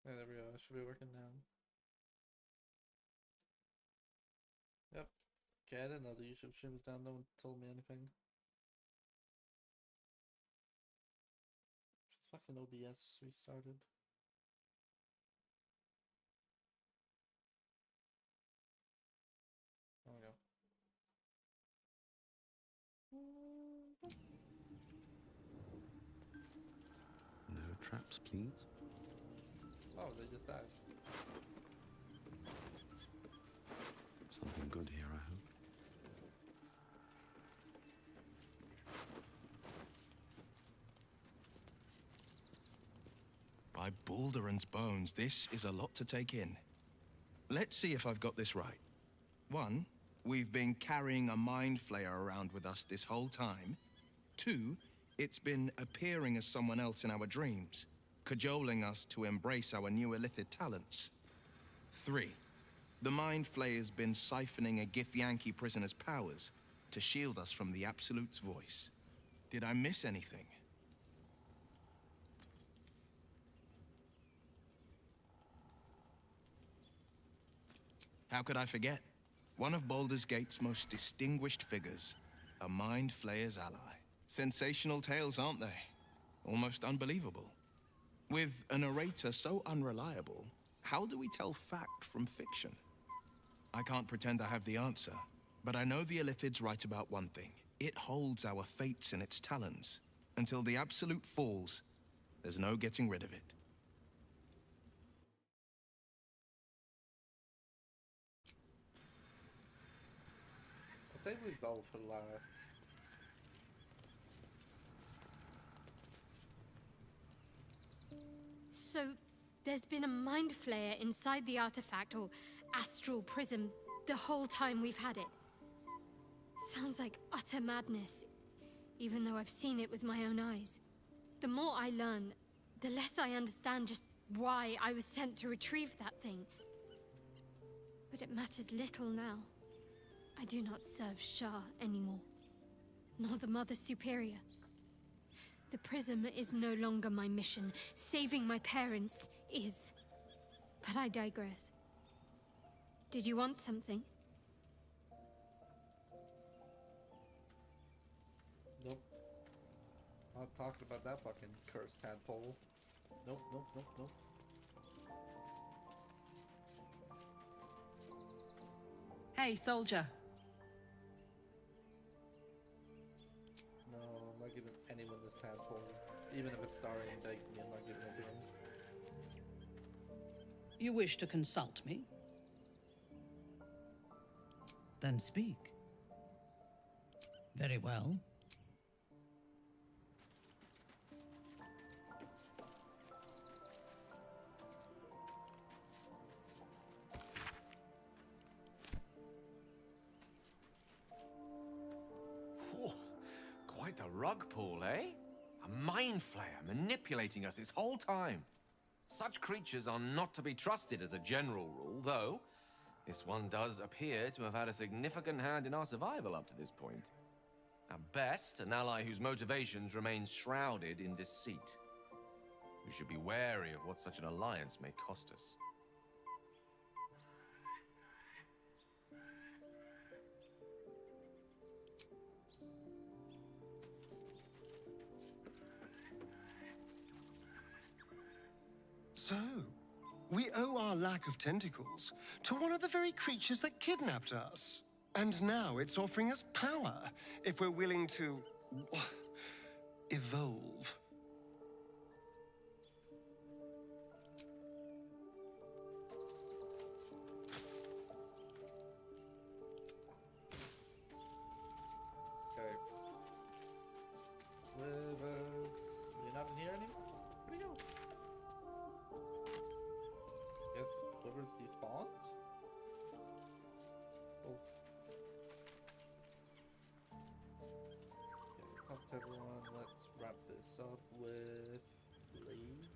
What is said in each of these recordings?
Yeah, there we go. It should be working now. Yep. Okay, I didn't know the YouTube stream was down. No one told me anything. Fucking OBS restarted. There we go. No traps, please. Oh, they just died. Something good here, I hope. By Baldur's bones, this is a lot to take in. Let's see if I've got this right. 1, we've been carrying a mind flayer around with us this whole time. 2, it's been appearing as someone else in our dreams, cajoling us to embrace our new illithid talents. 3, the mind flayer's been siphoning a Githyanki prisoner's powers to shield us from the Absolute's voice. Did I miss anything? How could I forget? One of Baldur's Gate's most distinguished figures, a mind flayer's ally. Sensational tales, aren't they? Almost unbelievable. With a narrator so unreliable, how do we tell fact from fiction? I can't pretend I have the answer, but I know the Illithid's right about one thing. It holds our fates in its talons. Until the Absolute falls, there's no getting rid of it. I'll save result for last. So, there's been a mind flayer inside the artifact, or astral prism, the whole time we've had it. Sounds like utter madness, even though I've seen it with my own eyes. The more I learn, the less I understand just why I was sent to retrieve that thing. But it matters little now. I do not serve Shah anymore, nor the Mother Superior. The prism is no longer my mission. Saving my parents is. But I digress. Did you want something? Nope. Not talking about that fucking cursed tadpole. Nope, nope, nope, nope. Hey, soldier. No, I'm not giving anyone this tadpole. Even if it's starring and begging me, I'm not giving it to him. You wish to consult me? Then speak. Very well. Oh, quite the rug pull, eh? A mind flayer manipulating us this whole time. Such creatures are not to be trusted as a general rule, though this one does appear to have had a significant hand in our survival up to this point. At best, an ally whose motivations remain shrouded in deceit. We should be wary of what such an alliance may cost us. So, we owe our lack of tentacles to one of the very creatures that kidnapped us. And now it's offering us power if we're willing to evolve. Okay. Livers. You're not in here anymore? Where'd he go? Guess livers despawned? Oh. Okay, talk to everyone. Let's wrap this up with Blade.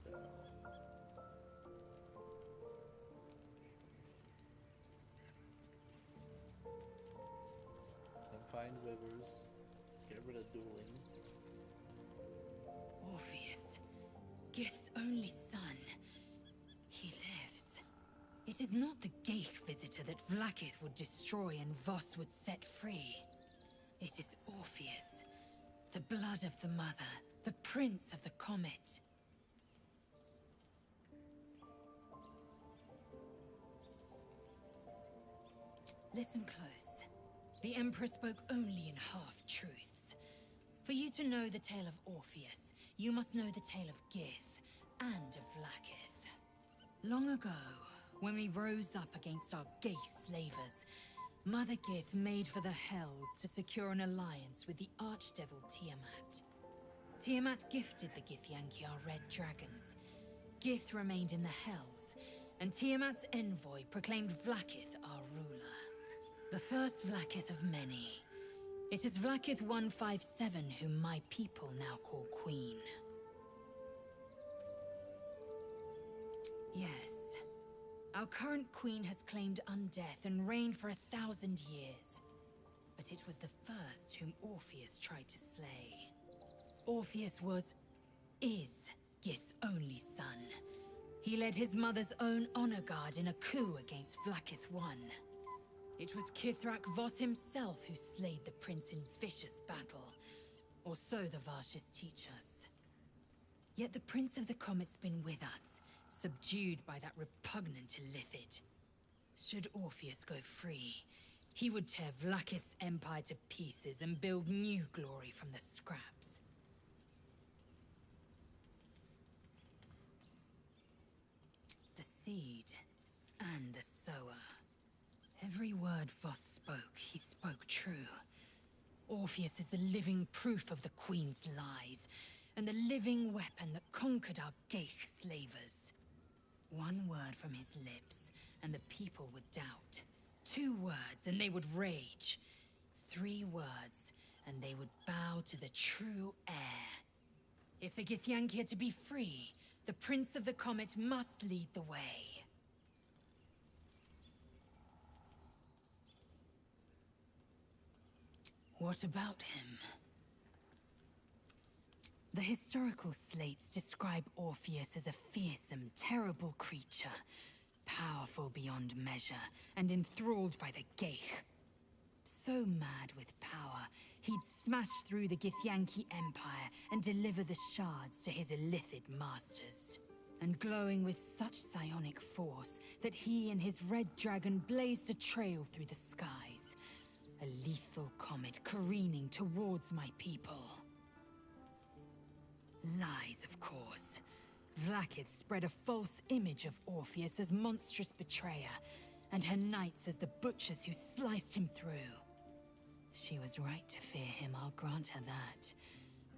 And find rivers. Get rid of dueling. Orpheus, Gith's only son. He It is not the Geich visitor that Vlaakith would destroy and Voss would set free. It is Orpheus, the blood of the mother, the prince of the comet. Listen close. The Emperor spoke only in half-truths. For you to know the tale of Orpheus, you must know the tale of Gith and of Vlaakith. Long ago, when we rose up against our Geich slavers, Mother Gith made for the Hells to secure an alliance with the Archdevil Tiamat. Tiamat gifted the Githyanki our red dragons. Gith remained in the Hells, and Tiamat's envoy proclaimed Vlaakith our ruler. The first Vlaakith of many. It is Vlaakith 157 whom my people now call Queen. Yes. Our current queen has claimed undeath and reigned for 1,000 years. But it was the first whom Orpheus tried to slay. Orpheus is Gith's only son. He led his mother's own honor guard in a coup against Vlaakith I. It was Kithrak Voss himself who slayed the prince in vicious battle. Or so the Varshas teach us. Yet the Prince of the Comet's been with us, subdued by that repugnant illithid. Should Orpheus go free, he would tear Vlaakith's empire to pieces and build new glory from the scraps. The seed and the sower. Every word Voss spoke, he spoke true. Orpheus is the living proof of the Queen's lies, and the living weapon that conquered our Geich slavers. One word from his lips, and the people would doubt. 2 words, and they would rage. 3 words, and they would bow to the true heir. If the Githyanki are to be free, the Prince of the Comet must lead the way. What about him? The historical slates describe Orpheus as a fearsome, terrible creature, powerful beyond measure, and enthralled by the Geich. So mad with power, he'd smash through the Githyanki Empire and deliver the shards to his illithid masters. And glowing with such psionic force that he and his red dragon blazed a trail through the skies. A lethal comet careening towards my people. Lies, of course. Vlaakith spread a false image of Orpheus as monstrous betrayer, and her knights as the butchers who sliced him through. She was right to fear him, I'll grant her that.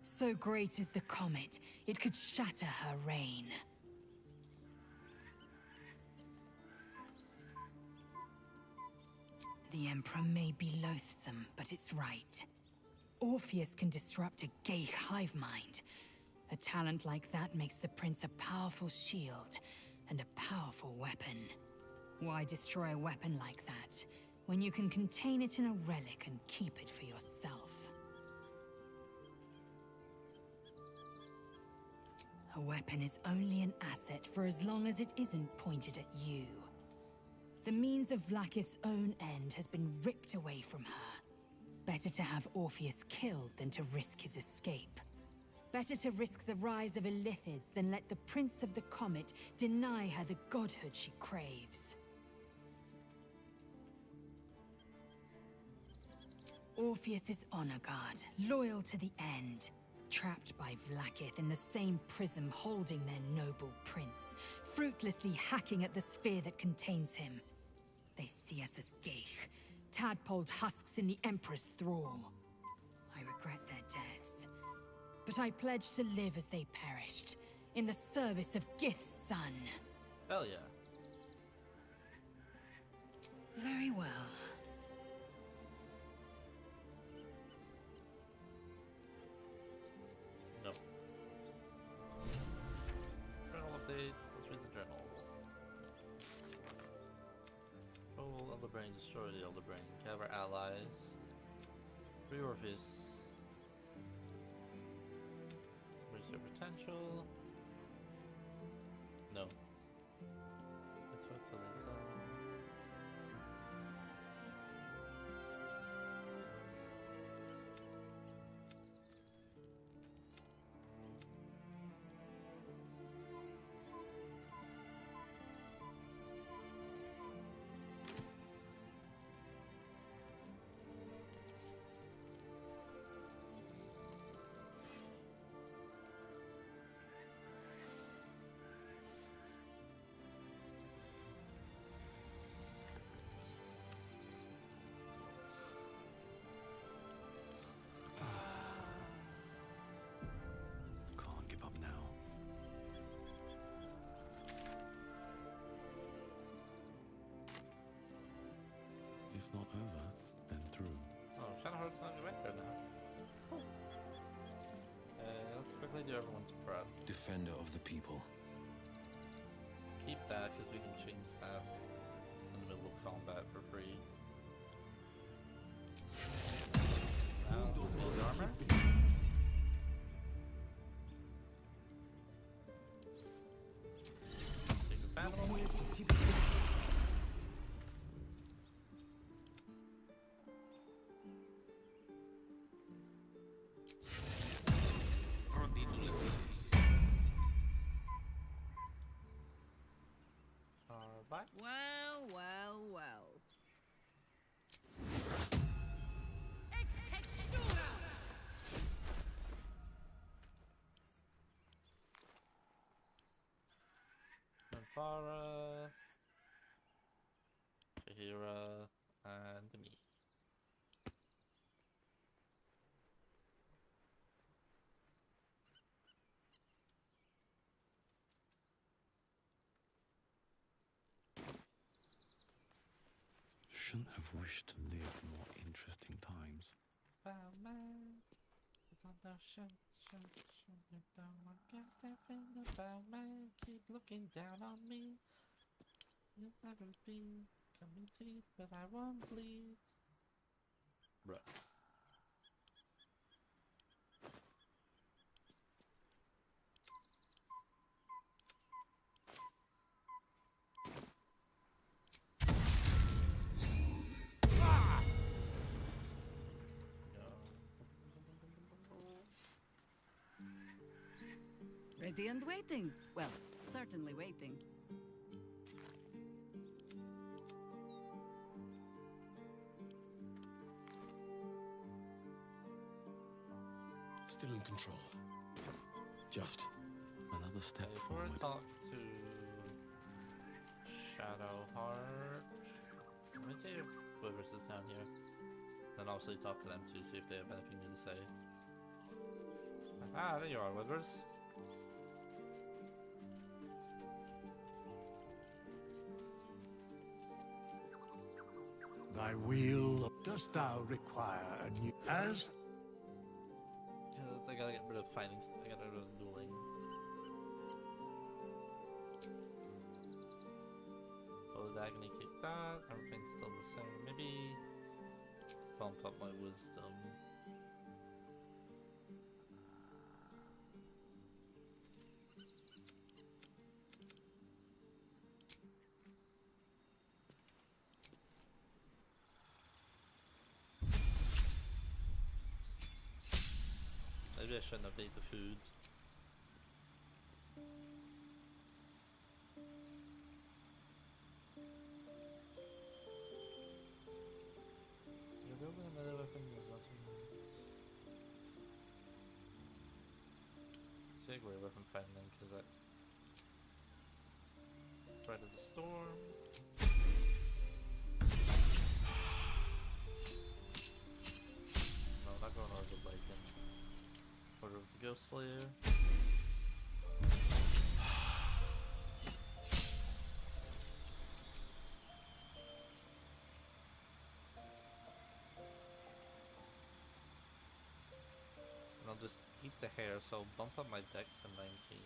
So great is the comet, it could shatter her reign. The Emperor may be loathsome, but it's right. Orpheus can disrupt a Geich hive mind. A talent like that makes the Prince a powerful shield and a powerful weapon. Why destroy a weapon like that, when you can contain it in a relic and keep it for yourself? A weapon is only an asset for as long as it isn't pointed at you. The means of Vlaakith's own end has been ripped away from her. Better to have Orpheus killed than to risk his escape. Better to risk the rise of illithids than let the Prince of the Comet deny her the godhood she craves. Orpheus is honor guard, loyal to the end. Trapped by Vlaakith in the same prism holding their noble prince, fruitlessly hacking at the sphere that contains him. They see us as Geich, tadpoled husks in the Emperor's thrall. I regret their deaths, but I pledge to live as they perished, in the service of Gith's son. Hell yeah. Very well. No. Journal updates. Let's read the journal. Control Elder Brain, destroy the Elder Brain. Gather allies. Free Orpheus. Where's your potential? No. Let's wait till it's not over, then through. Oh, Shadowheart's not right there now. Cool. Let's quickly do everyone's prep. Defender of the people. Keep that, because we can change that in the middle of combat for free. Now, build armor. Take a battle. Alright. Well, well, well. Navara, Shahira, and me. Shouldn't have wished to live more interesting times. Bowman, it's on the show, you don't want to get that thing about man. Keep looking down on me. You'll never be coming teeth, but I won't bleed. Bruh. Ready and waiting. Well, certainly waiting. Still in control. Just another step Before I forward. talk to Shadowheart, let me see if Withers is down here. Then obviously talk to them too, see if they have anything new to say. Ah, there you are, Withers. Thy will, dost thou require a new... As Because I gotta get rid of fighting, I gotta get rid of dueling. Oh, the agony kick that, everything's still the same. Maybe bump up my wisdom. Maybe I shouldn't have ate the food. You're building another weapon, there's nothing. Segue weapon fighting then, because I. Right of the storm. No, not going over the Lycan. Order of the Ghost Slayer. And I'll just eat the hair, so I'll bump up my dex to 19.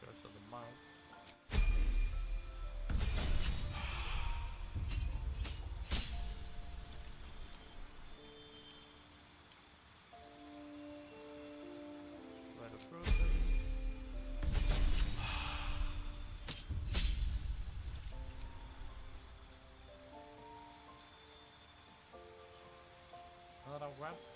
Curse of the Mouth. Right of Frozen. Another webs.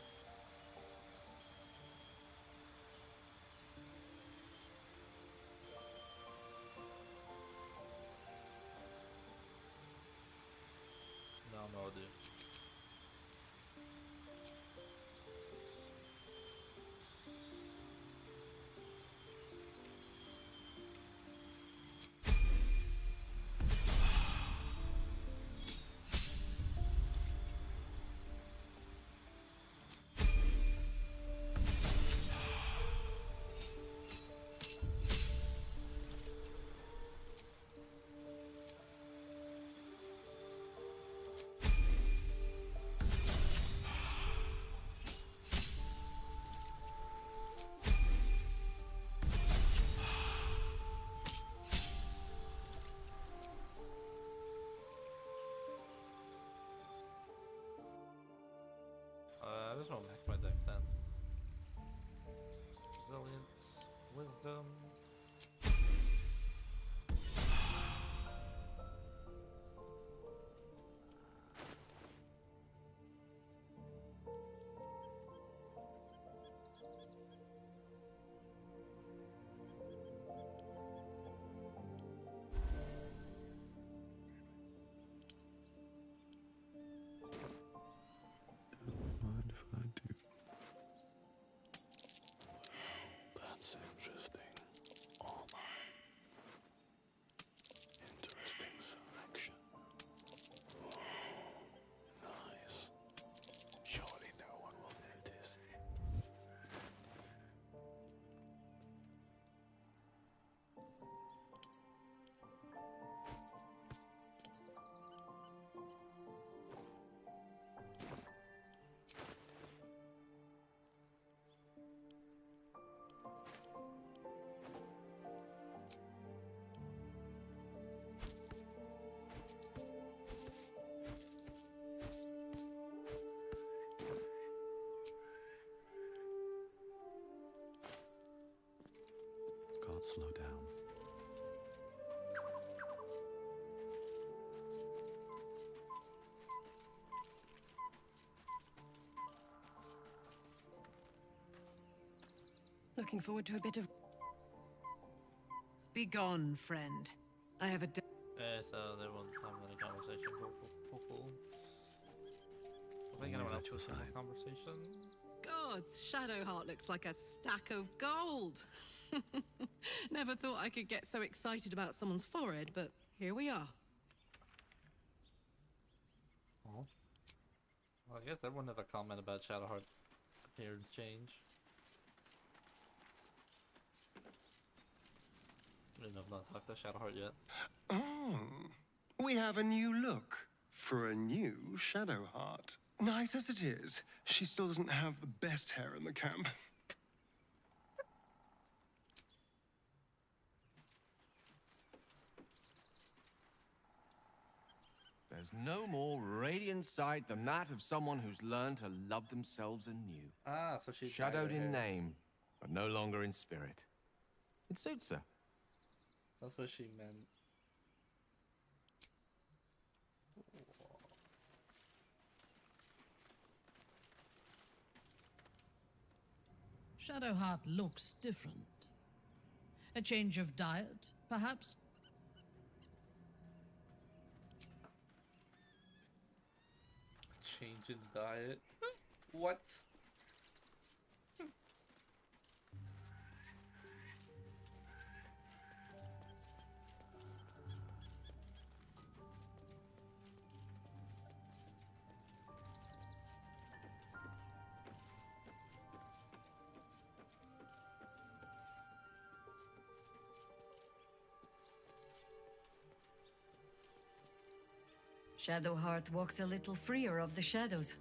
No, dude. wisdom. Mind if I do? That's interesting. All mine. Interesting selection. Oh, nice. Surely no one will notice. Can't slow down. Looking forward to a bit of... Begone, friend. I have a... So they won't have any conversation. Cool. I think anyone else was in the conversation. Gods, Shadowheart looks like a stack of gold. Never thought I could get so excited about someone's forehead, but here we are. Oh. Well, I guess everyone has a comment about Shadowheart's appearance change. I don't know if I've not talked to Shadowheart yet. Oh, we have a new look for a new Shadowheart. Nice as it is, she still doesn't have the best hair in the camp. There's no more radiant sight than that of someone who's learned to love themselves anew. Ah, so she's Shadowed in name, but no longer in spirit. It suits her. That's what she meant. Shadowheart looks different. A change of diet, perhaps? Change in diet? What? Shadowheart walks a little freer of the shadows.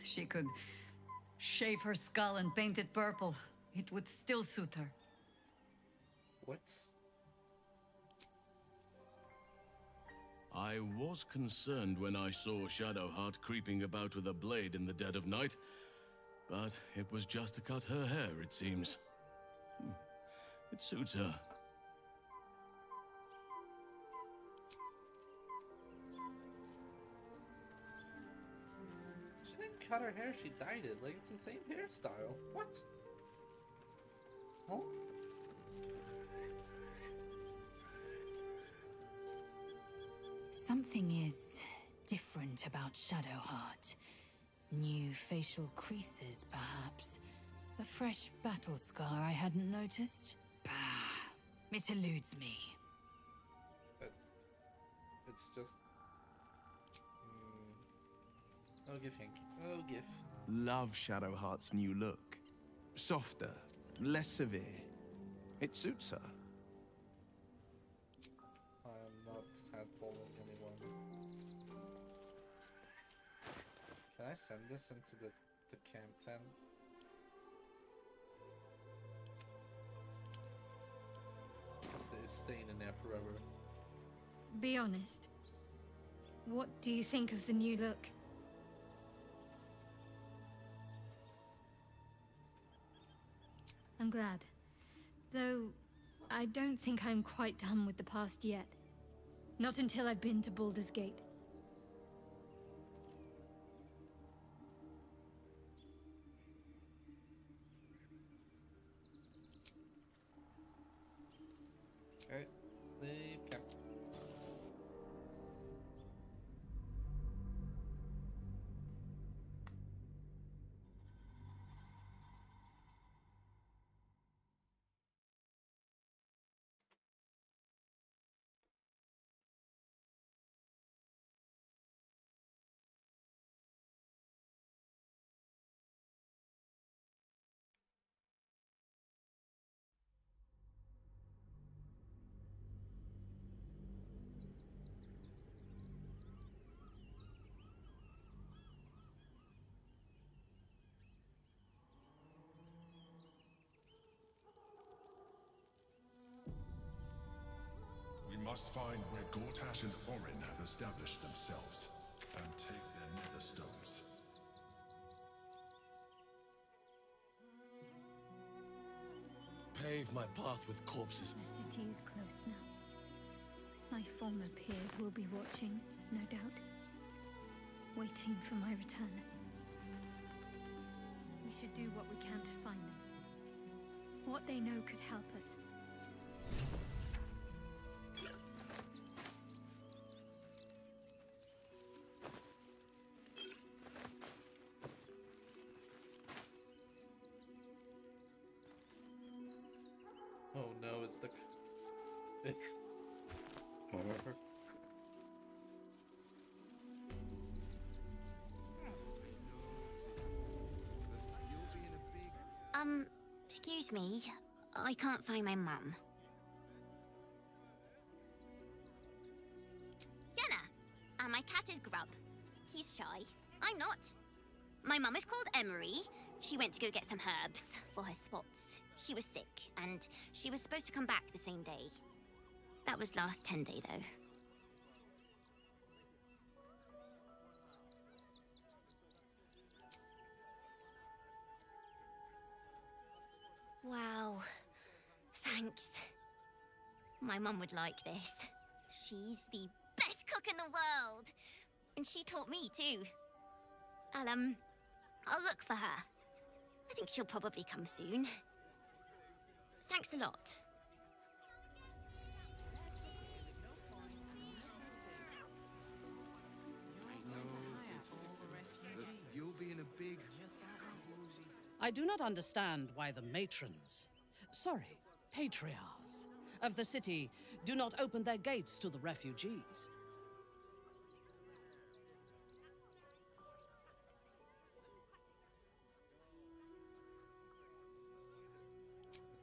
She could shave her skull and paint it purple. It would still suit her. What? I was concerned when I saw Shadowheart creeping about with a blade in the dead of night, but it was just to cut her hair, it seems. It suits her. She didn't cut her hair, she dyed it. Like, it's the same hairstyle. What? Huh? Something is different about Shadowheart. New facial creases, perhaps. A fresh battle scar I hadn't noticed. Bah, it eludes me. It's just... Oh, gif, Hank. Oh, gif. Love Shadowheart's new look. Softer, less severe. It suits her. I am not tadpoling anyone. Can I send this into the camp tent? They're staying in there forever. Be honest. What do you think of the new look? I'm glad. Though, I don't think I'm quite done with the past yet. Not until I've been to Baldur's Gate. Okay, leave camp. We must find where Gortash and Orin have established themselves, and take their nether stones. Pave my path with corpses. The city is close now. My former peers will be watching, no doubt. Waiting for my return. We should do what we can to find them. What they know could help us. Oh no, it's her. Excuse me. I can't find my mum. Yenna! And my cat is Grub. He's shy. I'm not. My mum is called Emery. She went to go get some herbs for her spots. She was sick, and she was supposed to come back the same day. That was last 10 day, though. Wow. Thanks. My mum would like this. She's the best cook in the world. And she taught me, too. I'll look for her. I think she'll probably come soon. Thanks a lot. You'll be in a big... I do not understand why the matrons, sorry, patriarchs of the city do not open their gates to the refugees.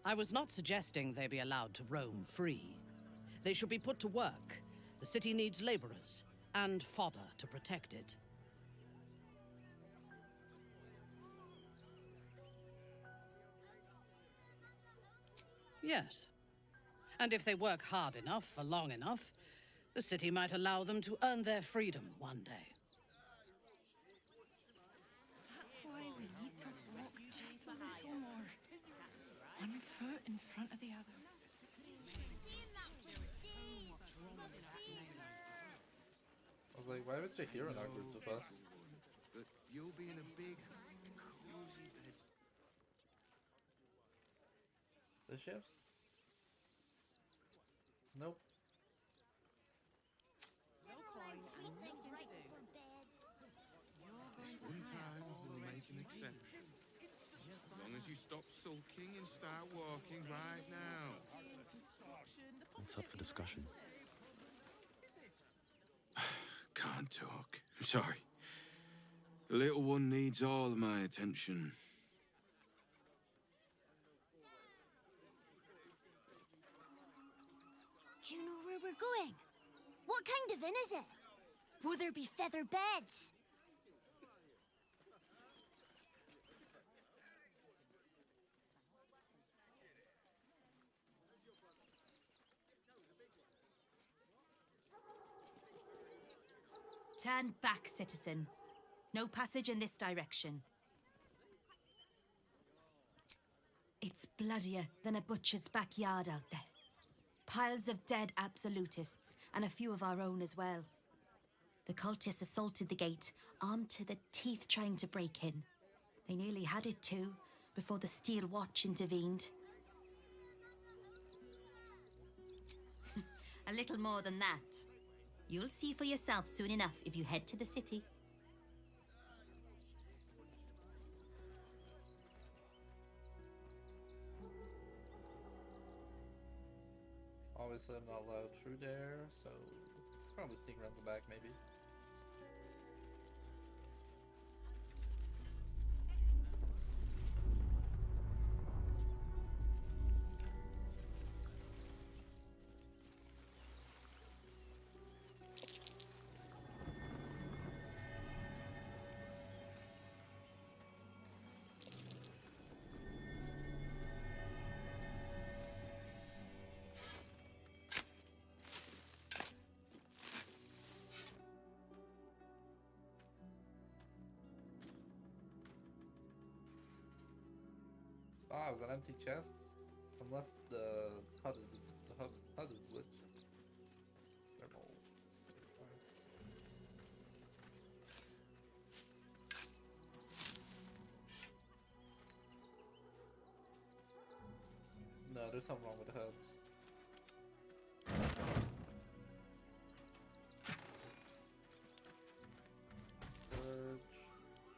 I was not suggesting they be allowed to roam free. They should be put to work. The city needs laborers and fodder to protect it. Yes. And if they work hard enough for long enough, the city might allow them to earn their freedom one day. That's why we need to walk just a little more. One foot in front of the other. I was like, why was Jahira not grouped with us? But you'll be in a big, cozy bed. The ships? Nope. One time we'll make an exception. As long as you stop sulking and start walking right now. What's up for discussion? Can't talk. I'm sorry. The little one needs all of my attention. Do you know where we're going? What kind of inn is it? Will there be feather beds? Turn back, citizen. No passage in this direction. It It's bloodier than a butcher's backyard out there. Piles of dead absolutists, and a few of our own as well. The cultists assaulted the gate, armed to the teeth trying to break in. They nearly had it too, before the Steel Watch intervened. A little more than that. You'll see for yourself soon enough if you head to the city. Obviously I'm not allowed through there, so probably sneak around the back maybe. Ah, I've got empty chests. Unless the HUD is glitched. They're all no, there's something wrong with the HUDs.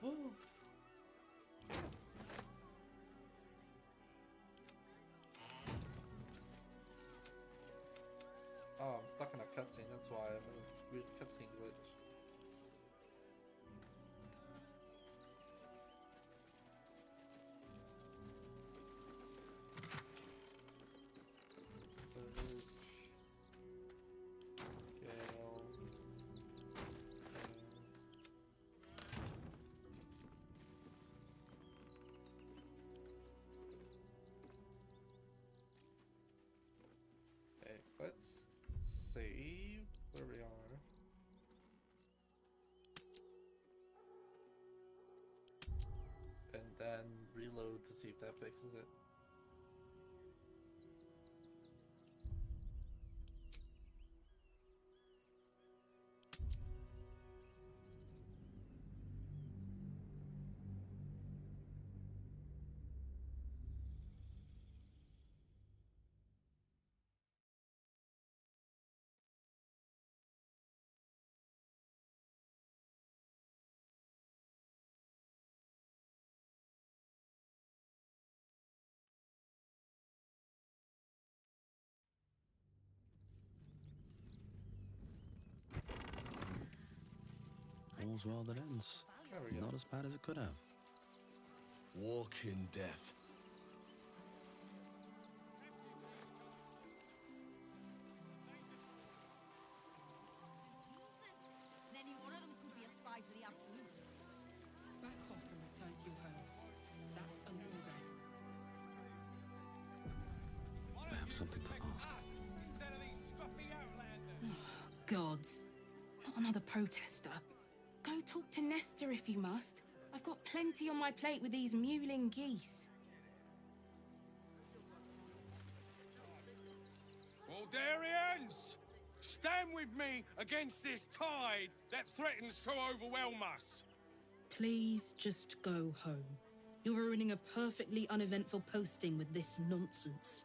Ooh. Oh, I'm stuck in a cutscene, that's why I'm in a weird cutscene glitch. Okay, let's save where we are. And then reload to see if that fixes it. All's well that ends. There we go. Not as bad as it could have. Walk in death. Any one of them could be a spy for the Absolute. Back off and return to your homes. That's an order. I have something to ask. Gods. Not another protester. Go talk to Nestor if you must. I've got plenty on my plate with these mewling geese. Baldurians! Stand with me against this tide that threatens to overwhelm us. Please just go home. You're ruining a perfectly uneventful posting with this nonsense.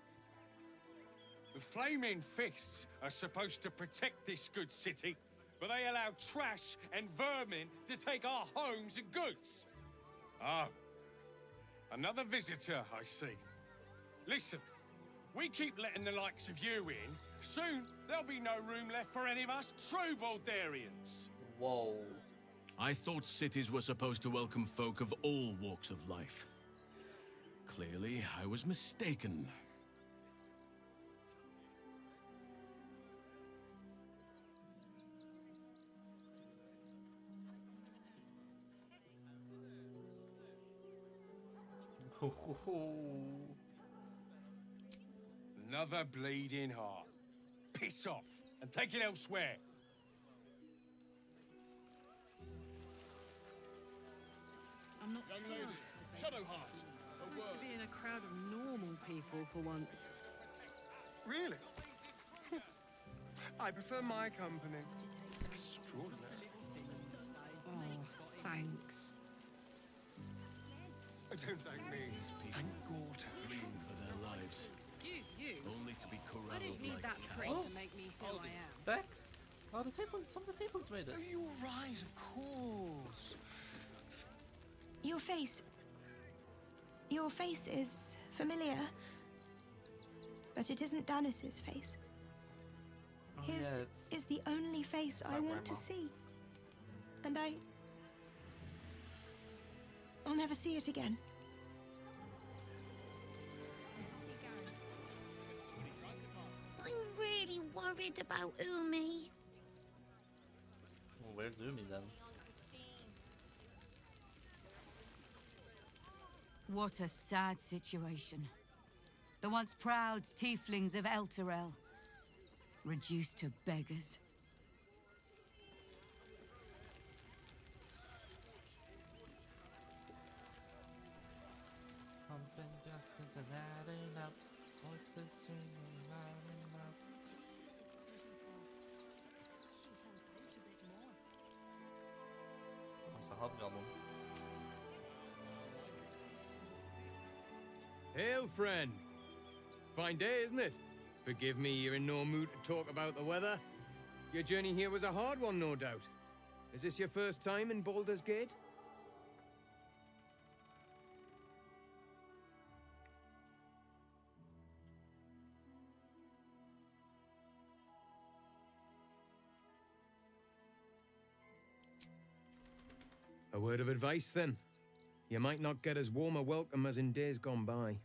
The Flaming Fists are supposed to protect this good city, but they allow trash and vermin to take our homes and goods. Oh, another visitor, I see. Listen, we keep letting the likes of you in. Soon, there'll be no room left for any of us true Baldurians. Whoa. I thought cities were supposed to welcome folk of all walks of life. Clearly, I was mistaken. Another bleeding heart. Piss off and take it elsewhere. I'm not Young lady, Shadowheart, a Nice to word. be in a crowd of normal people for once. Really? I prefer my company. Extraordinary. Oh, thanks. Don't thank me. Thank Gortash. Fleeing for their lives, Excuse you. only to be I corralled didn't need like that cats. prick to make me who I am. Bex? Oh, the tables. Some of the tables made it. Oh, you're right, of course. Your face. Your face is familiar. But it isn't Danis's face. Oh, His yeah, it's is the only face I want to see. And I'll never see it again. I'm really worried about Umi. Well, where's Umi then? What a sad situation. The once proud tieflings of Elturel, reduced to beggars. Pumping justice and adding up. Voices singing loud enough. That's a hobgoblin. Hail, friend. Fine day, isn't it? Forgive me, you're in no mood to talk about the weather. Your journey here was a hard one, no doubt. Is this your first time in Baldur's Gate? A word of advice, then. You might not get as warm a welcome as in days gone by.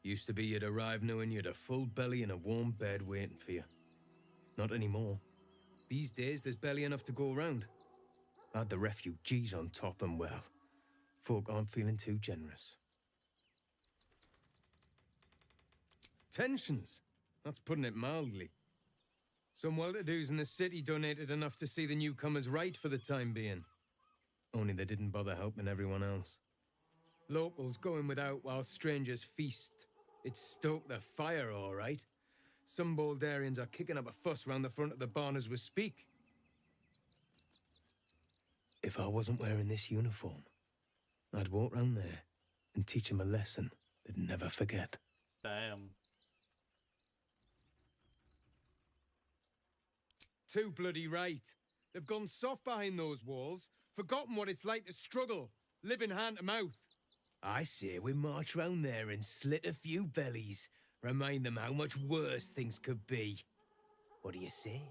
Used to be you'd arrive knowing you'd a full belly and a warm bed waiting for you. Not anymore. These days, there's barely enough to go around. Add the refugees on top and, well, folk aren't feeling too generous. Tensions? That's putting it mildly. Some well-to-dos in the city donated enough to see the newcomers right for the time being. Only they didn't bother helping everyone else. Locals going without while strangers feast. It stoked the fire, all right. Some Baldurians are kicking up a fuss round the front of the barn as we speak. If I wasn't wearing this uniform, I'd walk round there and teach them a lesson they'd never forget. Damn. Too bloody right. They've gone soft behind those walls, forgotten what it's like to struggle, living hand to mouth. I say we march round there and slit a few bellies, remind them how much worse things could be. What do you say?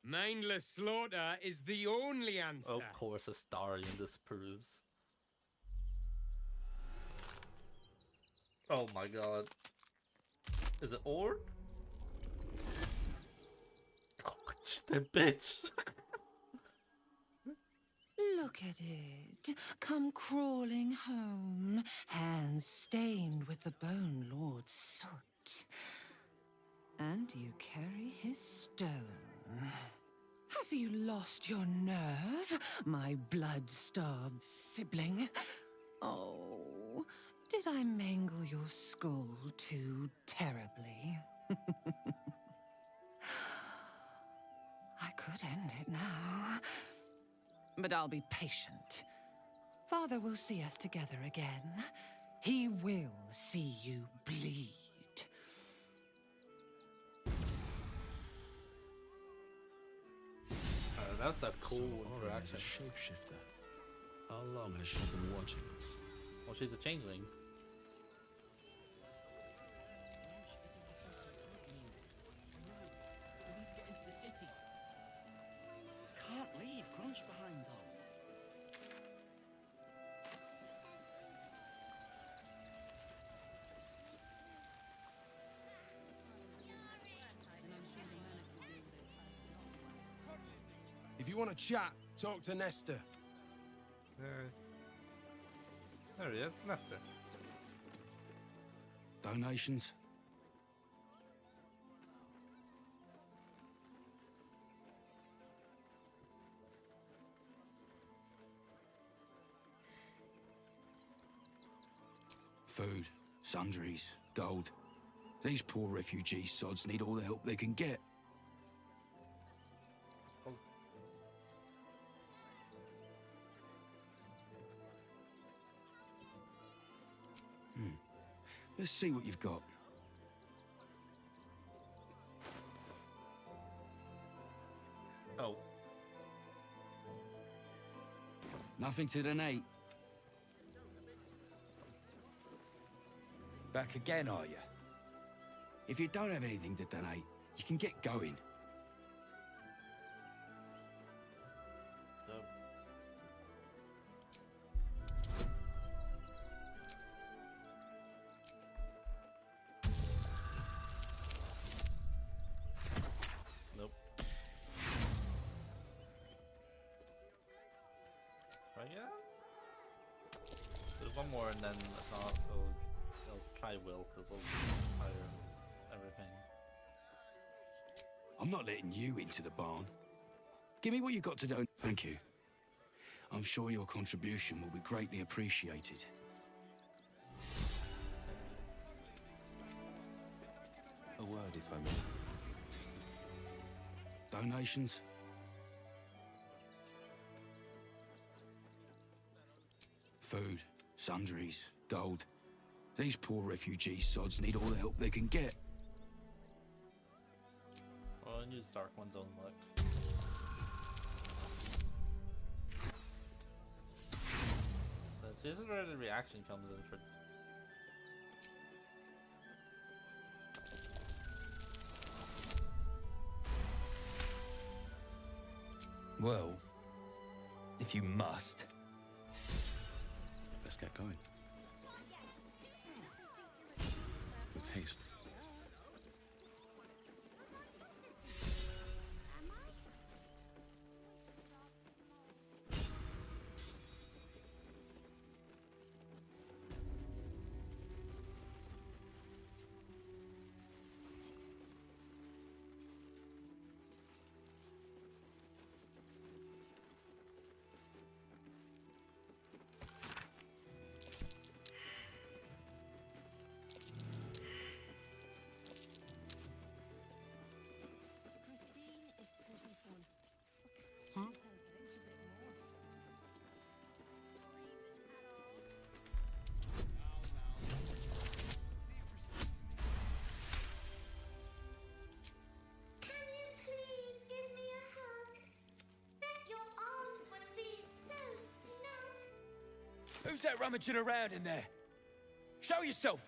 Mindless slaughter is the only answer. Of course, Astarion disapproves. Oh my god. Is it Ord? Oh, that bitch. Look at it. Come crawling home, hands stained with the Bone Lord's soot. And you carry his stone. Have you lost your nerve, my blood-starved sibling? Oh, did I mangle your skull too terribly? I could end it now, but I'll be patient. Father will see us together again. He will see you bleed. That's a cool Orin interaction. is a shapeshifter. How long has she been watching? Well, she's a changeling. We need to get into the city. Can't leave. Crunch behind though. If you want to chat, talk to Nestor. There he is, Nestor. Donations? Food, sundries, gold. These poor refugee sods need all the help they can get. Let's see what you've got. Oh. Nothing to donate. Back again, are you? If you don't have anything to donate, you can get going. Nope. Right, yeah? There's one more and then if not, it'll try will, because we'll fire everything. I'm not letting you into the barn. Give me what you got to do. Thank you. I'm sure your contribution will be greatly appreciated. A word, if I may. Donations? Food, sundries, gold. These poor refugee sods need all the help they can get. Well, I'll use Dark One's own luck. This is where the reaction comes in for. Well, if you must. Let's get going. With haste. Who's that rummaging around in there? Show yourself!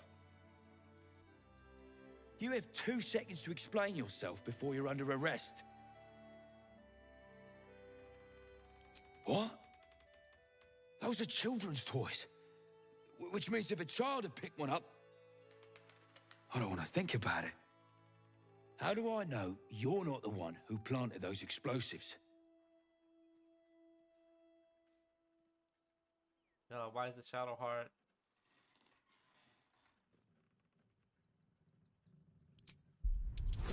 You have 2 seconds to explain yourself before you're under arrest. What? Those are children's toys. Which means if a child had picked one up, I don't want to think about it. How do I know you're not the one who planted those explosives? Why is the Shadow Heart?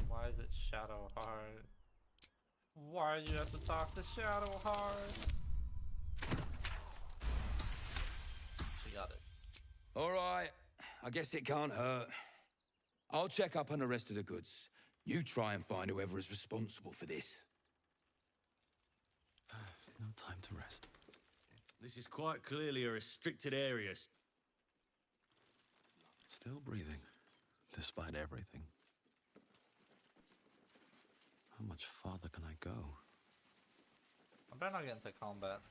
Why is it Shadow Heart? Why do you have to talk to Shadow Heart? We got it. All right, I guess it can't hurt. I'll check up on the rest of the goods. You try and find whoever is responsible for this. No time to rest. This is quite clearly a restricted area. Still breathing, despite everything. How much farther can I go? I better not get into combat.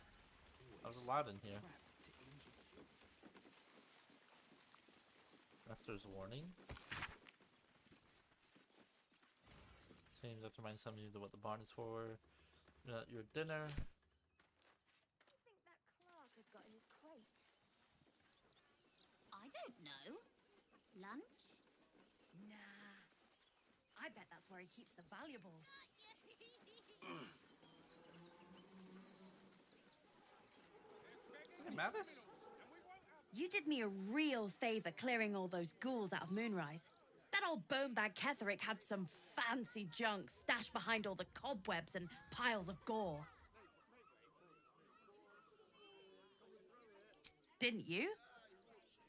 I was allowed in here. Master's warning. Seems to remind some of you what the barn is for. Your dinner. Got in his crate. I don't know. Lunch? Nah. I bet that's where he keeps the valuables. Mavis? You did me a real favor clearing all those ghouls out of Moonrise. That old bonebag Ketherick had some fancy junk stashed behind all the cobwebs and piles of gore. Didn't you?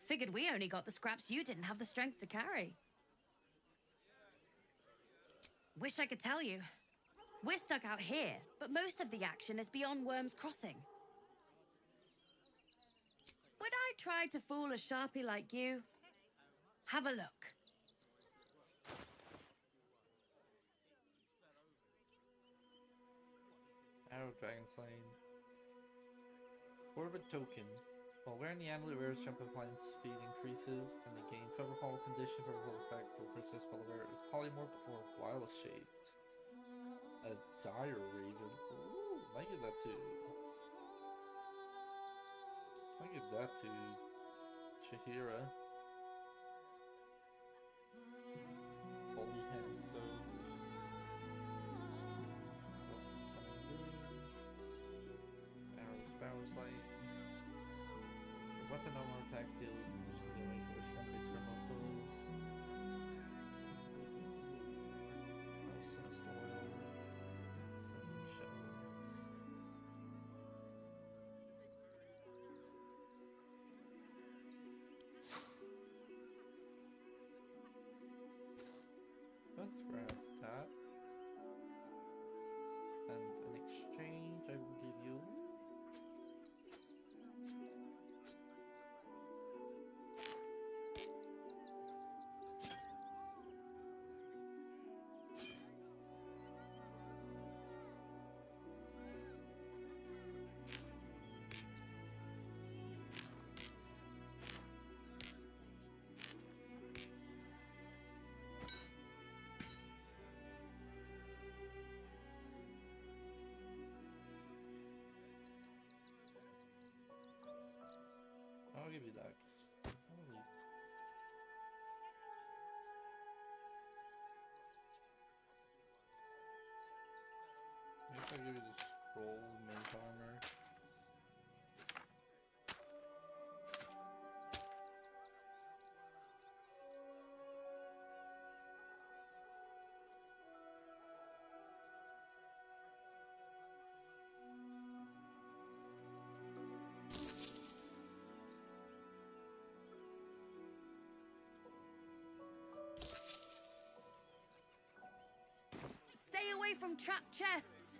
Figured we only got the scraps you didn't have the strength to carry. Wish I could tell you. We're stuck out here, but most of the action is beyond Worm's Crossing. Would I try to fool a sharpie like you? Have a look. Arrow Dragon Slain. Orbit Token. While wearing the amulet, wearer's jump and flying speed increases, and the gain cover fall condition for the effect will persist while the wearer is polymorphed or wild shaped. A dire raven. Ooh, might give that to. Might give that to Chihira. Holy Henso. Arrows Light. Your weapon armor attacks deal additional damage for strength based from foes. Sinistore Oil. Sending shells. Let's grab that. And in exchange, I will give you I'll give you that. 'Cause holy. I guess I'll give you the scroll mint armor. Stay away from trapped chests.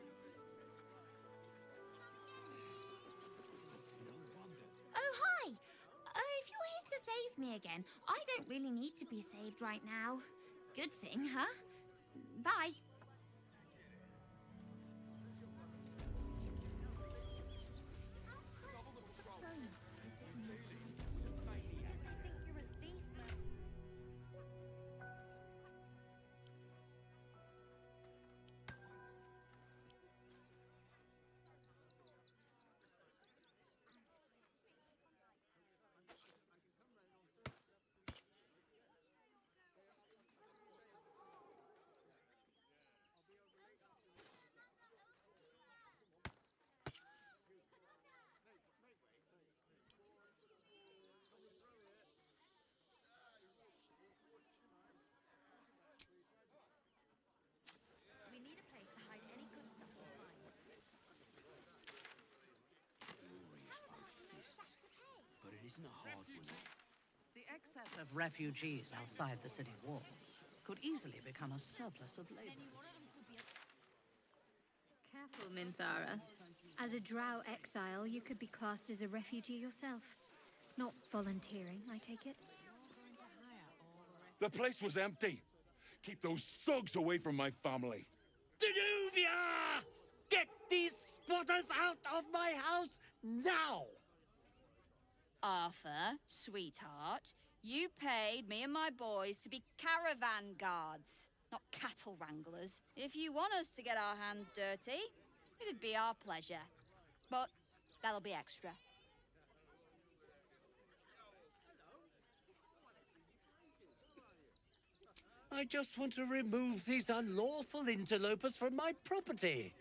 Oh, hi! If you're here to save me again, I don't really need to be saved right now. Good thing, huh? Bye. We need a place to hide any good stuff we find. But it isn't a hard one. The excess of refugees outside the city walls could easily become a surplus of laborers. Careful, Minthara. As a drow exile, you could be classed as a refugee yourself. Not volunteering, I take it. The place was empty. Keep those thugs away from my family. Danuvia! Get these squatters out of my house now! Arthur, sweetheart, you paid me and my boys to be caravan guards, not cattle wranglers. If you want us to get our hands dirty, it'd be our pleasure. But that'll be extra. I just want to remove these unlawful interlopers from my property.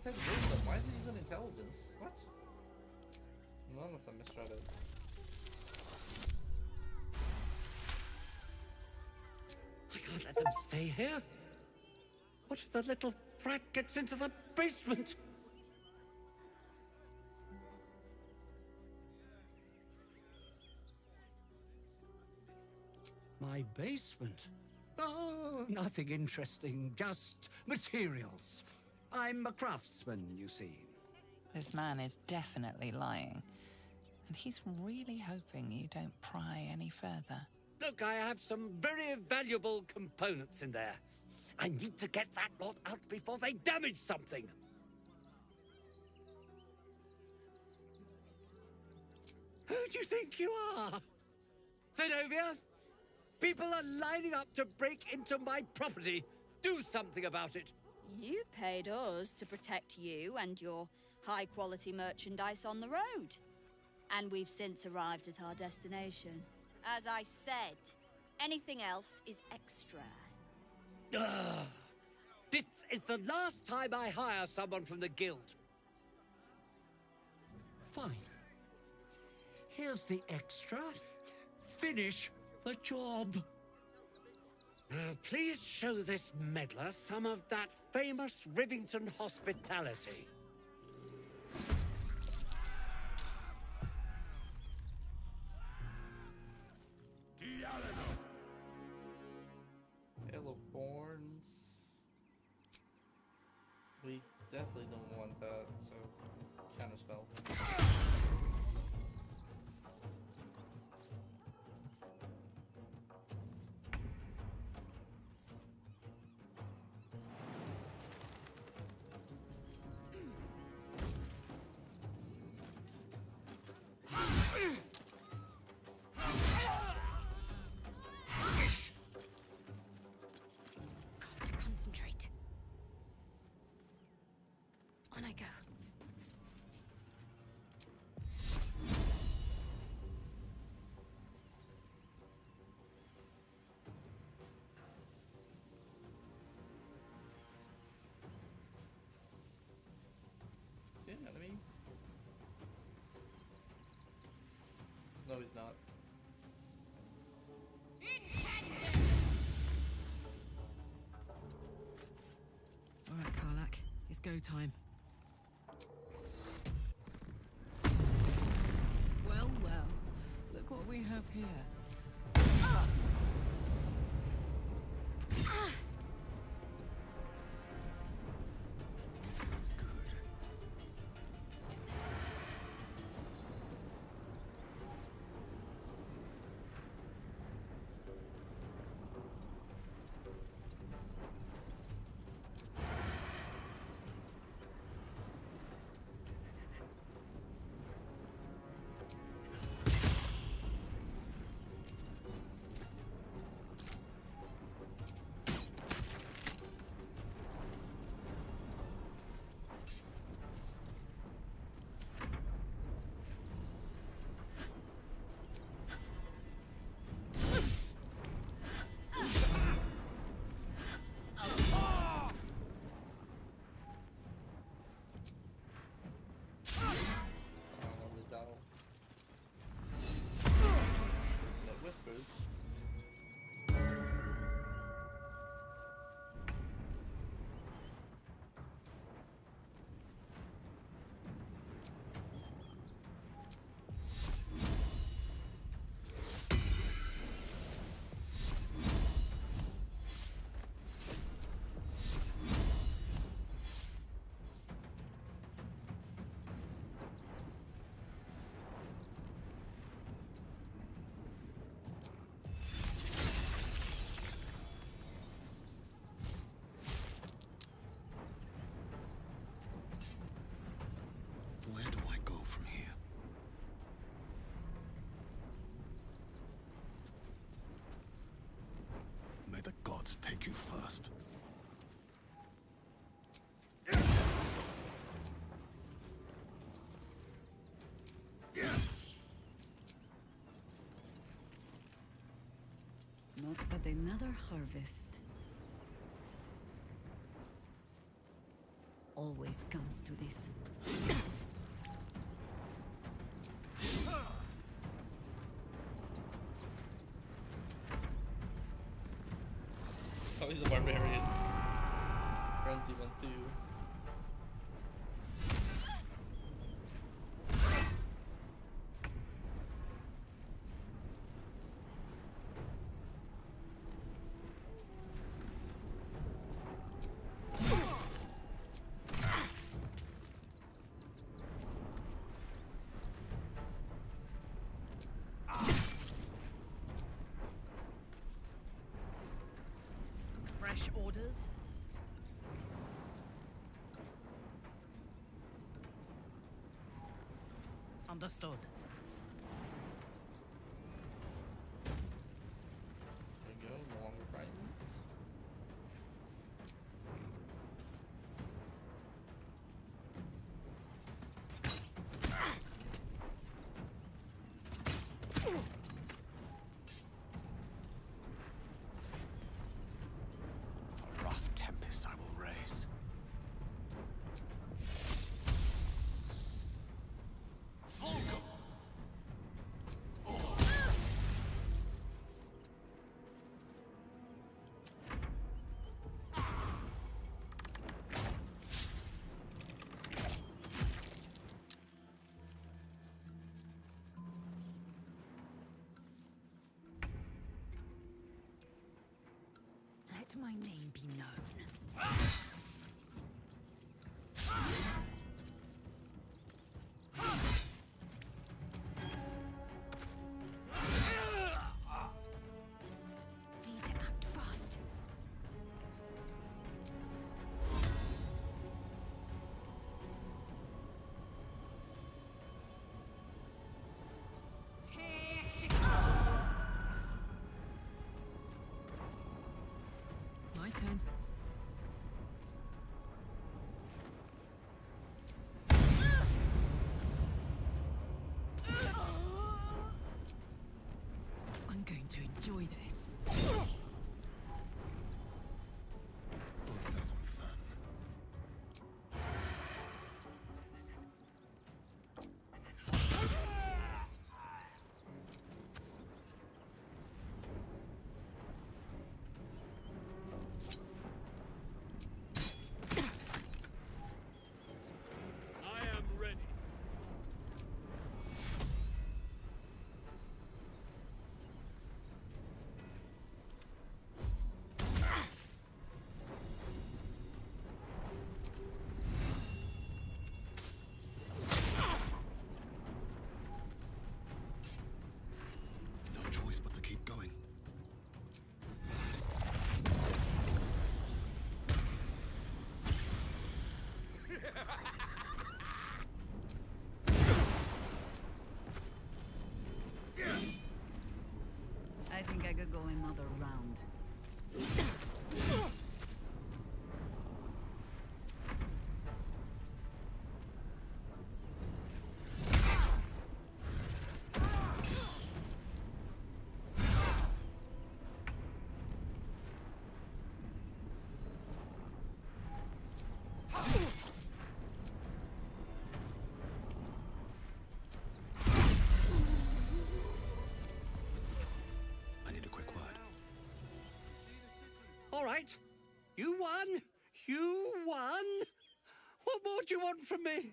said wisdom. Why is he using intelligence? What? Well, unless I misread it. I can't let them stay here. What if the little brat gets into the basement? My basement? Oh, nothing interesting, just materials. I'm a craftsman, you see. This man is definitely lying. And he's really hoping you don't pry any further. Look, I have some very valuable components in there. I need to get that lot out before they damage something. Who do you think you are? Zenobia? People are lining up to break into my property. Do something about it. You paid us to protect you and your high-quality merchandise on the road. And we've since arrived at our destination. As I said, anything else is extra. Ugh. This is the last time I hire someone from the guild. Fine. Here's the extra. Finish the job. Now, please show this meddler some of that famous Rivington hospitality. Yellowborns. We definitely don't want that, so counterspell. Concentrate. On I go. Is he an enemy? No, he's not. All right, Karlak. It's go time. Well, well. Look what we have here. This is good. Where do I go from here? May the gods take you first. Not but another harvest. always comes to this. Oh, he's a barbarian. Frenzy 1-2. Fresh orders? Understood. There you go, long rifles. A rough tempest I will raise. Let my name be known. Need to act fast. My turn. I'm going to enjoy this. Let's have some fun. I am ready. No choice but to keep going. I think I could go another round. I need a quick word. All right. You won. You won. What more do you want from me?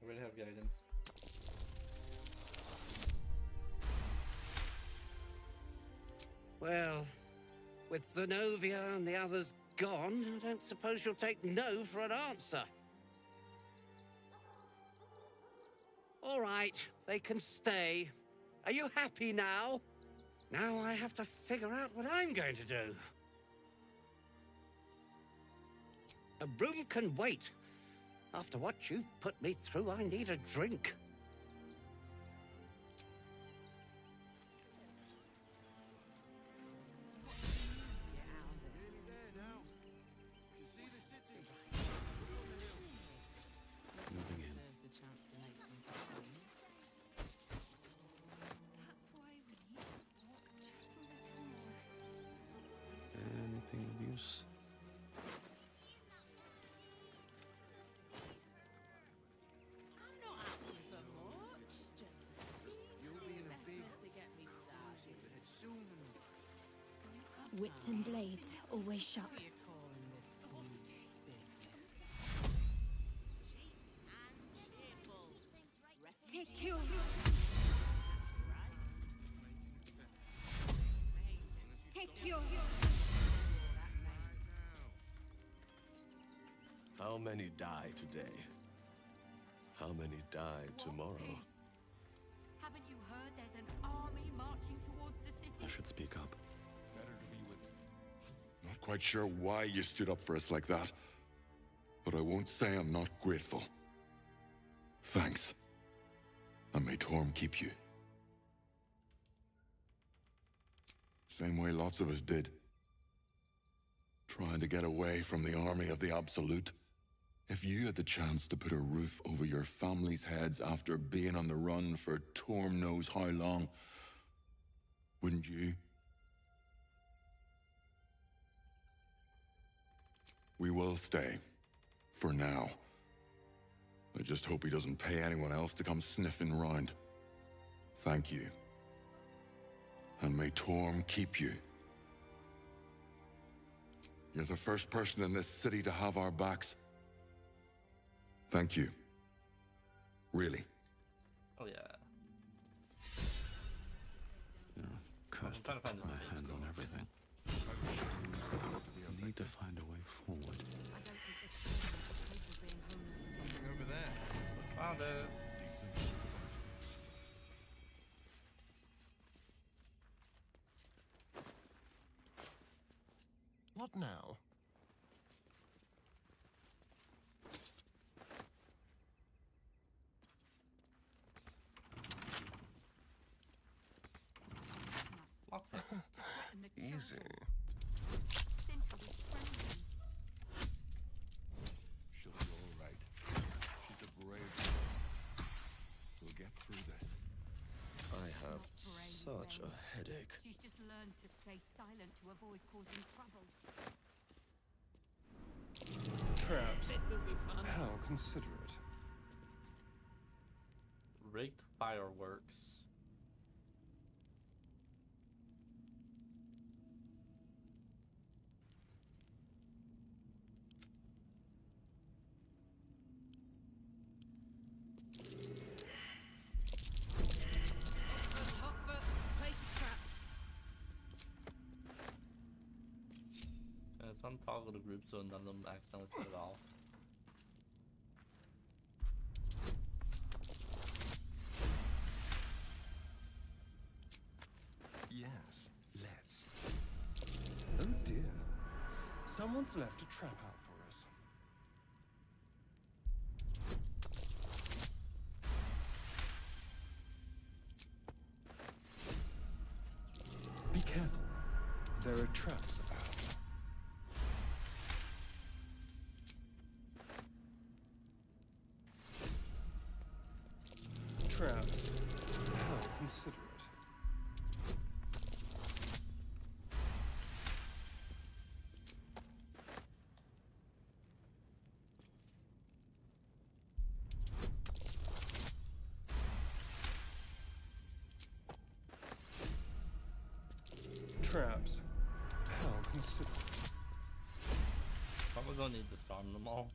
I really have guidance. Well, with Zenobia and the others gone, I don't suppose you'll take no for an answer. All right, they can stay. Are you happy now? Now I have to figure out what I'm going to do. A room can wait. After what you've put me through, I need a drink. Moving in. Wits and blades, always sharp. Take you. Take you. How many die today? How many die tomorrow? Haven't you heard there's an army marching towards the city? I should speak up. Better to be with you. Not quite sure why you stood up for us like that, but I won't say I'm not grateful. Thanks. And may Torm keep you. Same way lots of us did. Trying to get away from the army of the Absolute. If you had the chance to put a roof over your family's heads after being on the run for Torm knows how long, wouldn't you? We will stay. For now. I just hope he doesn't pay anyone else to come sniffing round. Thank you. And may Torm keep you. You're the first person in this city to have our backs. Thank you. Really. Oh yeah. Cursed trying to find my hands on everything. I need to find a way forward. Something over there. Found it. What now? Easy. She'll be all right. She's a brave girl. We'll get through this. I have such a headache. She's just learned to stay silent to avoid causing trouble. Traps. This'll be fun. How considerate. Rigged fireworks. Some toggle the group so none of them accidentally set it off. Yes, let's. Oh dear. Someone's left a trap out for us. Be careful. There are traps about. Traps. How considerate. Traps. How considerate. Probably gonna need to storm them all.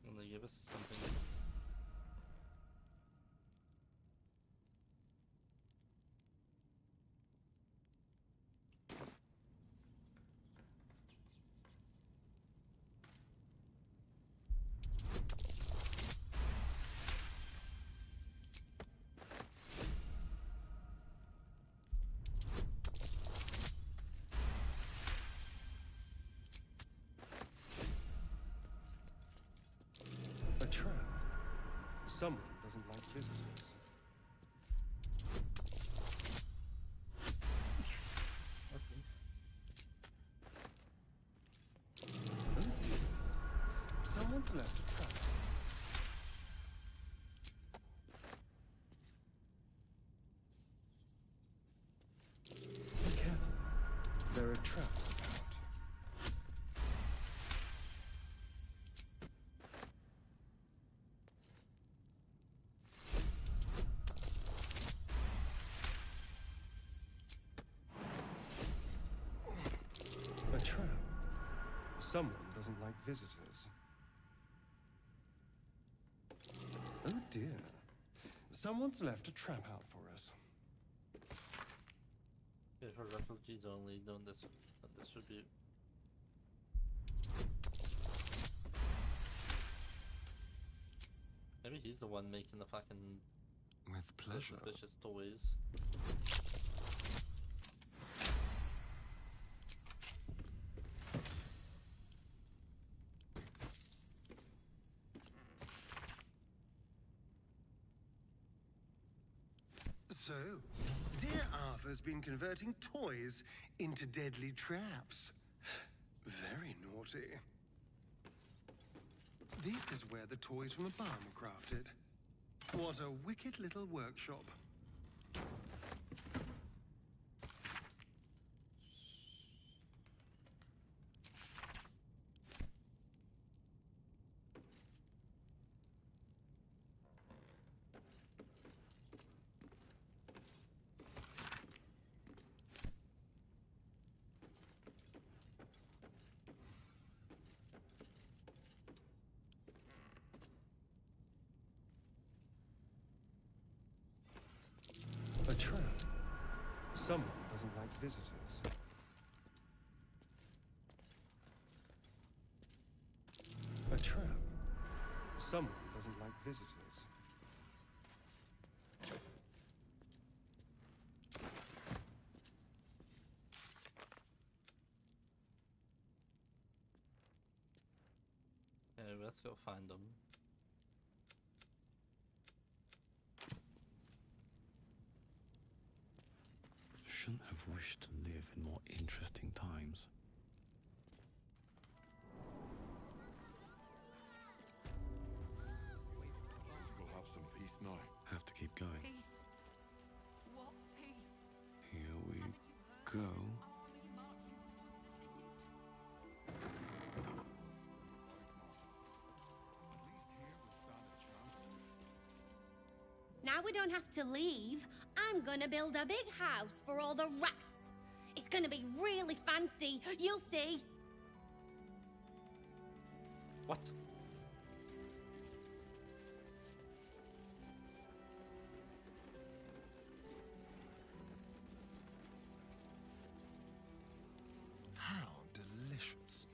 And they give us something. A trap. Someone doesn't like visitors. Oh dear. Someone's left a trap. Be careful. There are traps about. Someone doesn't like visitors. Oh dear. Someone's left a trap out for us. Yeah, for refugees only, don't distribute. Maybe he's the one making the fucking with pleasure suspicious toys. So, dear Arthur's been converting toys into deadly traps. Very naughty. This is where the toys from the barn were crafted. What a wicked little workshop. A trap. Someone doesn't like visitors. A trap. Someone doesn't like visitors. Okay, let's go find them. Shouldn't have wished to live in more interesting times. We'll have some peace now. Have to keep going. Peace. What peace? Here we go. Now we don't have to leave. I'm gonna build a big house for all the rats. It's gonna be really fancy. You'll see. What? How delicious.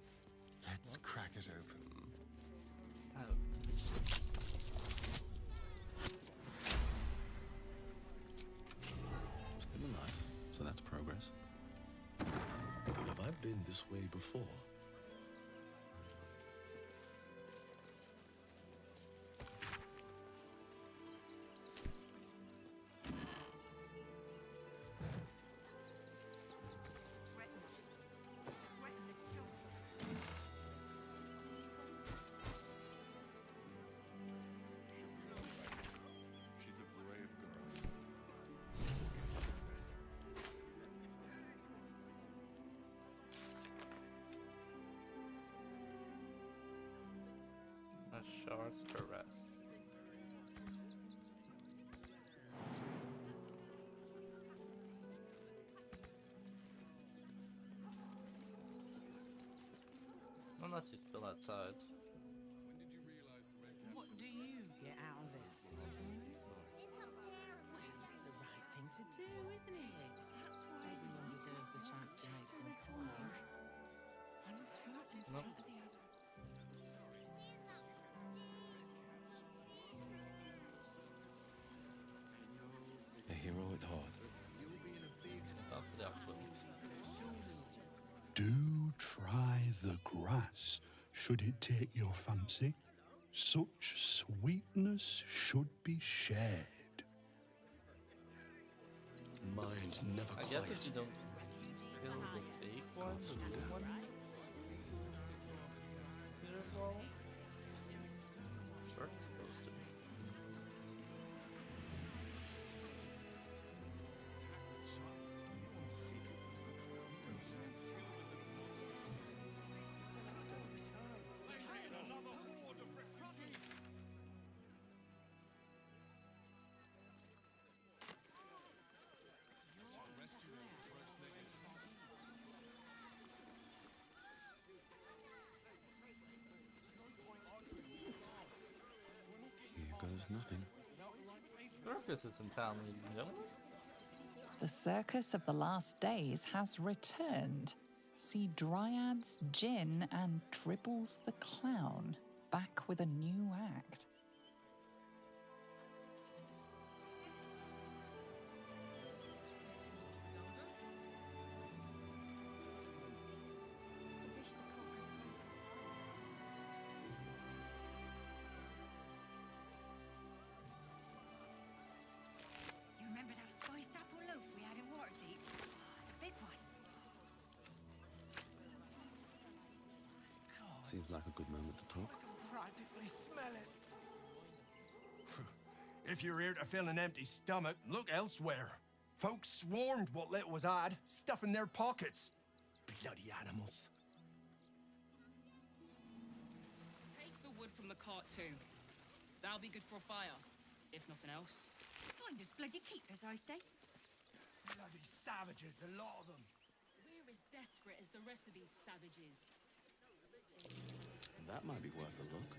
Let's crack it open. How delicious. Still alive, so that's progress. Have I been this way before? A shard's caress. I'm not still outside. What do you get out of this? Well, it's the right thing to do, isn't it? That's why everyone deserves the chance to make some fun. One foot in front of the other. A hero at heart. Do try the grass, should it take your fancy. Such sweetness should be shared. Mind never I quiet. guess if you don't kill the fake one, the blue one, here as well. Sure, it's supposed to be. nothing. Circus is in town, ladies and gentlemen. The circus of the last days has returned. See Dryads, Jinn, and Dribbles the Clown back with a new act. You remember that spiced apple loaf we had in Waterdeep? The big one. Seems like a good moment to talk. Practically smell it. If you're here to fill an empty stomach, look elsewhere. Folks swarmed what little was had, stuffing their pockets. Bloody animals. Take the wood from the cart too. That'll be good for a fire, if nothing else. Find us bloody keepers, I say. Bloody savages, a lot of them. We're as desperate as the rest of these savages. That might be worth a look.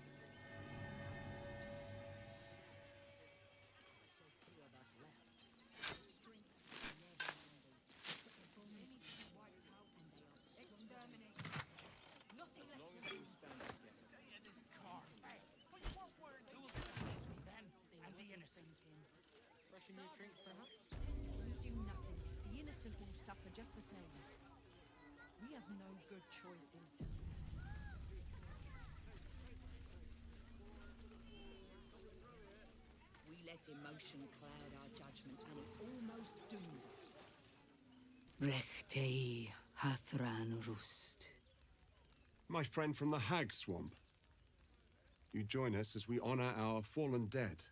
Freshen your drink, perhaps? We do nothing. The innocent will suffer just the same. We have no good choices. We let emotion cloud our judgment, and it almost doomed us. Rechtei Hathran Rust. My friend from the Hag Swamp. You join us as we honor our fallen dead.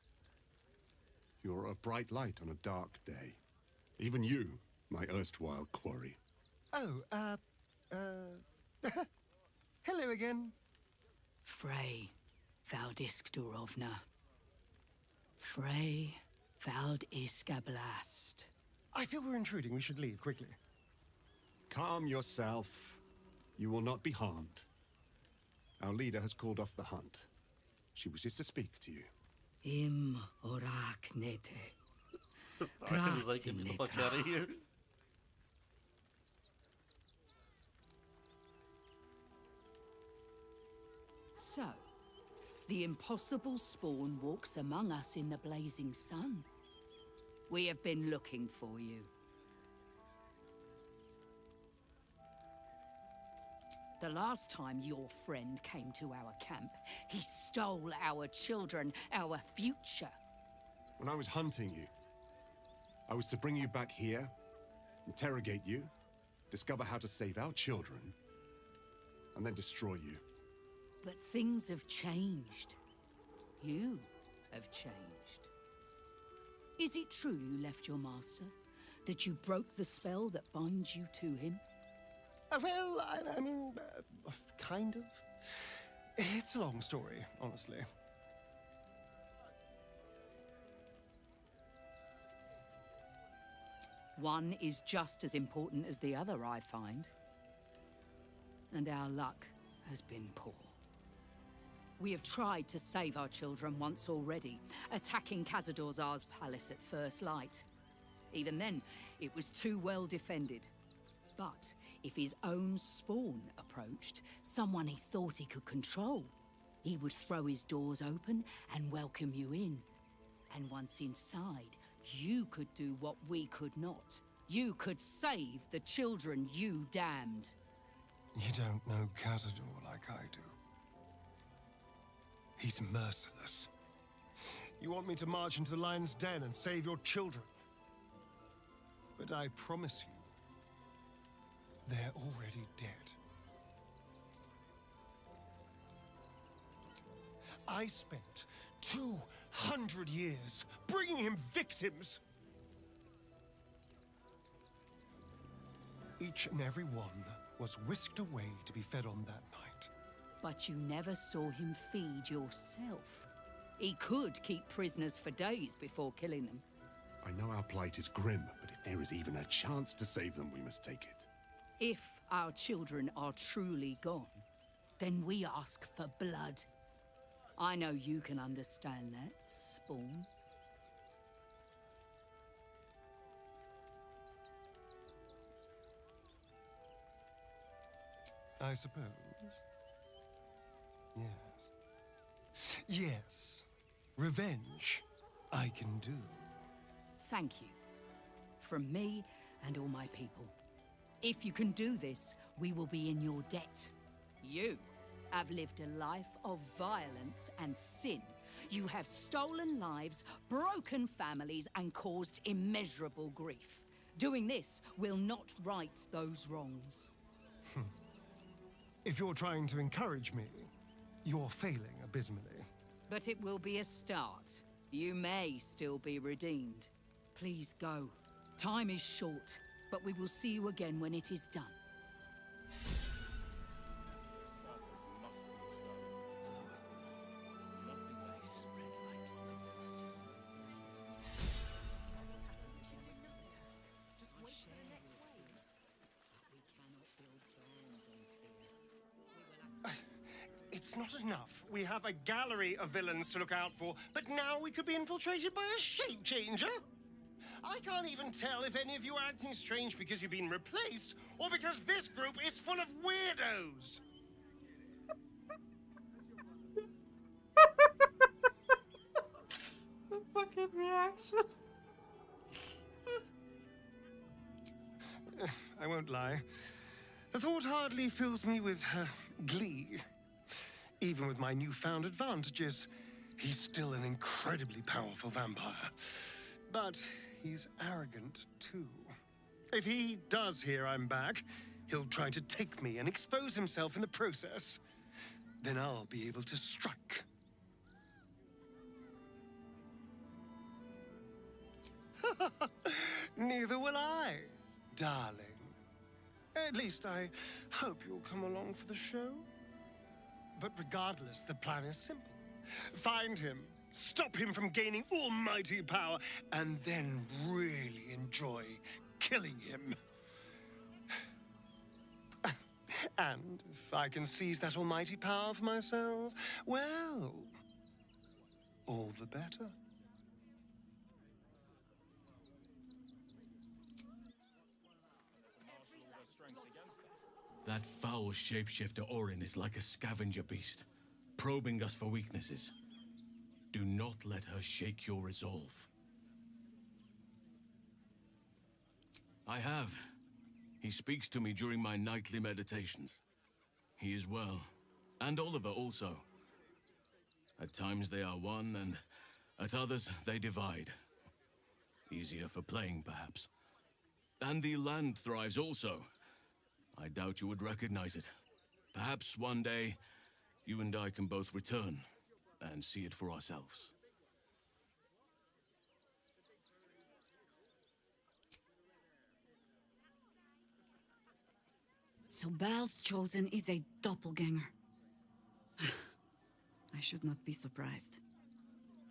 You're a bright light on a dark day. Even you, my erstwhile quarry. Oh, hello again. Frey Valdiskdurovna. Frey Valdiskablast. I feel we're intruding. We should leave quickly. Calm yourself. You will not be harmed. Our leader has called off the hunt. She wishes to speak to you. Im oraknete. He's like, get the fuck out of here. So, the impossible spawn walks among us in the blazing sun. We have been looking for you. The last time your friend came to our camp, he stole our children, our future. When I was hunting you, I was to bring you back here, interrogate you, discover how to save our children, and then destroy you. But things have changed. You have changed. Is it true you left your master? That you broke the spell that binds you to him? Well, I mean, kind of. It's a long story, honestly. One is just as important as the other, I find. And our luck has been poor. We have tried to save our children once already, attacking Khazad-dûr'Zar's palace at first light. Even then, it was too well defended. But if his own spawn approached, someone he thought he could control, he would throw his doors open and welcome you in. And once inside, you could do what we could not. You could save the children you damned. You don't know Khazad-dûr like I do. He's merciless. You want me to march into the lion's den and save your children? But I promise you, they're already dead. I spent 200 years bringing him victims. Each and every one was whisked away to be fed on that night. But you never saw him feed yourself. He could keep prisoners for days before killing them. I know our plight is grim, but if there is even a chance to save them, we must take it. If our children are truly gone, then we ask for blood. I know you can understand that, Spawn. I suppose. Yes. Yes. Revenge, I can do. Thank you. From me and all my people. If you can do this, we will be in your debt. You have lived a life of violence and sin. You have stolen lives, broken families, and caused immeasurable grief. Doing this will not right those wrongs. If you're trying to encourage me, you're failing abysmally. But it will be a start. You may still be redeemed. Please go. Time is short, but we will see you again when it is done. It's not enough. We have a gallery of villains to look out for, but now we could be infiltrated by a shape changer? I can't even tell if any of you are acting strange because you've been replaced, or because this group is full of weirdos. The fucking reaction. I won't lie. The thought hardly fills me with glee. Even with my newfound advantages, he's still an incredibly powerful vampire. But he's arrogant, too. If he does hear I'm back, he'll try to take me and expose himself in the process. Then I'll be able to strike. Neither will I, darling. At least I hope you'll come along for the show. But regardless, the plan is simple. Find him, stop him from gaining almighty power, and then really enjoy killing him. And if I can seize that almighty power for myself, well, all the better. That foul shapeshifter Orin is like a scavenger beast, probing us for weaknesses. Do not let her shake your resolve. I have. He speaks to me during my nightly meditations. He is well, and Oliver also. At times they are one, and at others they divide. Easier for playing, perhaps. And the land thrives also. I doubt you would recognize it. Perhaps one day, you and I can both return and see it for ourselves. So Bal's chosen is a doppelganger. I should not be surprised.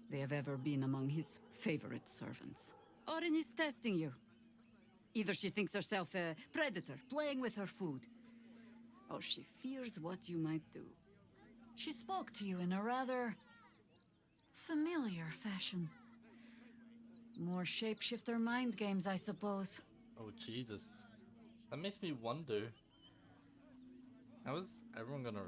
They have ever been among his favorite servants. Orin is testing you. Either she thinks herself a predator, playing with her food, or she fears what you might do. She spoke to you in a rather familiar fashion. More shapeshifter mind games, I suppose. Oh, Jesus. That makes me wonder. How is everyone gonna...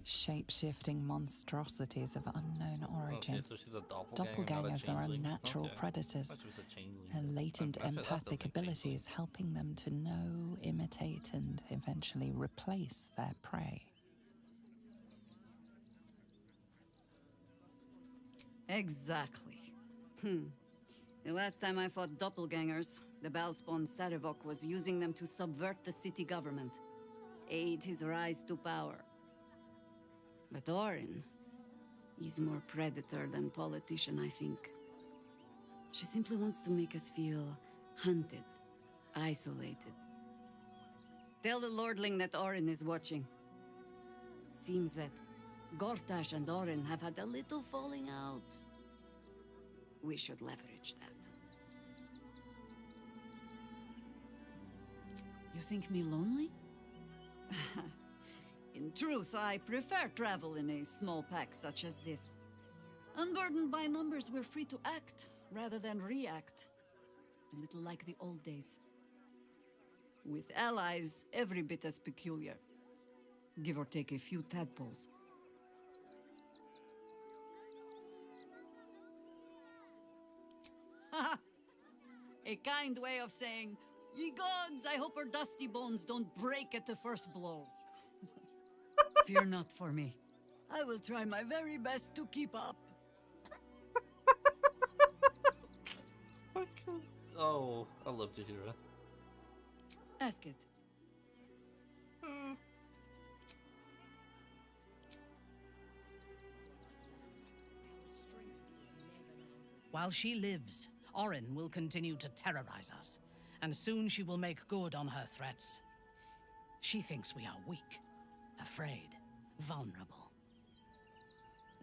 Shape-shifting monstrosities of unknown origin. Okay, so she's a doppelganger, not a Doppelgangers are changeling. unnatural Okay. predators. I thought she was a changeling. Her latent I still empathic think abilities helping them to know, imitate, and eventually replace their prey. Exactly. The last time I fought doppelgangers, the Balspawn Sarevok was using them to subvert the city government, aid his rise to power. But Orin, he's more predator than politician, I think. She simply wants to make us feel hunted, isolated. Tell the Lordling that Orin is watching. Seems that Gortash and Orin have had a little falling out. We should leverage that. You think me lonely? In truth, I prefer travel in a small pack such as this. Unburdened by numbers, we're free to act rather than react. A little like the old days. With allies every bit as peculiar. Give or take a few tadpoles. Haha! A kind way of saying, ye gods, I hope her dusty bones don't break at the first blow. Fear not for me. I will try my very best to keep up. Oh, I love Jajira. Ask it. While she lives, Orin will continue to terrorize us, and soon she will make good on her threats. She thinks we are weak, afraid, vulnerable.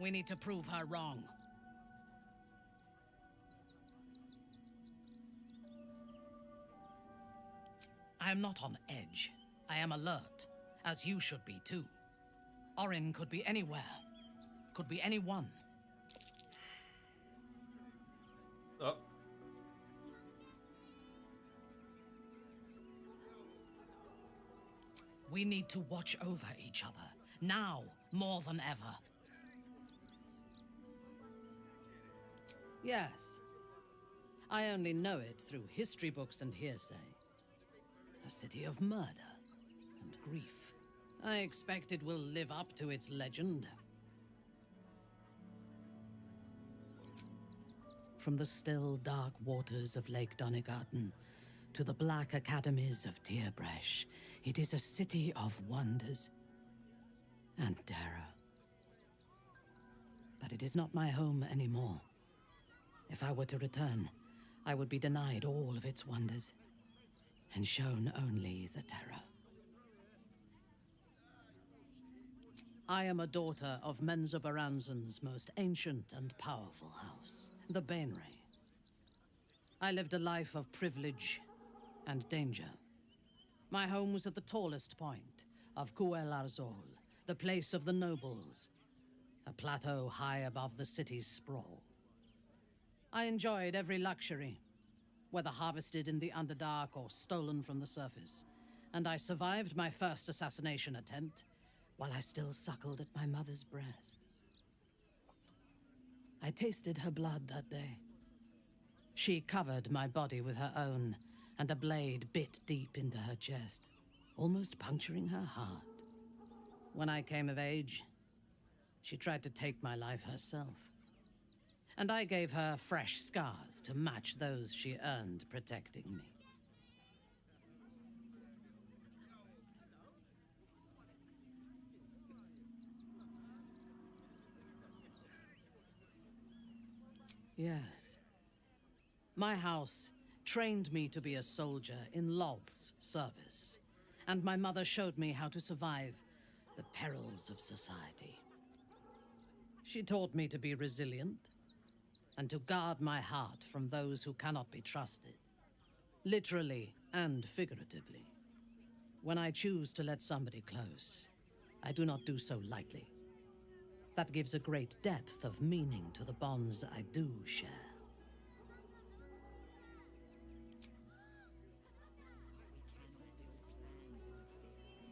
We need to prove her wrong. I am not on edge. I am alert, as you should be too. Orin could be anywhere, could be anyone. Oh. We need to watch over each other, now more than ever. Yes. I only know it through history books and hearsay. A city of murder and grief. I expect it will live up to its legend. From the still, dark waters of Lake Donegarten to the black academies of Tierbresh, it is a city of wonders and terror. But it is not my home anymore. If I were to return, I would be denied all of its wonders and shown only the terror. I am a daughter of Menza Baranzan's most ancient and powerful house, the Bainray. I lived a life of privilege and danger. My home was at the tallest point of Cuel Arzol, the place of the nobles, a plateau high above the city's sprawl. I enjoyed every luxury, whether harvested in the Underdark or stolen from the surface, and I survived my first assassination attempt while I still suckled at my mother's breast. I tasted her blood that day. She covered my body with her own, and a blade bit deep into her chest, almost puncturing her heart. When I came of age, she tried to take my life herself, and I gave her fresh scars to match those she earned protecting me. Yes. My house trained me to be a soldier in Loth's service, and my mother showed me how to survive the perils of society. She taught me to be resilient, and to guard my heart from those who cannot be trusted, literally and figuratively. When I choose to let somebody close, I do not do so lightly. That gives a great depth of meaning to the bonds I do share.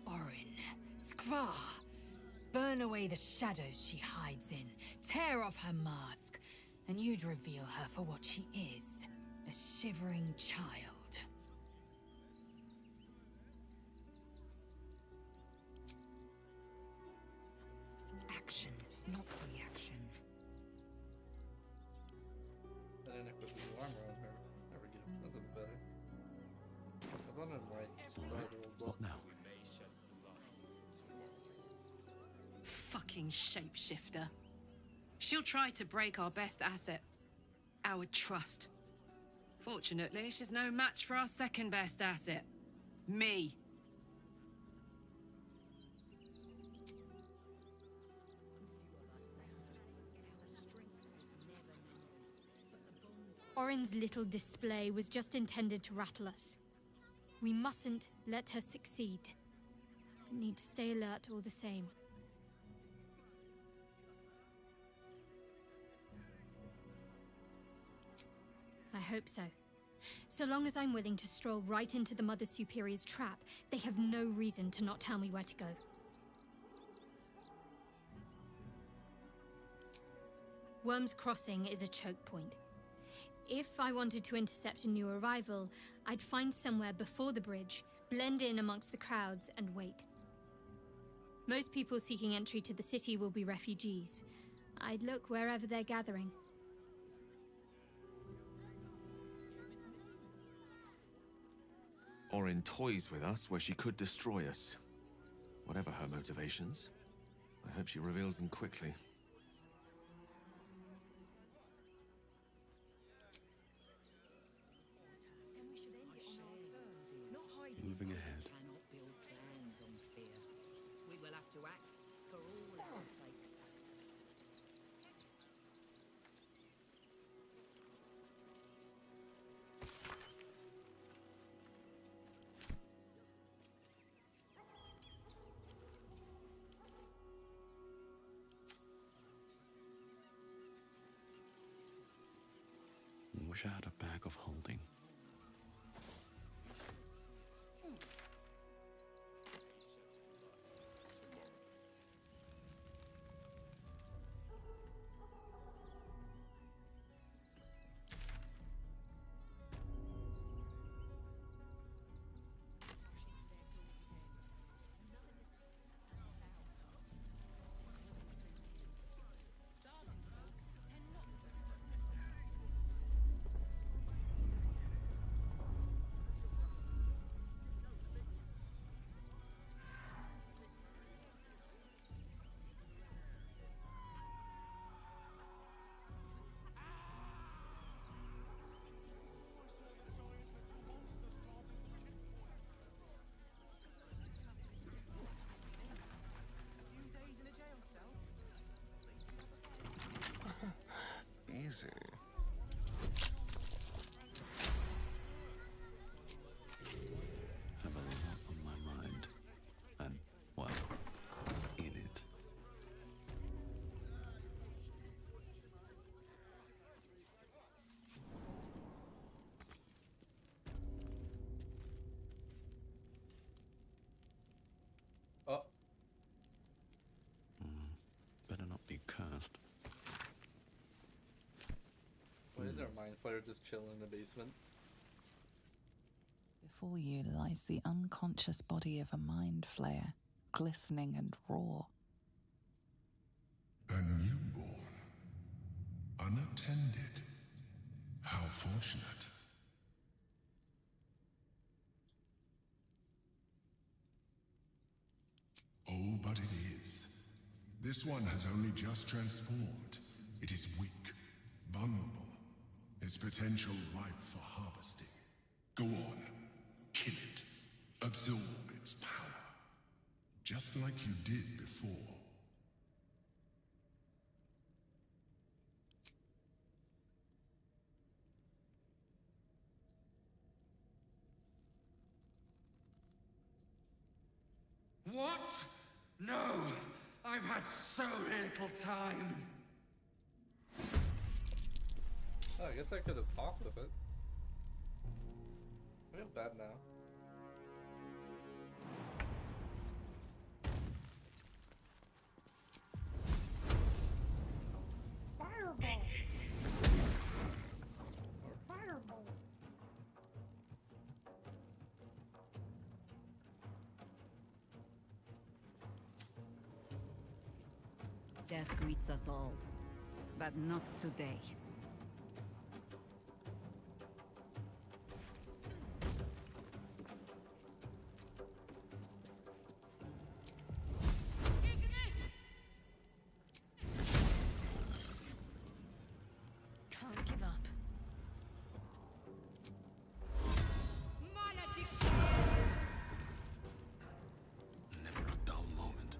Orin, Skvar, burn away the shadows she hides in, tear off her mask, and you'd reveal her for what she is, a shivering child. Action, not reaction. I didn't equip the armor on her. Never get nothing better. I thought I'm right. What now? Fucking shapeshifter. She'll try to break our best asset, our trust. Fortunately, she's no match for our second best asset, me. Orin's little display was just intended to rattle us. We mustn't let her succeed, but need to stay alert all the same. I hope so. So long as I'm willing to stroll right into the Mother Superior's trap, they have no reason to not tell me where to go. Worm's Crossing is a choke point. If I wanted to intercept a new arrival, I'd find somewhere before the bridge, blend in amongst the crowds, and wait. Most people seeking entry to the city will be refugees. I'd look wherever they're gathering. Orin toys with us where she could destroy us. Whatever her motivations, I hope she reveals them quickly. Moving ahead. Cannot build plans on fear. We will have to act for all our sakes. Wish I had a bag of holding. Easy. Have a lot on my mind. And, well, in it. Oh. Better not be cursed. Why is our mind flayer just chilling in the basement? Before you lies the unconscious body of a mind flayer, glistening and raw. A newborn. Unattended. How fortunate. Oh, but it is. This one has only just transformed. It is weak, vulnerable. Its potential ripe for harvesting. Go on, kill it. Absorb its power. Just like you did before. What? No! I've had so little time! Oh, I guess I could have talked with it. I feel bad now. Fireball! Or fireball! Death greets us all, but not today. Can't give up. Never a dull moment.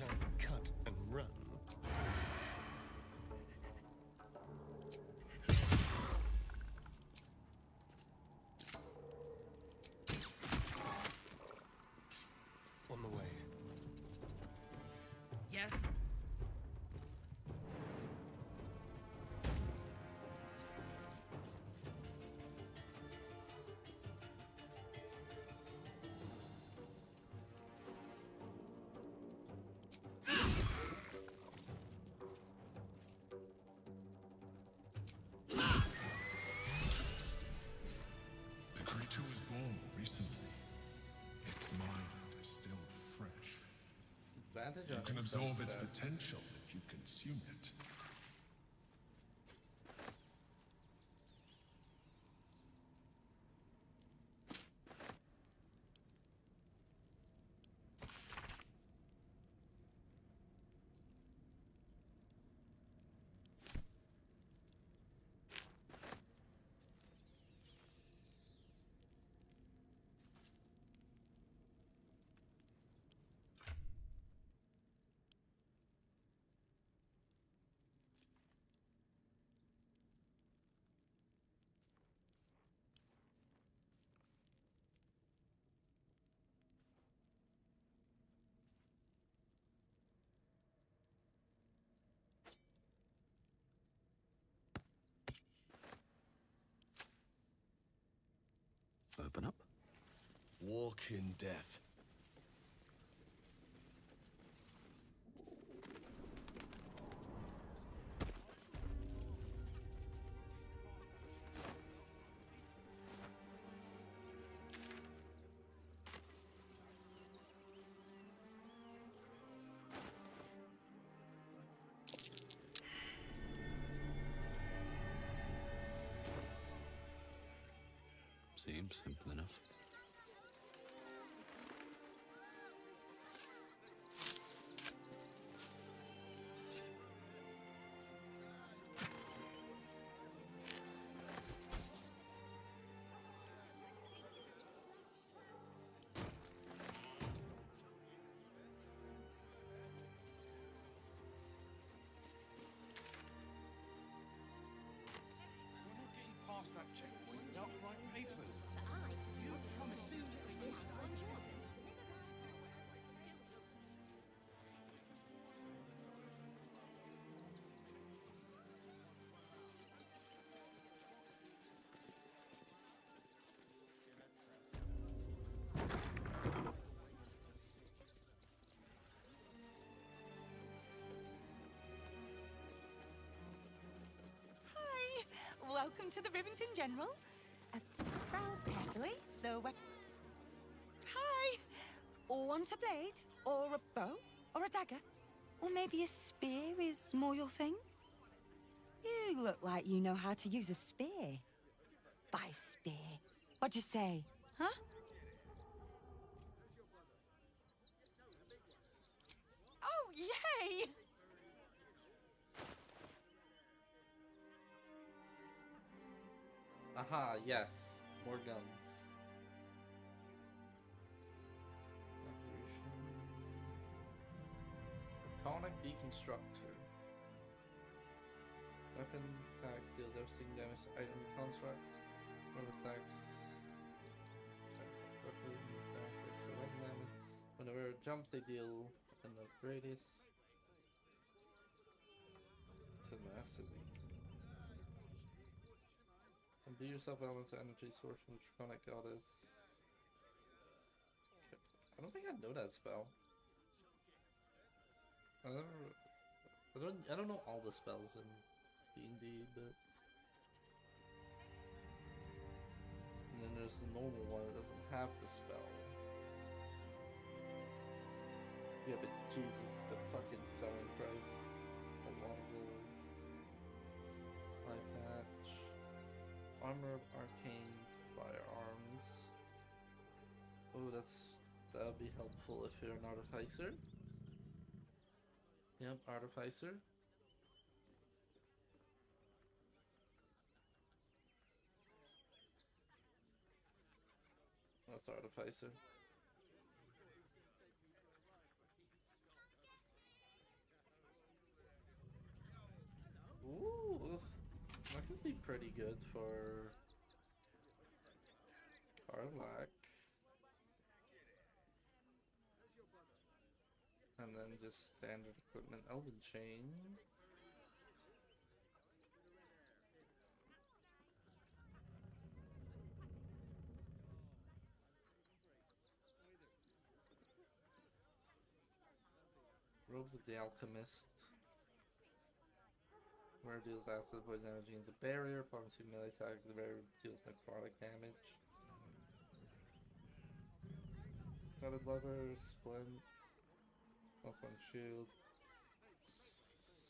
giant cut and run. On the way. Yes? The creature was born recently. Its mind is still fresh. Advantage You on can instant absorb its death. potential if you consume it. Open up. Walk in death. Seems simple enough. Past that checkpoint without the right papers. You promised me to bring this. Hi! Welcome to the Rivington General. Browse carefully. Hi! Want a blade? Or a bow? Or a dagger? Or maybe a spear is more your thing? You look like you know how to use a spear. By spear. What'd you say? Huh? Oh, yay! Aha, yes. More guns. Conic Deconstructor. Weapon attacks deal devastating damage to item constructs. Weapon attacks. Weapon attacks for one damage. Whenever it jumps, they deal enough radius. Tenacity. Imbue yourself elements of energy source from the Draconic Goddess. Okay. I don't think I know that spell. I don't know all the spells in D&D, but and then there's the normal one that doesn't have the spell. Yeah, but Jesus, the fucking selling price. It's a lot of gold. Eye patch. Armor of Arcane Firearms. Oh, that would be helpful if you're an Artificer. Yep, Artificer. That's Artificer. should be pretty good for Karlak. And then just standard equipment Elven Chain. Robes of the Alchemist. Where deals acid poison damage against a barrier. Upon receiving melee attack, the barrier deals necrotic damage. Gutted Lover, Splint. Plus one shield.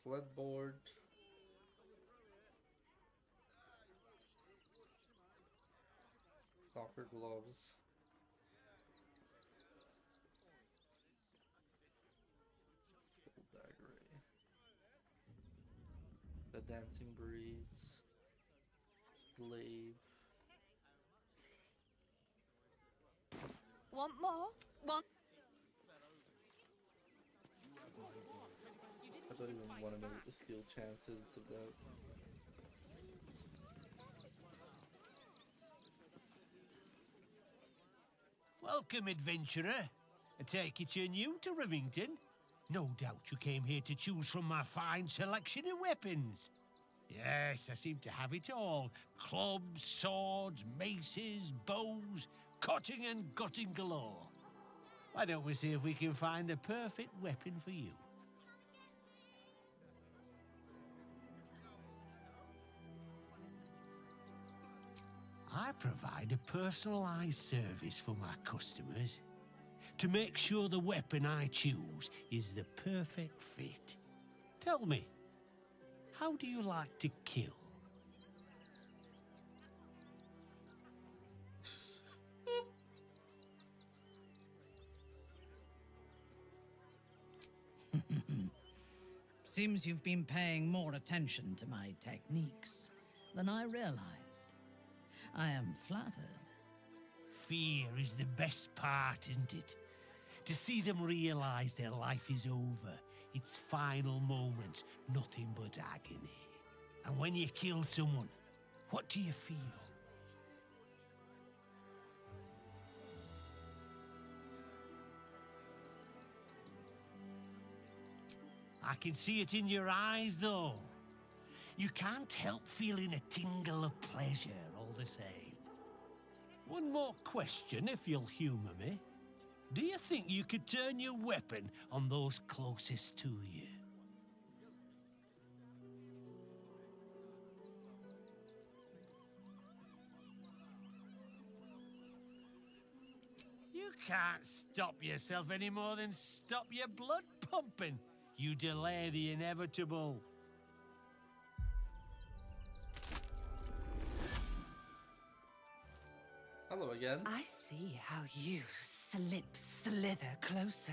Sled board. Stalker gloves. Dagger. The Dancing Breeze. Glaive. Want more? Want? I don't even want to know what the skill chances of that. Welcome, adventurer. I take it you're new to Rivington. No doubt you came here to choose from my fine selection of weapons. Yes, I seem to have it all. Clubs, swords, maces, bows, cutting and gutting galore. Why don't we see if we can find the perfect weapon for you? I provide a personalized service for my customers to make sure the weapon I choose is the perfect fit. Tell me, how do you like to kill? Seems you've been paying more attention to my techniques than I realized. I am flattered. Fear is the best part, isn't it? To see them realize their life is over, its final moments, nothing but agony. And when you kill someone, what do you feel? I can see it in your eyes, though. You can't help feeling a tingle of pleasure all the same. One more question, if you'll humor me. Do you think you could turn your weapon on those closest to you? You can't stop yourself any more than stop your blood pumping. You delay the inevitable. Hello again. I see how you slither closer,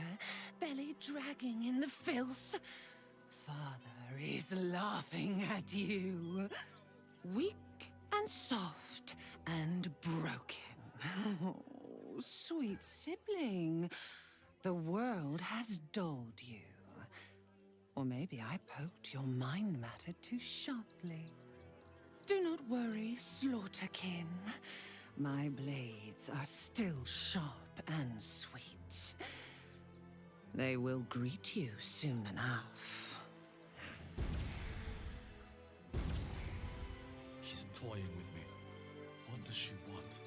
belly dragging in the filth. Father is laughing at you. Weak and soft and broken. Oh, sweet sibling. The world has dulled you. Or maybe I poked your mind matter too sharply. Do not worry, Slaughterkin. My blades are still sharp and sweet. They will greet you soon enough. She's toying with me. What does she want?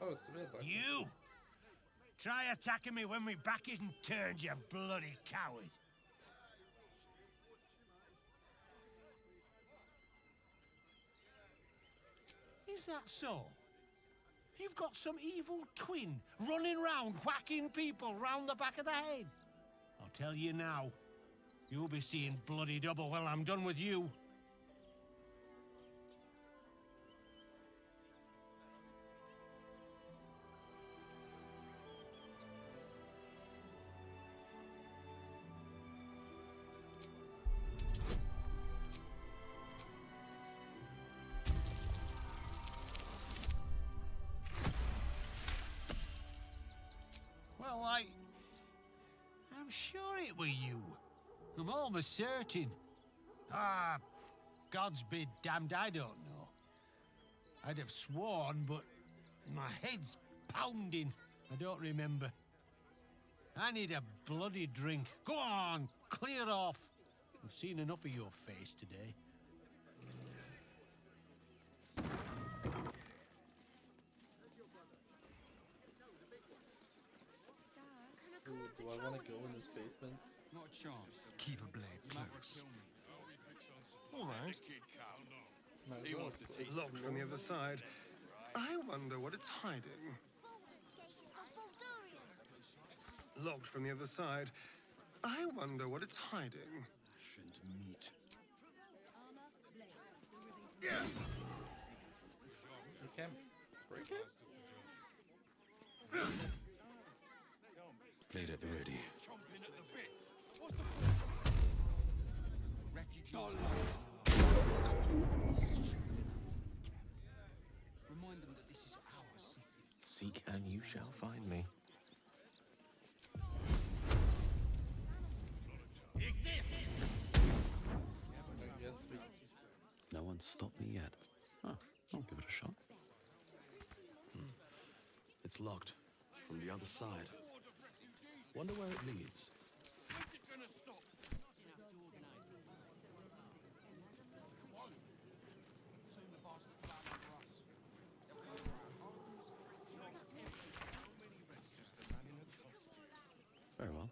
Oh, it's the red button. You! Try attacking me when my back isn't turned, you bloody coward! Is that so? You've got some evil twin running round whacking people round the back of the head. I'll tell you now, you'll be seeing bloody double when I'm done with you. Well, sure it were you. I'm almost certain. Ah, God's be damned, I don't know. I'd have sworn, but my head's pounding. I don't remember. I need a bloody drink. Go on, clear off. I've seen enough of your face today. Ooh, do I want to go in this basement? Not a chance. Keep a blade close. All right. He wants to taste Locked from the other side. I wonder what it's hiding. Locked from the other side. I wonder what it's hiding. Shouldn't meet. You can't break it? Blade at the ready. Refugees. Remind them that this is our city. Seek and you shall find me. No one's stopped me yet. Oh, I'll give it a shot. It's locked from the other side. Wonder where it leads. Very well.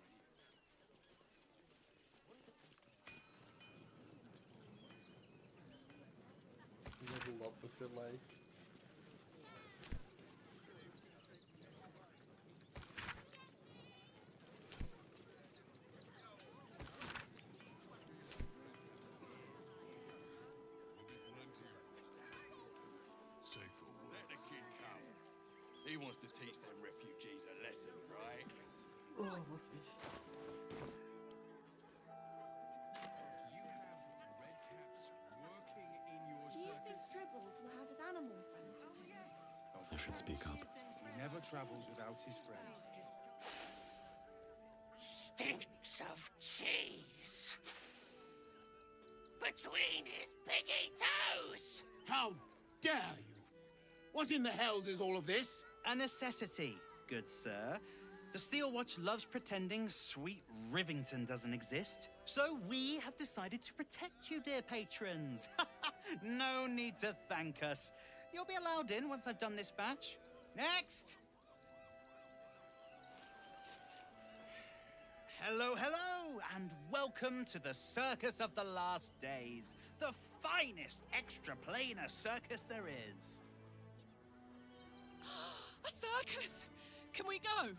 Level up with your life. Let the kid come. He wants to teach them refugees a lesson, right? Oh, must be. Do you think Dribbles will have his animal friends with him? I should speak up. He never travels without his friends. Stinks of cheese between his piggy toes. How dare you? What in the hells is all of this? A necessity, good sir. The Steel Watch loves pretending sweet Rivington doesn't exist. So we have decided to protect you, dear patrons. No need to thank us. You'll be allowed in once I've done this batch. Next! Hello, hello, and welcome to the Circus of the Last Days, the finest extra-planar circus there is. A circus! Can we go?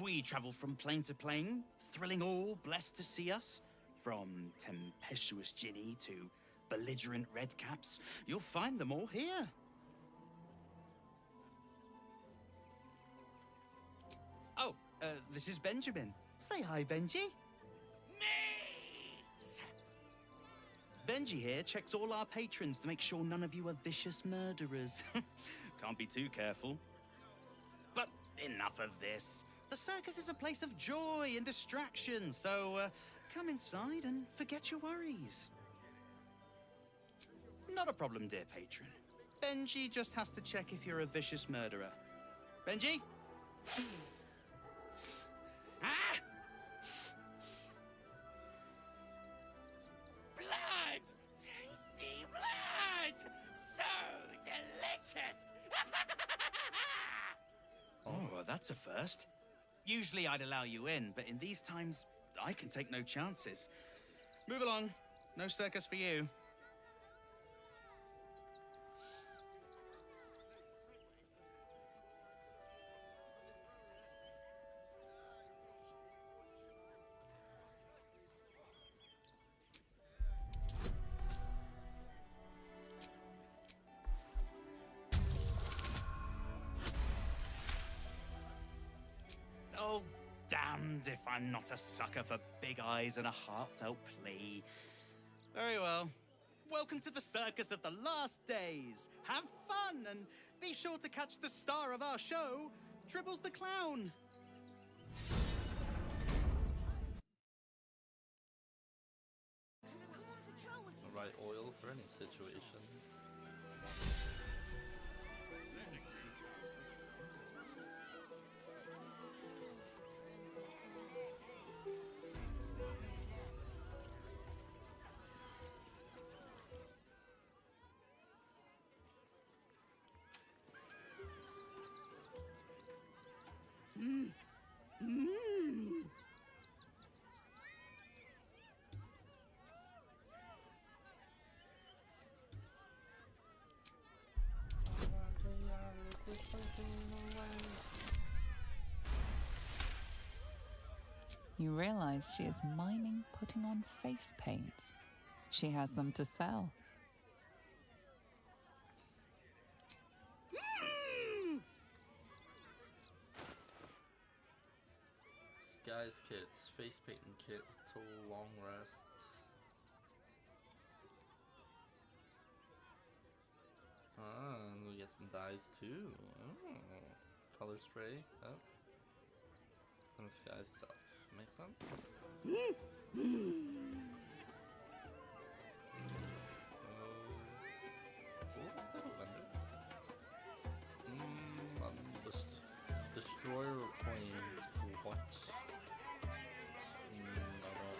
We travel from plane to plane, thrilling all blessed to see us. From tempestuous Ginny to belligerent redcaps, you'll find them all here. Oh, this is Benjamin. Say hi, Benji. Benji here checks all our patrons to make sure none of you are vicious murderers. Can't be too careful. But enough of this. The circus is a place of joy and distraction, so come inside and forget your worries. Not a problem, dear patron. Benji just has to check if you're a vicious murderer. Benji? Ah! Blood! Tasty blood! So delicious! Oh, well, that's a first. Usually I'd allow you in, but in these times, I can take no chances. Move along. No circus for you. Oh, damned if I'm not a sucker for big eyes and a heartfelt plea. Very well. Welcome to the Circus of the Last Days. Have fun and Be sure to catch the star of our show, Tribbles the Clown. The right oil for any situation. You realize she is miming putting on face paints. She has them to sell. Disguise kits, face painting kit, tool long rest. And we get some dyes too. Oh. Color spray. Oh. And disguise self. Make some? Destroyer of coins. What? I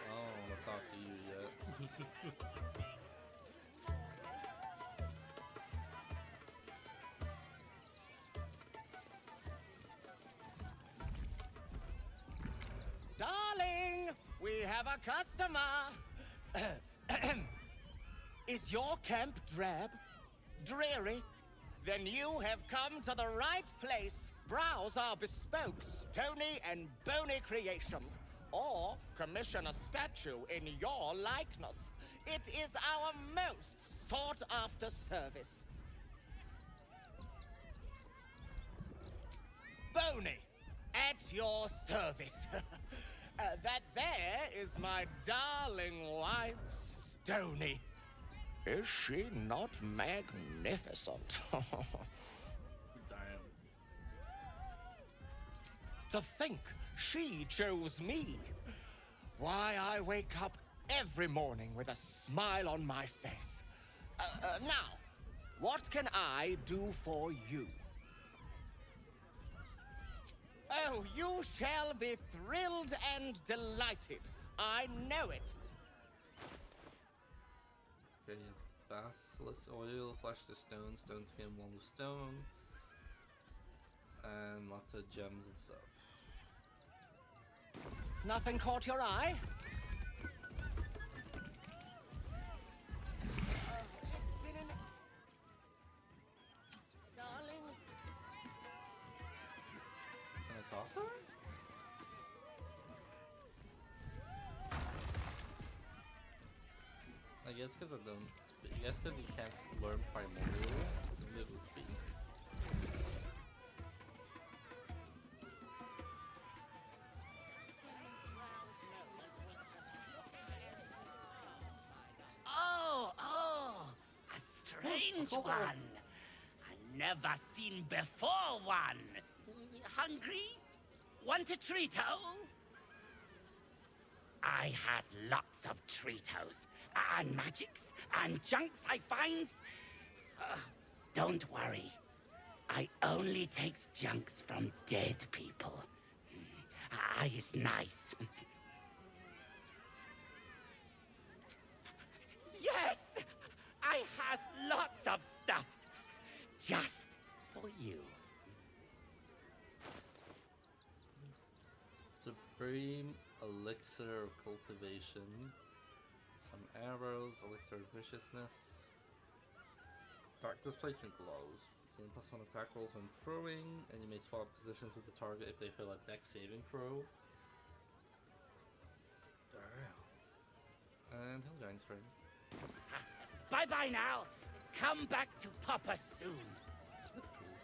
don't want to talk to you yet. Darling, we have a customer. Is your camp drab? Dreary? Then you have come to the right place. Browse our bespoke, stony and bony creations, or commission a statue in your likeness. It is our most sought-after service. Bony, at your service. That there is my darling wife, Stony. Is she not magnificent? To think she chose me. Why, I wake up every morning with a smile on my face. Now, what can I do for you? Oh, you shall be thrilled and delighted. I know it. Okay, basilisk oil, flesh to stone, stone skin, wall of stone, and lots of gems and stuff. Nothing caught your eye? It's been an... Darling? Can I talk to her? I guess because I don't speak. I guess because you can't learn primordial. Maybe it would speak. Oh, a strange one. I never seen before one. Hungry? Want a Treato? I has lots of Treatos, and magics, and junks I finds. Don't worry. I only takes junks from dead people. I is nice. Yes! I has lots of stuffs. Just for you. Supreme elixir of cultivation. Some arrows, elixir of viciousness. Dark displacement glows. Gain +1 attack rolls when throwing, and you may swap positions with the target if they fail a dex saving throw. Damn. And he'll join string. Bye-bye now. Come back to Papa soon. That's cool.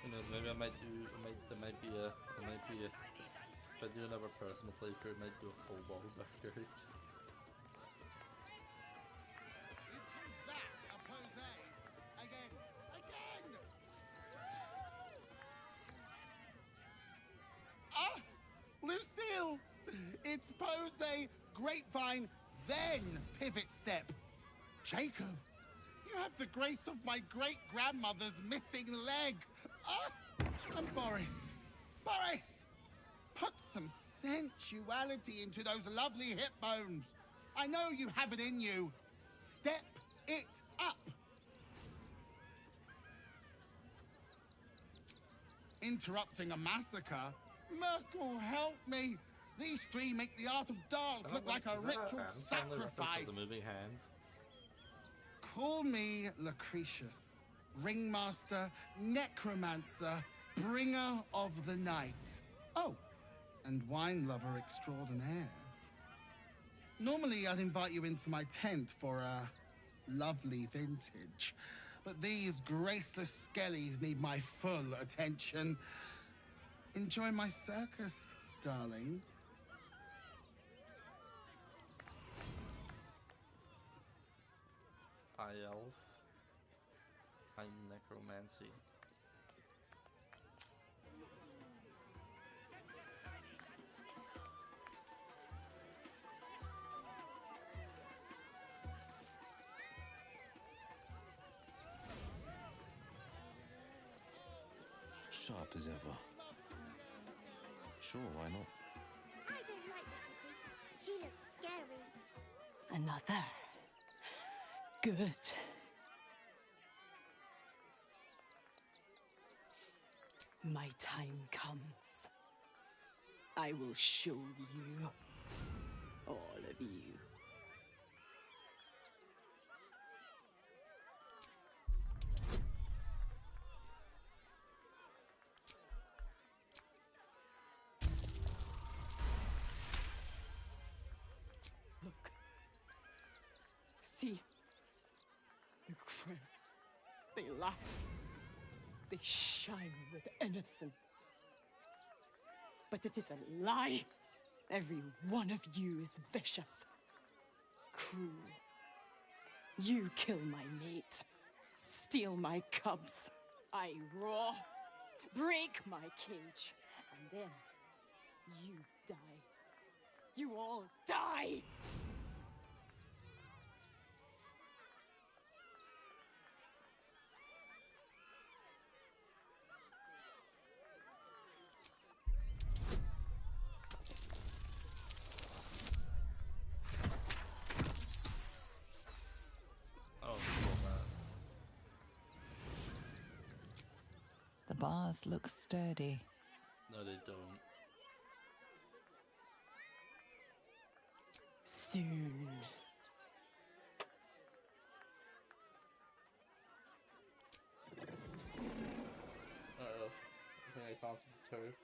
Who knows, maybe I might do, there might be a, if I do another personal playthrough, I might do a full Baldur. That a pose again. grapevine, then pivot step. Jacob, you have the grace of my great-grandmother's missing leg. Ah! And Boris, put some sensuality into those lovely hip bones. I know you have it in you. Step it up. Interrupting a massacre? Merkel, help me. These three make the art of dance look like a ritual sacrifice. The moving hand. Call me Lucretius, ringmaster, necromancer, bringer of the night. Oh, and wine lover extraordinaire. Normally, I'd invite you into my tent for a lovely vintage, but these graceless skellies need my full attention. Enjoy my circus, darling. High elf. High necromancy. Sharp as ever. Sure, why not? I don't like the kitty. She looks scary. Another. Good. My time comes. I will show you. All of you. Look. See. The crowd. They laugh. They shine with innocence. But it is a lie. Every one of you is vicious. Cruel. You kill my mate. Steal my cubs. I roar. Break my cage. And then you die. You all die! Oh, cool, man. The bars look sturdy. No, they don't. Soon. Uh-oh. I think I found some turf.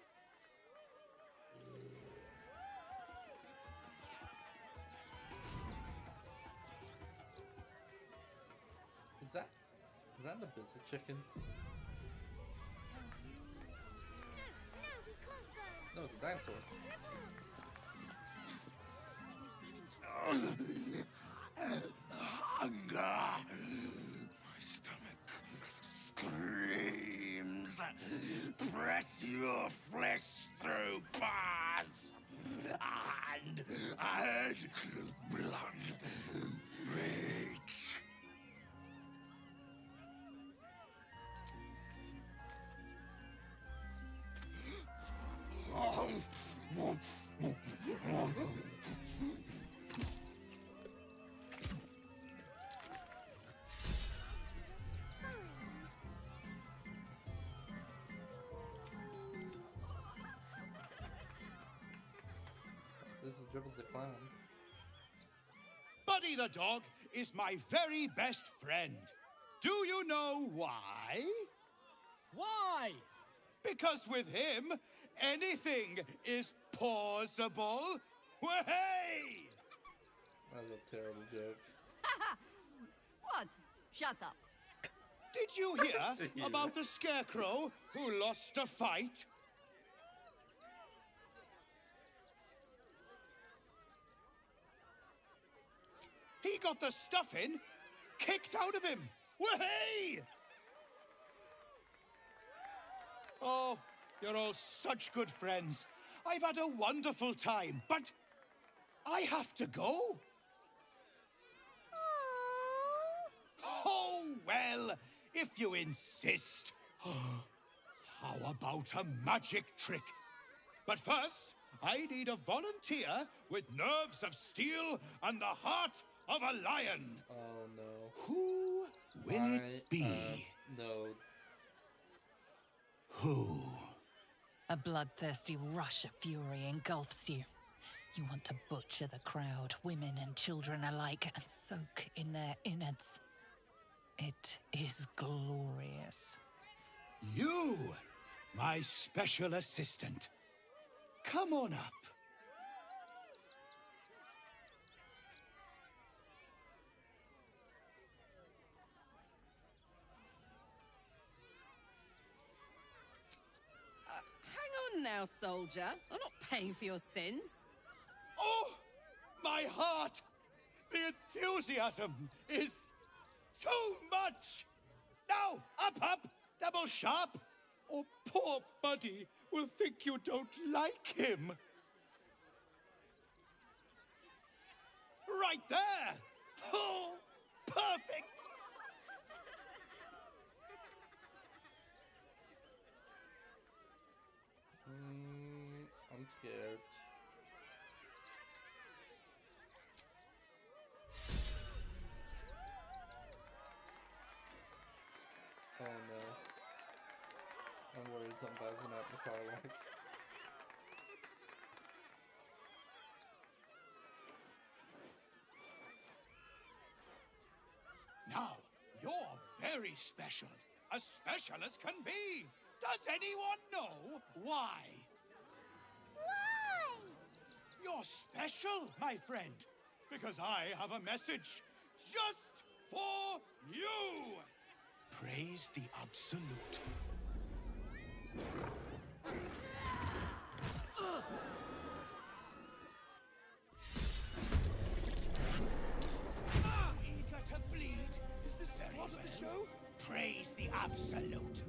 Is that the biscuit chicken? No, it's a dinosaur. Hunger. My stomach screams. Press your flesh through bars. And add blood. Meat. This is Dribbles the Clown. Buddy the dog is my very best friend. Do you know why? Why? Because with him, anything is possible. Way! That was a terrible joke. What? Shut up. Did you hear about the scarecrow who lost a fight? He got the stuffing kicked out of him. Way! Oh, you're all such good friends. I've had a wonderful time, but I have to go. Oh, well, if you insist. How about a magic trick? But first, I need a volunteer with nerves of steel and the heart of a lion. Oh no. Who will it be? No. Who? A bloodthirsty rush of fury engulfs you. You want to butcher the crowd, women and children alike, and soak in their innards. It is glorious. You, my special assistant. Come on up. Hang on now, soldier. I'm not paying for your sins. Oh, my heart! The enthusiasm is too much! Now, up, double sharp, or poor Buddy will think you don't like him. Right there! Oh, perfect! I'm scared. Oh no. I'm worried something bad's gonna happen to Carlock. Now, you're very special. As special as can be. Does anyone know why? Why? You're special, my friend. Because I have a message just for you. Praise the Absolute. Eager to bleed is the part of the show. Praise the Absolute.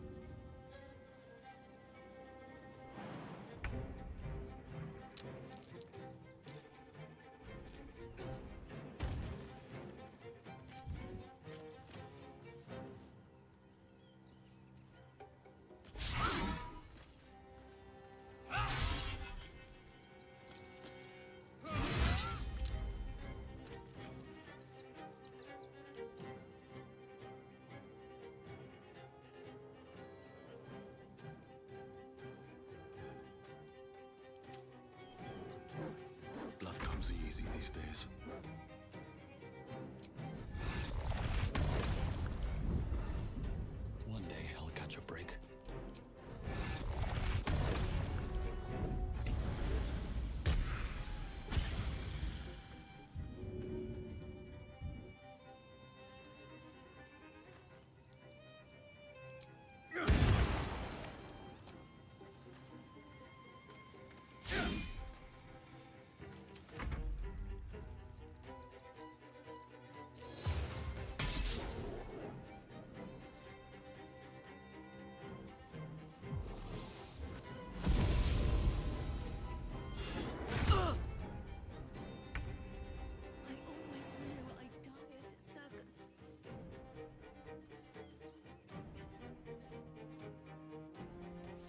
Blood comes easy these days. One day I'll catch a break.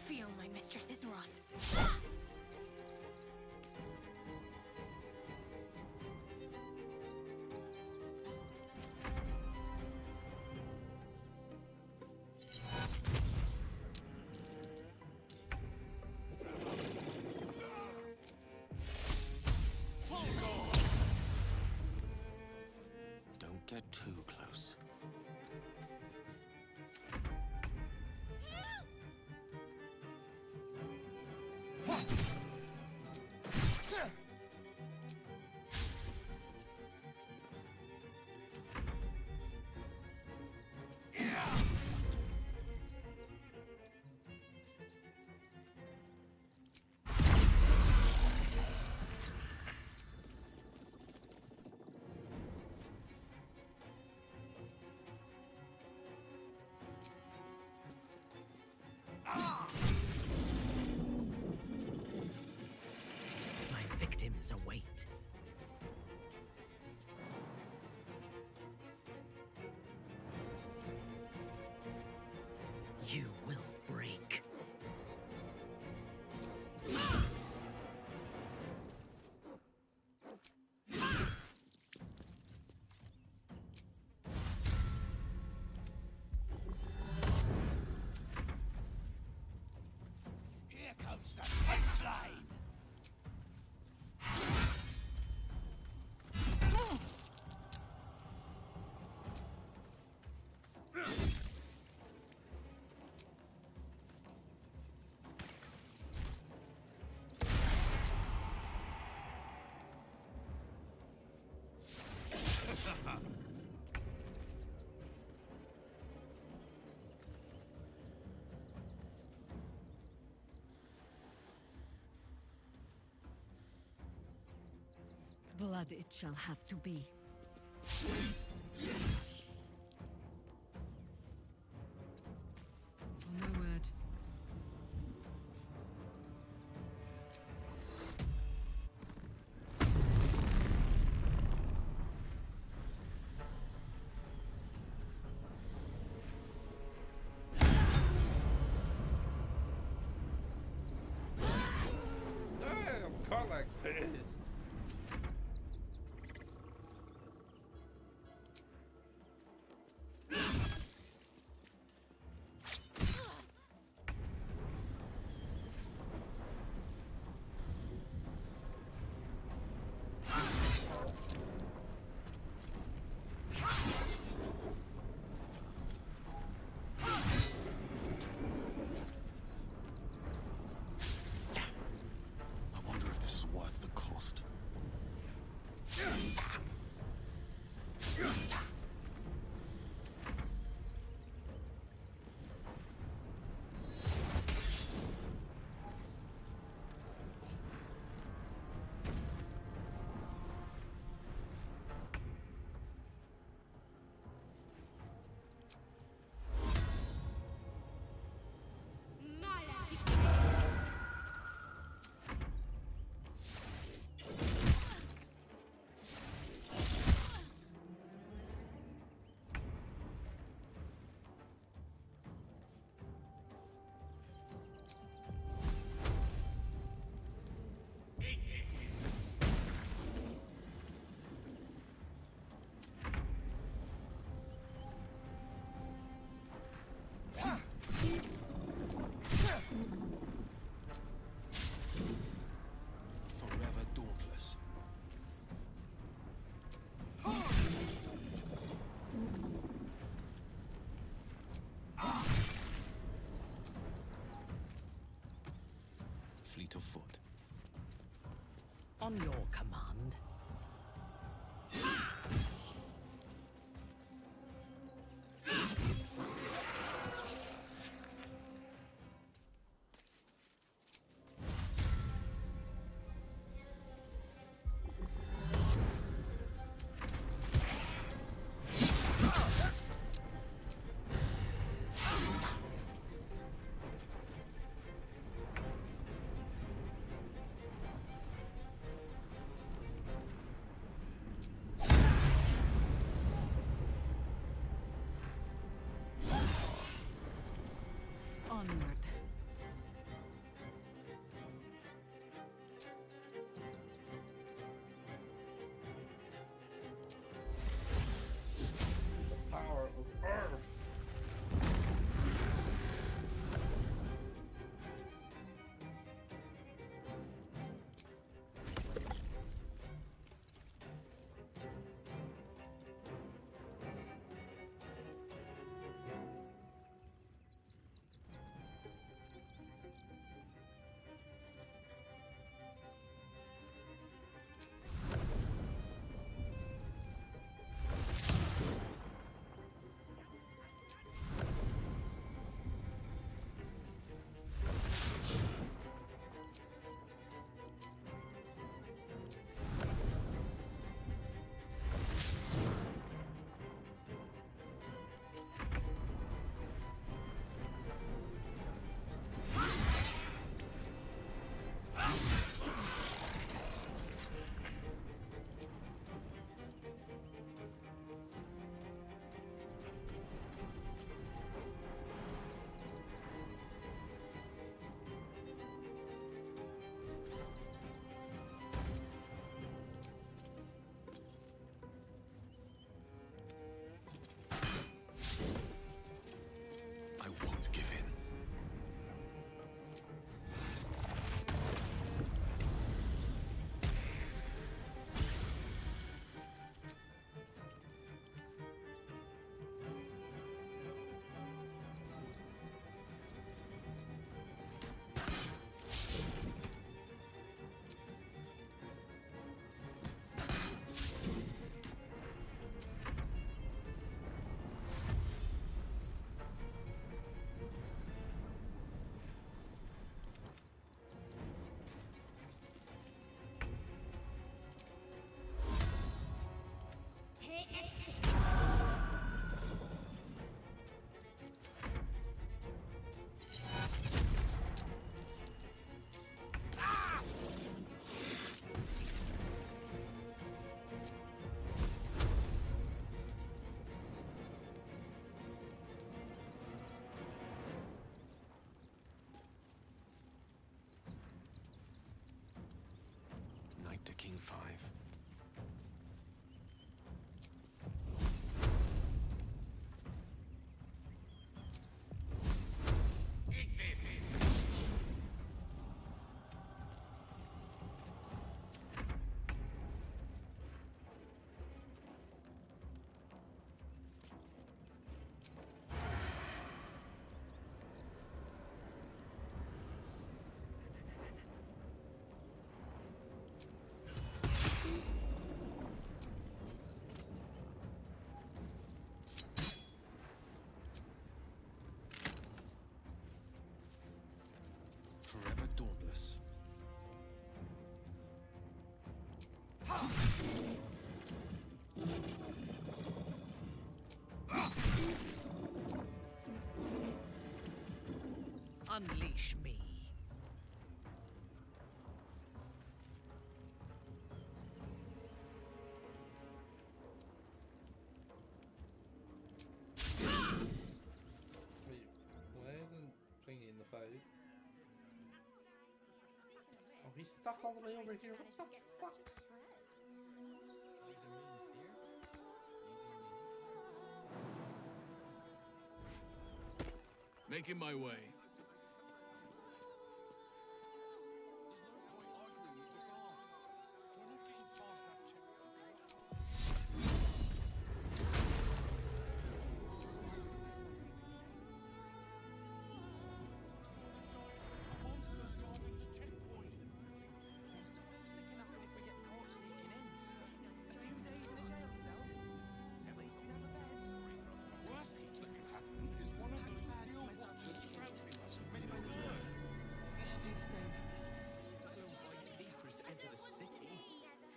Feel my mistress's wrath. Don't get too close. Now's the punchline! Blood it shall have to be. No word. Damn, caught like pissed. I wonder if this is worth the cost. Forever dauntless. Fleet of foot. On your command. back to King 5. Forever dauntless. Unleash me. Wait, why isn't Thingy in the boat? Oh, he's stuck all the way over here. What the fuck? Making my way.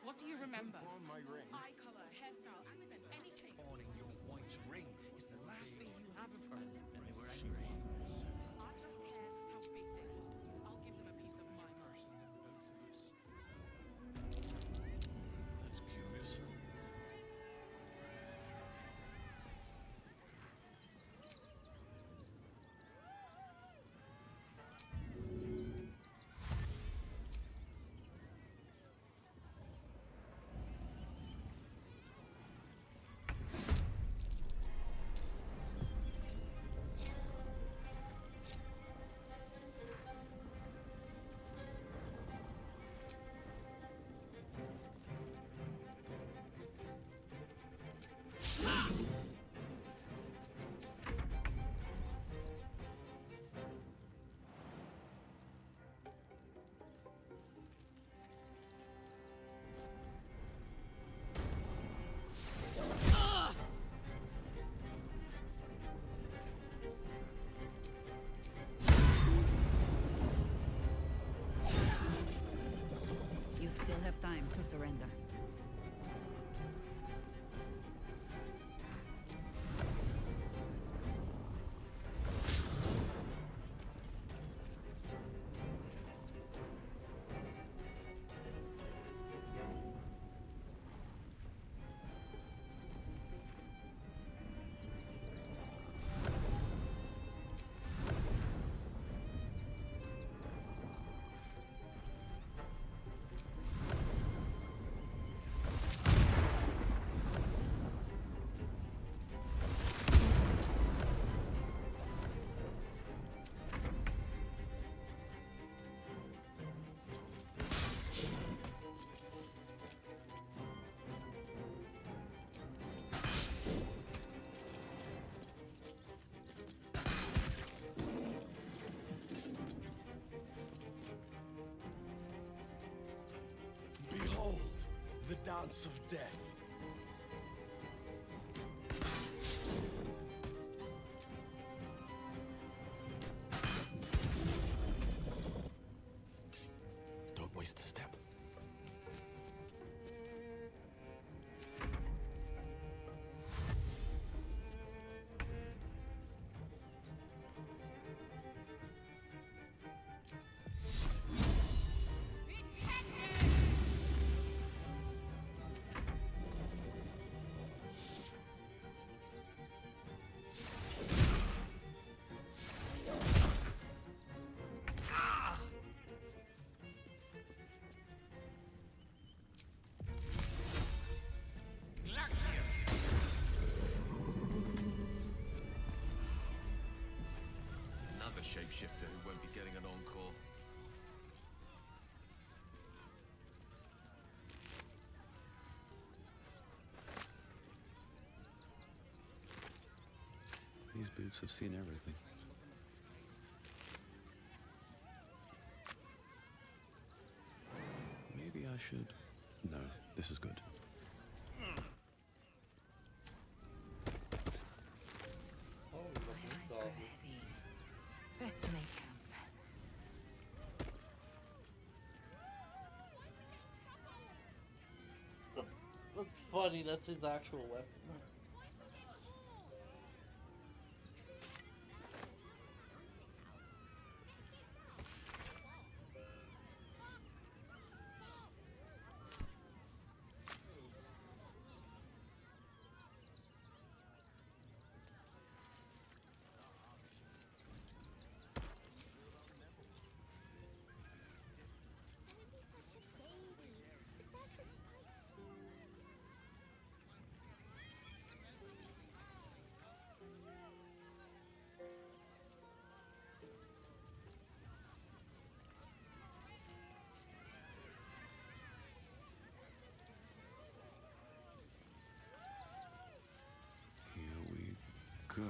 What do you remember? Eye colour, hairstyle, accent, anything. Pawning your wife's ring is the last thing you have of her. And they were angry. I don't care how big they are. I'll give them a piece of my mind. That's curious. You still have time to surrender. Behold, the dance of death. Don't waste a step. shapeshifter who won't be getting an encore. These boots have seen everything. Maybe I should... No, this is good. Grow heavy. Best to make camp. That's funny, that's his actual weapon. Go.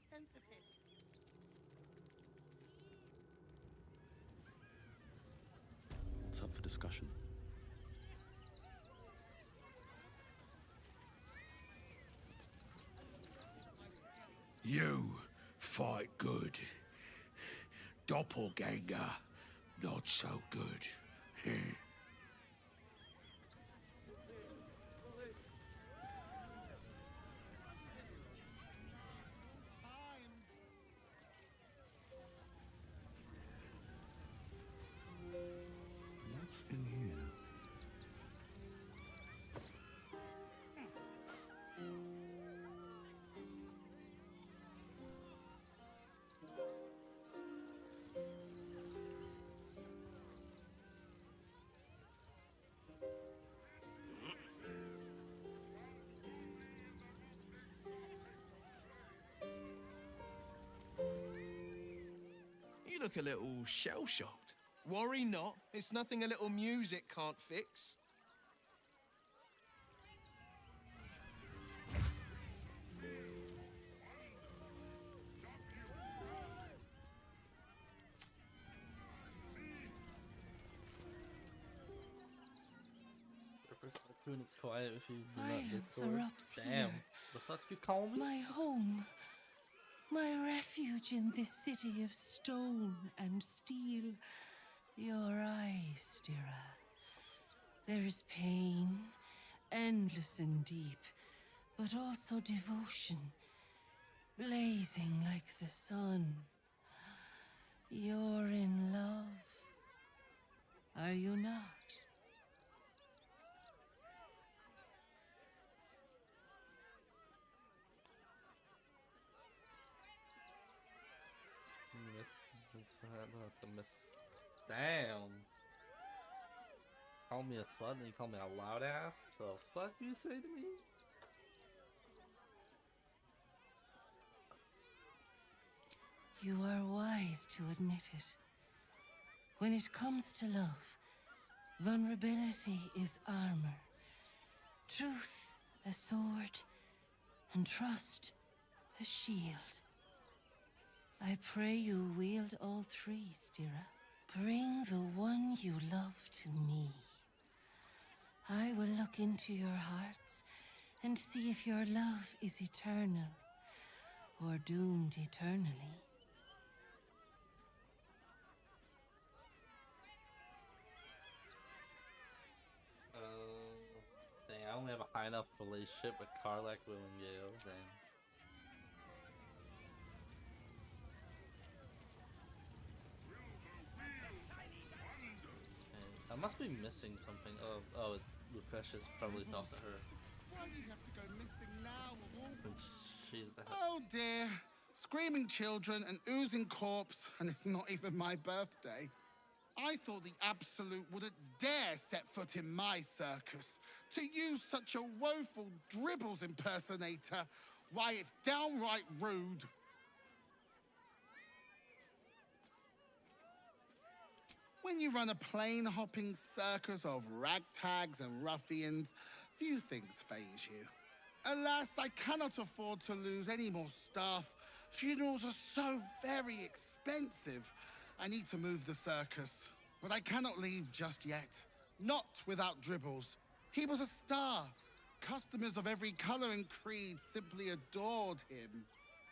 Insensitive. What's up for discussion? You fight good. Doppelganger, not so good. What's in here? You look a little shell-shocked. Worry not. It's nothing a little music can't fix. When it's quiet, she's not Violence Discord. erupts Damn. here. The fuck you call me? My home. My refuge in this city of stone and steel. Your eyes, Stira. There is pain, endless and deep, but also devotion, blazing like the sun. You're in love. Are you not? Damn. Call me a slut and you call me a loud ass? The fuck you say to me? You are wise to admit it. When it comes to love, vulnerability is armor. Truth, a sword, and trust, a shield. I pray you wield all three, Stira. Bring the one you love to me. I will look into your hearts and see if your love is eternal or doomed eternally. Dang, I only have a high enough relationship with Karlach, Will, and Gale, dang. I must be missing something. Oh, Lucretius probably talked to her. Why do you have to go missing now of all? She's the Oh dear. Screaming children, an oozing corpse, and it's not even my birthday. I thought the Absolute wouldn't dare set foot in my circus. To use such a woeful dribbles impersonator, why, it's downright rude. When you run a plane-hopping circus of ragtags and ruffians, few things faze you. Alas, I cannot afford to lose any more staff. Funerals are so very expensive. I need to move the circus, but I cannot leave just yet. Not without Dribbles. He was a star. Customers of every color and creed simply adored him.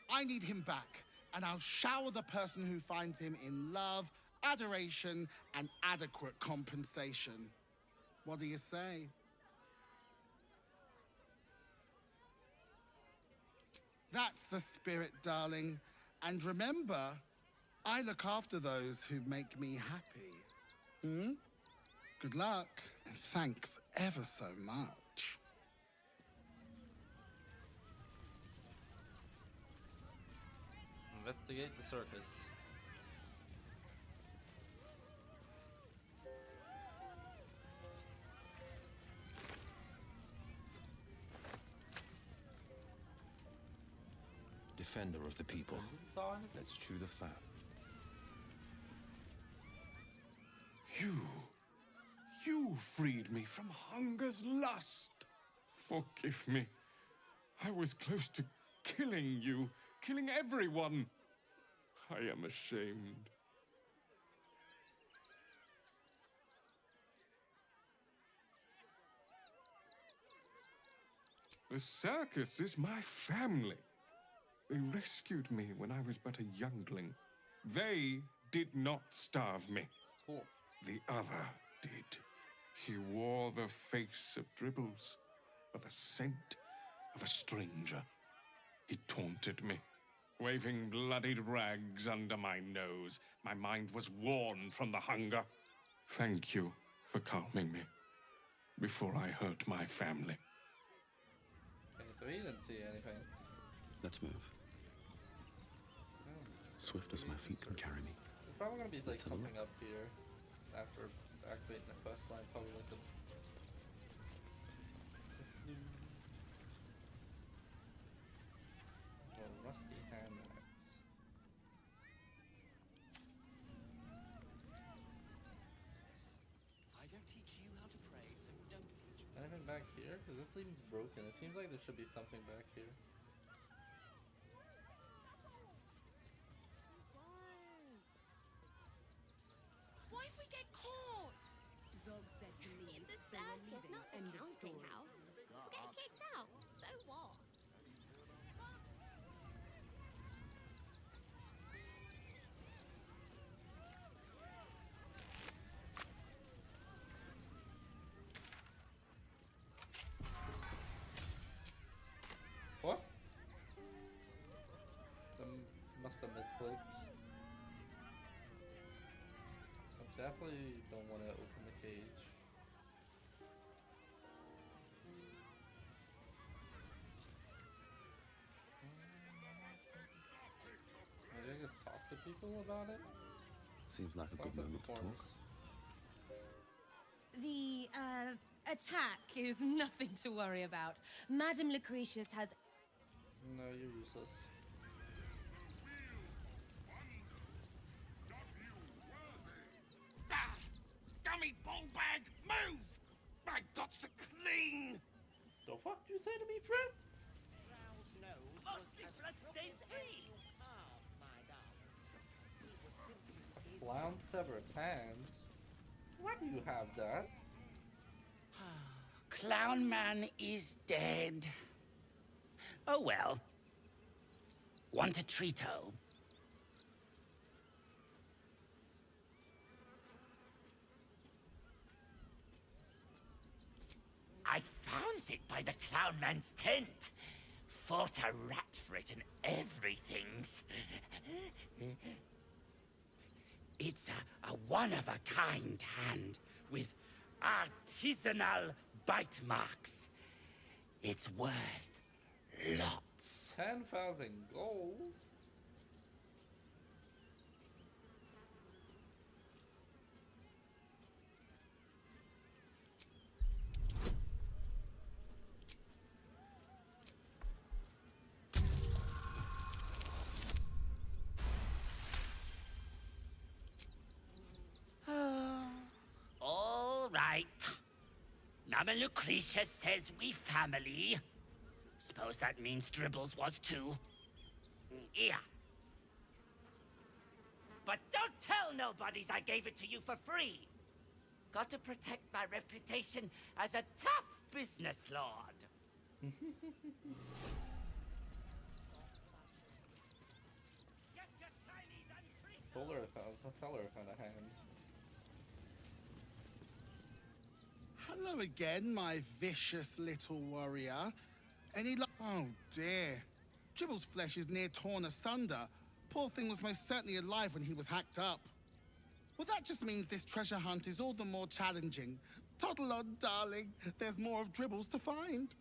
I need him back, and I'll shower the person who finds him in love, adoration, and adequate compensation. What do you say? That's the spirit, darling. And remember, I look after those who make me happy. Good luck, and thanks ever so much. Investigate the circus. Defender of the people. Let's chew the fat. You freed me from hunger's lust. Forgive me. I was close to killing you, killing everyone. I am ashamed. The circus is my family. They rescued me when I was but a youngling. They did not starve me. The other did. He wore the face of Dribbles, or the scent of a stranger. He taunted me, waving bloodied rags under my nose. My mind was worn from the hunger. Thank you for calming me before I hurt my family. Okay, so he didn't see anything. Let's move. Swift as my feet can carry me. There's probably gonna be like something up here after activating the quest line, probably like a... Oh, rusty hand axe. I don't teach you how to pray, so don't teach me. Anything back here? Because this leading's broken. It seems like there should be something back here. What if we get caught? Zog said to me, It's a so we're circus, leaving. not the End of counting story. house. We'll get kicked out. So what? What? Must have misclicked. I definitely don't want to open the cage. Maybe I just talk to people about it? Seems like a good moment to talk. The, attack is nothing to worry about. Madame Lucretius has... No, you're useless. Ah! Scummy ballbag! Move! My guts to clean! The fuck you say to me, friend? Mostly bloodstained feet! Clown severed hands? Why do you have that? Clown Man is dead. Oh well. Want a treato? I found it by the Clown Man's tent. Fought a rat for it and everything's. It's a one-of-a-kind hand with artisanal bite marks. It's worth lots. 10,000 gold? All right. Mama Lucretia says we family. Suppose that means Dribbles was too. Yeah. But don't tell nobodies I gave it to you for free. Got to protect my reputation as a tough business lord. Seller found a hand. Hello again, my vicious little warrior. Any luck? Oh dear. Dribble's flesh is near torn asunder. Poor thing was most certainly alive when he was hacked up. Well, that just means this treasure hunt is all the more challenging. Toddle on, darling. There's more of Dribbles to find.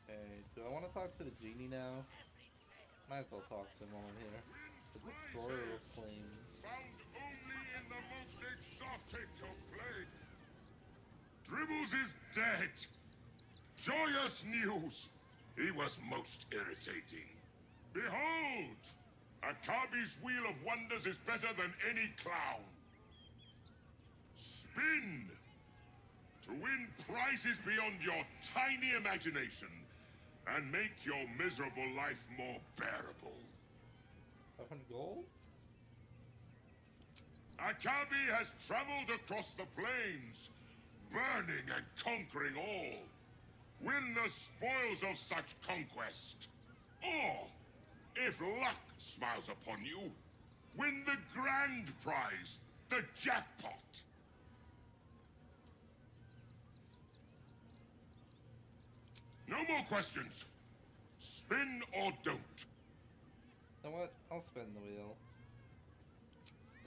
Okay, do I want to talk to the genie now? Might as well talk to him while I'm here. The destroyer of flames. Found only in the most exotic of plague. Dribbles is dead. Joyous news. He was most irritating. Behold! Akabi's Wheel of Wonders is better than any clown. Spin! To win prizes beyond your tiny imagination and make your miserable life more bearable. 500 gold? Akabi has traveled across the plains, burning and conquering all. Win the spoils of such conquest. Or, if luck smiles upon you, win the grand prize, the jackpot. No more questions. Spin or don't. You know what? I'll spin the wheel.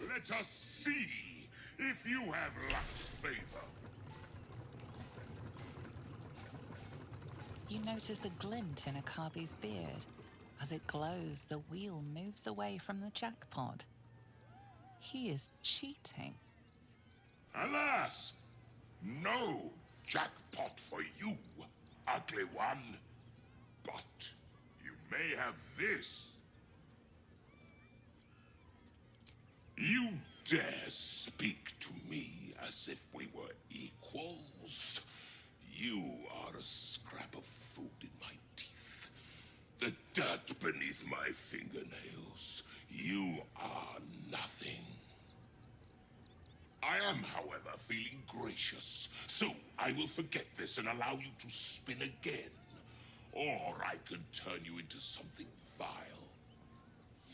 Let us see if you have luck's favor. You notice a glint in Akabi's beard. As it glows, the wheel moves away from the jackpot. He is cheating. Alas! No jackpot for you, ugly one. But you may have this. You dare speak to me as if we were equals? You are a scrap of food in my teeth. The dirt beneath my fingernails. You are nothing. I am, however, feeling gracious, so I will forget this and allow you to spin again. Or I can turn you into something vile.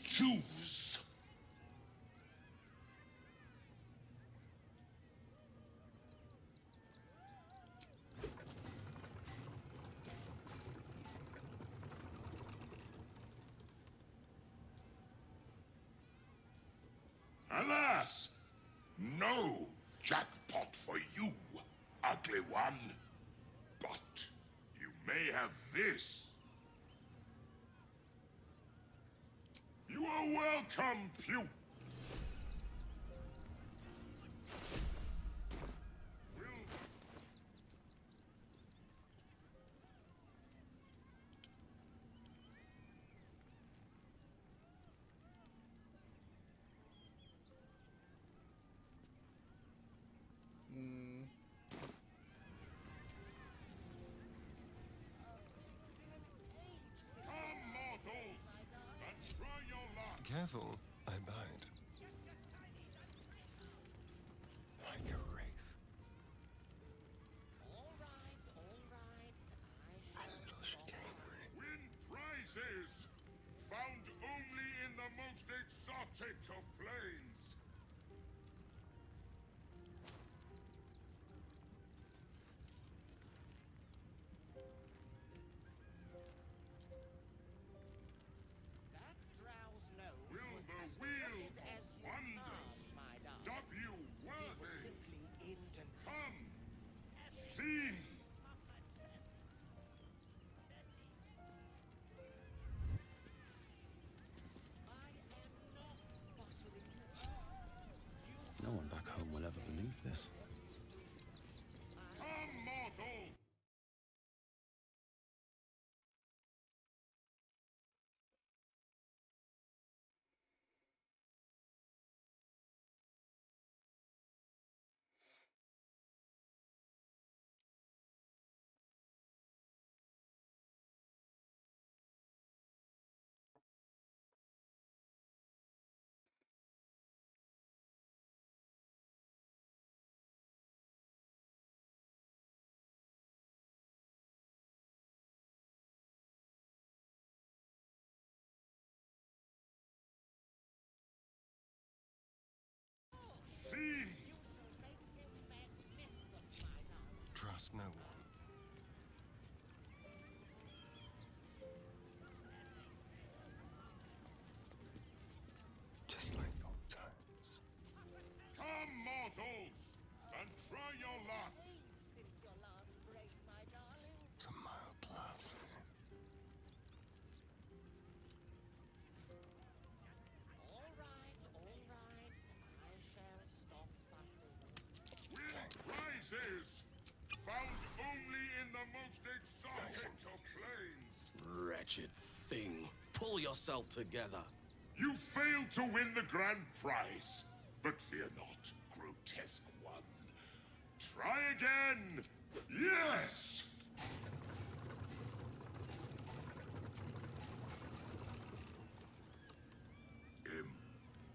Choose. Alas! No jackpot for you, ugly one. But you may have this. You are welcome, Pew. Come, mortals, and try your luck. mortal, I bide. Like a wraith. A little chicanery. Win prizes! Found only in the most exotic of planes. Will the wheel of wonders dub you worthy? Come, see! No one back home will ever believe this. Come, mortal! See! Trust no one. Just like old times. Come, mortals, and try your luck. It's a mild blast. Win prizes! Found only in the most exotic of planes. Wretched thing. Pull yourself together. You failed to win the grand prize. But fear not, grotesque one. Try again! Yes!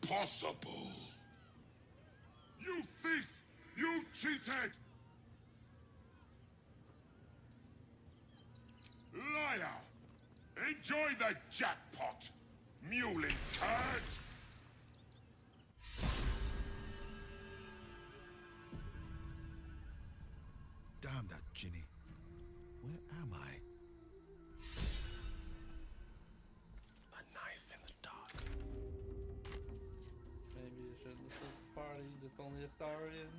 Impossible! You thief! You cheated! Liar! Enjoy the jackpot, muley curd! Damn that Ginny. Where am I? A knife in the dark. Maybe you shouldn't have this party, just only a Astarian.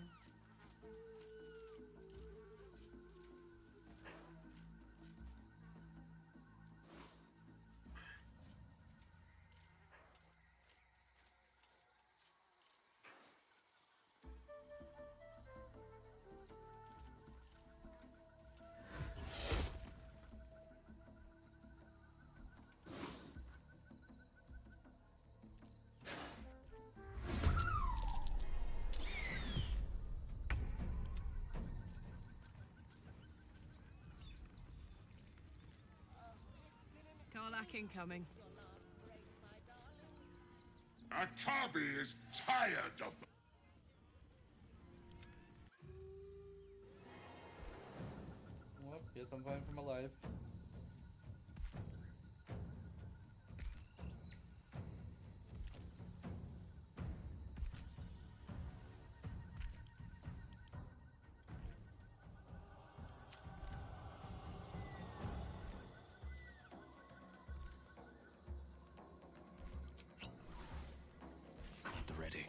Karlak incoming. Akabi is tired of the... Well, guess I'm fighting for my life. At the ready.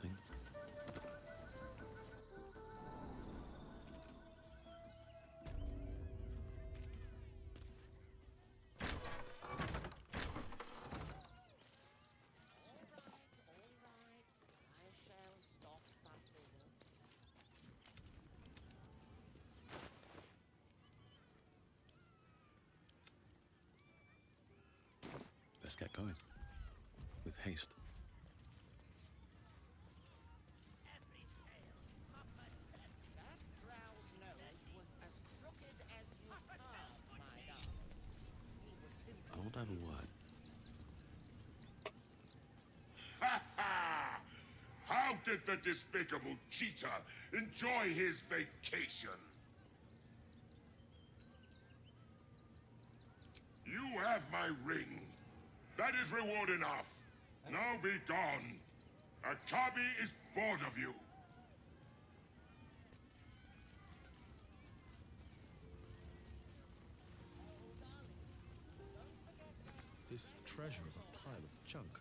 something. Let's get going. With haste. I want to have a word. Ha ha! How did the despicable cheater enjoy his vacation? You have my ring. That is reward enough. Now be gone. Akabi is bored of you. This treasure is a pile of junk.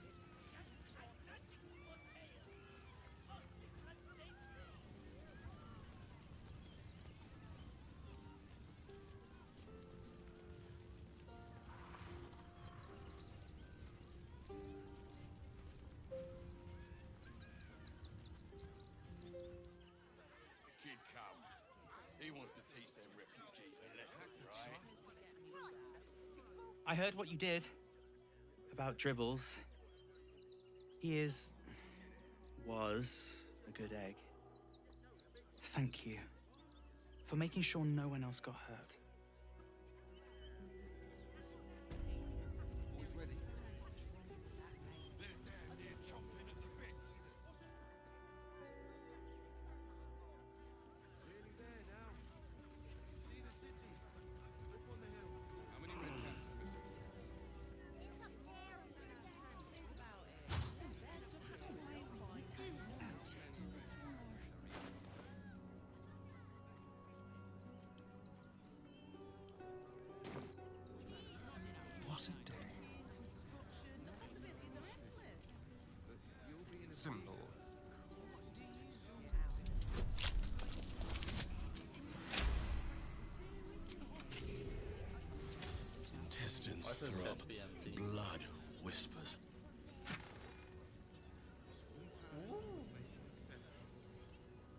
Kid come. He wants to teach them refugees a lesson, right? I heard what you did about Dribbles. He was a good egg. Thank you for making sure no one else got hurt. Always ready. What a day. Simple. Intestines throb. Blood whispers.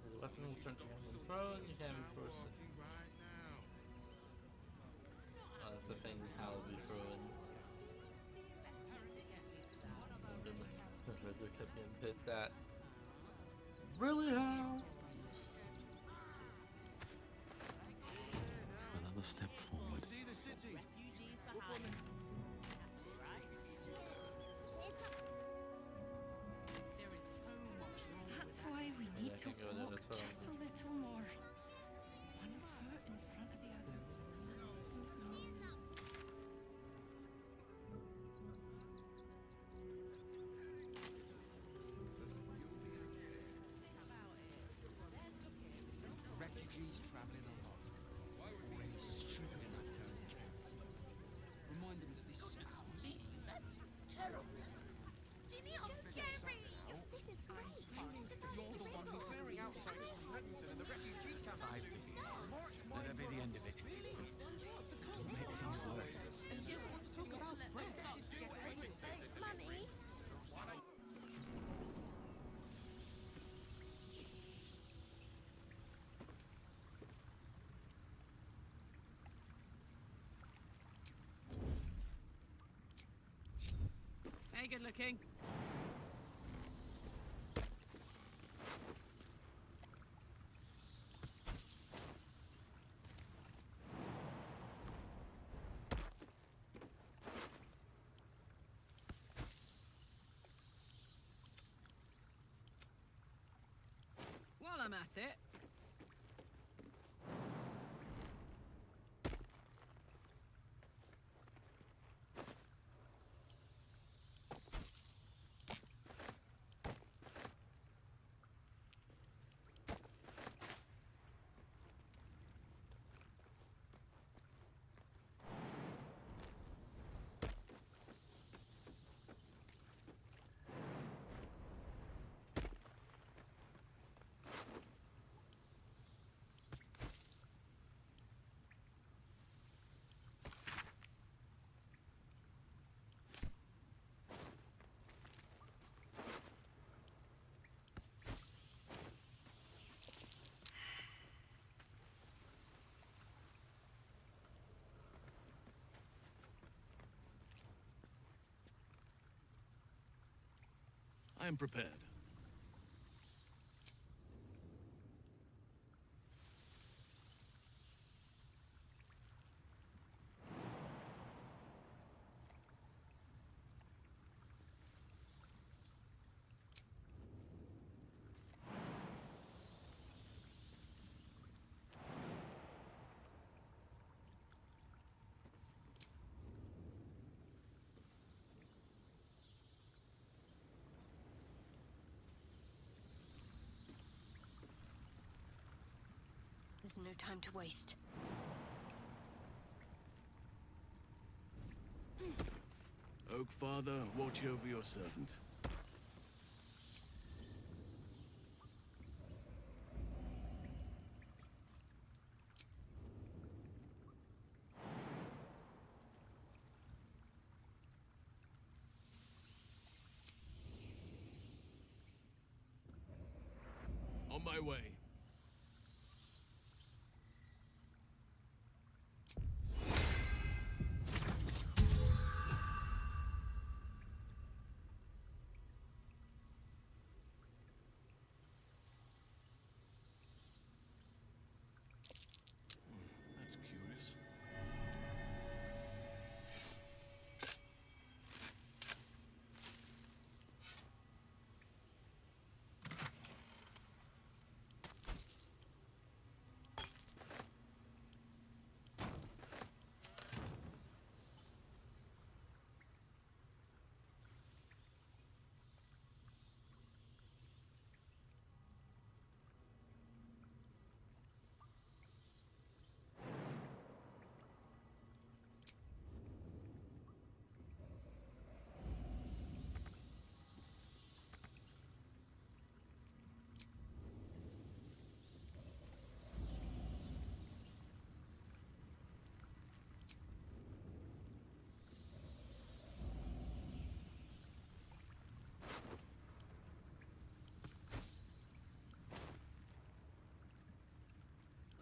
The weapon will turn to him when thrown. You can force it. Oh, that's the thing. How will be thrown. Riddler kept getting pissed at. Really, how? Another step forward. See the city. That's why we need to walk just a little more. One foot in front of the other. Refugees traveling along. Already stupid enough to remind them that this is That's terrible. Jimmy, I'm scary. This is great. You're the one who's clearing out sites from Reddington and the refugee camp. Let that be the end of it. Make things worse. Talk about Brexit. Do whatever it takes. Money. Hey, good looking. While I'm at it, I am prepared. There's no time to waste. Oak Father, watch over your servant. On my way. That's curious.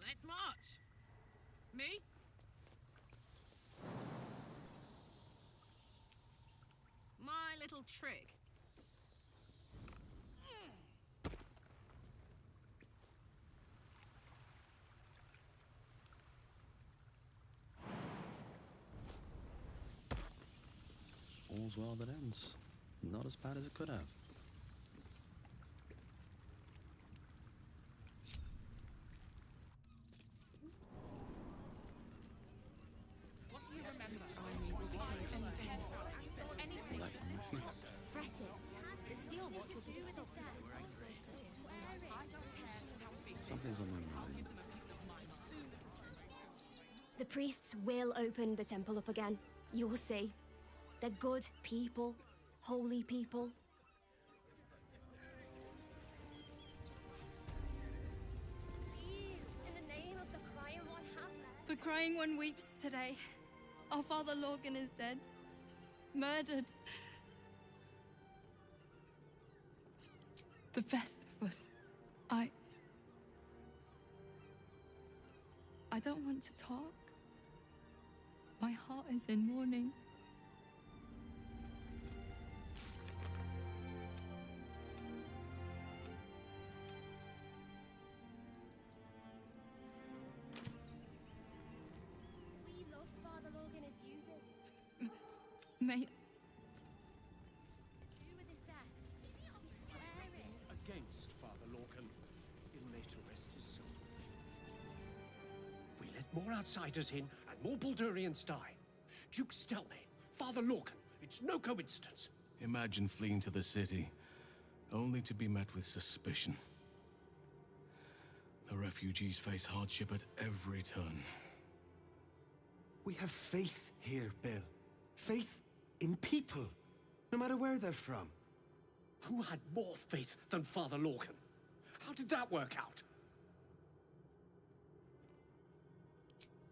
Let's march. Me? My little trick. All's well that ends. Not as bad as it could have. What do you remember? Like nothing. Fret it. Steal what to do with his death. Swear it. Something's on my mind. The priests will open the temple up again. You'll see. They're good people. Holy people. Please, in the name of the Crying One, have mercy. The Crying One weeps today. Our father Lorgan is dead. Murdered. The best of us. I don't want to talk. My heart is in mourning. We loved Father Logan as you did. May To do with his death. We swear it. Against Father Lorcan. Ill may to rest his soul. We let more outsiders in, and more Baldurians die. Duke Stelmane, Father Lorcan, it's no coincidence. Imagine fleeing to the city, only to be met with suspicion. The refugees face hardship at every turn. We have faith here, Bill. Faith in people, no matter where they're from. Who had more faith than Father Lorcan? How did that work out?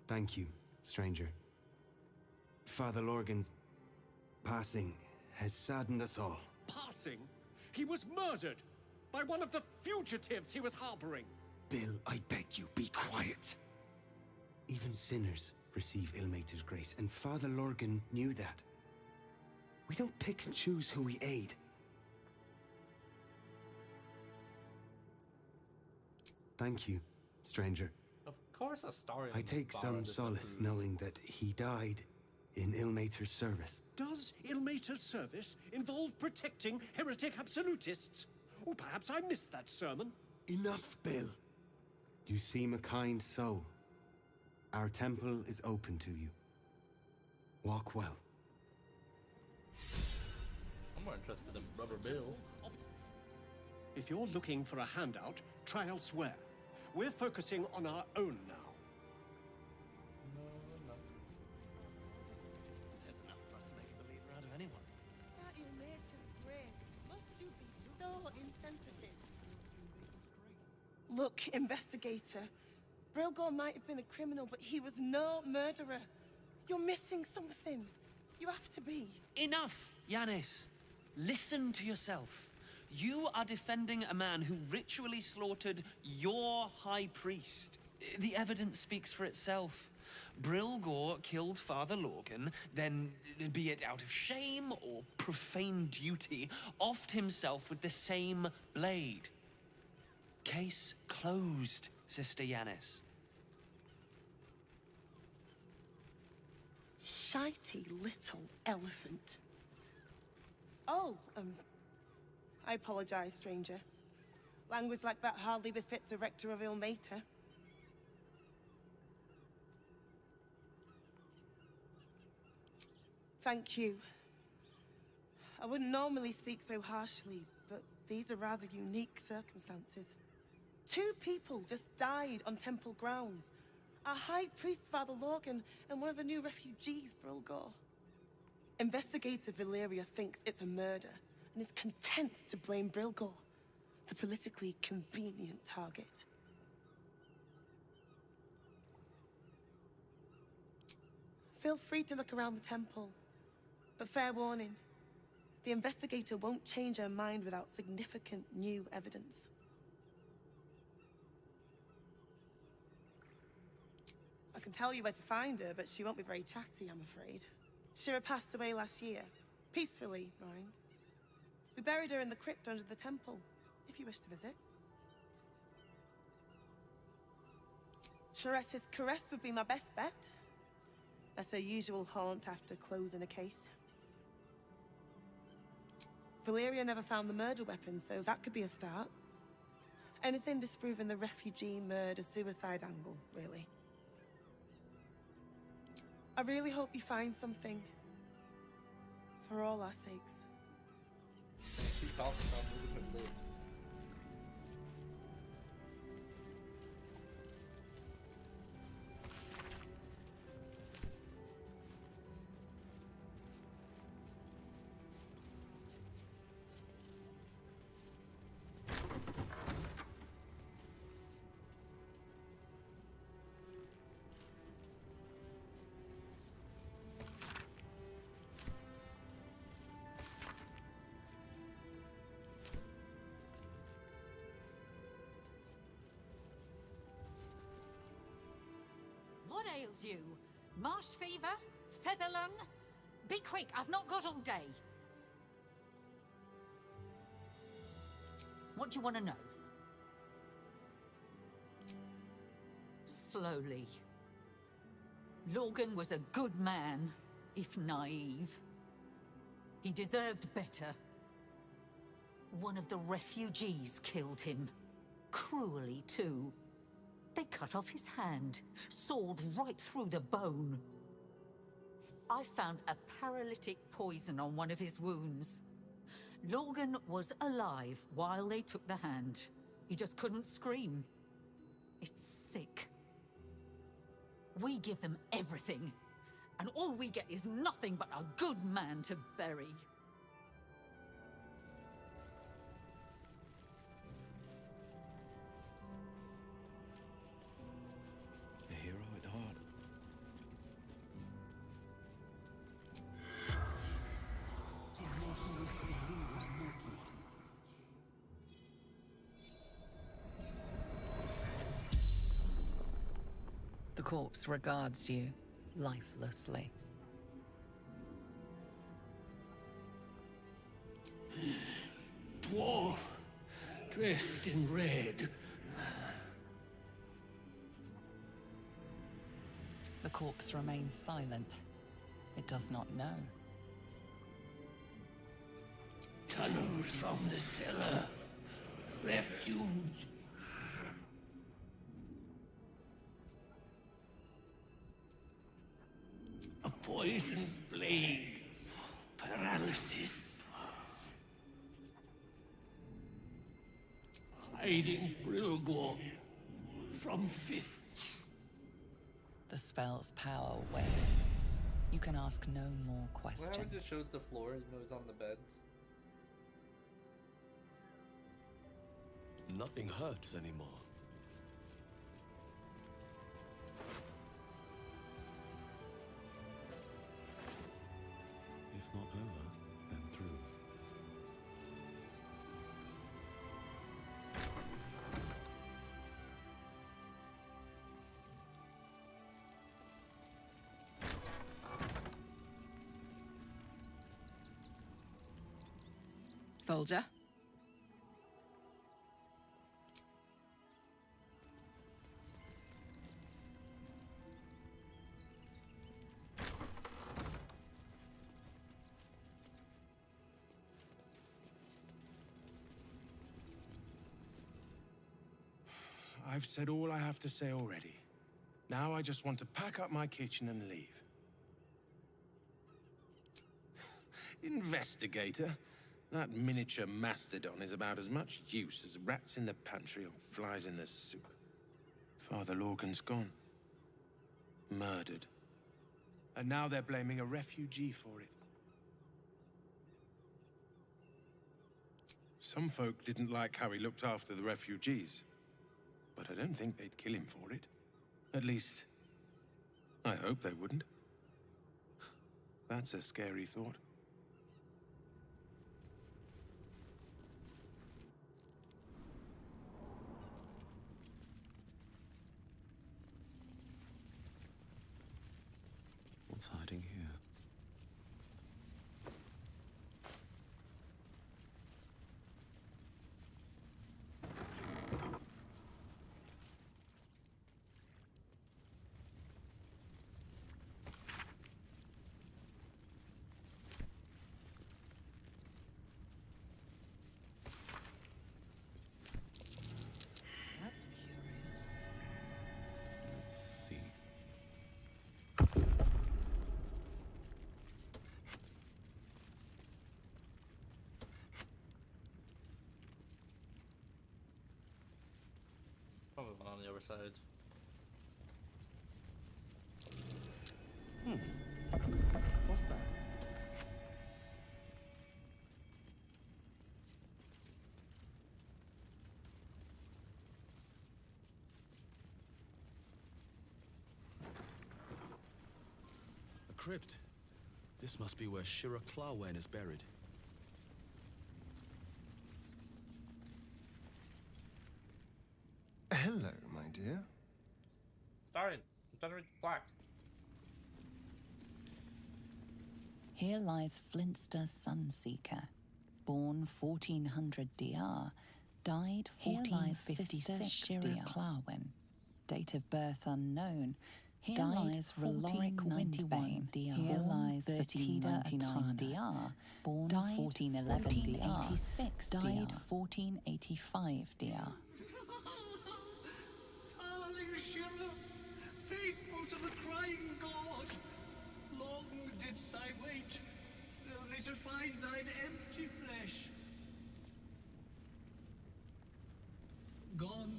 Thank you, stranger. Father Lorgan's passing has saddened us all. Passing? He was murdered by one of the fugitives he was harboring. Bill, I beg you, be quiet. Even sinners receive Ilmater's grace, and Father Lorgan knew that. We don't pick and choose who we aid. Thank you, stranger. Of course a story. I take some solace knowing that he died in Ilmater's service. Does Ilmater's service involve protecting heretic absolutists? Or perhaps I missed that sermon. Enough, Bill. You seem a kind soul. Our temple is open to you. Walk well. I'm more interested in Brother Bill. If you're looking for a handout, try elsewhere. We're focusing on our own now. There's enough blood to make a believer out of anyone. That Ilmater's grace. Must you be so insensitive? Look, investigator. Brilgor might have been a criminal, but he was no murderer. You're missing something. You have to be. Enough, Yanis. Listen to yourself. You are defending a man who ritually slaughtered your high priest. The evidence speaks for itself. Brilgor killed Father Lorgan, then, be it out of shame or profane duty, offed himself with the same blade. Case closed, Sister Yanis. Shitey little elephant. Oh, I apologize, stranger. Language like that hardly befits a rector of Ilmater. Thank you. I wouldn't normally speak so harshly, but these are rather unique circumstances. 2 people just died on temple grounds. Our high priest, Father Lorgan, and one of the new refugees, Brilgor. Investigator Valeria thinks it's a murder, and is content to blame Brilgor, the politically convenient target. Feel free to look around the temple, but fair warning, the investigator won't change her mind without significant new evidence. I can tell you where to find her, but she won't be very chatty, I'm afraid. Shira passed away last year. Peacefully, mind. We buried her in the crypt under the temple, if you wish to visit. Shiressa's caress would be my best bet. That's her usual haunt after closing a case. Valeria never found the murder weapon, so that could be a start. Anything disproving the refugee murder-suicide angle, really. I really hope you find something. For all our sakes. She talks about moving her lips. What ails you? Marsh fever? Feather lung? Be quick, I've not got all day. What do you want to know? Slowly. Lorgan was a good man, if naive. He deserved better. One of the refugees killed him. Cruelly, too. They cut off his hand, sawed right through the bone. I found a paralytic poison on one of his wounds. Lorgan was alive while they took the hand. He just couldn't scream. It's sick. We give them everything, and all we get is nothing but a good man to bury. A hero at heart. The corpse regards you lifelessly. Dwarf, dressed in red. The corpse remains silent. It does not know. Tunnels from the cellar. Refuge. A poisoned blade. Paralysis. Hiding Brilgor from fists. The spell's power wanes. You can ask no more Why questions. would just shows the floor even though he's on the bed? Nothing hurts anymore. If not over, then through. Soldier? I've said all I have to say already. Now I just want to pack up my kitchen and leave. Investigator? That miniature mastodon is about as much use as rats in the pantry or flies in the soup. Father Lorcan's gone. Murdered. And now they're blaming a refugee for it. Some folk didn't like how he looked after the refugees. But I don't think they'd kill him for it. At least, I hope they wouldn't. That's a scary thought. What's hiding here? That's curious. Let's see. Probably one on the other side. What's that? A crypt. This must be where Shira Clawen is buried. Hello, my dear. Starting. Better black. Here lies Flintster Sunseeker, born 1400 DR, died 1456 Shira Clawen, date of birth unknown. Here lies Roloric Windbane, here lies Satida DR, born 1411 DR, died 1485 DR. Darling Shira, faithful to the crying god, long didst I wait, only to find thine empty flesh. Gone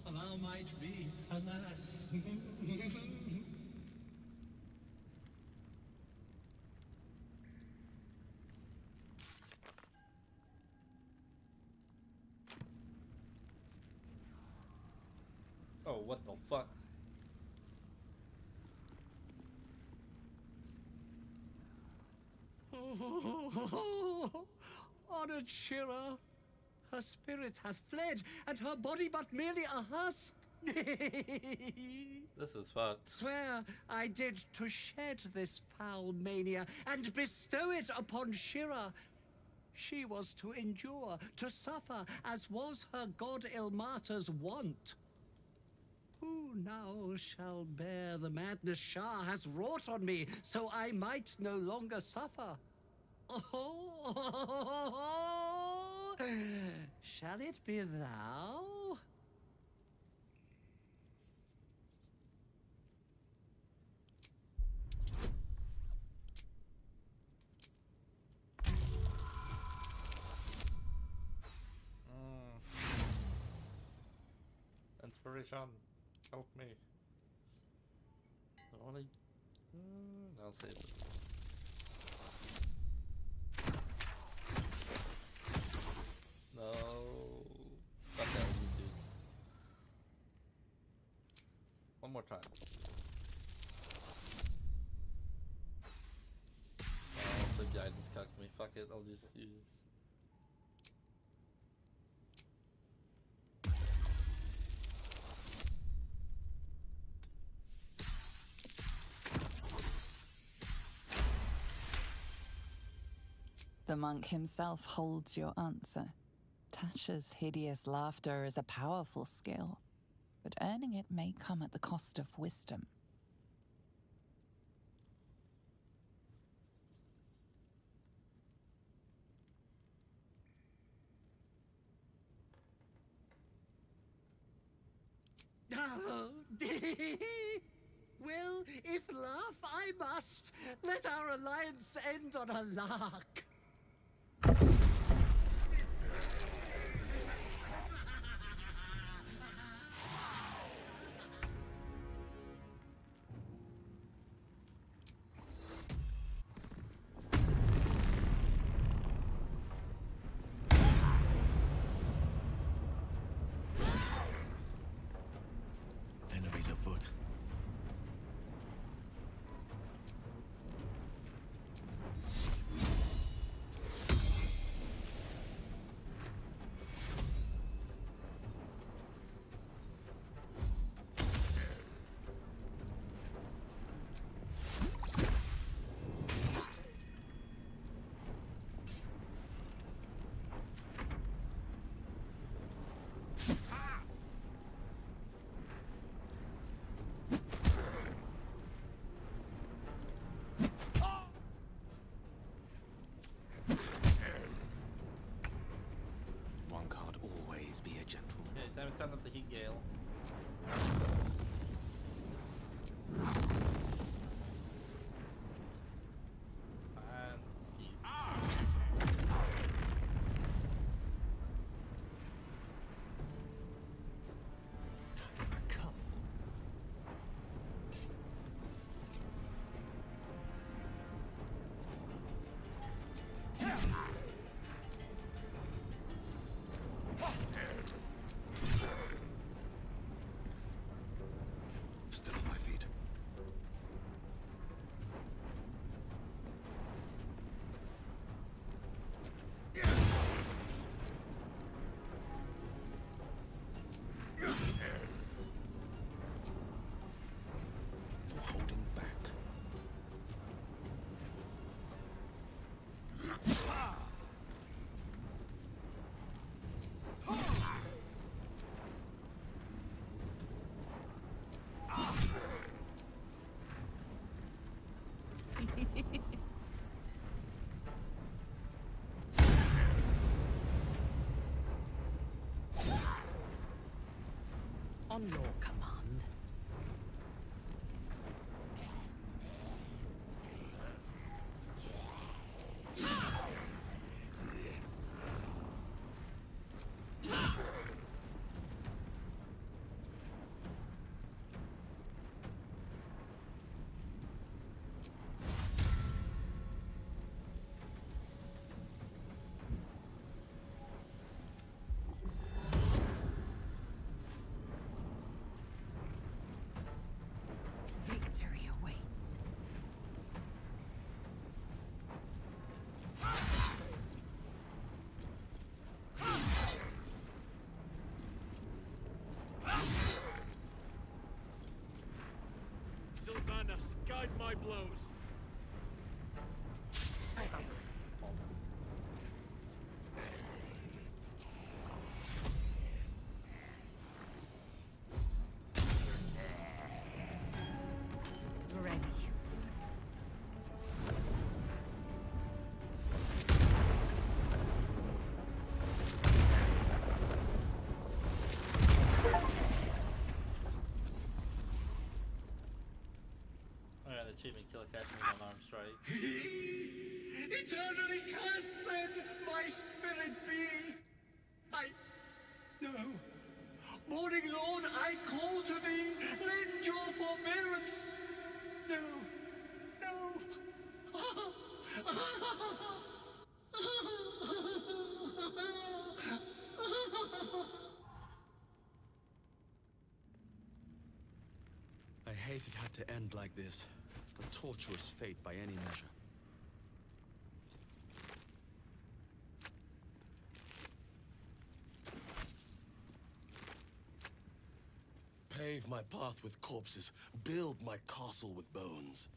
thou might be, alas. Oh, what the fuck? Honored Shira, her spirit hath fled, and her body but merely a husk. This is fucked. Swear I did to shed this foul mania and bestow it upon Shira. She was to endure, to suffer, as was her god Ilmata's wont. Who now shall bear the madness Shah has wrought on me, so I might no longer suffer? Oh, shall it be thou? Inspiration, help me. I wanna... I'll save it. No. Fuck that, dude. One more time. Oh, the guidance cucked me. Fuck it, I'll just use... The monk himself holds your answer. Tasha's hideous laughter is a powerful skill, but earning it may come at the cost of wisdom. Oh, well, if laugh I must, let our alliance end on a lark. Enemies afoot. One can't always be a gentleman. Okay, time to turn up the heat gale. And skis. Still on my feet. Holding back. On your command. Victory awaits. Sylvanas, guide my blows. achievement killer catching me on arm strike. Eternally cast then, my spirit be. No. Morning Lord, I call to thee, lend your forbearance. No. I hate it had to end like this. A torturous fate by any measure. Pave my path with corpses, build my castle with bones.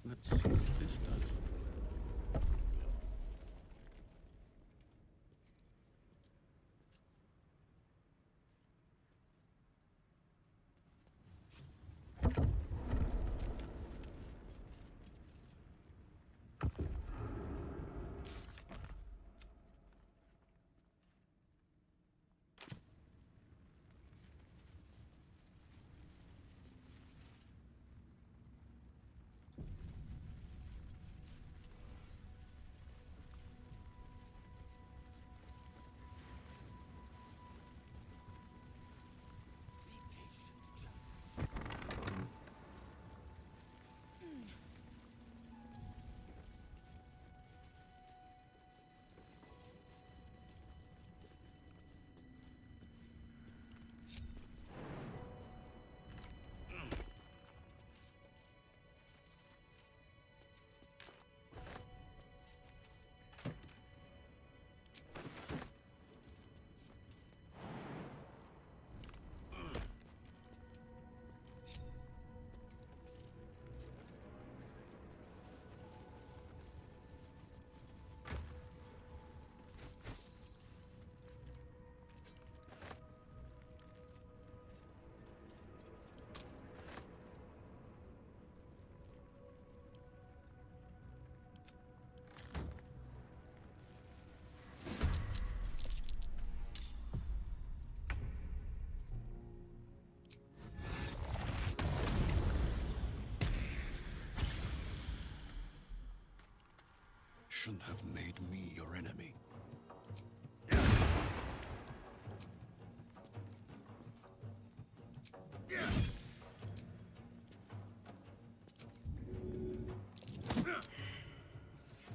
Let's see what this does. Shouldn't have made me your enemy.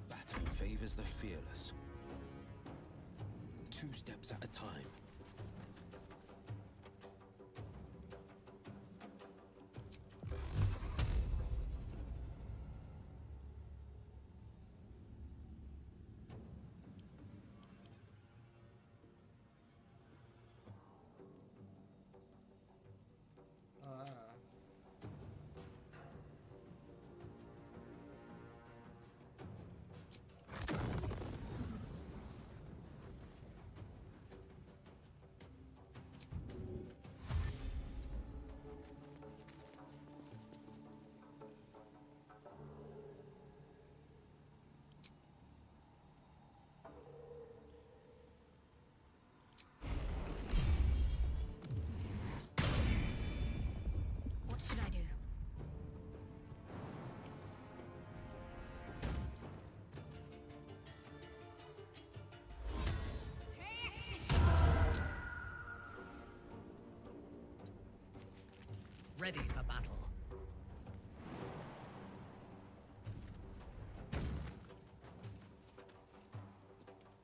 Battle favors the fearless. 2 steps at a time. What should I do? Ready for battle.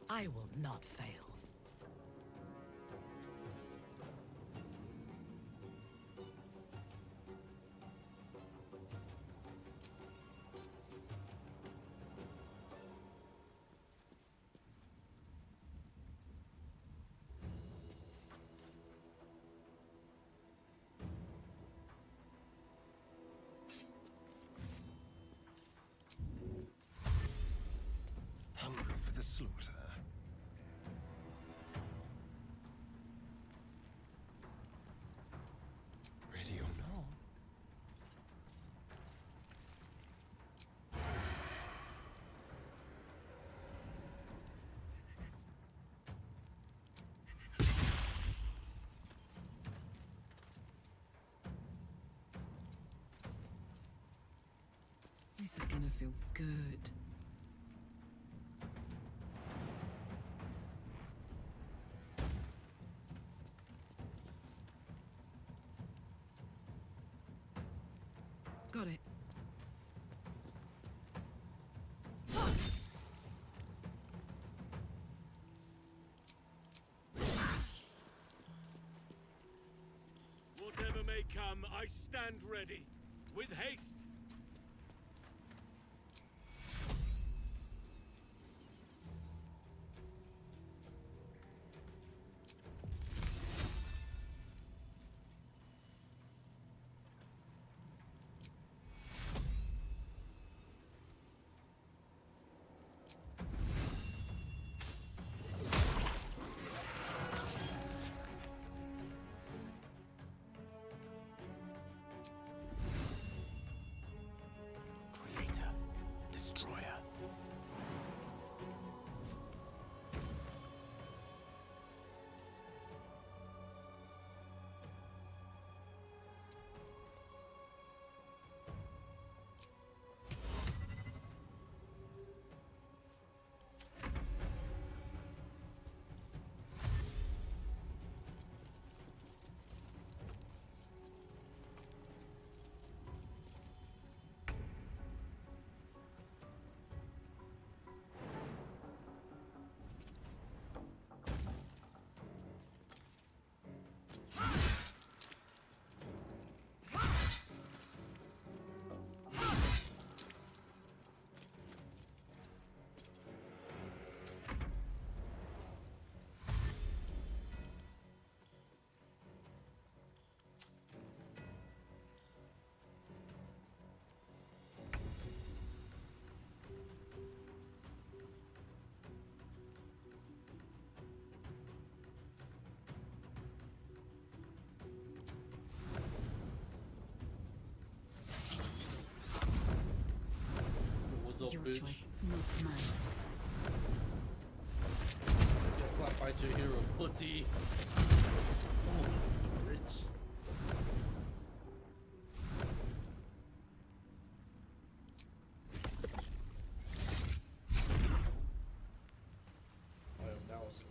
I will not fail. Hungry for the slaughter. Ready or not? This is gonna feel good. Got it. Whatever may come, I stand ready, with haste. Creator, destroyer. Your Your choice, not mine. Get clapped by your hero, putty. Oh, rich. I am now a steal.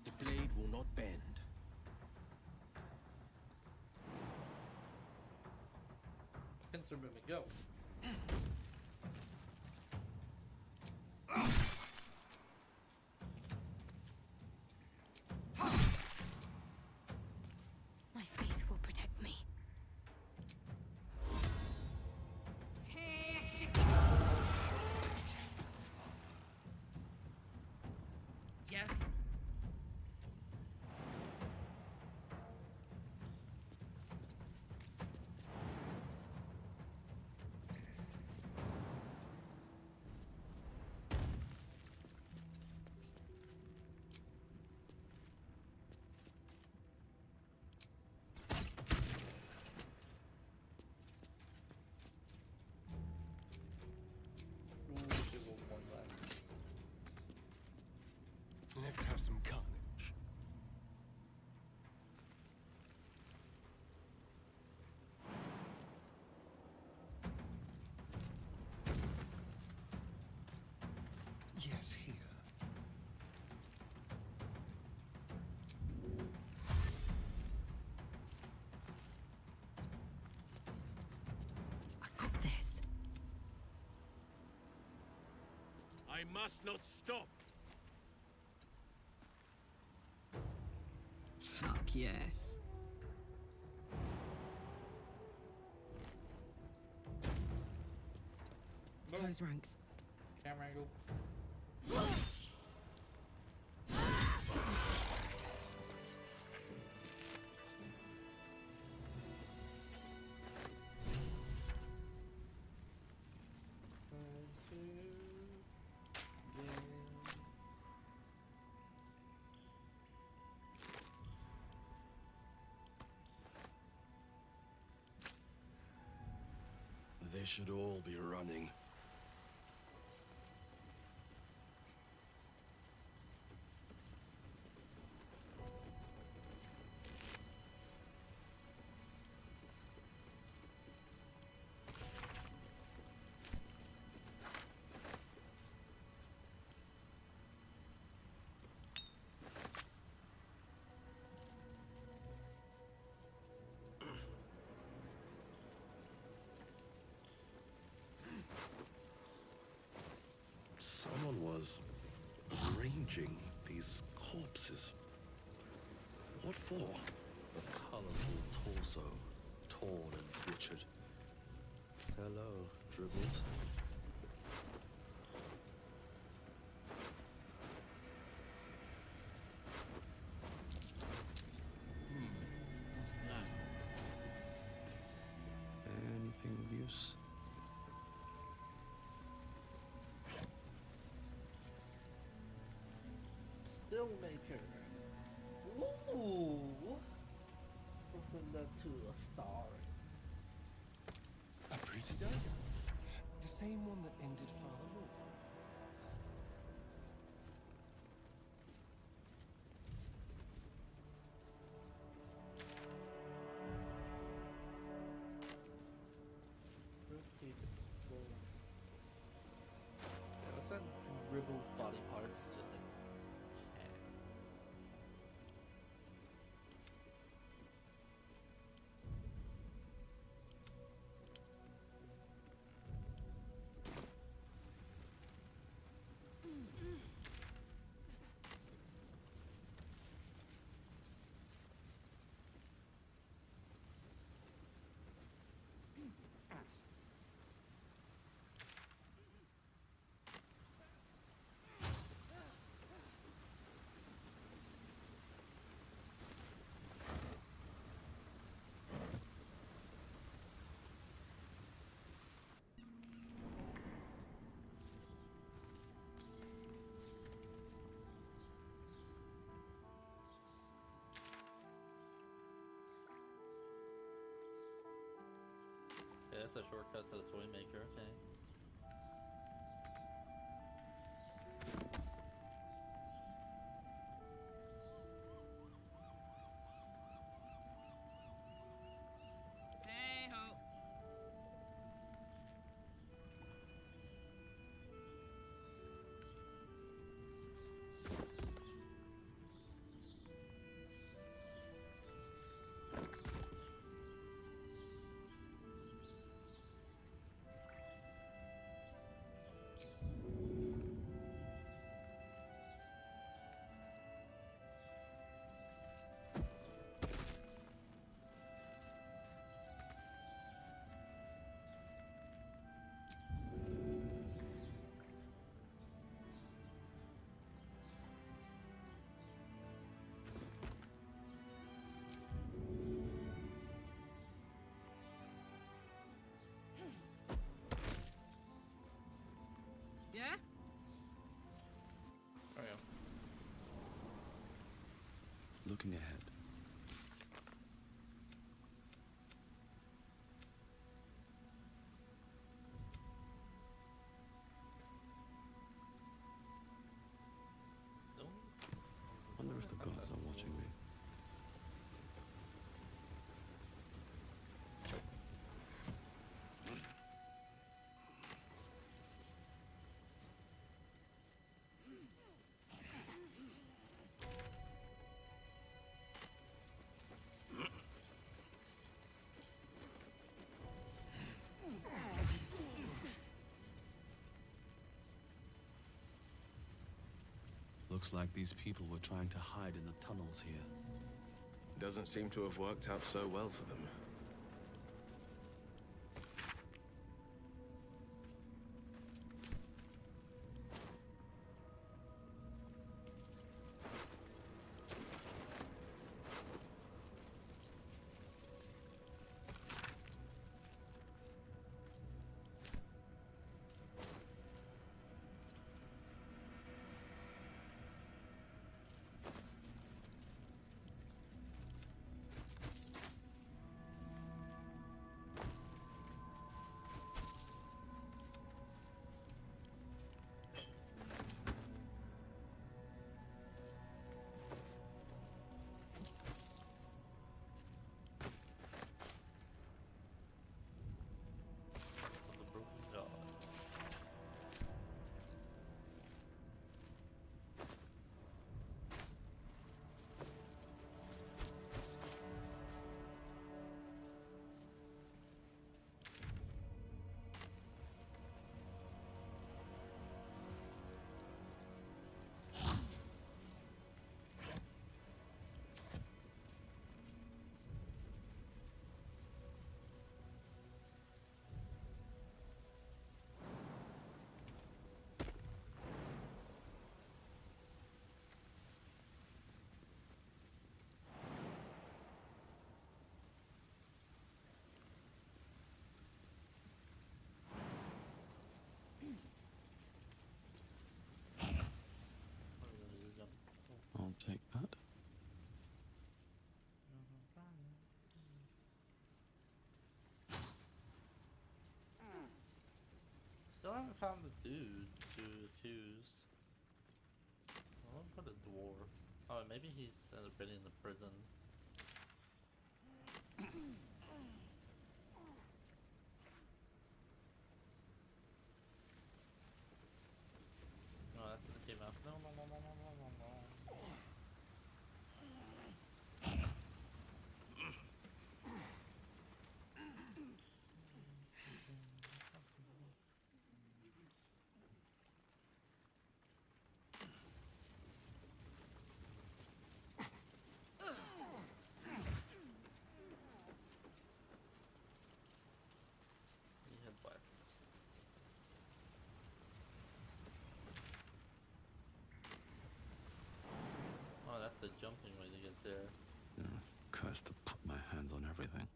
The blade will not bend. Pincer movement, go. My faith will protect me. Yes. Ooh, she will one time. Let's have some carnage. Yes, here. I got this. I must not stop. Fuck yes. Close ranks. Camera angle. They should all be running. Someone was arranging these corpses. What for? A colorful torso, torn and butchered. Hello, dribbles. What's that? Anything of use? Stillmaker. Ooh. Open that to a star. A pretty dagger. The same one that ended Father Lord. Let's send Ribble's body parts to him. Yeah, that's a shortcut to the toy maker, okay. Hey ho. Yeah? Oh yeah. Looking ahead. Wonder if the gods are watching me. Looks like these people were trying to hide in the tunnels here. Doesn't seem to have worked out so well for them. still haven't found the dude to accuse. I want to put a dwarf. Oh, maybe he's been in the prison. No, that's the game out. No. Oh, that's a jumping way to get there. Yeah, cursed to put my hands on everything.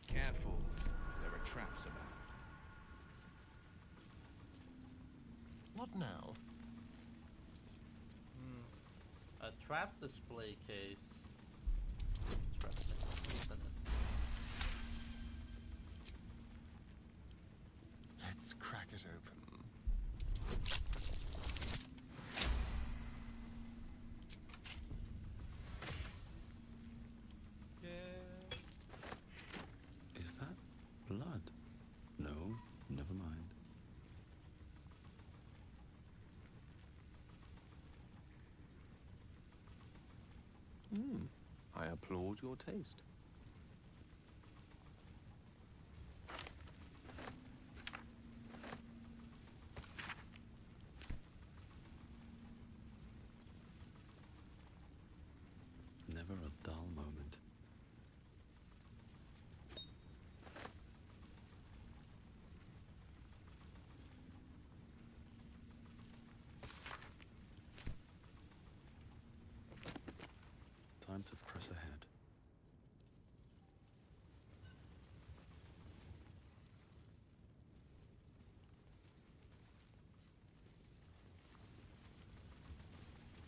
Careful, there are traps about. What now? A trap display case. Interesting, isn't it? Let's crack it open. Is that blood? No, never mind. I applaud your taste. Never a dull moment. Time to press ahead.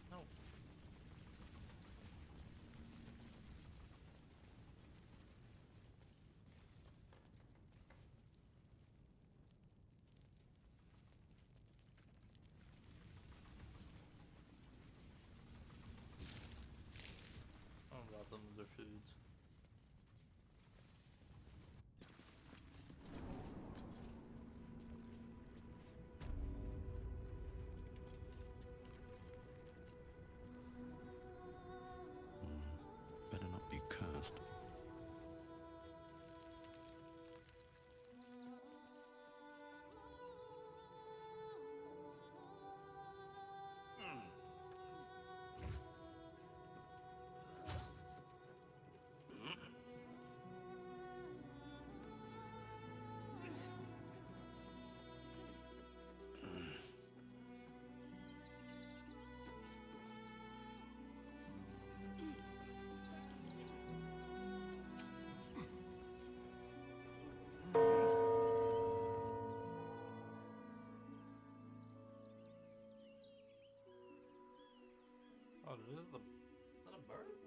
No. I don't know about them with their foods. Better not be cursed. Oh, this is is that a bird?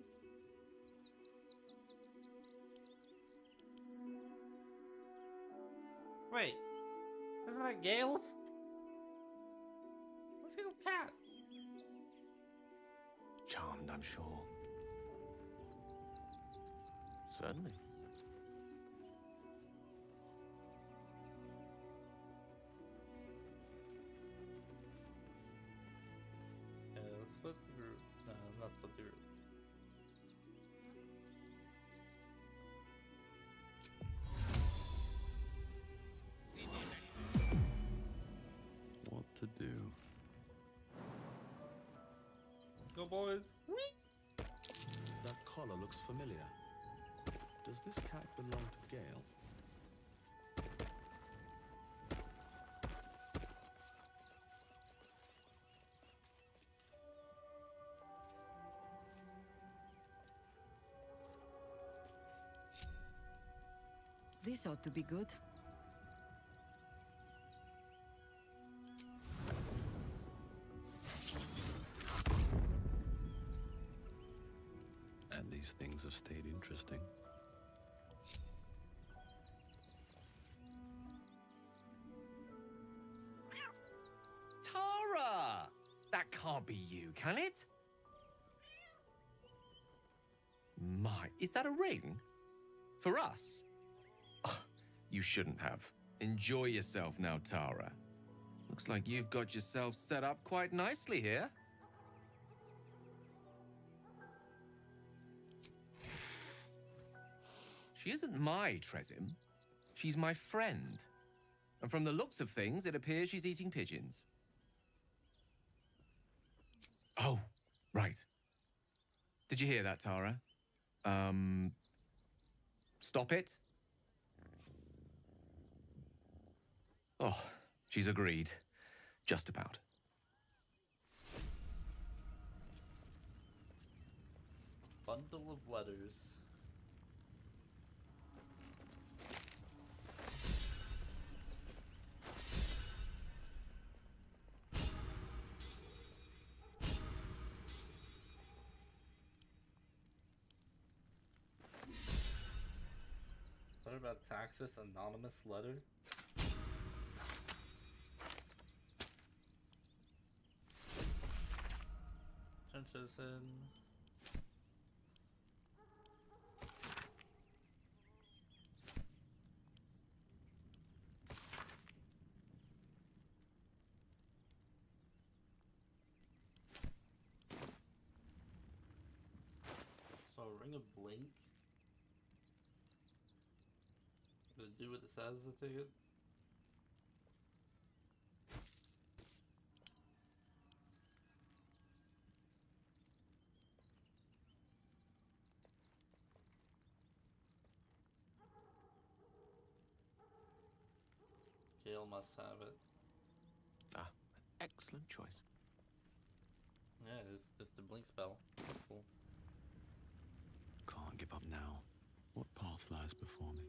Wait, isn't that Gale's? Let's get a cat. Charmed, I'm sure. Certainly. Let's split the group. No, not split the group. What to do? Go, boys. The collar looks familiar. Does this cat belong to Gale? This ought to be good. And these things have stayed interesting. Tara! That can't be you, can it? My, is that a ring? For us? Oh, you shouldn't have. Enjoy yourself now, Tara. Looks like you've got yourself set up quite nicely here. She isn't my Tresim. She's my friend. And from the looks of things, it appears she's eating pigeons. Oh, right. Did you hear that, Tara? Stop it? Oh, she's agreed. Just about. Bundle of letters. What about Taxis anonymous letter? Citizen. So ring of blink. Does it do what it says to take it? Gale must have it. Ah, excellent choice. Yeah, it's the blink spell. Cool. Can't give up now. What path lies before me?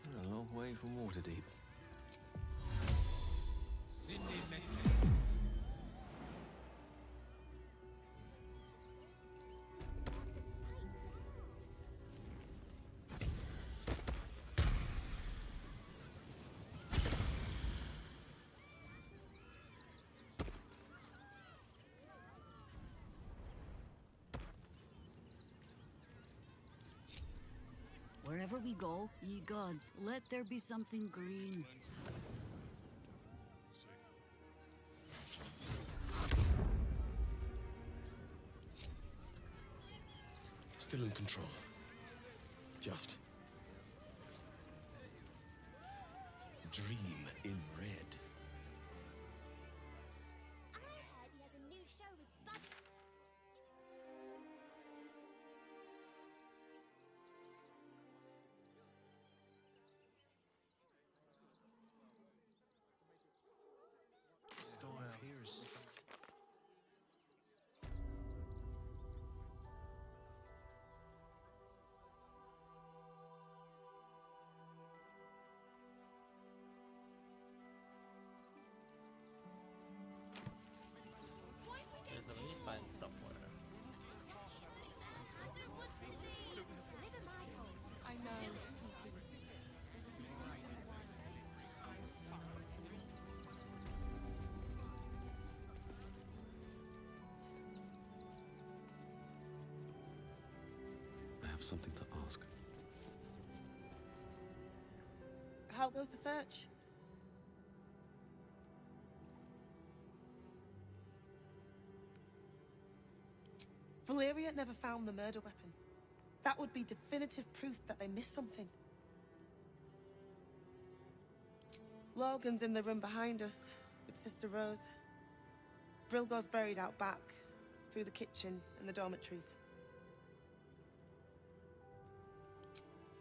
We're a long way from Waterdeep. Wherever we go, ye gods, let there be something green. Still in control. Just. Dream in red. I heard he has a new show with Bud. Okay, so we need to find somewhere. I know. I have something to ask. How goes the search? Valyria never found the murder weapon. That would be definitive proof that they missed something. Logan's in the room behind us, with Sister Rose. Brilgo's buried out back, through the kitchen and the dormitories.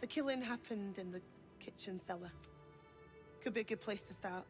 The killing happened in the kitchen cellar. Could be a good place to start.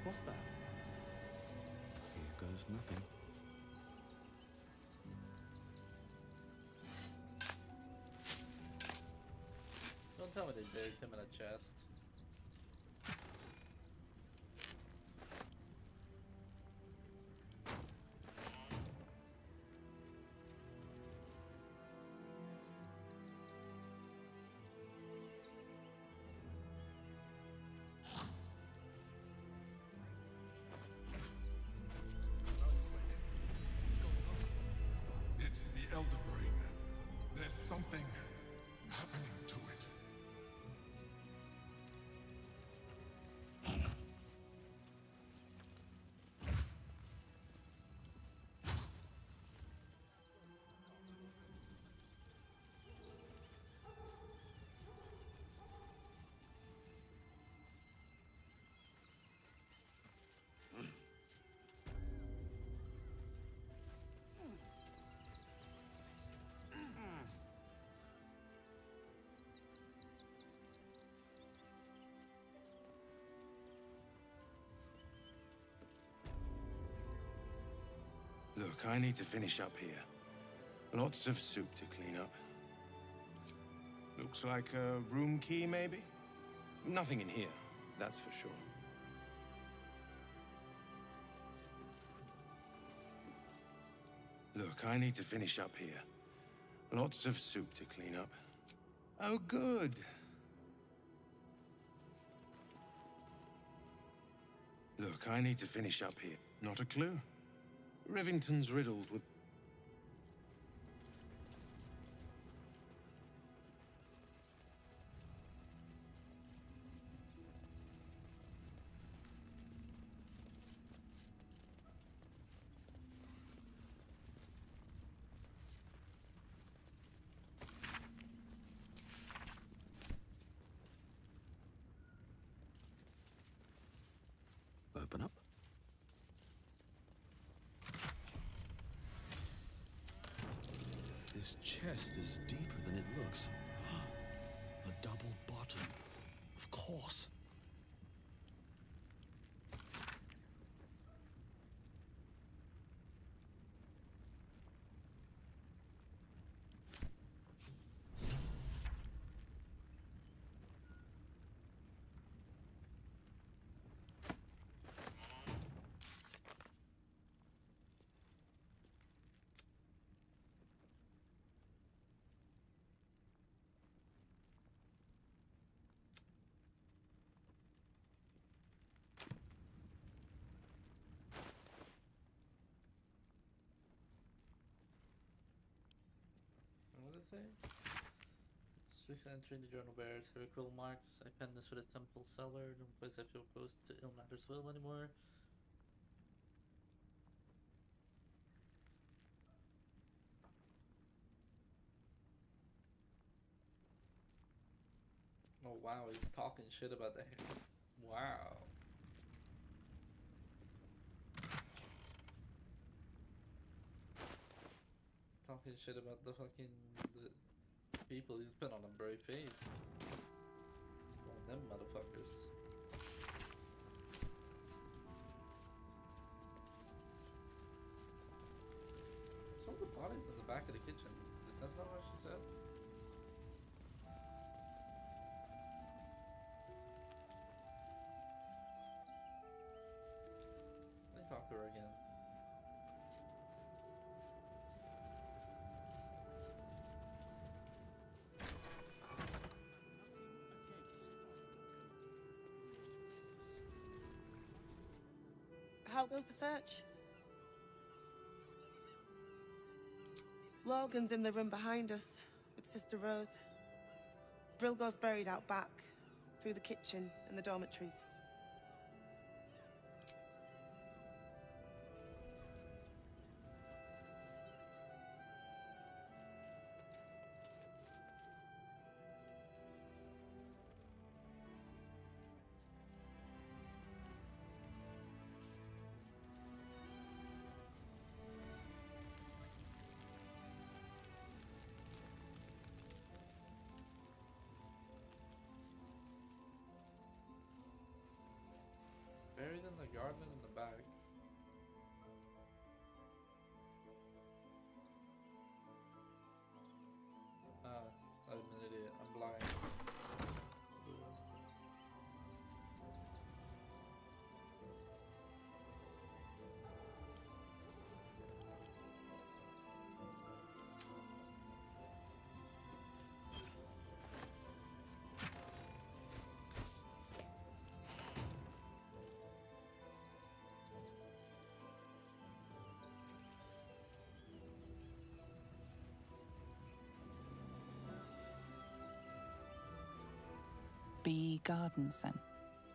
What's that? Here goes nothing. Don't tell me they buried him in a chest. It's the Elder Brain. There's something happening to it. Look, I need to finish up here. Lots of soup to clean up. Looks like a room key, maybe? Nothing in here, that's for sure. Look, I need to finish up here. Lots of soup to clean up. Oh, good. Look, I need to finish up here. Not a clue. Rivington's riddled with... Open up. This chest is deeper than it looks. A double bottom. Of course. What did it say? Swiss entry in the journal bears heavy quill marks. I penned this for the temple cellar. No place I feel close to ill matters will anymore. Oh wow, he's talking shit about the hair. Wow. Talking shit about the fucking people. He's been on a brave face. One of them motherfuckers. body's in the back of the kitchen. That's not what she said. Let me talk to her again. How goes the search? Logan's in the room behind us with Sister Rose. Brilgo's buried out back, through the kitchen and the dormitories. Buried in the garden in the back. I'm an idiot. I'm blind. B. Gardenson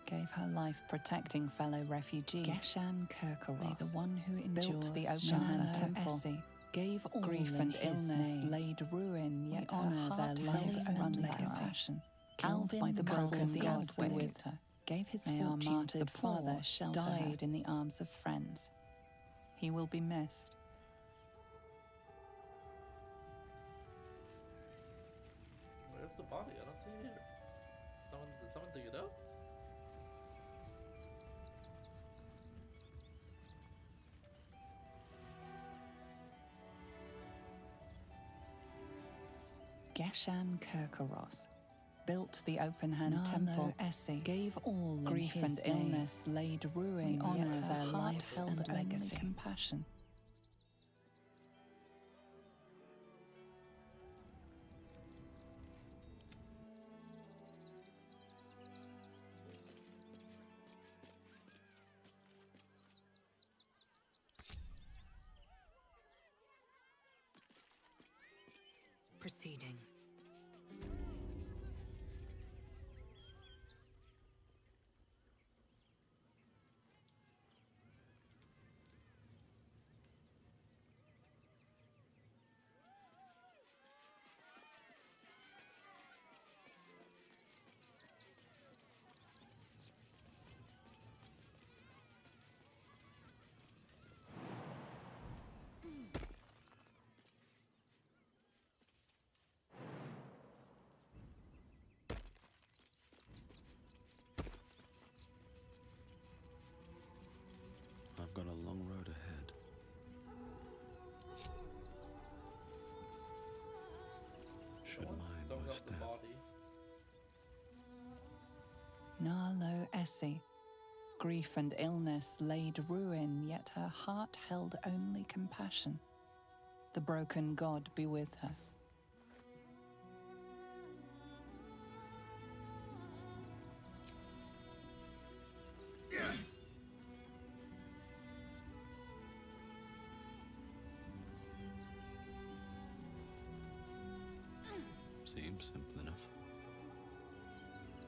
gave her life protecting fellow refugees. Geshan Kirkaros, may the one who endures the open temple, gave all grief and illness laid ruin, yet honor their life and legacy. Killed by the cult of the earth with her, gave his fortune to the father, died in the arms of friends. He will be missed. Where's the body? I don't see it here. Did someone dig it up? Geshan Kirkaros built the open-hand temple, gave all grief and illness, laid ruin, honor their life and legacy. Compassion. Proceeding. I've got a long road ahead. Should mind my step. Narlo Essie. Grief and illness laid ruin, yet her heart held only compassion. The broken god be with her. Seems simple enough.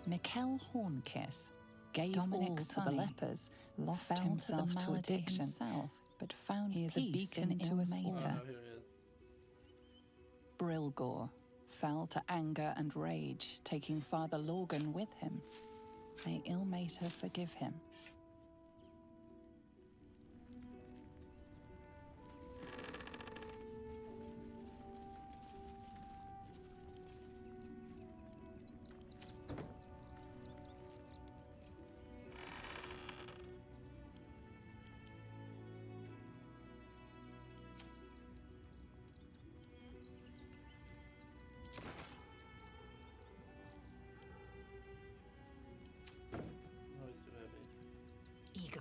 Mikkel Hornkiss gave Dominic all to the lepers, lost himself to addiction, himself, but found he is a beacon into a mater. Brilgor fell to anger and rage, taking Father Lorgan with him. May Ilmater forgive him.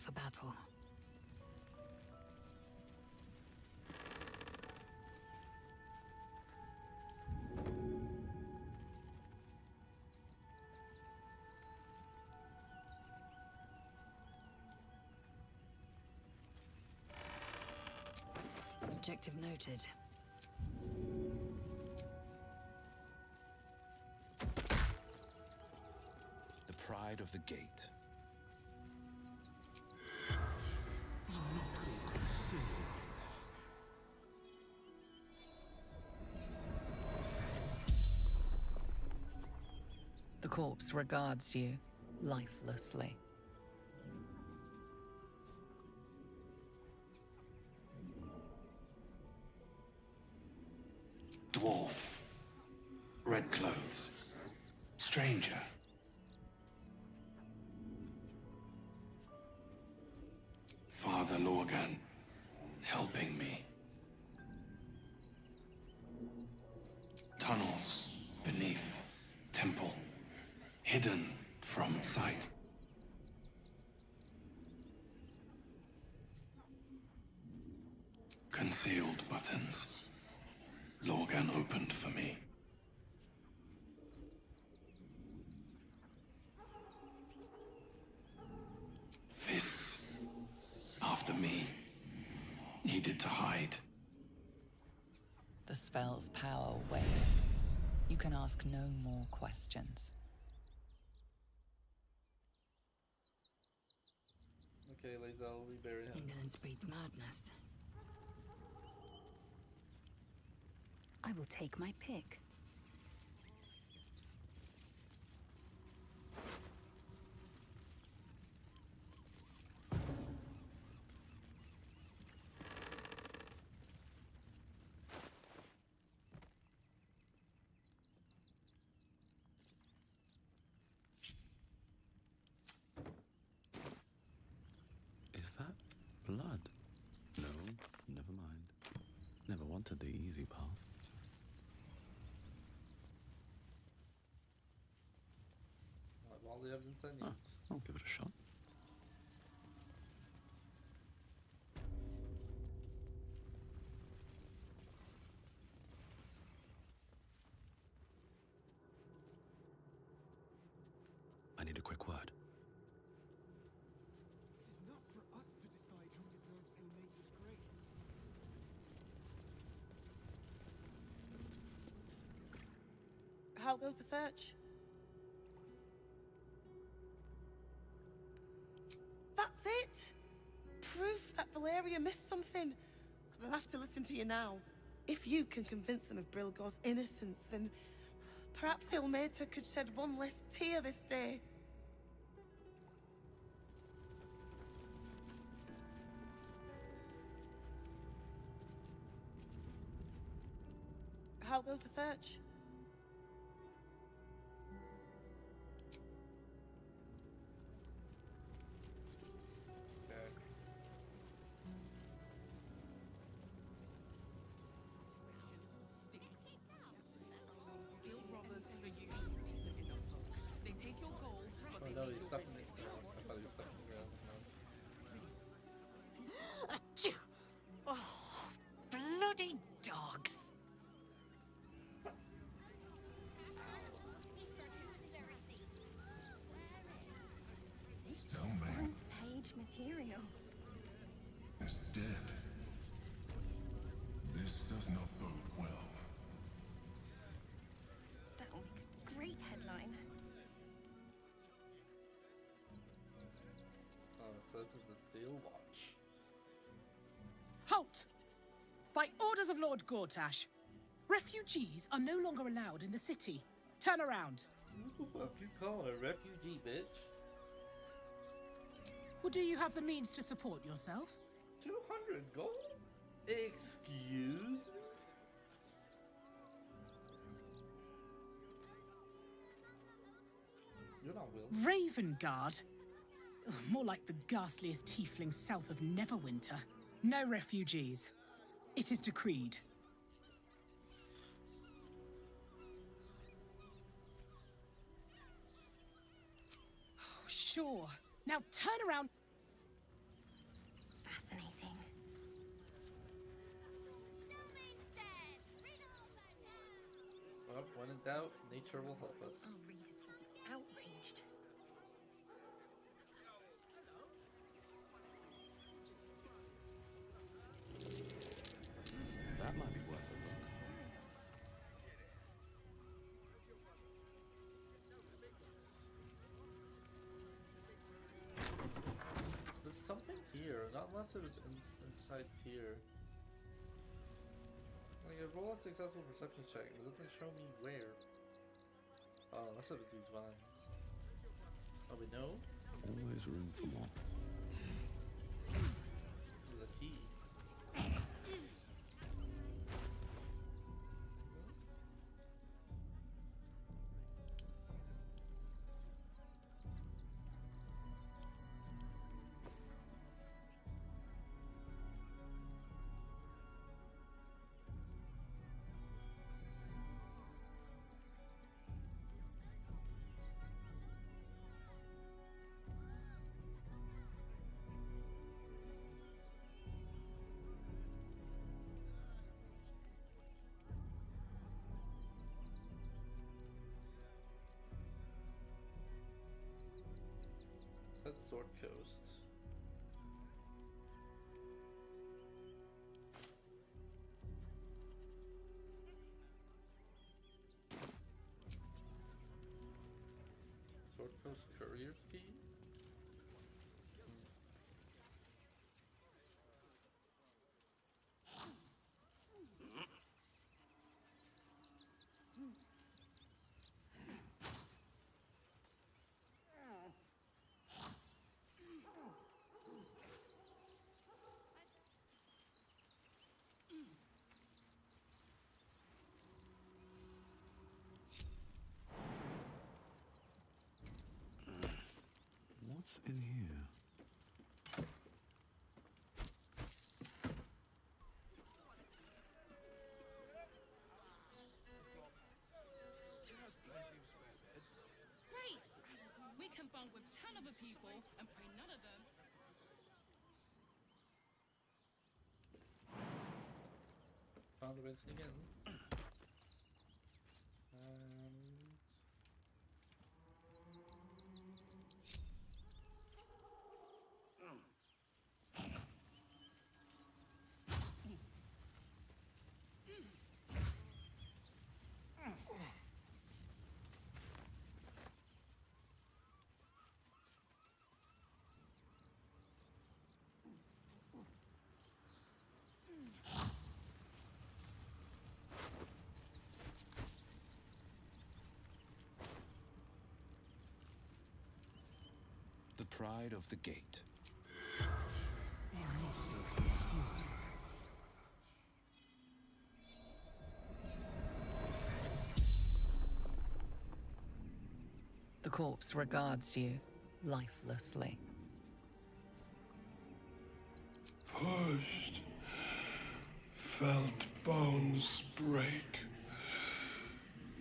for battle. Objective noted. The pride of the gate. The corpse regards you lifelessly. Dwarf. Red clothes. Stranger. Father Lorgan, helping me. Tunnels beneath temple, hidden from sight. Concealed buttons. Lorgan opened for me. Fists, after me, needed to hide. The spell's power wanes. You can ask no more questions. Okay, Lae'zel, we bury him. Indolence breeds madness. I will take my pick. Is that blood? No, never mind. Never wanted the easy path. All the evidence I need. Ah, I'll give it a shot. I need a quick word. It is not for us to decide who deserves Helmeta's grace. How goes the search? That's it! Proof that Valeria missed something. They'll have to listen to you now. If you can convince them of Brilgor's innocence, then perhaps Helmeta could shed one less tear this day. How goes the search? Oh no, he's stuck in the ground. I thought he was stuck in the ground. No. Oh, bloody dogs. Still me. Front page material. Is dead. This does not bode well. That'll make a great headline. Oh, so this is the Steel Watch. Halt! By orders of Lord Gortash, refugees are no longer allowed in the city. Turn around. What the fuck you call her, refugee bitch? Well, do you have the means to support yourself? 200 gold? Excuse me? You're not Will. Ravengard? Ugh, more like the ghastliest tiefling south of Neverwinter. No refugees. It is decreed. Oh, sure. Now turn around. When in doubt, nature will help us. Our readers will be outraged. That might be worth a look. There's something here, not unless it was inside here. Like a roll a successful perception check, but it doesn't show me where. Oh, unless it was these vines. Oh, we know? Always room for more. There's a key. That's Sword Coast. Sword Coast Courier Ski? What's in here? Great! We can bunk with 10 other people and pray none of them. Found the Benson again. The pride of the gate. The corpse regards you lifelessly. Pushed, felt bones break,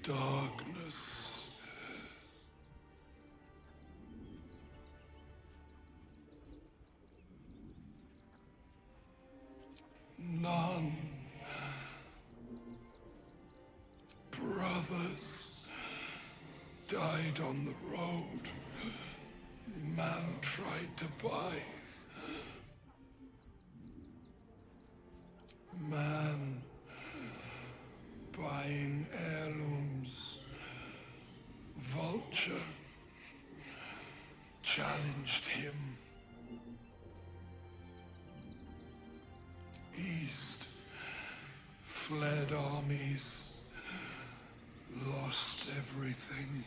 darkness. None. Brothers died on the road. Man tried to buy. Man buying heirlooms. Vulture challenged him. East fled armies, lost everything.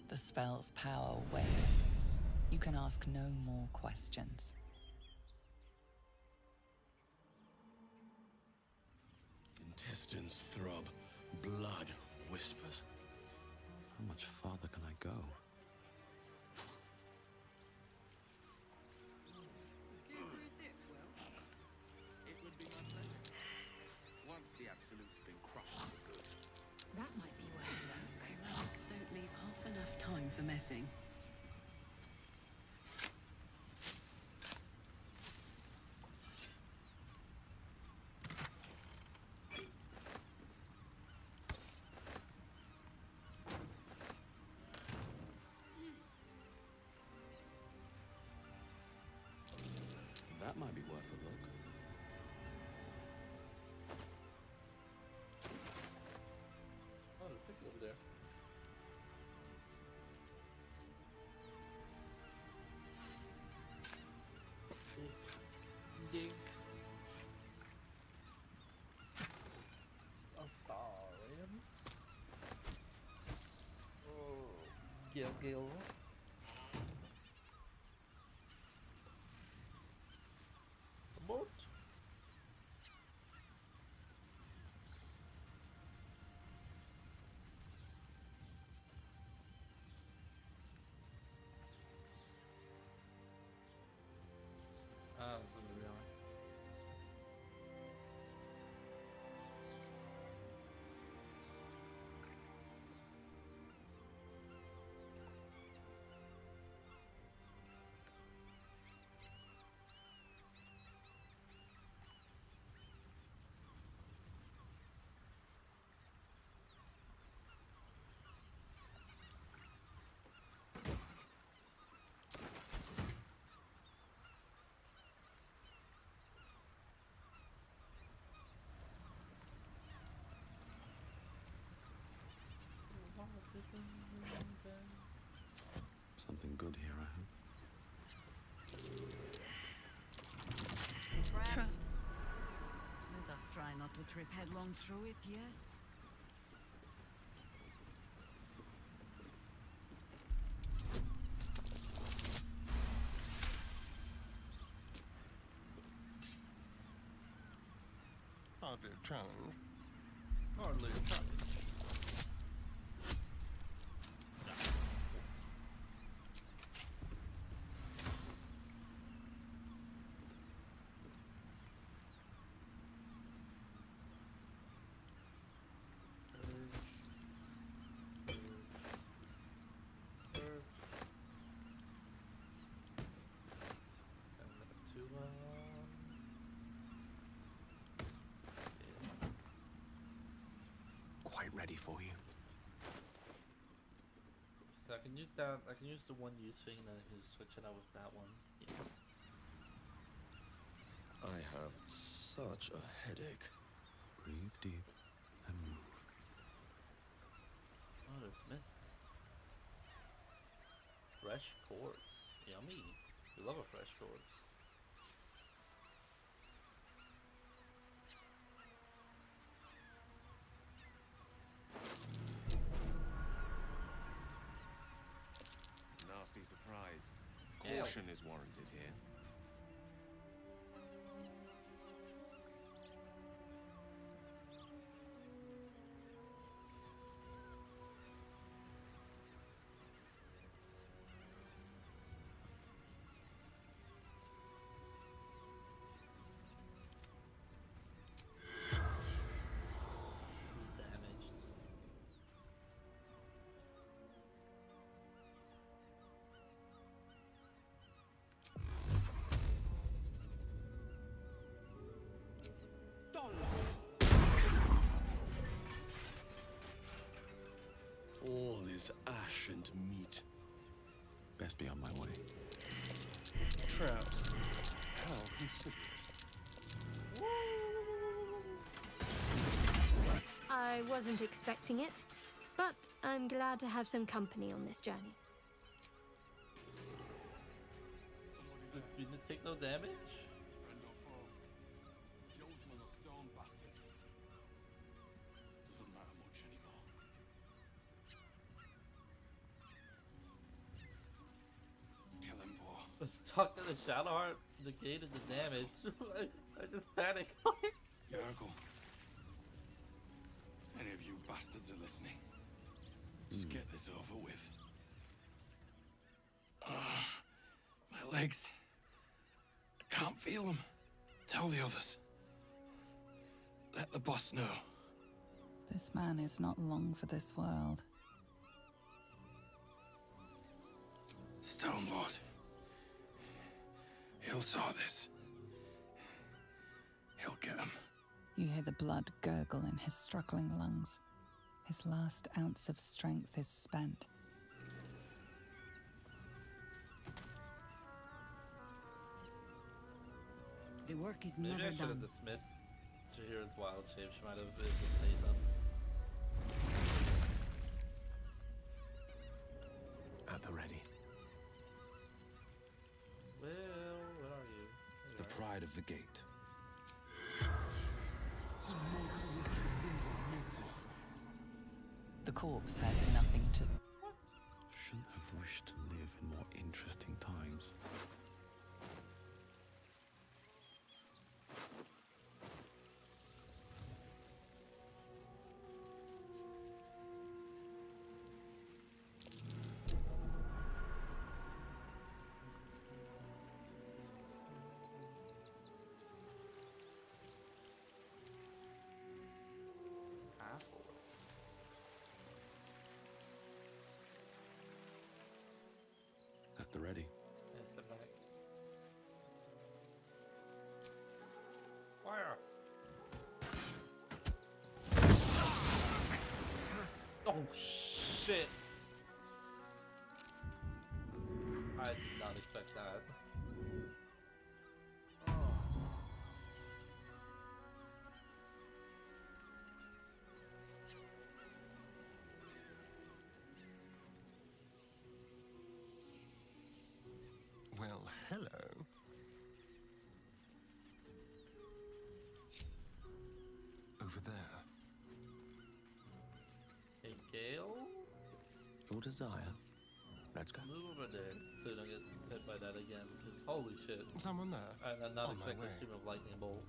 The spell's power wanes. You can ask no more questions. Intestines throb, blood whispers. How much farther can I go? It would be my pleasure. Once the Absolute's been crushed for good. That might be worth a look. Relics don't leave half enough time for messing. Gil. Abort. Ah, it's in the real. Something good here, I hope. Let us try not to trip headlong through it, yes? Hardly a challenge. Hardly a challenge. Quite ready for you. So I can use that. I can use the one use thing, and then I can just switch it out with that one. Yeah. I have such a headache. Breathe deep and move. Oh, there's mists. Fresh quartz. Yummy. We love a fresh quartz. Nasty surprise. Yeah. Caution is warranted here. Damaged. All is ash and meat. Best be on my way. Trout. How considerate. I wasn't expecting it, but I'm glad to have some company on this journey. You didn't take no damage? Friend or foe? Yolsman or stone bastard? Doesn't matter much anymore. Kill him, Vor. Let's talk to the Shadowheart, negated the damage. I just panicked. Yergel. Any of you bastards are listening. Just get this over with. My legs. I can't feel them. Tell the others. Let the boss know. This man is not long for this world. Stone Lord. He'll saw this. He'll get him. You hear the blood gurgle in his struggling lungs. His last ounce of strength is spent. The work is Maybe never I should have done. dismissed Jahira's wild shape. She might have been able to say something. At the ready. Well, where are you? There The you are. pride of the gate. The corpse has nothing to... Shouldn't They're ready. Yes, I'm back. Fire! Oh shit! I did not expect that. Well, hello. Over there. Hey, Gale? Your desire. Let's go. Move over there so you don't get hit by that again, because holy shit. Someone there? I did not On my expect way. a stream of lightning bolt.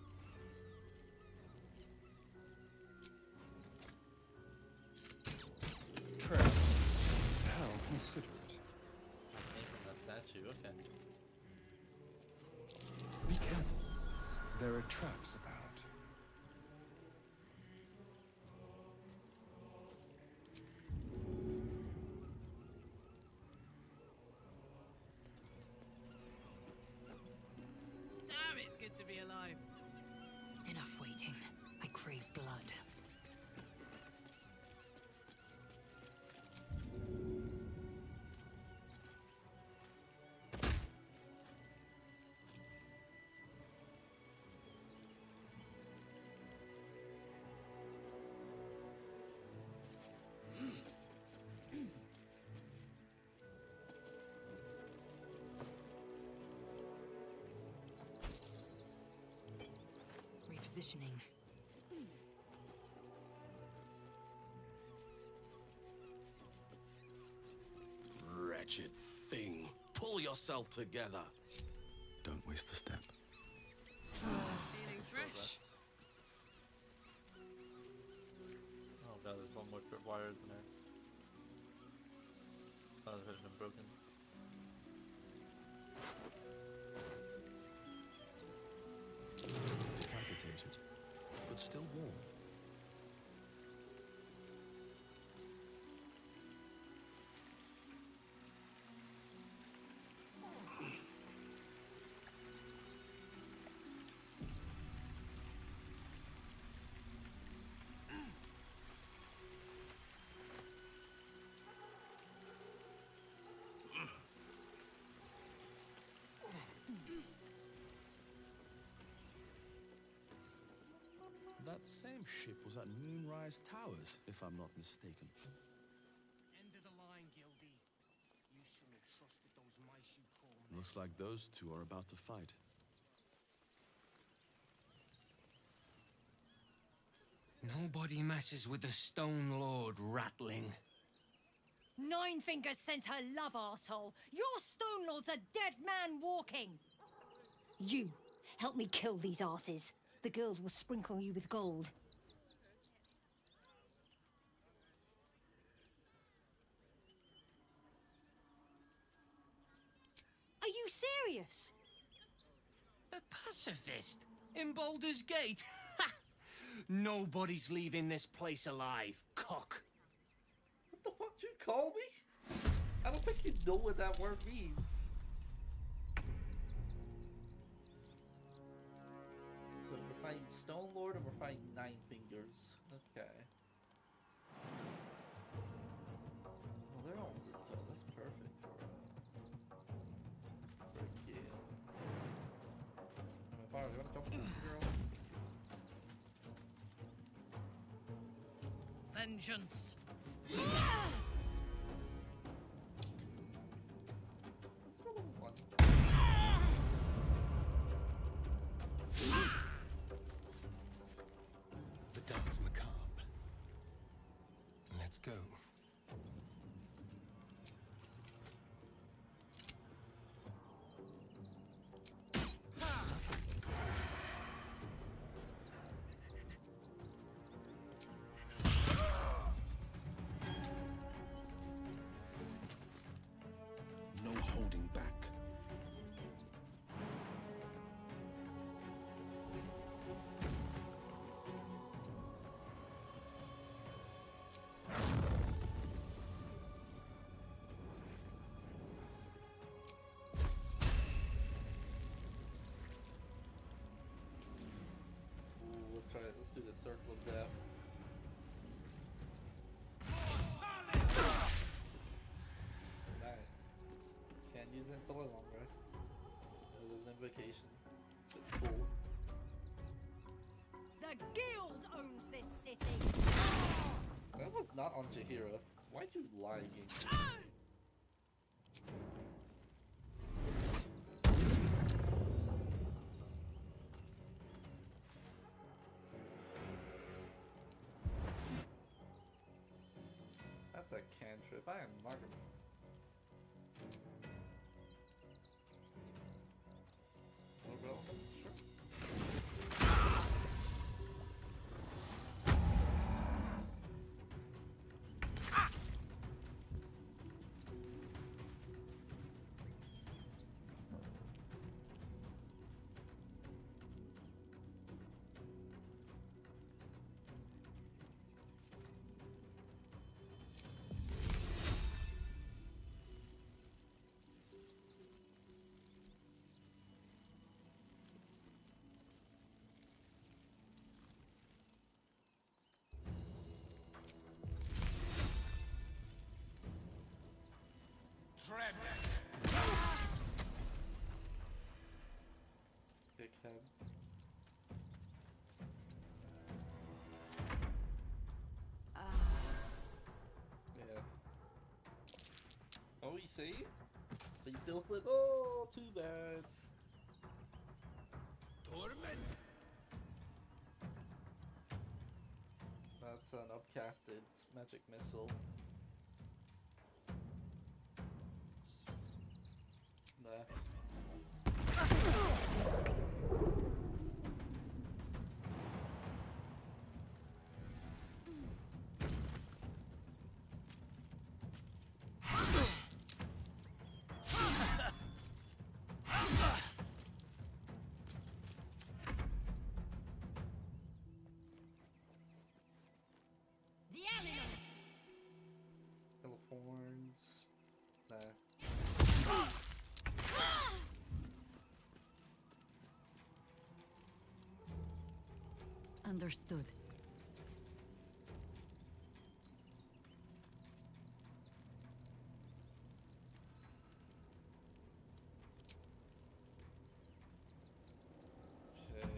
Trap. How considerate. Came from that statue, okay. Be careful. There are traps about. Damn, it's good to be alive. Enough waiting. I crave blood. Repositioning. Wretched thing. Pull yourself together. Don't waste the step. Feeling fresh? Oh god, there's one more trip wire in there. Oh, it has been broken. Decapitated, but still warm. That same ship was at Moonrise Towers, if I'm not mistaken. End of the line, Gildy. You shouldn't have trusted those mice you call Looks like those two are about to fight. Nobody messes with the Stone Lord, Ratling. Nine Fingers sent her love, arsehole. Your Stone Lord's a dead man walking. You, help me kill these asses. The girls will sprinkle you with gold. Are you serious? A pacifist? In Baldur's Gate? Ha! Nobody's leaving this place alive, cock. What the fuck did you call me? I don't think you know what that word means. So we're fighting Stone Lord and we're fighting Nine Fingers. Okay. Well, they're all grouped up. That's perfect for Gale. Fire, you wanna jump in, girl? Vengeance. The dance macabre. Let's go. No holding back. to the circle of death. Nice. Can't use it until a long rest. It was an invocation. It's cool. The guild owns this city. That was not on Chihira. Why'd you lie against me? That's a cantrip. I am not gonna. Well, sure. Big heads. Yeah. Oh, you see? But you still slip. Oh, too bad. Torment. That's an upcasted magic missile. Nah. Horns. Nah. Understood. Okay.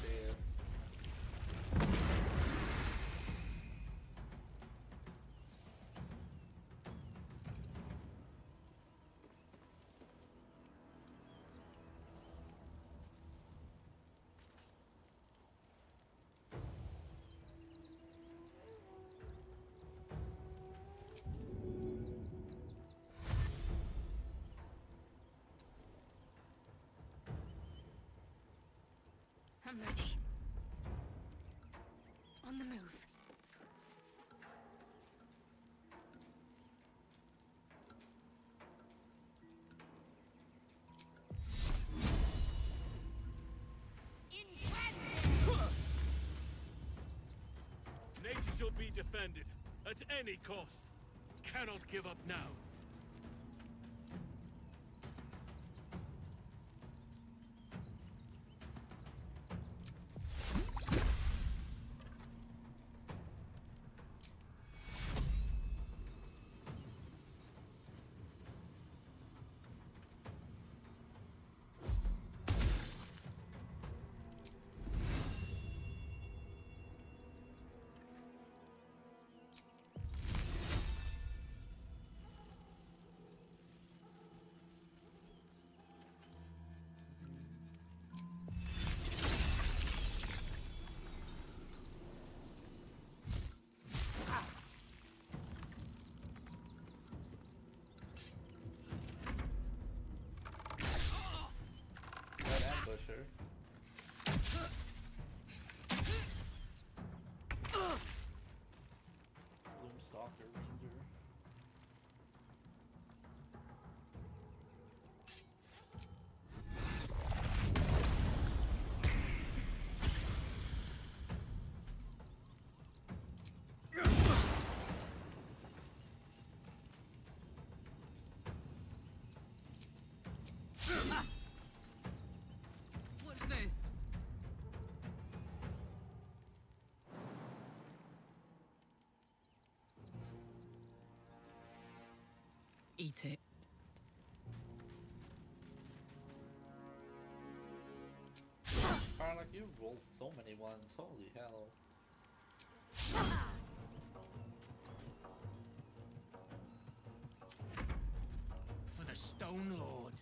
There. I'm ready. On the move. Nature shall be defended at any cost. Cannot give up now. Ambusher. Gloomstalker Ranger. Eat it. Like you rolled so many ones, holy hell. For the Stone Lord.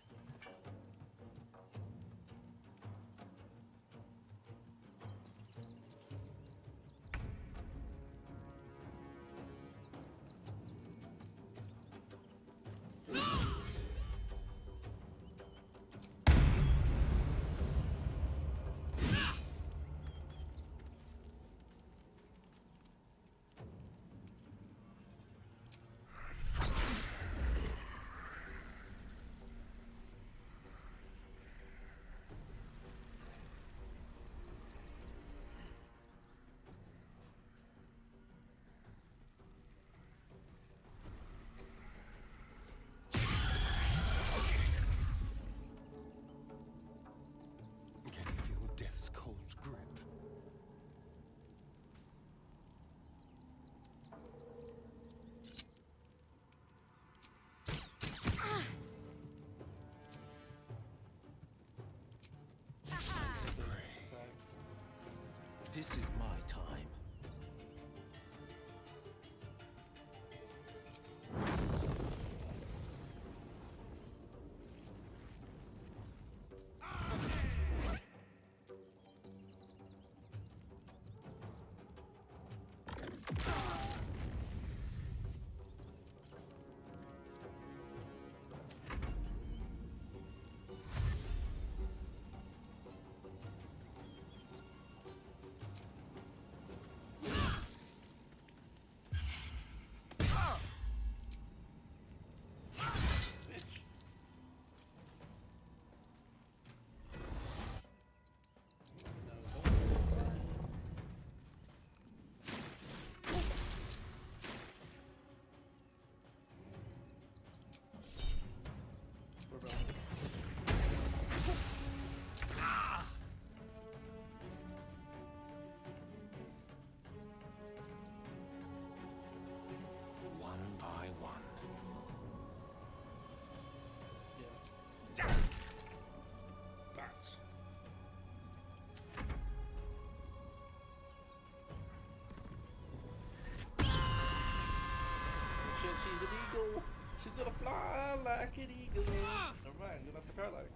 Death's cold grip. Fancy prey. This is my time. She's an eagle. She's gonna fly like an eagle. Never mind, you're not the car like.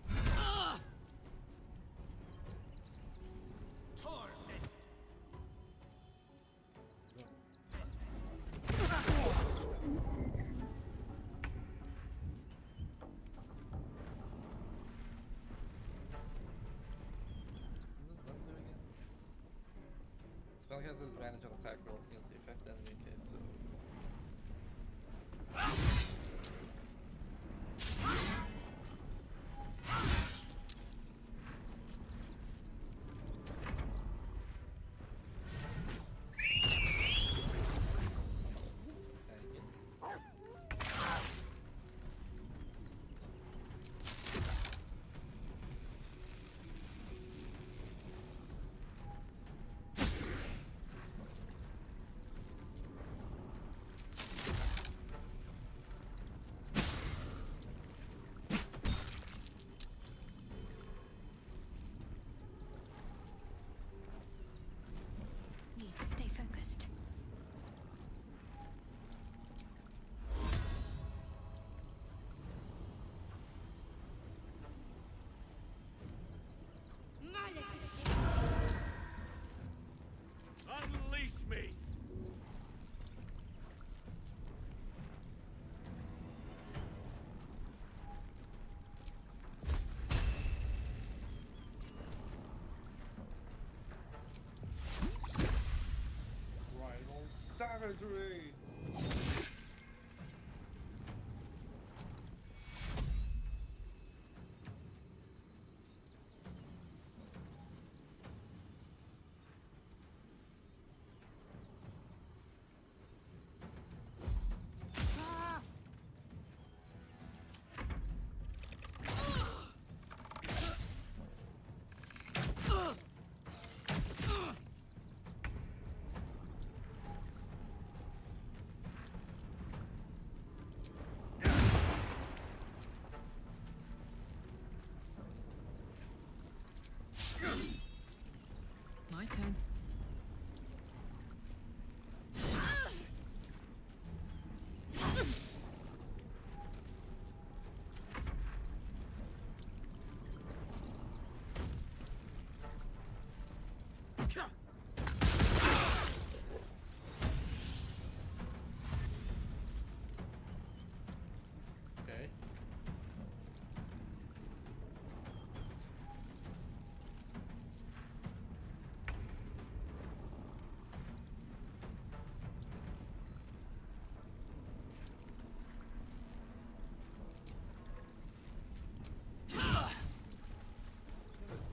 Spell has advantage on attack rolls against the effect enemy in case so. Need to stay focused. Unleash me! Primal savagery! Okay.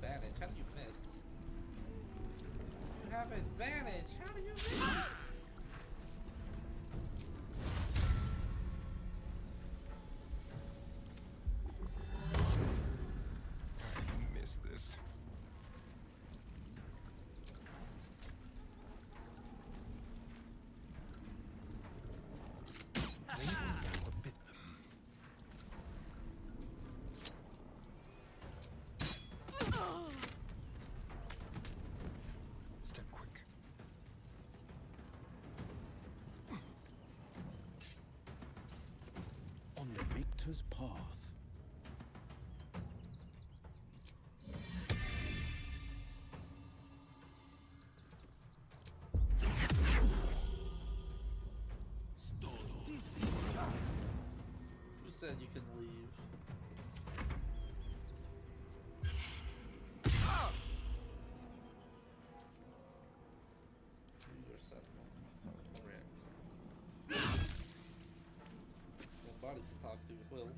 Advantage. How do you miss? You have advantage. How do you miss? Miss this. Maybe now a bit them. Step quick. On the victor's path. Who said you can leave? Your sentinel. Correct. Well, bodies to talk to, Will.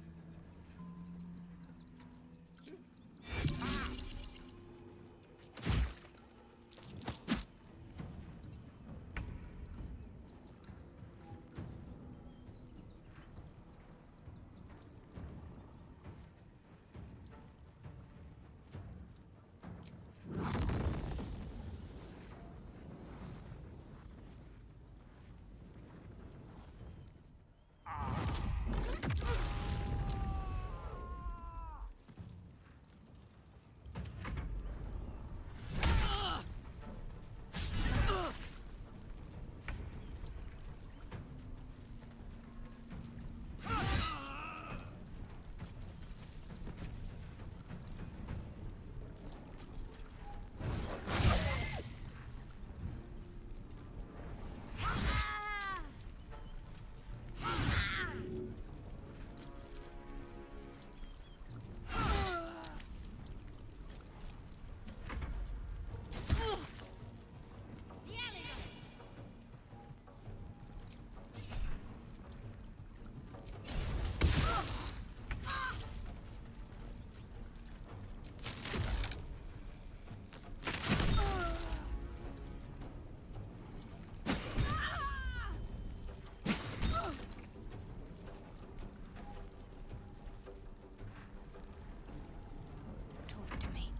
Talk to me.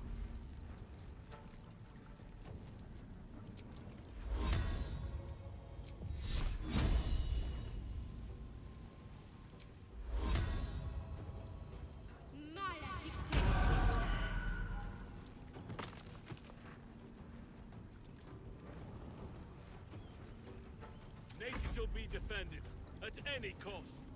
Nature shall be defended at any cost.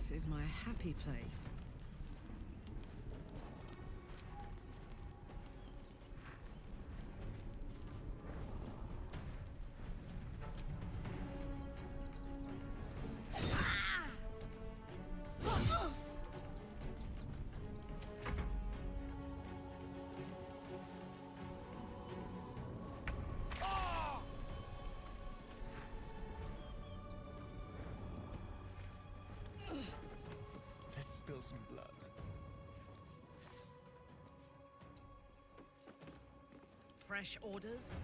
This is my happy place. spill some blood. Fresh orders?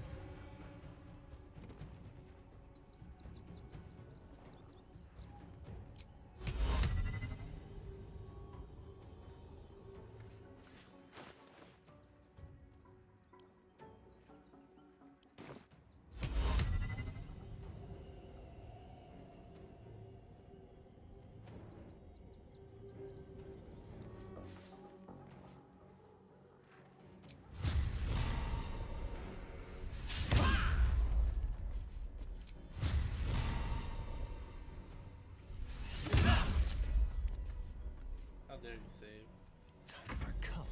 How dare you save? Time for a cuddle.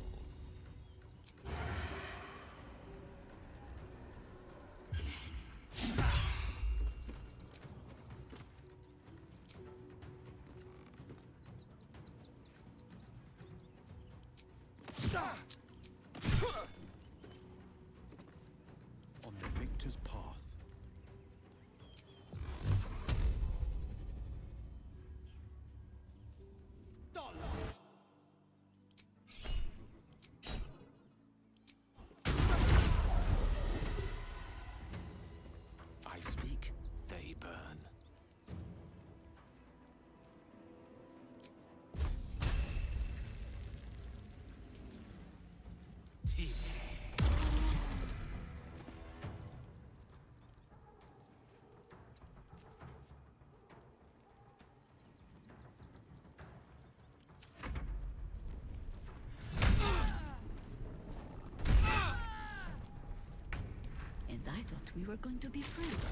On the victor's path. I speak, they burn. And I thought we were going to be friends.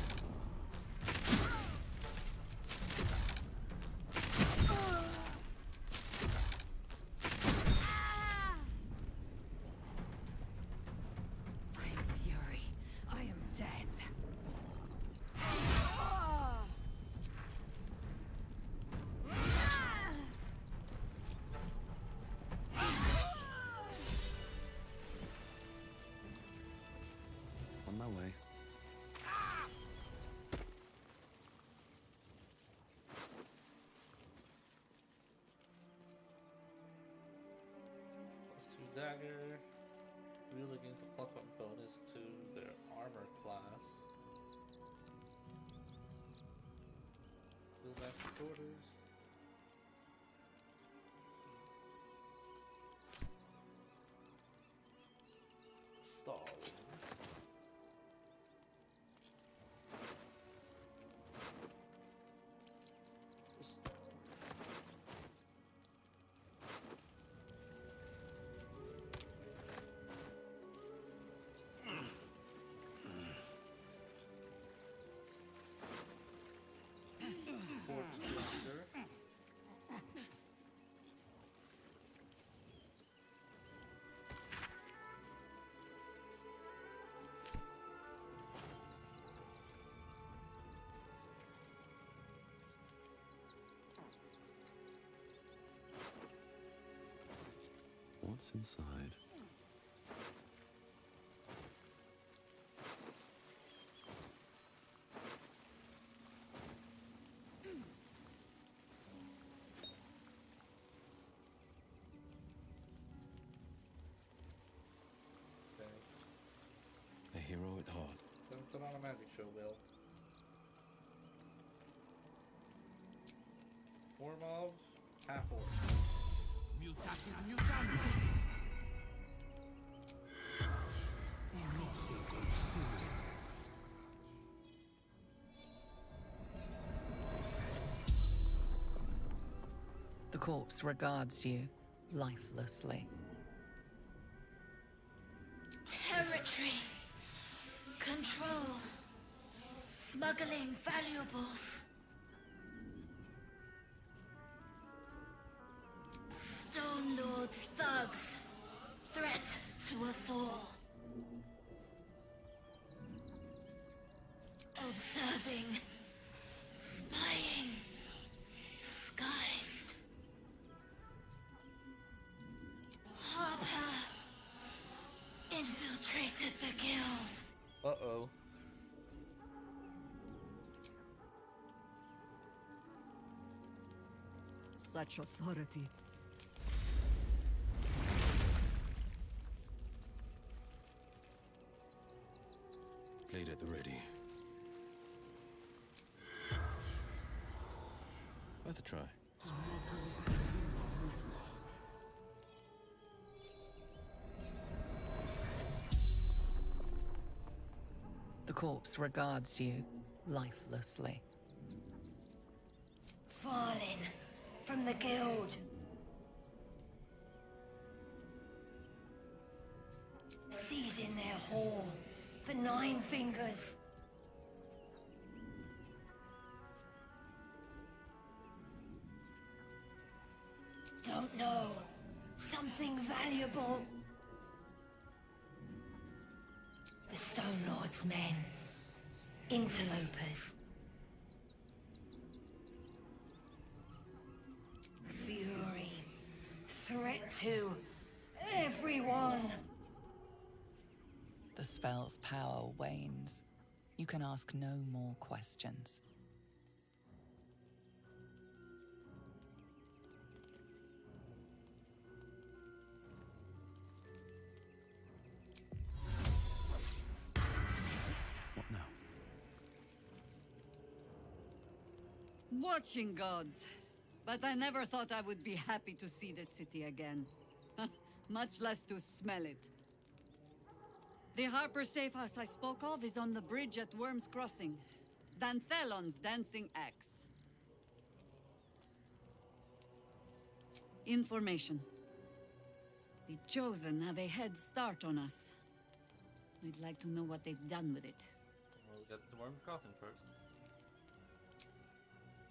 I am fury. I am death. On my way. +2 dagger. Wield against a pluck up bonus to their armor class. Wield after orders. Stall. What's inside? A hero at heart. Don't put on a magic show, Bill. 4 mobs, half orc. Mutatis mutandis. The corpse regards you lifelessly. Territory. Control. Smuggling valuables. Stone Lord's thugs. Threat to us all. Observing. Spying. Disguised. Harper. Infiltrated the guild. Uh-oh. Such authority. blade at the ready. Worth a try. The corpse regards you lifelessly. Fallen from the guild. Seizing their hall for 9 fingers. Don't know. Something valuable. The Stone Lord's men. Interlopers. Fury. Threat to everyone. The spell's power wanes. You can ask no more questions. What now? Watching gods. But I never thought I would be happy to see this city again. Much less to smell it. The Harper safe house I spoke of is on the bridge at Worm's Crossing. Danthelon's dancing axe. Information. The Chosen have a head start on us. We'd like to know what they've done with it. We'll get to Worm's Crossing first.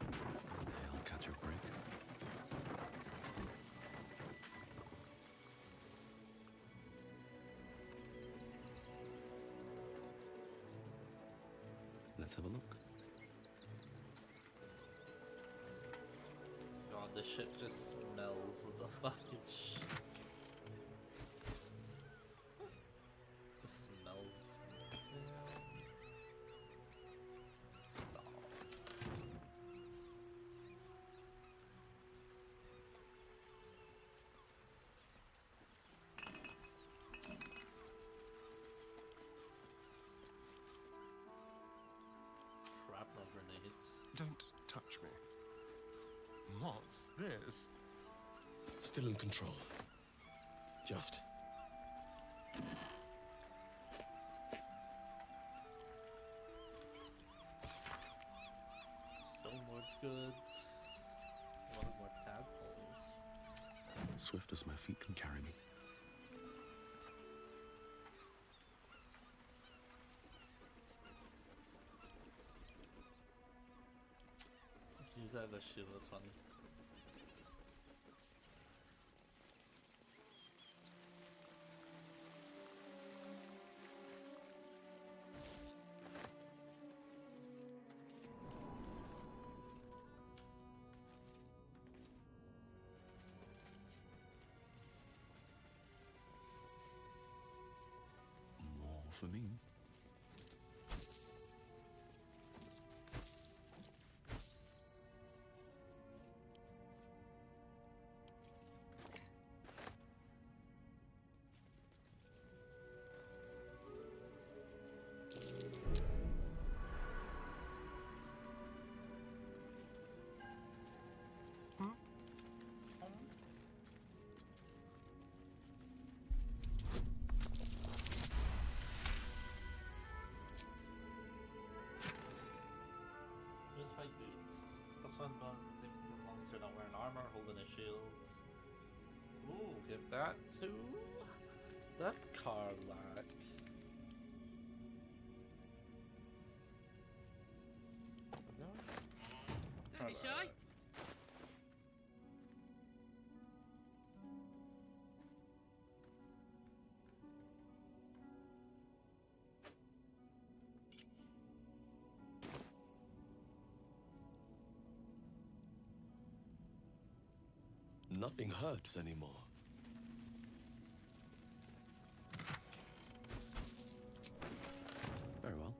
I'll catch a break. Let's have a look. God, this shit just smells of the fucking shit. It smells. Stop. Shrapnel grenades. Don't touch me. What's this? Still in control. Just. Stoneward's goods. One more tadpoles. Swift as my feet can carry me. Use that as a shield, that's funny. More for me. Use white boots. Plus one bonus if as long as they're not wearing armor, holding a shield. Ooh, get that too. That car lack. Don't be shy. Nothing hurts anymore. Very well.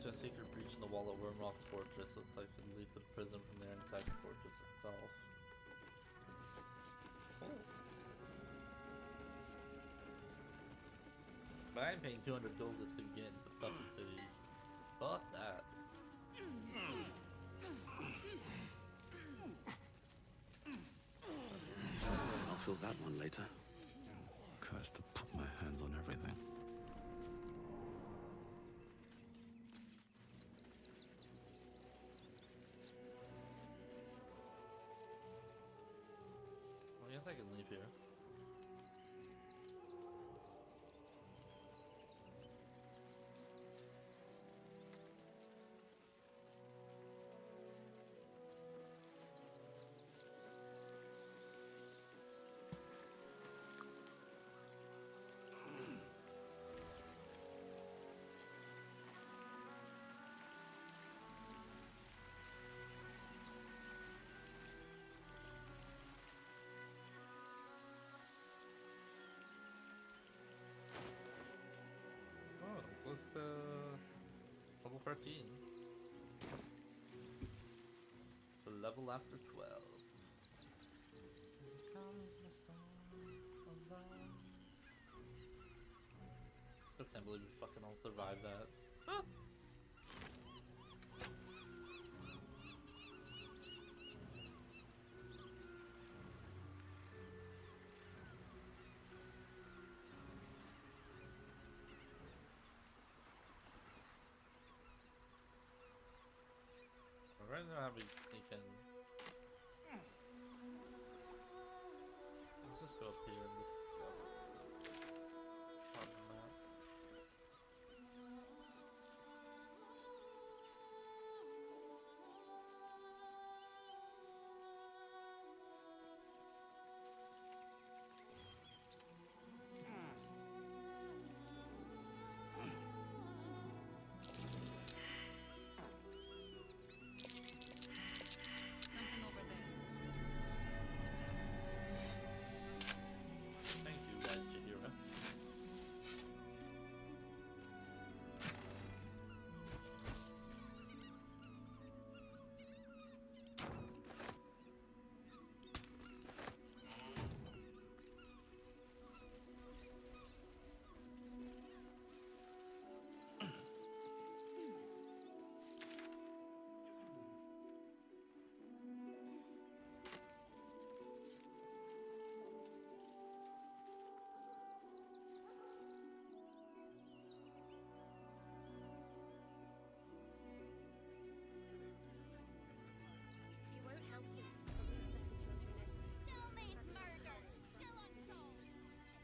to a secret breach in the wall of Wormrock's fortress. Looks like you can leave the prison from there inside the fortress itself. Oh. But I ain't paying 200 gold just to get into the fucking city. Fuck that. I'll fill that one later. Cursed to put my hands on everything. I guess I can leave here. Was the level 13? The level after 12. Still can't believe we fucking all survived that. Ah! Right now, how we can. Let's just go up here and this part of the map.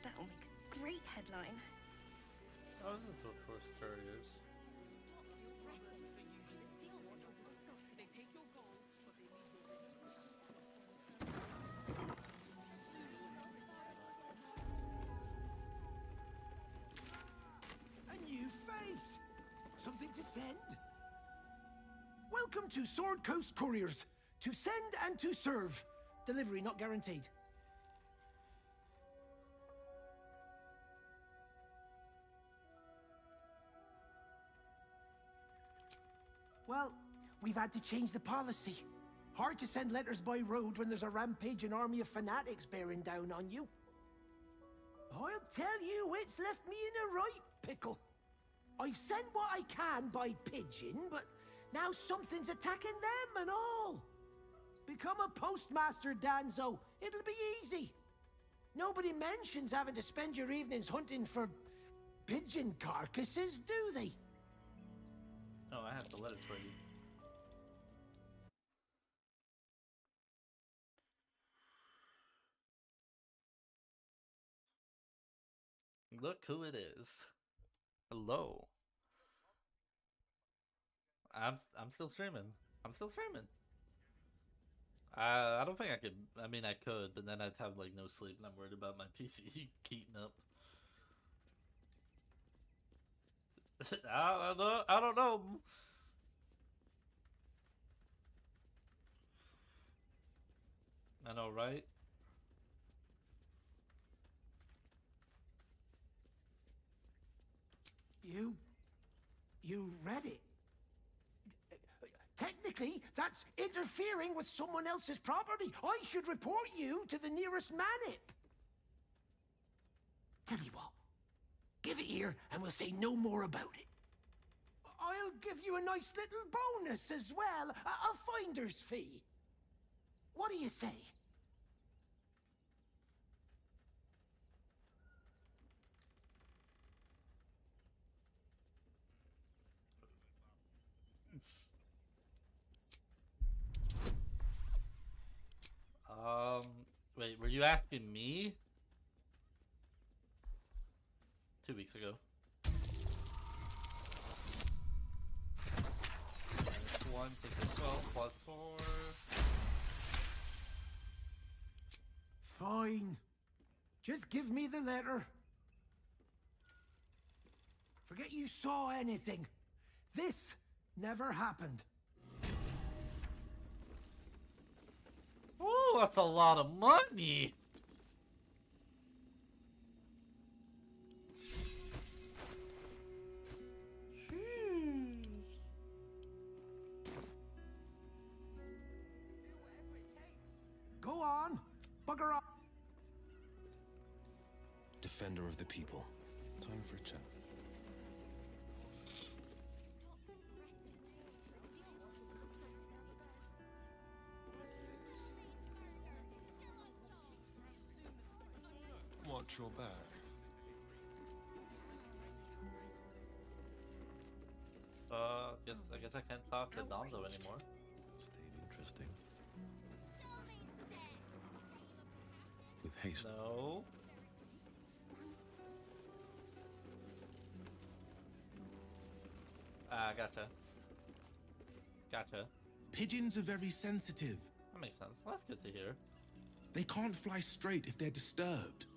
That'll make a great headline. Oh, this is what horse terriers. A new face! Something to send? Welcome to Sword Coast Couriers. To send and to serve. Delivery not guaranteed. Well, we've had to change the policy. Hard to send letters by road when there's a rampaging army of fanatics bearing down on you. I'll tell you, it's left me in a right pickle. I've sent what I can by pigeon, but now something's attacking them and all. Become a postmaster, Danzo. It'll be easy. Nobody mentions having to spend your evenings hunting for pigeon carcasses, do they? No, I have the letters for you. Look who it is. Hello. I'm still streaming. I'm still streaming. I don't think I could. I mean, I could, but then I'd have like no sleep, and I'm worried about my PC heating up. I don't know. I know, right? You read it? Technically, that's interfering with someone else's property. I should report you to the nearest manip. Tell you what, give it here and we'll say no more about it. I'll give you a nice little bonus as well, a finder's fee. What do you say? Wait, were you asking me? 2 weeks ago. -1, take the 12, +4. Fine. Just give me the letter. Forget you saw anything. This never happened. Ooh, that's a lot of money. Go on. Bugger off. Defender of the people. Time for a chat. Watch your back. I guess I can't talk to Dondo anymore. Stayed interesting. With haste. No. Gotcha. Gotcha. Pigeons are very sensitive. That makes sense. That's good to hear. They can't fly straight if they're disturbed.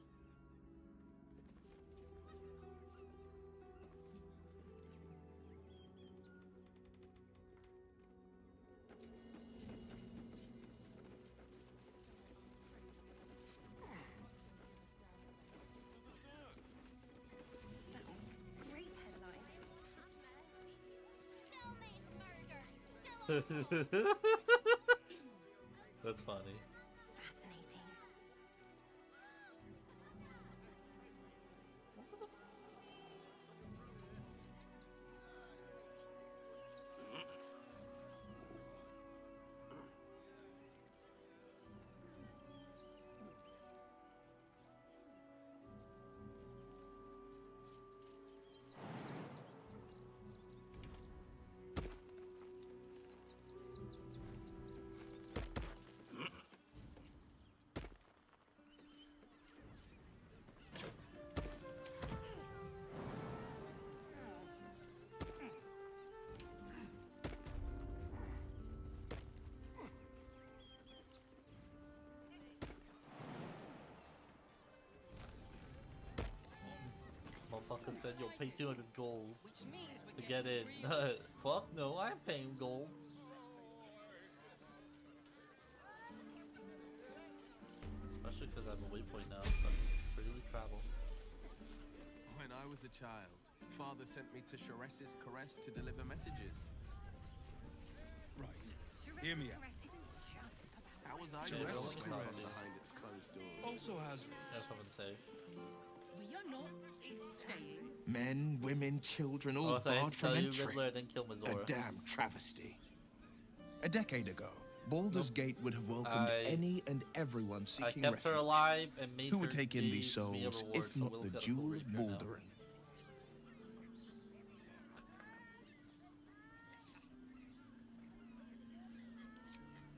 Great headline. That's funny. Fascinating. Motherfucker said you'll pay 200 gold to get in. Fuck no, I'm paying gold. Especially because I have a waypoint now, so I can freely travel. When I was a child, Father sent me to Shares's caress to deliver messages. Right. Hear me out. How was I Shares's the caress behind its closed doors? also has That's something to say. We are not staying. Men, women, children, all Oh, so I barred didn't from tell you entry. Riddler didn't kill Mazora. A damn travesty. A decade ago, Baldur's Gate would have welcomed any and everyone I seeking kept refuge. her alive and made Who her would take in these give me a souls, reward, if so not Will's the got a Jewel full of rapier now. Baldur?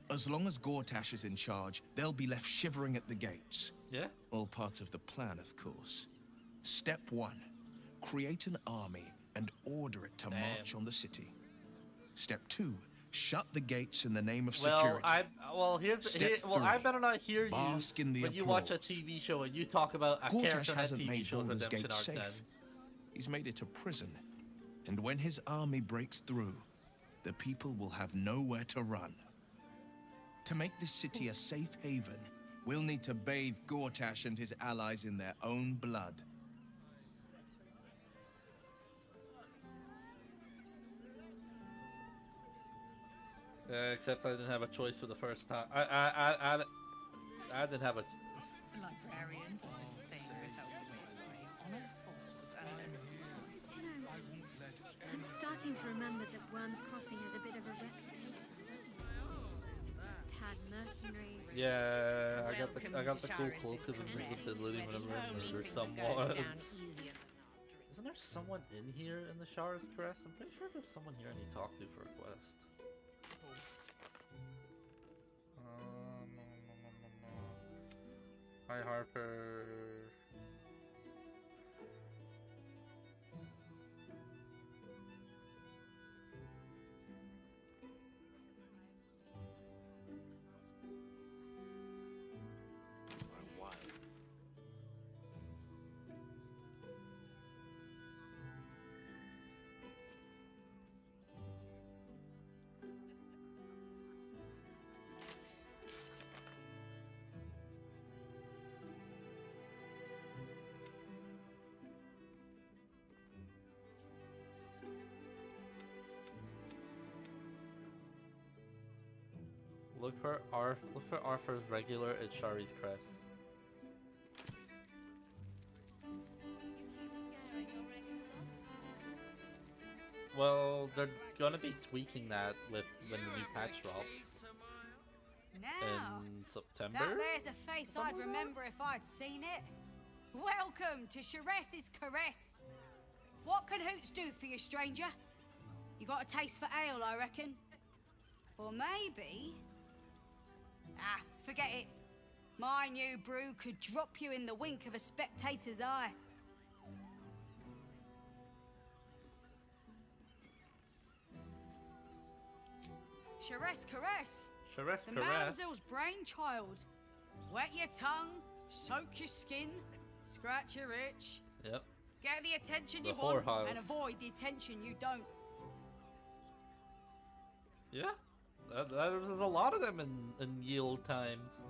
As long as Gortash is in charge, they'll be left shivering at the gates. Yeah? All part of the plan, of course. Step 1. Create an army and order it to march on the city. Step 2. Shut the gates in the name of security. I better not hear you Bask in the when you watch a applause. TV show and you talk about a Gortash character in a hasn't TV made show's Baldur's redemption Gate arc safe. then. He's made it a prison. And when his army breaks through, the people will have nowhere to run. To make this city a safe haven, we'll need to bathe Gortash and his allies in their own blood. Except I didn't have a choice for the first time. I didn't have a. The librarian does this thing without honor falls and then. I'm starting to remember that Worm's Crossing has a bit of a reputation, doesn't it? Tad mercenary. Yeah, I got the cool cloak of invisibility whenever I murder someone. Isn't there someone in here in the Shara's Crest? I'm pretty sure there's someone here I need to talk to for a quest. Hi Harper. Look for Arthur's regular at Shari's Crest. Well, they're gonna be tweaking that when the new patch drops Now, in September. that there's a face I'd remember if I'd seen it. Welcome to Sharess's Caress. What can Hoots do for you, stranger? You got a taste for ale, I reckon. Or maybe... Ah, forget it. My new brew could drop you in the wink of a spectator's eye. Sharess Caress. Sharess The Caress. Mamsel's brainchild. Wet your tongue, soak your skin, scratch your itch. Yep. Get the attention The you want whorehouse. and avoid the attention you don't. Yeah, there's a lot of them in yield times.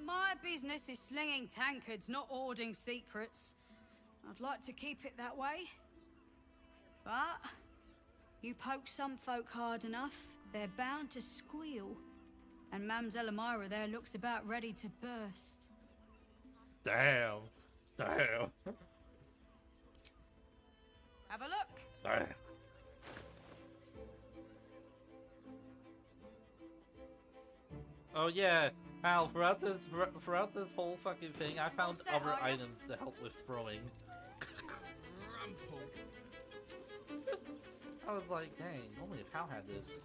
My business is slinging tankards, not hoarding secrets. I'd like to keep it that way. But you poke some folk hard enough, they're bound to squeal. And Mamselle Elmira there looks about ready to burst. Damn. Damn. Have a look. Damn. Oh yeah, Al, throughout this whole fucking thing, I found set other are ya? items to help with throwing. I was like, dang, only if Hal had this.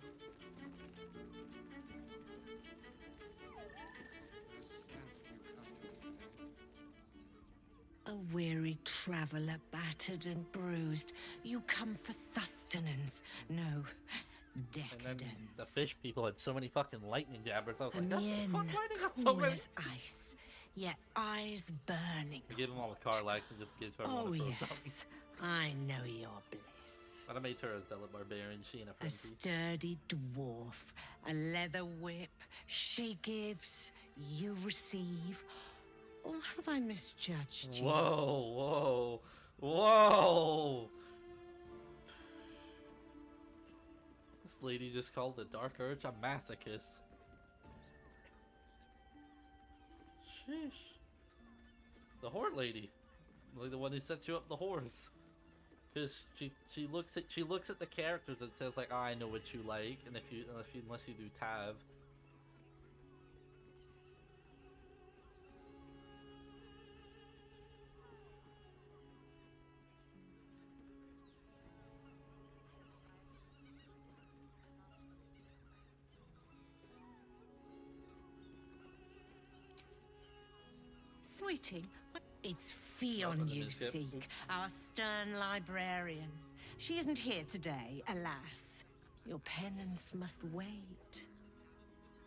A weary traveller, battered and bruised, you come for sustenance. No, And decadence. then the fish people had so many fucking lightning jabbers. I was A like, what the mien fuck? Why they got so cool many? as ice, yet eyes burning. I give them all the car lights and just give to everyone Oh to throw yes, something. I know your bliss. But I made her a zealot barbarian. She and a A frenzy. sturdy dwarf, a leather whip. She gives, you receive. Or have I misjudged you? Whoa, whoa, whoa! This lady just called the Dark Urge a masochist. Sheesh. The whore lady, like the one who sets you up the whores. Cause she looks at the characters and says like, oh, I know what you like, and unless you do Tav. Sweeting, it's Fion Welcome to you Newscape. seek, our stern librarian. She isn't here today, alas. Your penance must wait.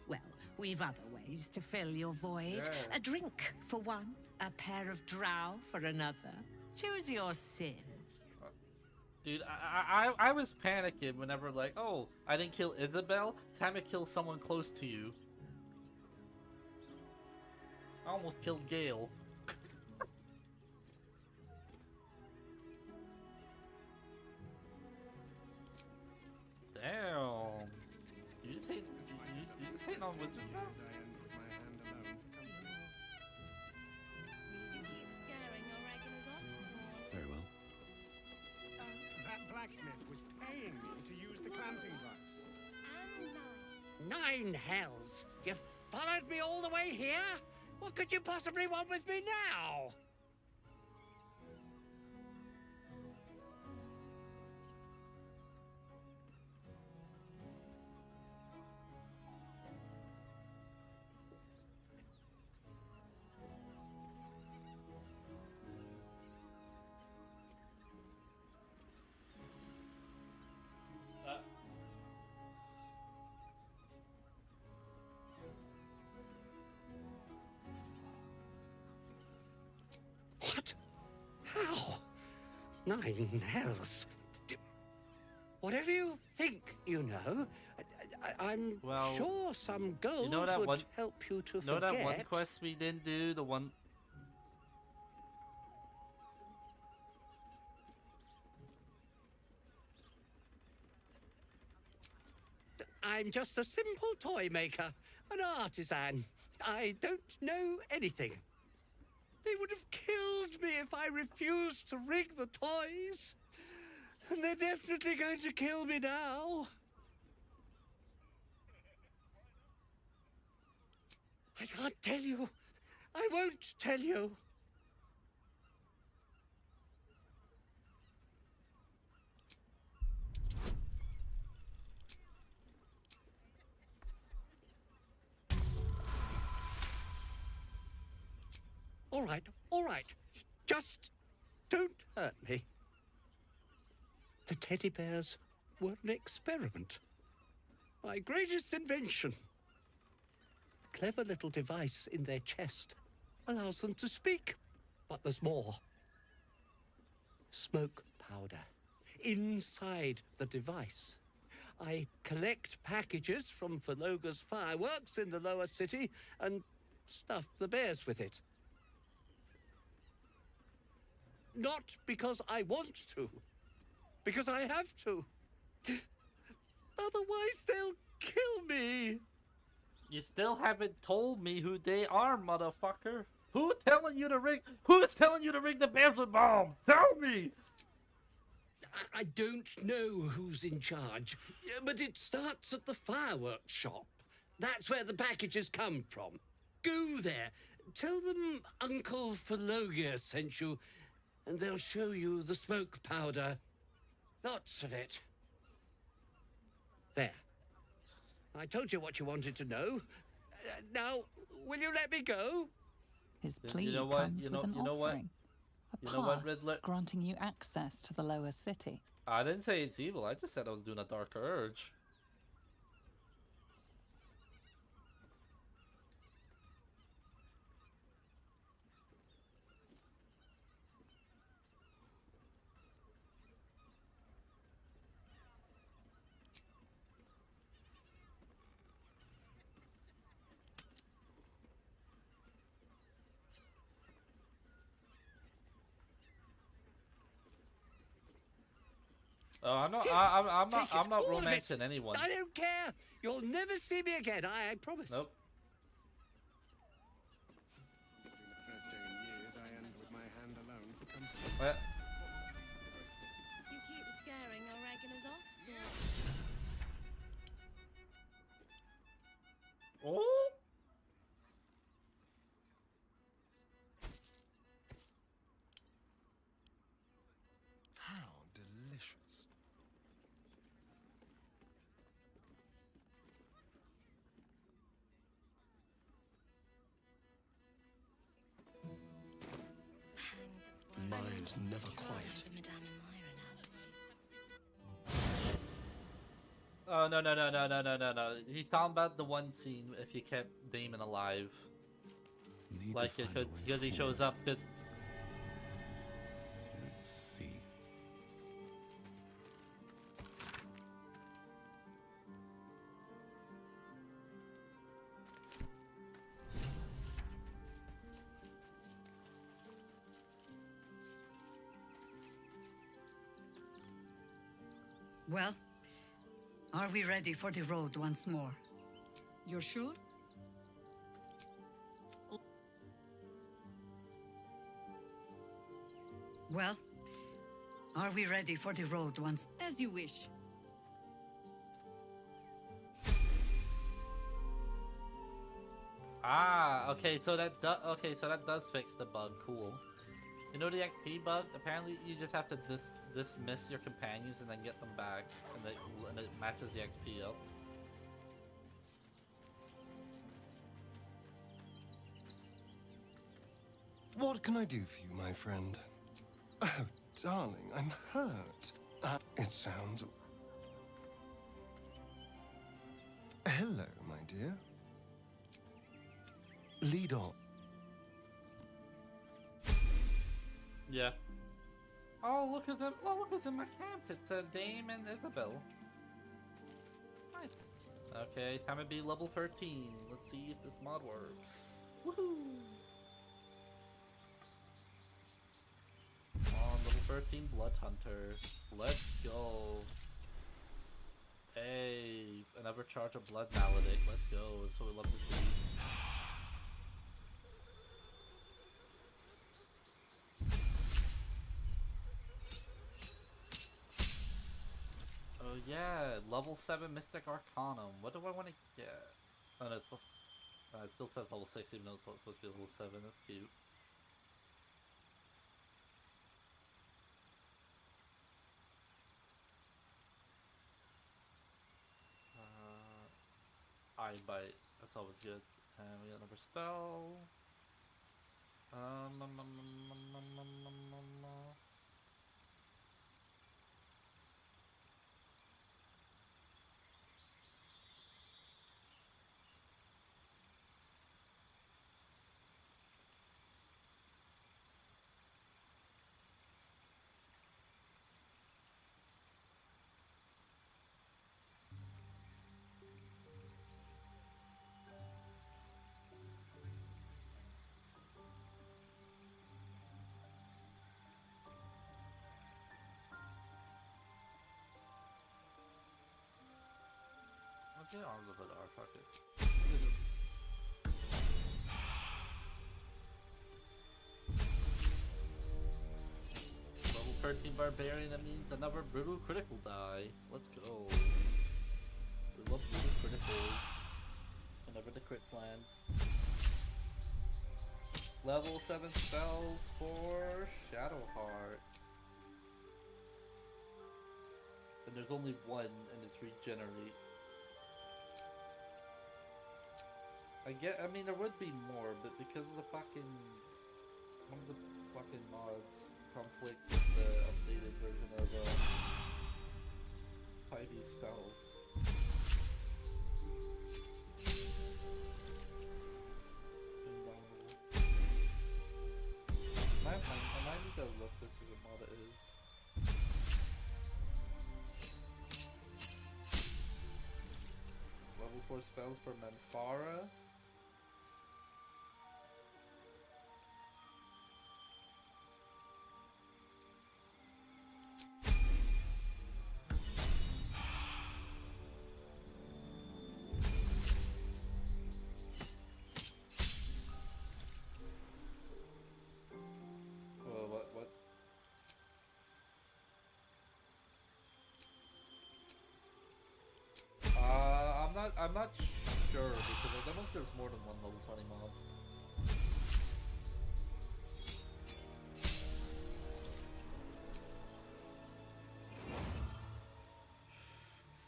Well, we've other ways to fill your void. Yeah. A drink for one, a pair of drow for another. Choose your sin. Dude, I was panicking whenever like, oh, I didn't kill Isabel. Time to kill someone close to you. I almost killed Gale. What's it sound? You keep scaring your regulars off. Very well. That blacksmith was paying me to use the clamping device. And 9 hells! You followed me all the way here? What could you possibly want with me now? What? How? 9 hells. Whatever you think you know, I'm Well, sure some gold you know that would one, help you to you know forget. that one quest we didn't do? The one... I'm just a simple toy maker, an artisan. I don't know anything. They would have killed me if I refused to rig the toys. And they're definitely going to kill me now. I can't tell you. I won't tell you. All right. Just don't hurt me. The teddy bears were an experiment. My greatest invention. A clever little device in their chest allows them to speak. But there's more. Smoke powder inside the device. I collect packages from Verloga's fireworks in the lower city and stuff the bears with it. Not because I want to, because I have to. Otherwise, they'll kill me. You still haven't told me who they are, motherfucker. Who's telling you to rig the bears with bombs? Tell me! I don't know who's in charge, but it starts at the fireworks shop. That's where the packages come from. Go there. Tell them Uncle Verloga sent you, and they'll show you the smoke powder. Lots of it. There. I told you what you wanted to know. Now, will you let me go? His plea You know what? comes You know- with an you know what? offering. A You know what, pass Riddler? granting you access to the lower city. I didn't say it's evil. I just said I was doing a dark urge. Oh, I'm not. I'm not All of it. romancing anyone. I don't care. You'll never see me again. I promise. Nope. First day in years, I end with my hand alone for company. What? you keep scaring your regulars off. Oh. How delicious. Mind never quiet. Oh no. He's talking about the one scene if you kept Damon alive. Need Like to it find a could, way because he forward. shows up. Could, Let's see. Well, are we ready for the road once more? You're sure? Well, are we ready for the road once? As you wish. Ah, okay, so that does fix the bug. Cool. You know the XP bug? Apparently, you just have to dismiss your companions and then get them back, and it matches the XP up. What can I do for you, my friend? Oh, darling, I'm hurt. It sounds... Hello, my dear. Lead on. Yeah. Oh, look at them! Oh, look who's in my camp! It's Dame and Isabel. Nice. Okay, time to be level 13. Let's see if this mod works. Woohoo! On level 13, Blood Hunter. Let's go. Hey, another charge of Blood Maledict. Let's go. That's what we love to see. Oh yeah, level 7 Mystic Arcanum. What do I want to get? Oh no, it still says level 6 even though it's supposed to be level 7. That's cute. Eye Bite. That's always good. And we got another spell. Let's get arms of it, our pocket. Level 13 Barbarian, that means another brutal critical die. Let's go. We love brutal criticals. Whenever the crits land. Level 7 spells for Shadowheart. And there's only one, and it's regenerate. I mean, there would be more, but because of the fucking... one of the fucking mods conflicts with the updated version of, 5e spells. I might need to look to see what mod it is. Level 4 spells for Manfara. I'm not sure because I don't know if there's more than one level 20 mob.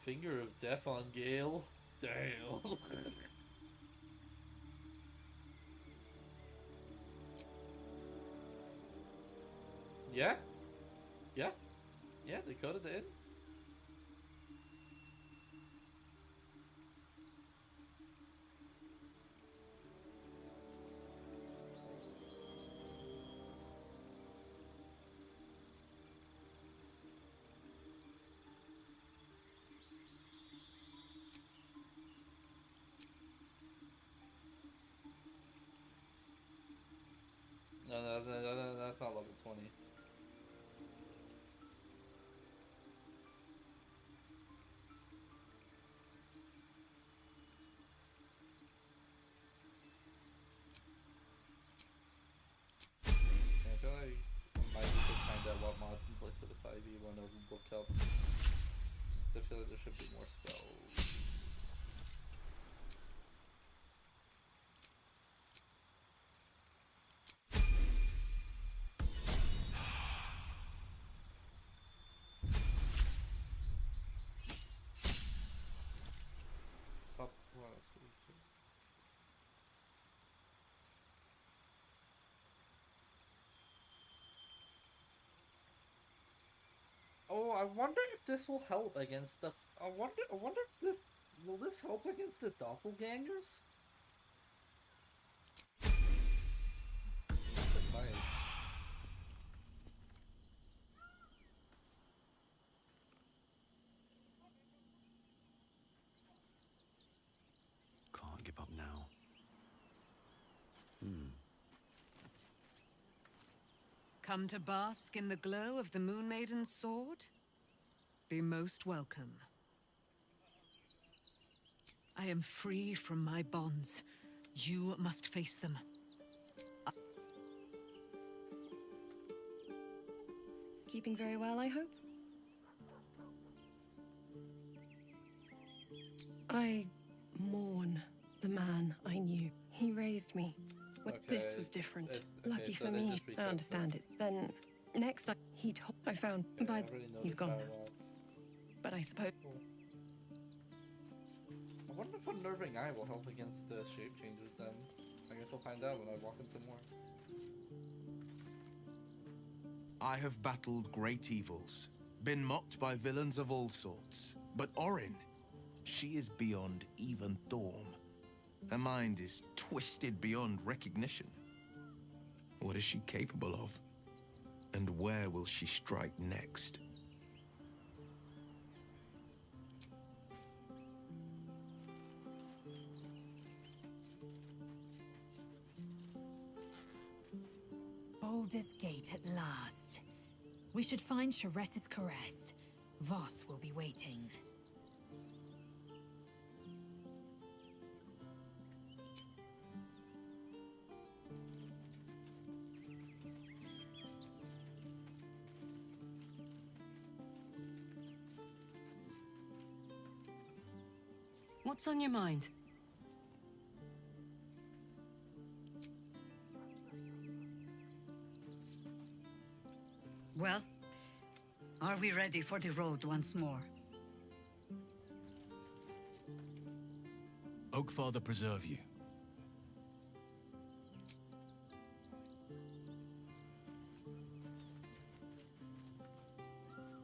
Finger of Death on Gale? Damn. Yeah? Yeah? Yeah, they coded it in. No, that's not level 20. I feel like it might be good time book up. I feel like there should be more spells. Oh, I wonder if this will help against the. I wonder if this will help against the doppelgangers. It might. Can't give up now. Come to bask in the glow of the Moon Maiden's sword? Be most welcome. I am free from my bonds. You must face them. Keeping very well, I hope? I mourn the man I knew. He raised me. This was different. Lucky for me, I understand it. Then, next I found, he's gone now. But I suppose... I wonder if Unnerving Eye will help against the shape changes then. I guess we'll find out when I walk into more. I have battled great evils, been mocked by villains of all sorts. But Orin, she is beyond even Thorm. Her mind is twisted beyond recognition. What is she capable of? And where will she strike next? Baldur's Gate at last. We should find Sharess's caress. Voss will be waiting. What's on your mind? Well, are we ready for the road once more? Oakfather preserve you.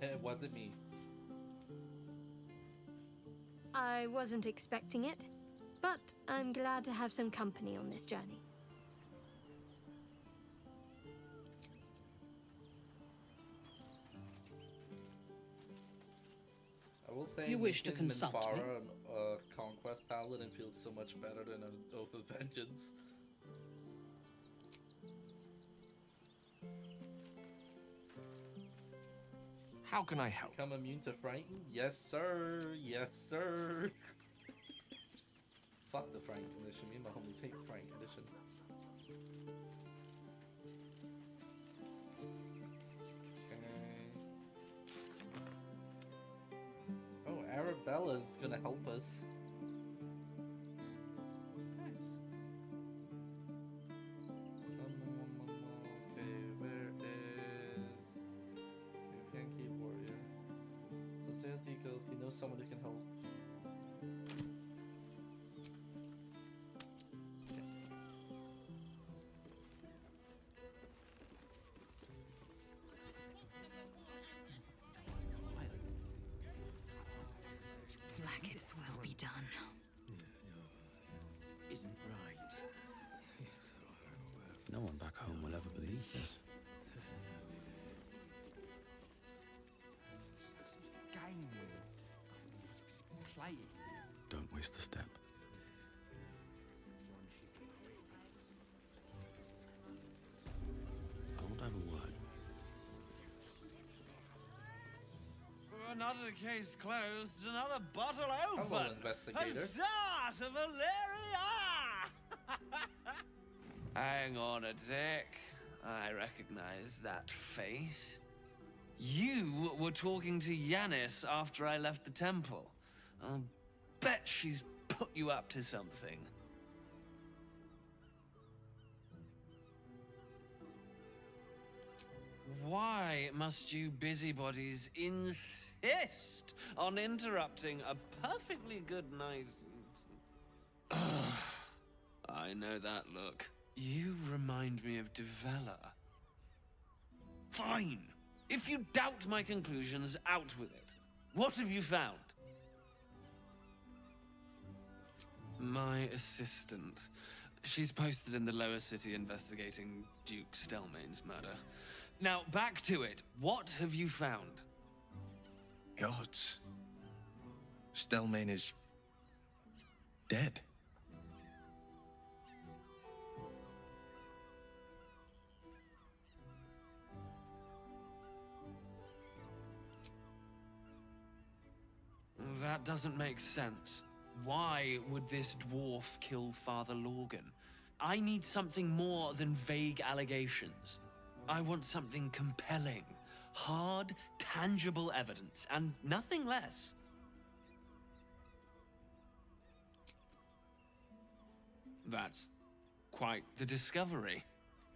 It wasn't me. I wasn't expecting it, but I'm glad to have some company on this journey. I will say, You wish to making consult me? Minfara a conquest paladin feels so much better than an Oath of Vengeance. How can I help? Become immune to frighten? Yes, sir. Yes, sir. Fuck the frighten condition. Me and my homie take frighten condition. Okay. Oh, Arabella's gonna help us. Nice. Okay, where is... Can't keep warrior. Let's say it's Eco. He knows someone who can help. Blackets will be done. Isn't right. No one back home will ever believe this. Game. Play it. Don't waste a step. I want to have a word. Another case closed, another bottle open. Hello, investigator. Huzzah to Valeria! Hang on a tick. I recognize that face. You were talking to Yanis after I left the temple. I'll bet she's put you up to something. Why must you busybodies insist on interrupting a perfectly good night? I know that look. You remind me of Devella. Fine. If you doubt my conclusions, out with it. What have you found? My assistant. She's posted in the lower city investigating Duke Stelmane's murder. Now, back to it. What have you found? Gods. Stelmane is dead. That doesn't make sense. Why would this dwarf kill Father Lorgan? I need something more than vague allegations. I want something compelling, hard, tangible evidence, and nothing less. That's quite the discovery.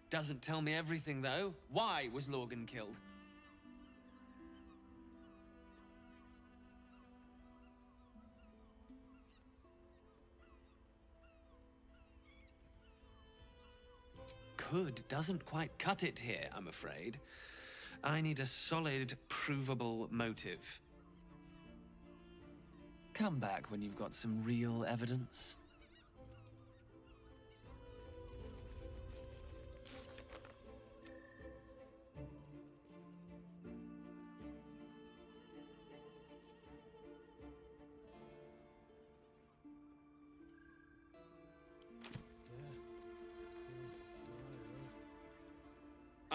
Doesn't tell me everything, though. Why was Lorgan killed? Could doesn't quite cut it here, I'm afraid. I need a solid, provable motive. Come back when you've got some real evidence.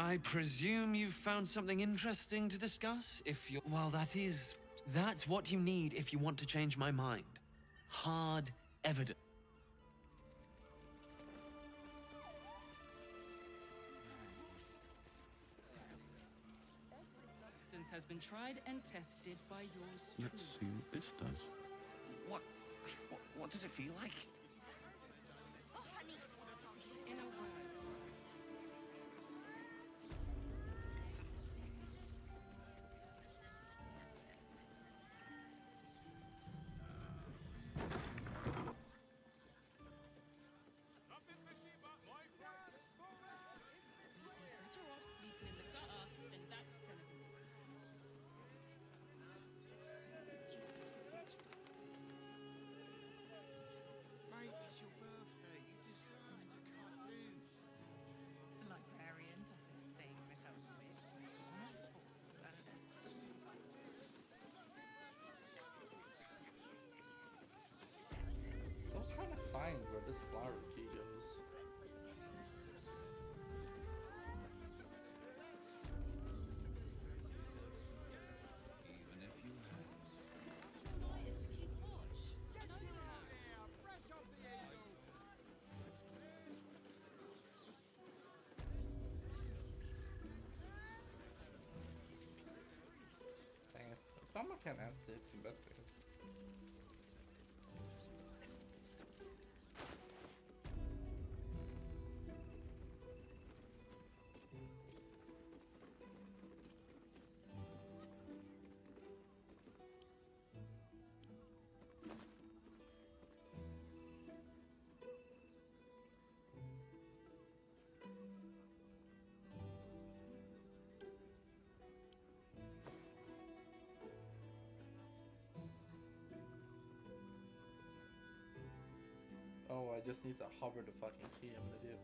I presume you've found something interesting to discuss? If you're... Well, that's what you need if you want to change my mind. Hard evidence. Evidence has been tried and tested by yours Let's truly. see what this does. What does it feel like? In a word. Better off sleeping in the gutter than that television. Mate, it's your birthday. You deserve to cut loose. The librarian does this thing with her whip. Not fools, are they? So I'm trying to find where this flower key goes. Even if you had. Dang it. Someone can answer it zum Bett. Oh, I just need to hover the fucking key, I'm an idiot.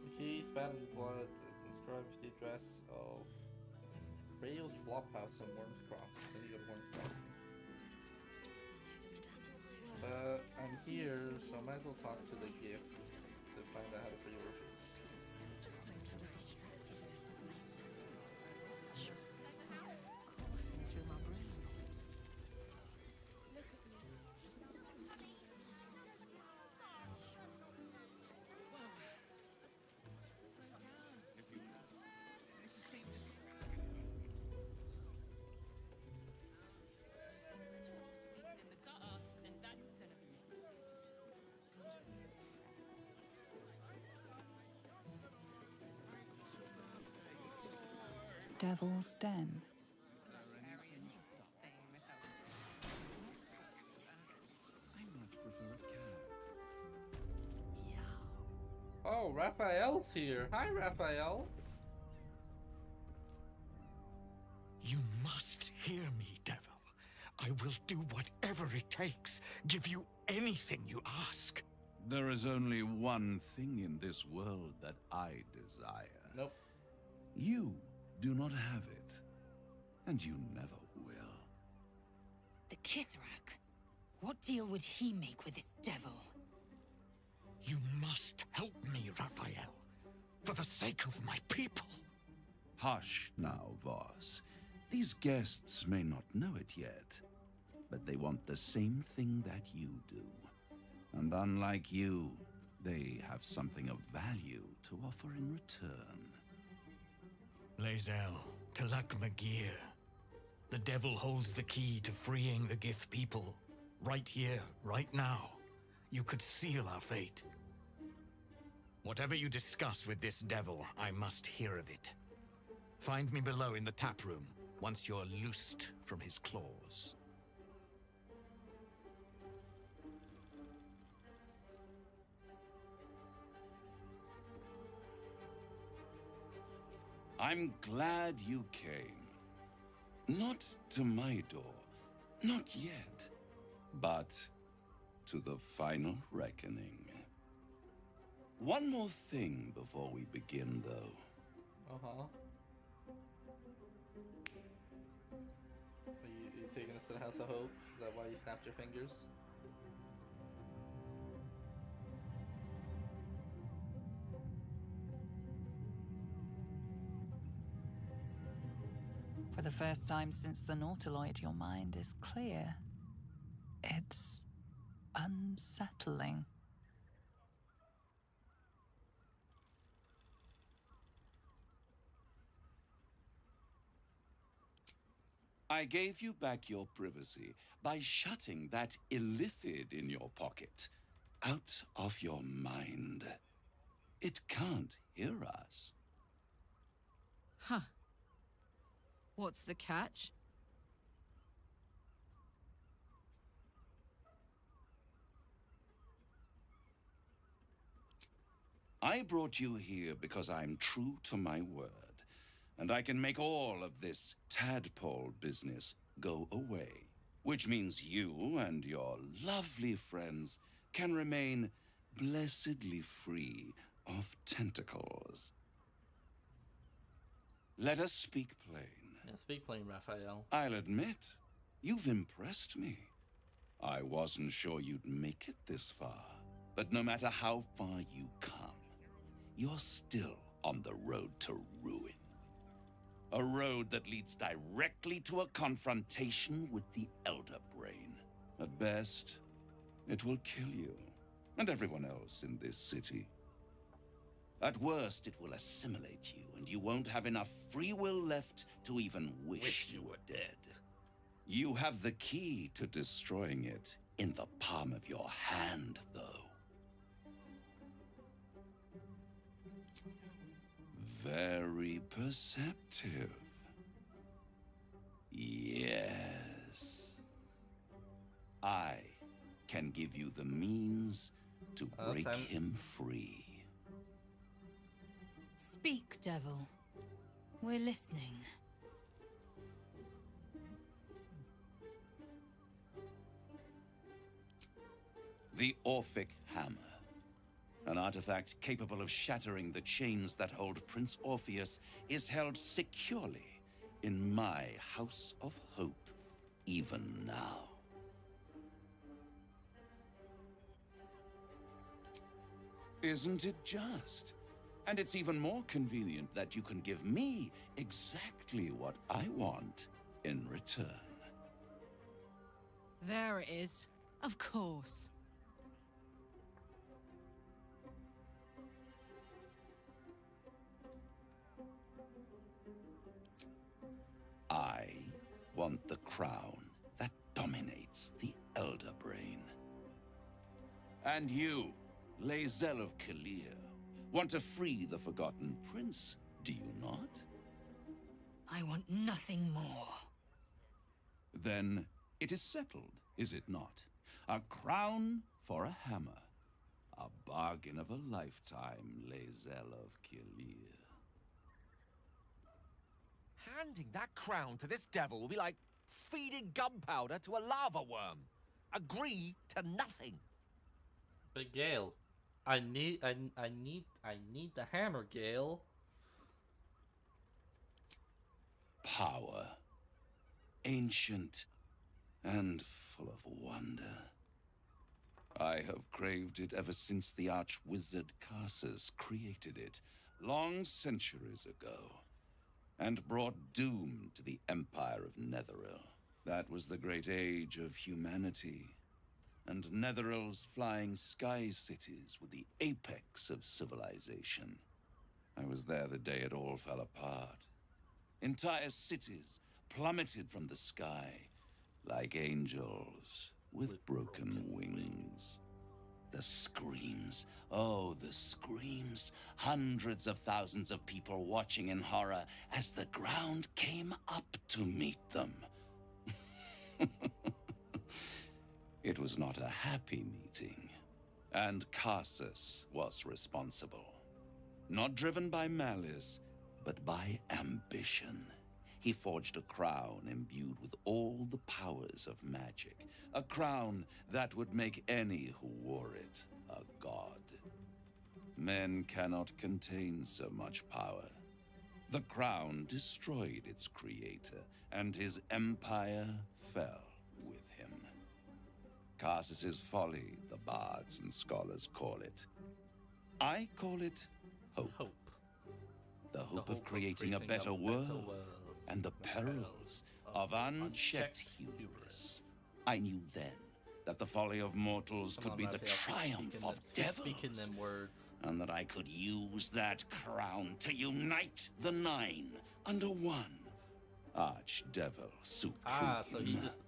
The key, spattered with blood, inscribed with the address of Rayo's Flophouse in Worm's Cross. I need to go to Worm's Cross. But I'm here, so I might as well talk to the gift to find out how to free worship. Coursing through my brain. Devil's Den. Oh, Raphael's here. Hi, Raphael. You must hear me, Devil. I will do whatever it takes. Give you anything you ask. There is only one thing in this world that I desire. Nope. You do not have it, and you never will. The Kithrak? What deal would he make with this devil? You must help me, Raphael. For the sake of my people. Hush now, Voss. These guests may not know it yet, but they want the same thing that you do. And unlike you, they have something of value to offer in return. Lae'zel, Talak Magir. The devil holds the key to freeing the Gith people. Right here, right now. You could seal our fate. Whatever you discuss with this devil, I must hear of it. Find me below in the tap room, once you're loosed from his claws. I'm glad you came. Not to my door, not yet, but to the final reckoning. One more thing before we begin, though. Uh-huh. Are you taking us to the House of Hope? Is that why you snapped your fingers? For the first time since the Nautiloid, your mind is clear. It's unsettling. I gave you back your privacy by shutting that illithid in your pocket out of your mind. It can't hear us. Huh. What's the catch? I brought you here because I'm true to my word, and I can make all of this tadpole business go away, which means you and your lovely friends can remain blessedly free of tentacles. Let us speak plain. Yeah, speak plain, Raphael. I'll admit, you've impressed me. I wasn't sure you'd make it this far, but no matter how far you come, you're still on the road to ruin. A road that leads directly to a confrontation with the Elder Brain. At best, it will kill you, and everyone else in this city. At worst, it will assimilate you, and you won't have enough free will left to even wish you were dead. You have the key to destroying it in the palm of your hand, though. Very perceptive. Yes. I can give you the means to break him free. Speak, devil. We're listening. The Orphic Hammer. An artifact capable of shattering the chains that hold Prince Orpheus is held securely in my House of Hope, even now. Isn't it just? And it's even more convenient that you can give me exactly what I want in return. There it is. Of course. I want the crown that dominates the Elder Brain. And you, Lae'zel of Kalir, want to free the Forgotten Prince, do you not? I want nothing more. Then it is settled, is it not? A crown for a hammer. A bargain of a lifetime, Lae'zel of Kilir. Handing that crown to this devil will be like feeding gunpowder to a lava worm. Agree to nothing. But Gale, I need the hammer, Gale. Power. Ancient and full of wonder. I have craved it ever since the arch-wizard Karsus created it, long centuries ago, and brought doom to the Empire of Netheril. That was the great age of humanity, and Netheril's flying sky cities were the apex of civilization. I was there the day it all fell apart. Entire cities plummeted from the sky, like angels with broken wings. The screams, oh, the screams. Hundreds of thousands of people watching in horror as the ground came up to meet them. It was not a happy meeting, and Karsus was responsible. Not driven by malice, but by ambition. He forged a crown imbued with all the powers of magic. A crown that would make any who wore it a god. Men cannot contain so much power. The crown destroyed its creator, and his empire fell with him. Karsus's folly, the bards and scholars call it. I call it hope. The hope of creating a better world, and the perils of unchecked hubris. I knew then that the folly of mortals could be the triumph of devils, and that I could use that crown to unite the Nine under one Archdevil Supreme. Ah, so he just...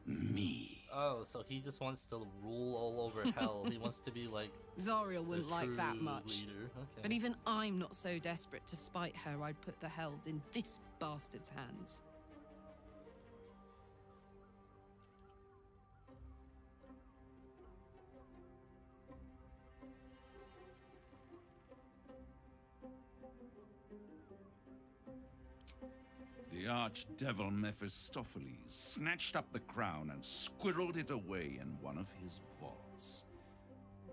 Me. Oh, so he just wants to rule all over hell. He wants to be like... Zariel wouldn't like that much. Leader. Okay. But even I'm not so desperate to spite her I'd put the hells in this bastard's hands. The archdevil Mephistopheles snatched up the crown and squirreled it away in one of his vaults.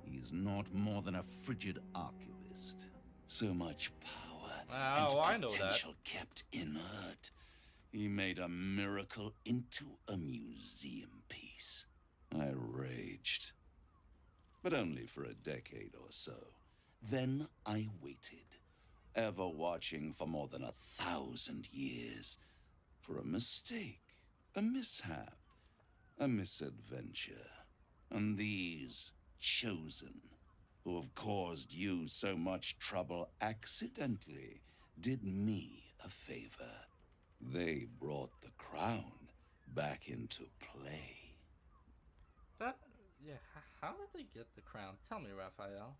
He is not more than a frigid archivist. So much power and potential kept inert. He made a miracle into a museum piece. I raged. But only for a decade or so. Then I waited. Ever watching for more than 1,000 years. For a mistake, a mishap, a misadventure. And these chosen, who have caused you so much trouble accidentally, did me a favor. They brought the crown back into play. That, yeah, how did they get the crown? Tell me, Raphael.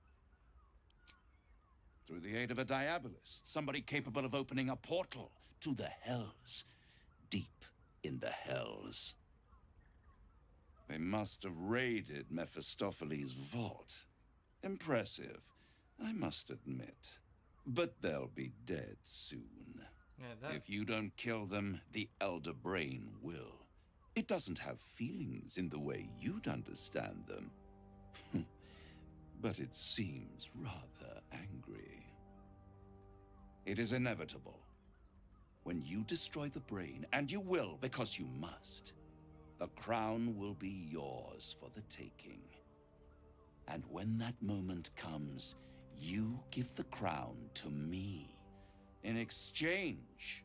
Through the aid of a diabolist, somebody capable of opening a portal to the hells, deep in the hells. They must have raided Mephistopheles' vault. Impressive, I must admit. But they'll be dead soon. Yeah, If you don't kill them, the Elder Brain will. It doesn't have feelings in the way you'd understand them. But it seems rather angry. It is inevitable. When you destroy the brain, and you will because you must, the crown will be yours for the taking. And when that moment comes, you give the crown to me. In exchange,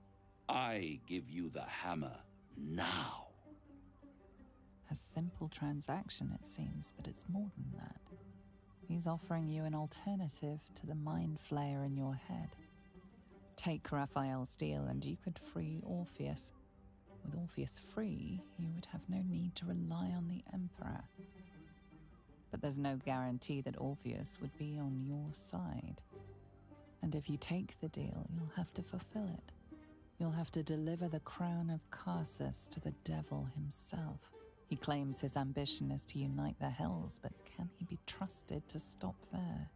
I give you the hammer now. A simple transaction, it seems, but it's more than that. He's offering you an alternative to the mind flayer in your head. Take Raphael's deal and you could free Orpheus. With Orpheus free, you would have no need to rely on the Emperor. But there's no guarantee that Orpheus would be on your side. And if you take the deal, you'll have to fulfill it. You'll have to deliver the crown of Karsus to the devil himself. He claims his ambition is to unite the Hells, but can he be trusted to stop there?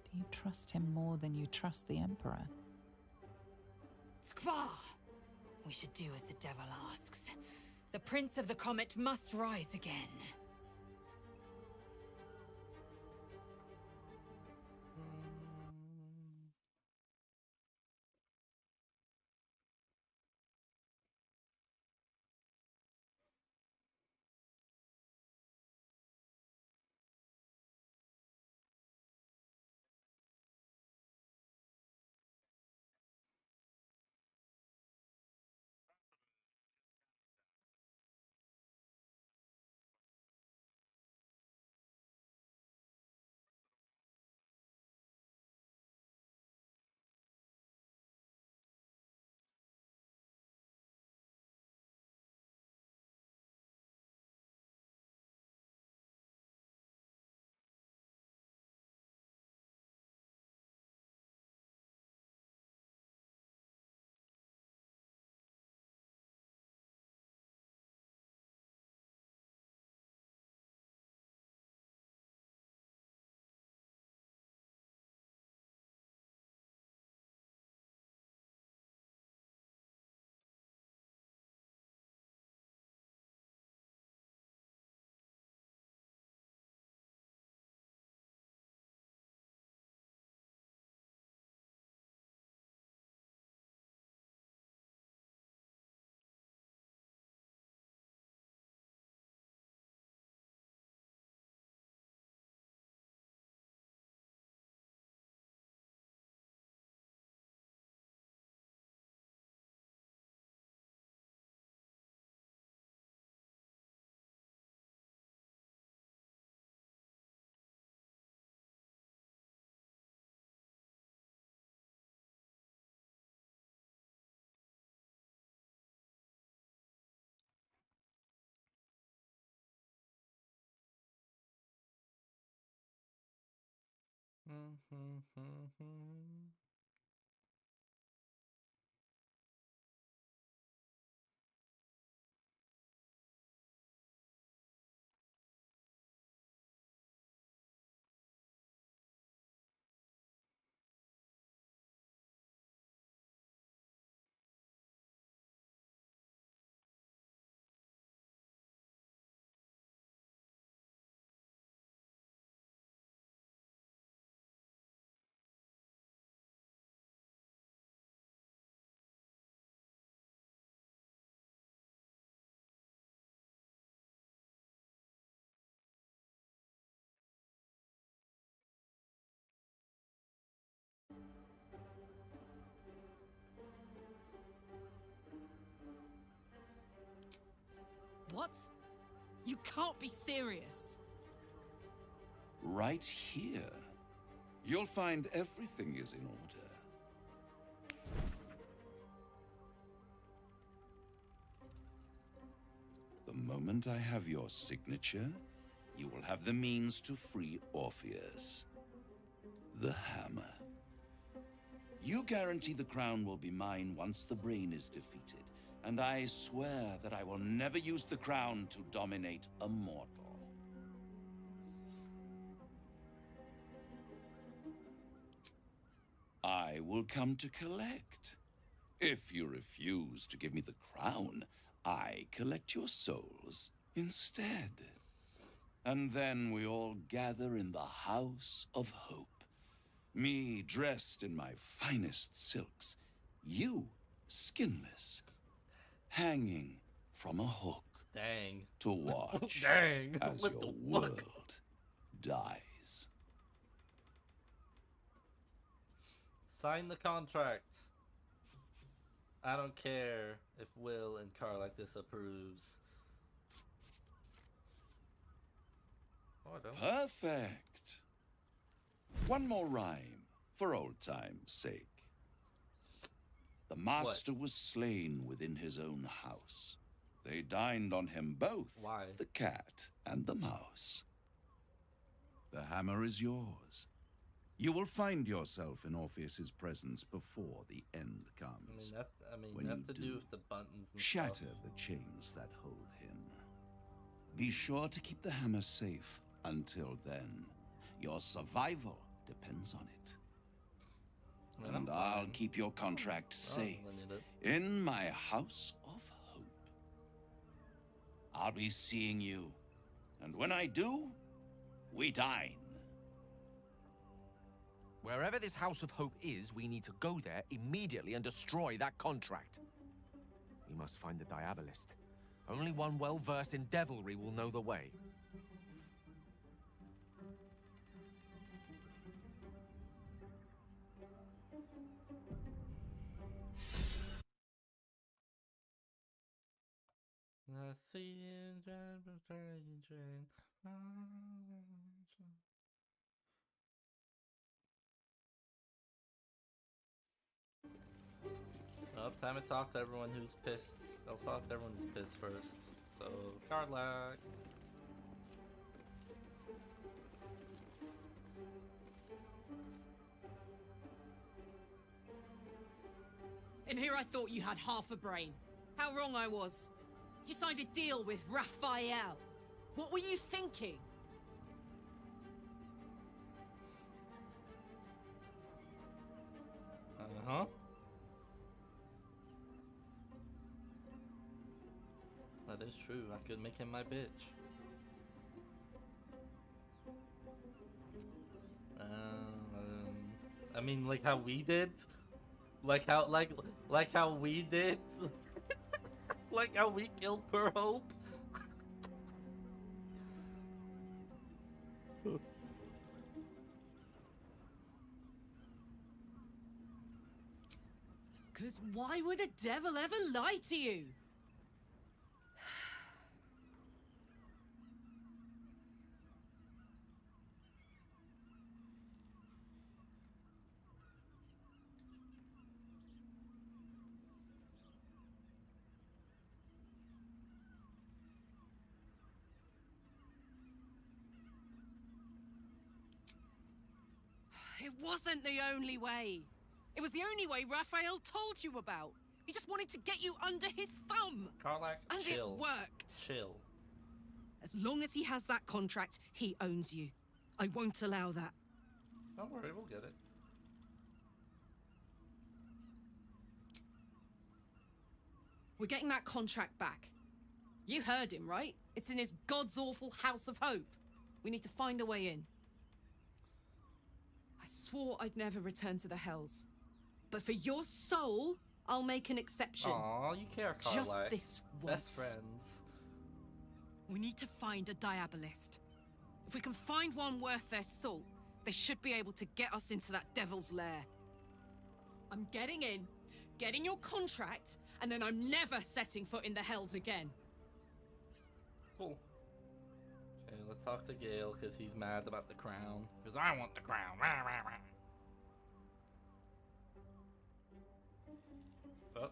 Do you trust him more than you trust the Emperor? Skvar! We should do as the devil asks. The Prince of the Comet must rise again. What? You can't be serious. Right here. You'll find everything is in order. The moment I have your signature, you will have the means to free Orpheus. The hammer. You guarantee the crown will be mine once the brain is defeated, and I swear that I will never use the crown to dominate a mortal. I will come to collect. If you refuse to give me the crown, I collect your souls instead. And then we all gather in the House of Hope. Me dressed in my finest silks, you skinless, hanging from a hook. Dang. To watch Dang. as What your the world fuck? dies. Sign the contract. I don't care if Will and Karlach disapproves. Oh, I don't. Perfect. One more rhyme, for old time's sake. The master was slain within his own house. They dined on him both, Why? The cat and the mouse. The hammer is yours. You will find yourself in Orpheus's presence before the end comes. When that's you to do with the buttons and shatter stuff. the chains that hold him. Be sure to keep the hammer safe until then. Your survival depends on it. And I'll keep your contract safe in my house of hope. I'll be seeing you, and when I do, we dine. Wherever this House of Hope is, we need to go there immediately and destroy that contract. We must find the Diabolist. Only one well-versed in devilry will know the way. I see you train. Oh, time to talk to everyone who's pissed. I'll talk to everyone who's pissed first. So, Karlak. In here I thought you had half a brain. How wrong I was. You signed a deal with Raphael. What were you thinking? Uh-huh. That is true. I could make him my bitch. I mean, like how we did, like how we did, like how we killed Per Hope. Cause why would a devil ever lie to you? It wasn't the only way. It was the only way Raphael told you about. He just wanted to get you under his thumb. Karlak, and chill. it worked. Chill. As long as he has that contract, he owns you. I won't allow that. Don't worry, we'll get it. We're getting that contract back. You heard him, right? It's in his god's awful House of Hope. We need to find a way in. I swore I'd never return to the Hells. But for your soul, I'll make an exception. Aw, you care, Karlak. Just this once. Best friends. We need to find a Diabolist. If we can find one worth their salt, they should be able to get us into that devil's lair. I'm getting in, getting your contract, and then I'm never setting foot in the Hells again. Cool. Okay, let's talk to Gale, because he's mad about the crown. Because I want the crown. Rah, rah, rah. Oh.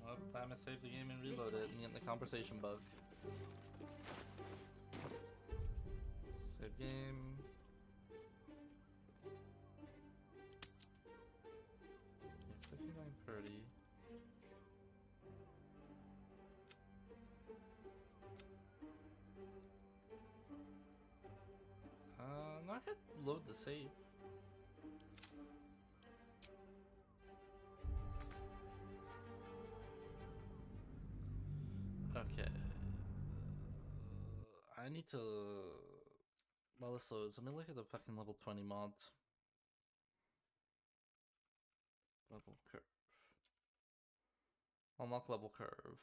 Well, time to save the game and reload it and get the conversation bug. Save game. It's 59:30. No, I could load the save. Okay. I need to. Well, this loads. Let me look at the fucking level 20 mods. Level curve. Unlock level curve.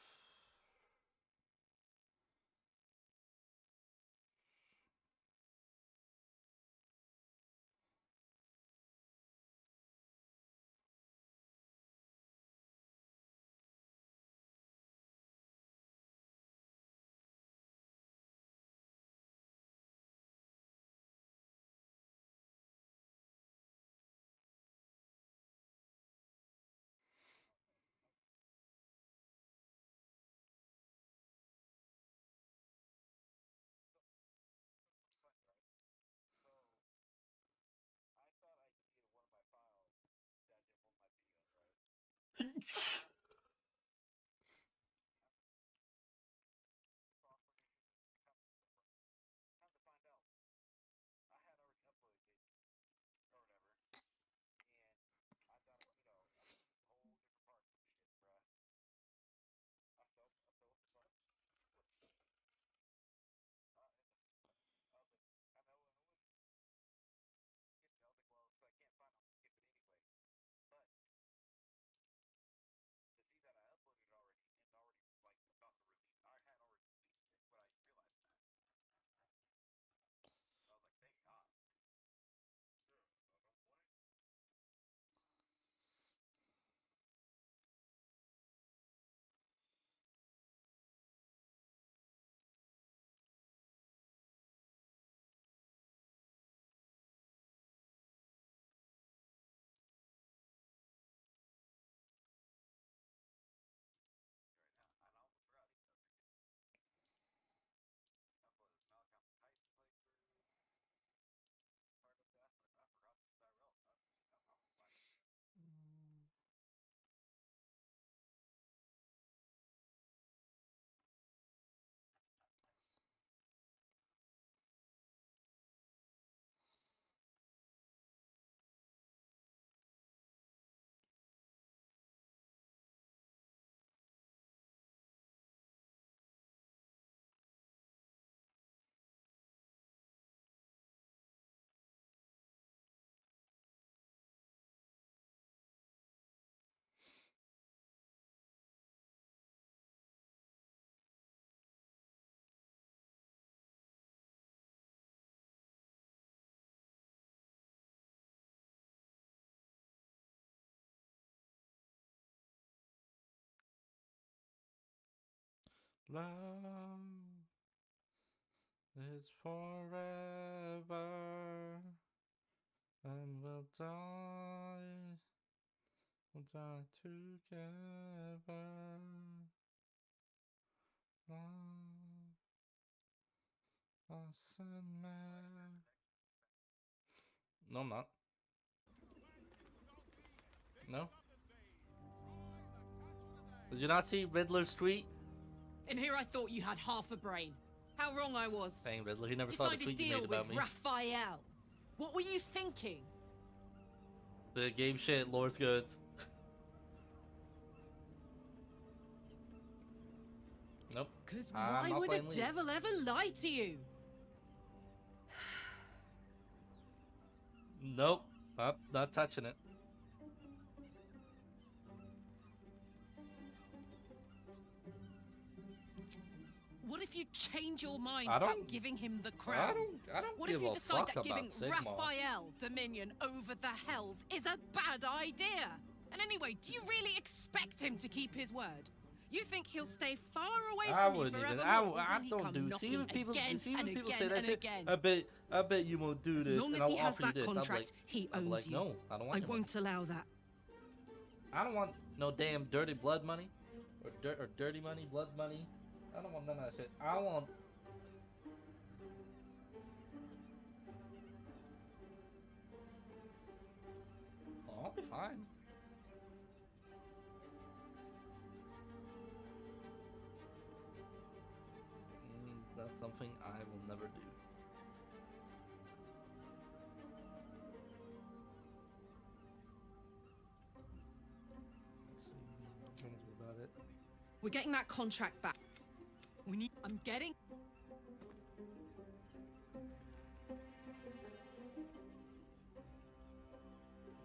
Love is forever, and we'll die together. Love, us and man. No, I'm not. No. Did you not see Riddler's tweet? In here I thought you had half a brain. How wrong I was. Saying Riddler, he never saw the tweet you made about me. You signed a deal with Raphael. What were you thinking? The game shit, lore's good. Nope. Because why would a devil ever lie to you? Nope. Not touching it. What if you change your mind about giving him the crown? I don't What if you decide that giving Raphael dominion over the Hells is a bad idea? And anyway, do you really expect him to keep his word? You think he'll stay far away from you forever? I don't do. See when people say that shit. I bet you won't do this. As long as he has that this. contract, he owns you. No, I don't want. I won't allow that. I don't want no damn dirty blood money, or dirty money, blood money. I don't want none of that shit. I want. Oh, I'll be fine. That's something I will never do. About it. We're getting that contract back. I'm getting.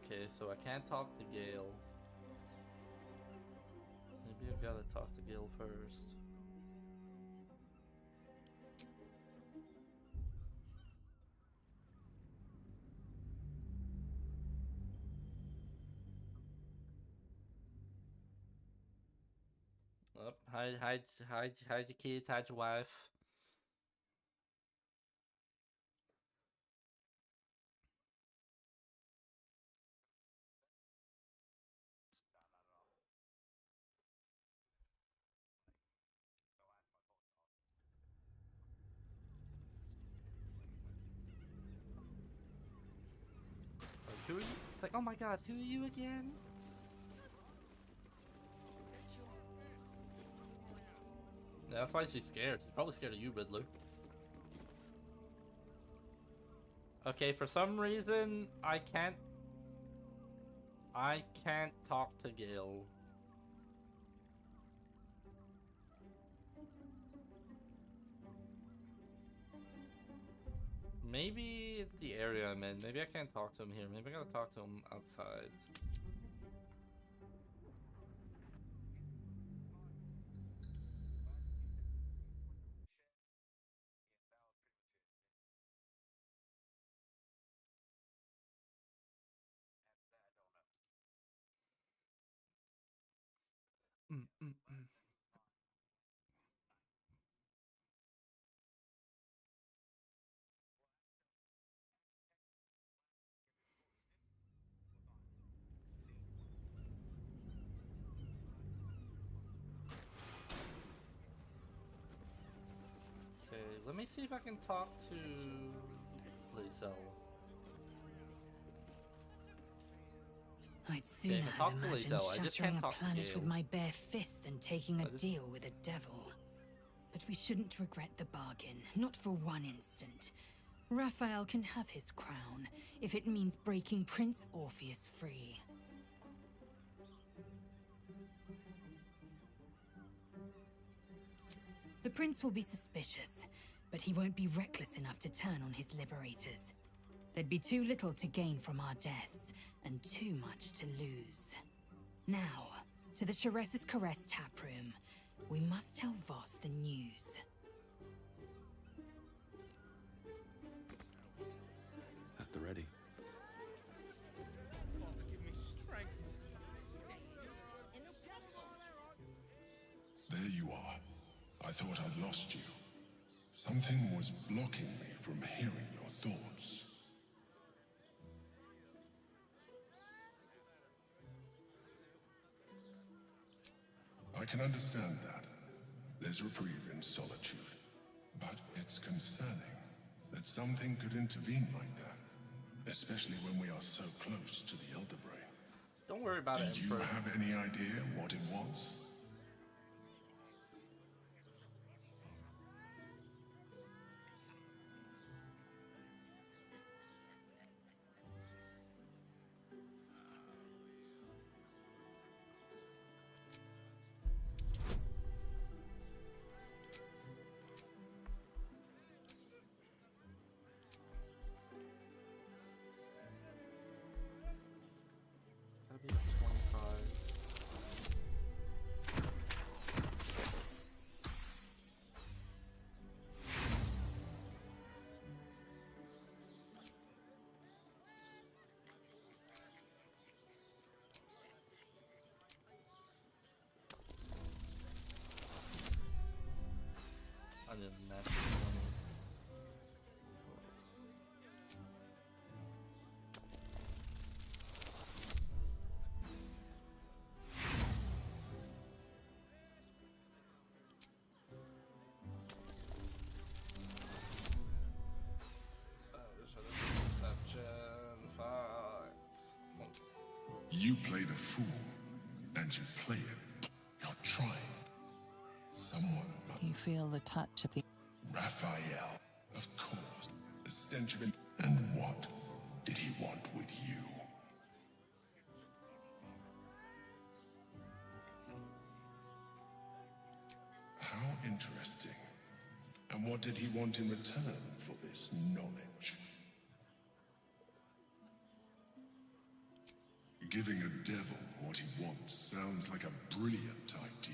Okay, so I can't talk to Gale. Maybe I've got to talk to Gale first. Up, hide your kids, hide your wife. Like, who are you? It's like, oh my god, who are you again? Yeah, that's why she's scared. She's probably scared of you, Riddler. Okay, for some reason, I can't talk to Gale. Maybe it's the area I'm in. Maybe I can't talk to him here. Maybe I gotta talk to him outside. Okay, let me see if I can talk to Lizelle. I'd sooner Okay, have to imagined Lizelle. I just shattering can't a talk to planet Gale. with my bare fist than taking a deal with a devil. But we shouldn't regret the bargain, not for one instant. Raphael can have his crown, if it means breaking Prince Orpheus free. The prince will be suspicious, but he won't be reckless enough to turn on his liberators. There'd be too little to gain from our deaths, and too much to lose. Now, to the Sharess's Caress taproom. We must tell Voss the news. At the ready. There you are. I thought I'd lost you. Something was blocking me from hearing your thoughts. I can understand that. There's reprieve in solitude. But it's concerning that something could intervene like that. Especially when we are so close to the Elder Brain. Don't worry about it. Do you have any idea what it was? Gotta be like 25. I didn't match this one. You play the fool, and you play it. You're trying. Someone You feel the touch of the... Raphael, of course. The stench of it. And what did he want with you? How interesting. And what did he want in return for this knowledge? Giving a devil what he wants sounds like a brilliant idea.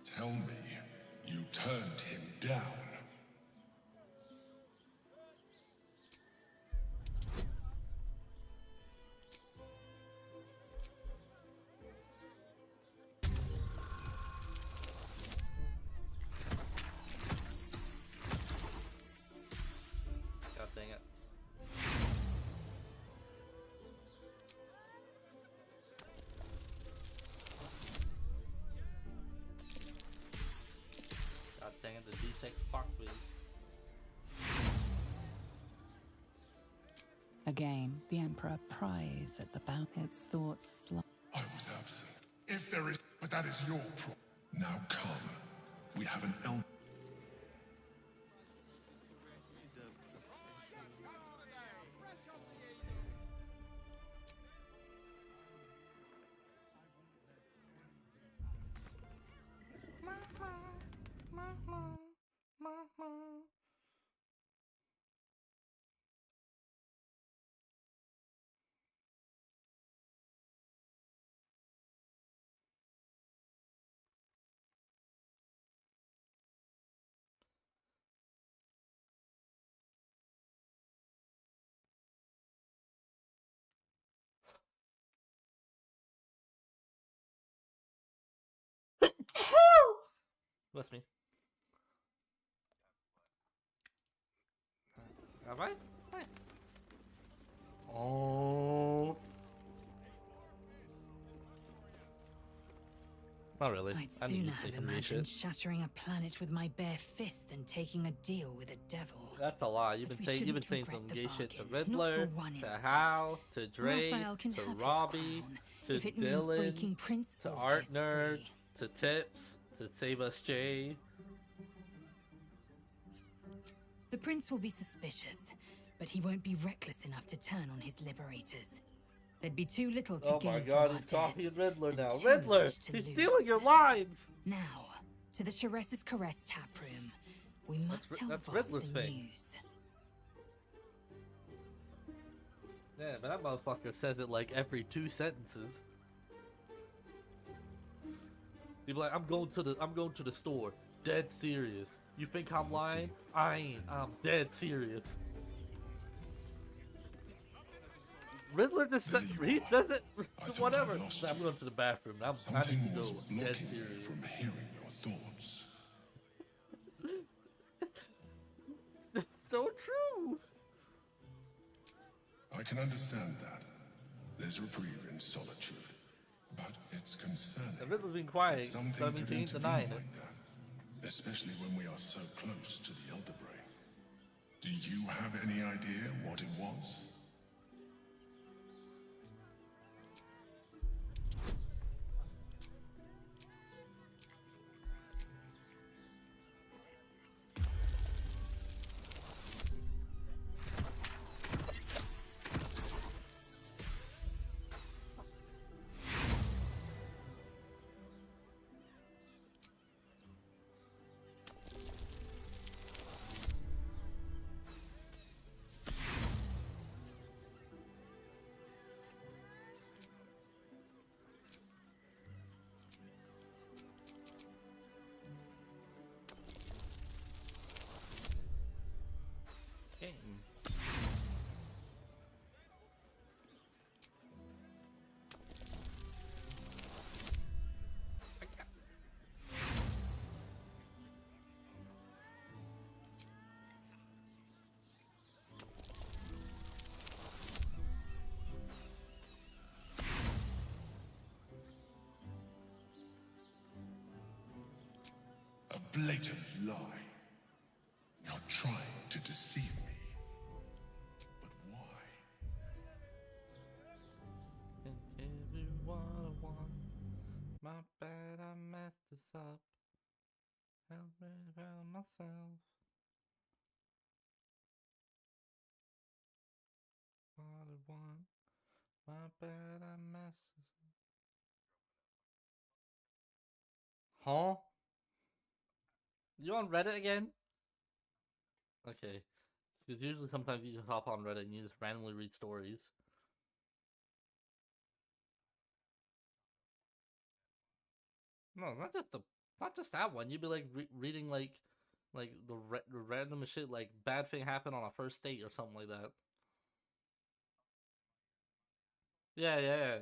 Tell me, you turned him down. God dang it. God dang it, the D6 fucked me. Again, the Emperor pries at the bound. Its thoughts I was absent. If there is, but that is your problem. Now come. We have an elder. Bless me. Have I? Nice. Oh. Not really. I'd I need sooner to say have some new imagined shit. shattering a planet with my bare fist than taking a deal with a devil. That's a lot. You've But been we saying shouldn't some regret the gay shit to bargain, not for Riddler, one to instant. Hal, to Dre, Raphael can to have his Robbie, crown, to if it means Dylan, breaking Prince to Orpheus Art Nerd, free. to Tips, to Save Us Jay. The prince will be suspicious, but he won't be reckless enough to turn on his liberators. There'd be too little to Oh gain my from god, our he's copying deaths, Riddler now. and too Riddler! much to He's lose. stealing your lines! Now, to the Chares's Caress tap room. We must tell that's Voss Riddler's the thing. news. Yeah, but that motherfucker says it like every 2 sentences. He'd be like, I'm going to the store. Dead serious. You think I'm lying? I ain't. I'm dead serious. Riddler just says, he says it, whatever. I'm going to the bathroom. I need to go. Dead serious. From hearing your thoughts. So true. I can understand that. There's reprieve in solitude. But it's concerning. The Riddler's been quiet that something 17 could to intervene 9. like that, especially when we are so close to the Elder Brain. Do you have any idea what it was? A blatant lie. You're trying to deceive me. But why? My bad, I messed this up. Help me help myself. My bad, I messed this up. Huh? You on Reddit again? Okay. Because usually sometimes you just hop on Reddit and you just randomly read stories. No, not just that one. You'd be like reading like the random shit, like bad thing happened on a first date or something like that. Yeah.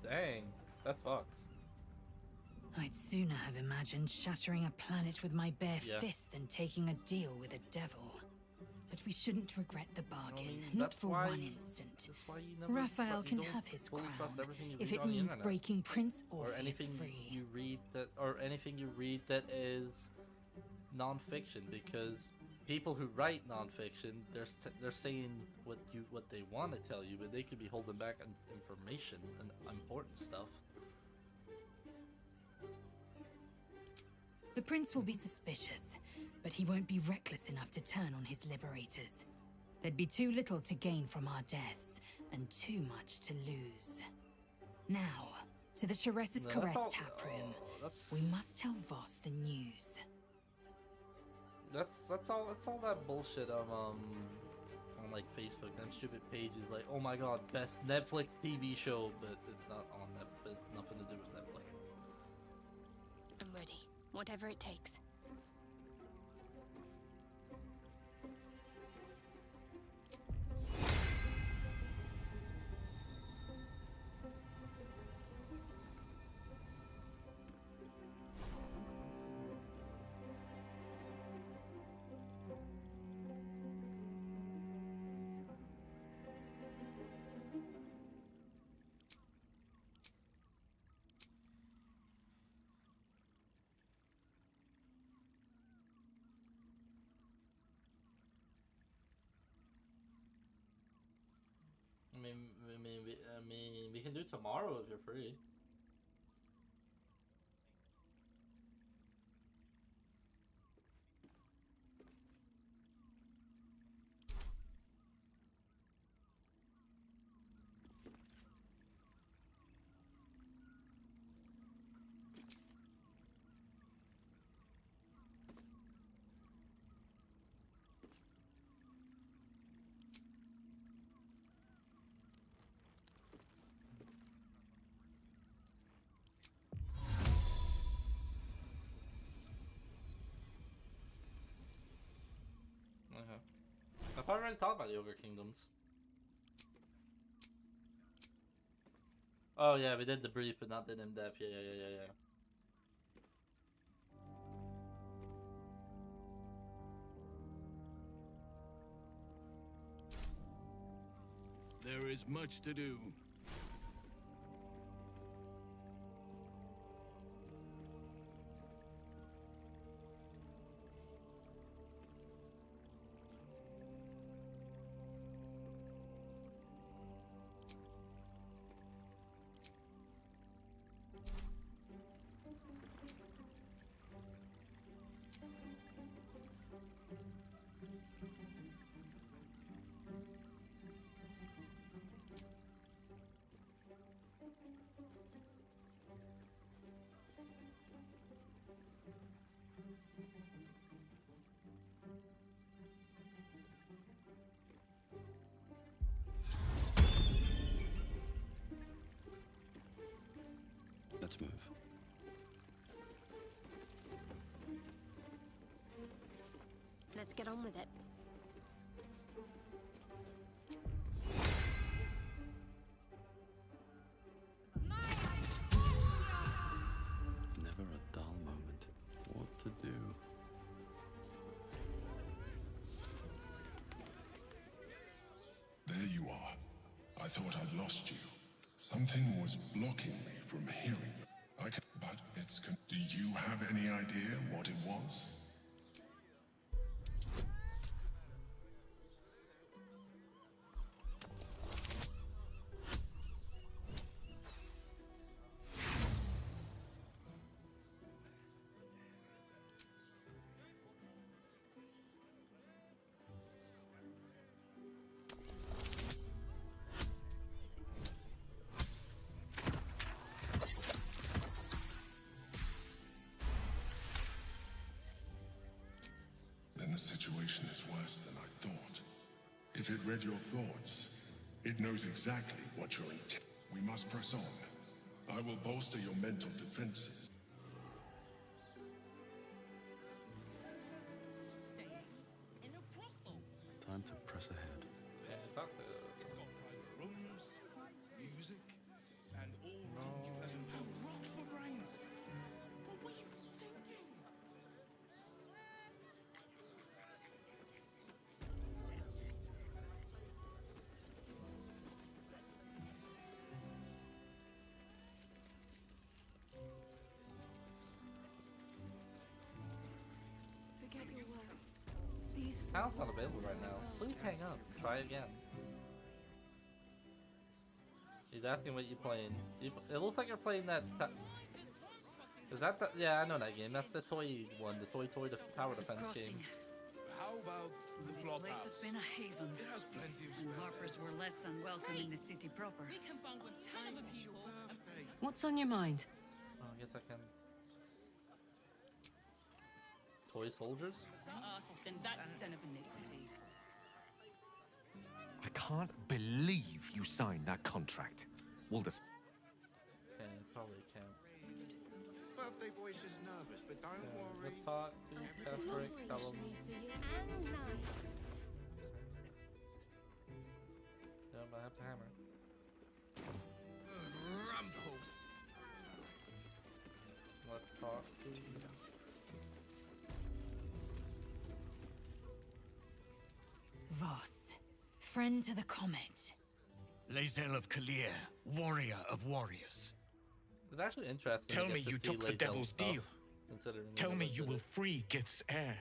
Dang, that fucks. I'd sooner have imagined shattering a planet with my bare fist than taking a deal with a devil. But we shouldn't regret the bargain, not for one instant. Raphael can have his crown, if it means breaking Prince Orpheus free. Or anything you read that is non-fiction, because people who write nonfiction, they're saying what they want to tell you, but they could be holding back on information and important stuff. The prince will be suspicious, but he won't be reckless enough to turn on his liberators. There'd be too little to gain from our deaths, and too much to lose. Now, to the Sharess's Caress tap room. We must tell Voss the news. That's all that bullshit on like Facebook, them stupid pages like, oh my god, best Netflix TV show, but it's not on Netflix, it's nothing to do with Netflix. I'm ready. Whatever it takes. I mean, we can do tomorrow if you're free. I've already talked about the Ogre Kingdoms. Oh yeah, we did the brief, but not the in-depth. Yeah. There is much to do. Let's move. Let's get on with it. Never a dull moment. What to do? There you are. I thought I'd lost you. Something was blocking me from hearing you. But it's... Do you have any idea what it was? Then the situation is worse than I thought. If it read your thoughts, it knows exactly what you're intent. We must press on. I will bolster your mental defenses. Time to press ahead. It's got private rooms, music, and all rocks for brains. What were you thinking? account's not available right now. Please hang up. Try again. He's asking what you're playing. It looks like you're playing that. Is that the? Yeah, I know that game. That's the toy one. The toy tower defense game. How about the This flop place house? has been a haven. It has plenty of And spare Harpers were less than welcome in the city proper. We can bond with ton of people. What's on your mind? Oh, I guess I can. Toy soldiers? Then that den of iniquity. I can't believe you signed that contract. Waldurs. Okay, probably can't. Birthday boy's just nervous, but don't worry. Let's talk to Casper, tell him. Yep, I have to hammer. Ramples. Let's talk to Voss, friend to the Comet. Lae'zel of Kalir, warrior of warriors. It's actually interesting. Tell me you took the devil's deal. Tell me you will free Gith's heir.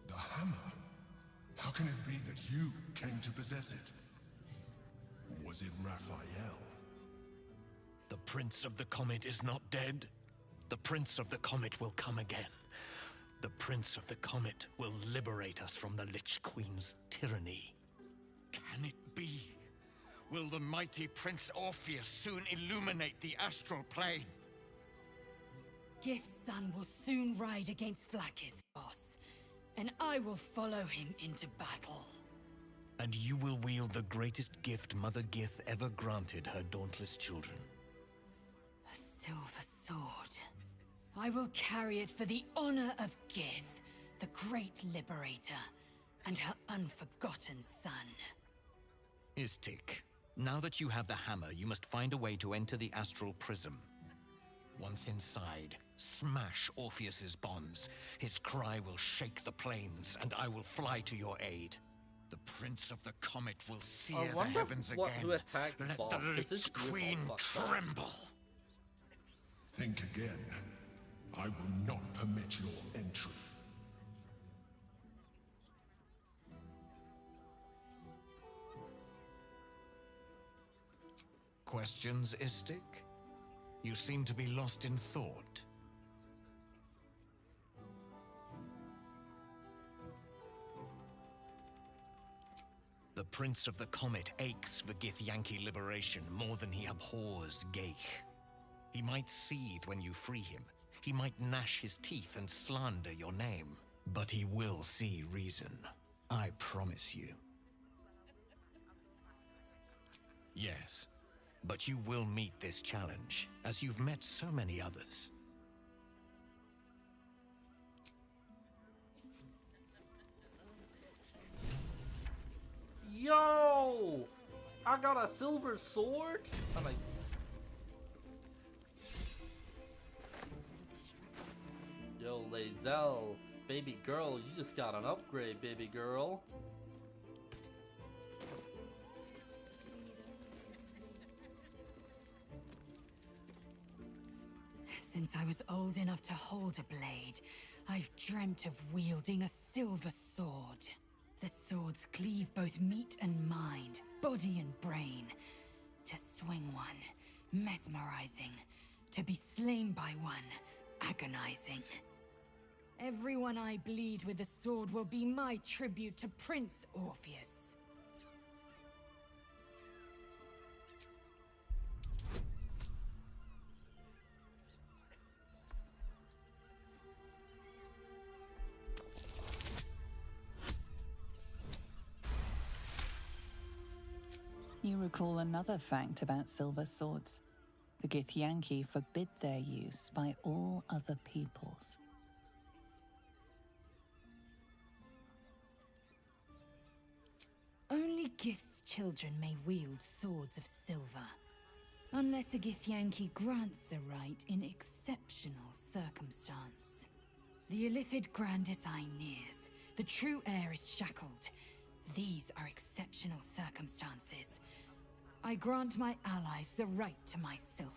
The hammer? How can it be that you came to possess it? Was it Raphael? The Prince of the Comet is not dead. The Prince of the Comet will come again. The Prince of the Comet will liberate us from the Lich Queen's tyranny. Can it be? Will the mighty Prince Orpheus soon illuminate the astral plane? Gith's son will soon ride against Vlaakith, boss, and I will follow him into battle. And you will wield the greatest gift Mother Gith ever granted her dauntless children. A silver sword. I will carry it for the honor of Gith, the great liberator, and her unforgotten son. Istik, now that you have the hammer, you must find a way to enter the astral prism. Once inside, smash Orpheus's bonds. His cry will shake the plains, and I will fly to your aid. The Prince of the Comet will sear the heavens again. Let the Lich Queen tremble. Think again. I will not permit your entry. Questions, Istik? You seem to be lost in thought. The Prince of the Comet aches for Githyanki liberation more than he abhors Geich. He might seethe when you free him. He might gnash his teeth and slander your name. But he will see reason. I promise you. Yes, but you will meet this challenge, as you've met so many others. Yo! I got a silver sword? I'm like... Yo, Lae'zel, baby girl, you just got an upgrade, baby girl. Since I was old enough to hold a blade, I've dreamt of wielding a silver sword. The swords cleave both meat and mind, body and brain. To swing one, mesmerizing. To be slain by one, agonizing. Everyone I bleed with the sword will be my tribute to Prince Orpheus. You recall another fact about silver swords. The Githyanki forbid their use by all other peoples. Only Gith's children may wield swords of silver, unless a Githyanki grants the right in exceptional circumstance. The Illithid Grand Design nears. The true heir is shackled. These are exceptional circumstances. I grant my allies the right to my silver.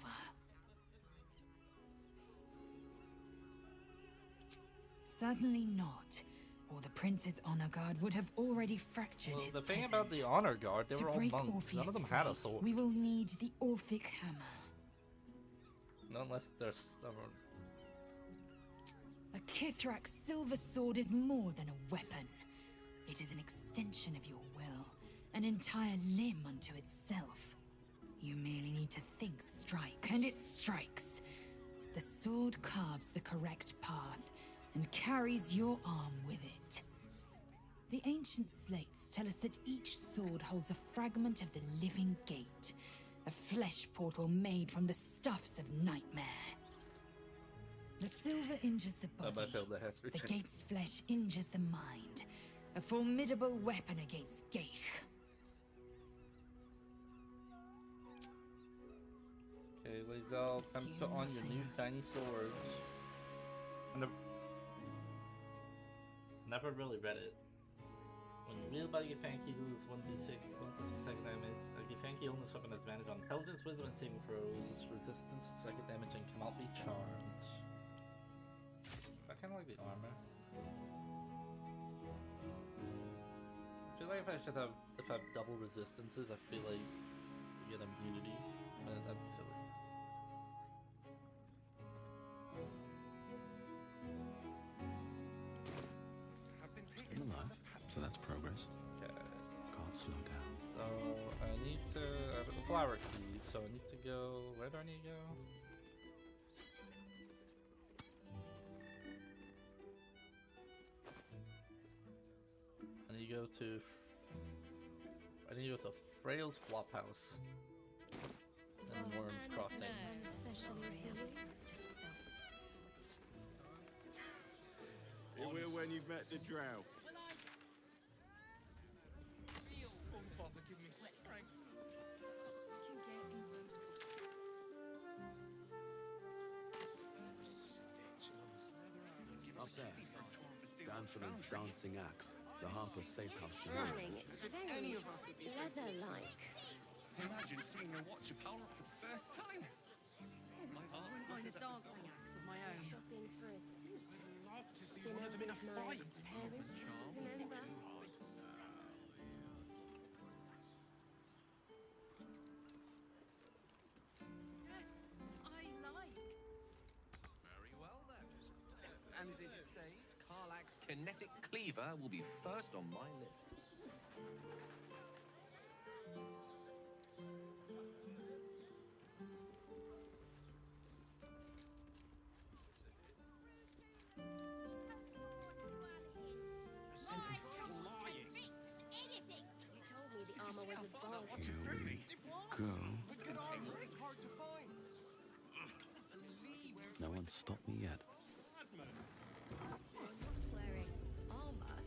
Certainly not, or the Prince's honor guard would have already fractured his The thing prison. about the honor guard, they To were all break monks. None Orpheus of them free, had a sword. we will need the Orphic hammer. Not unless they're stubborn. A Kithrak's silver sword is more than a weapon. It is an extension of your will, an entire limb unto itself. You merely need to think strike, and it strikes. The sword carves the correct path, and carries your arm with it. The ancient slates tell us that each sword holds a fragment of the living gate, a flesh portal made from the stuffs of nightmare. The silver injures the body, the gate's flesh injures the mind, a formidable weapon against Geich. Okay, Lae'zel, time to put on your new shiny swords. Never really read it. When you wield by Githyanki, lose 1d6 second damage. Githyanki owns this weapon advantage on intelligence, wisdom, and saving throws, resistance to second damage, and cannot be charmed. I kind of like the armor. I feel like if I have double resistances, I feel like you get immunity, but that'd be silly. I'm alive, so that's progress. Okay. Can't slow down. So I need to. I have the flower key, so I need to go. Where do I need to go? I need to go to. I need to go to Frail's Flophouse. And Worm's Crossing. You will when you've met the drow. Up there, Danford's dancing axe, the Harper's safe house. Darling, it's very leather-like. Imagine seeing her watch a power up for the first time. My heart. I wouldn't mind a dancing axe of my own. Shopping for a suit. Love to see Dinner one of them in a with my fight. parents, remember? Yes, I like. Very well then. And it's saved. Karlach's kinetic cleaver will be first on my list. You told me the armor was a Baldur. Here we go. No one's stopped me yet. Wearing armor.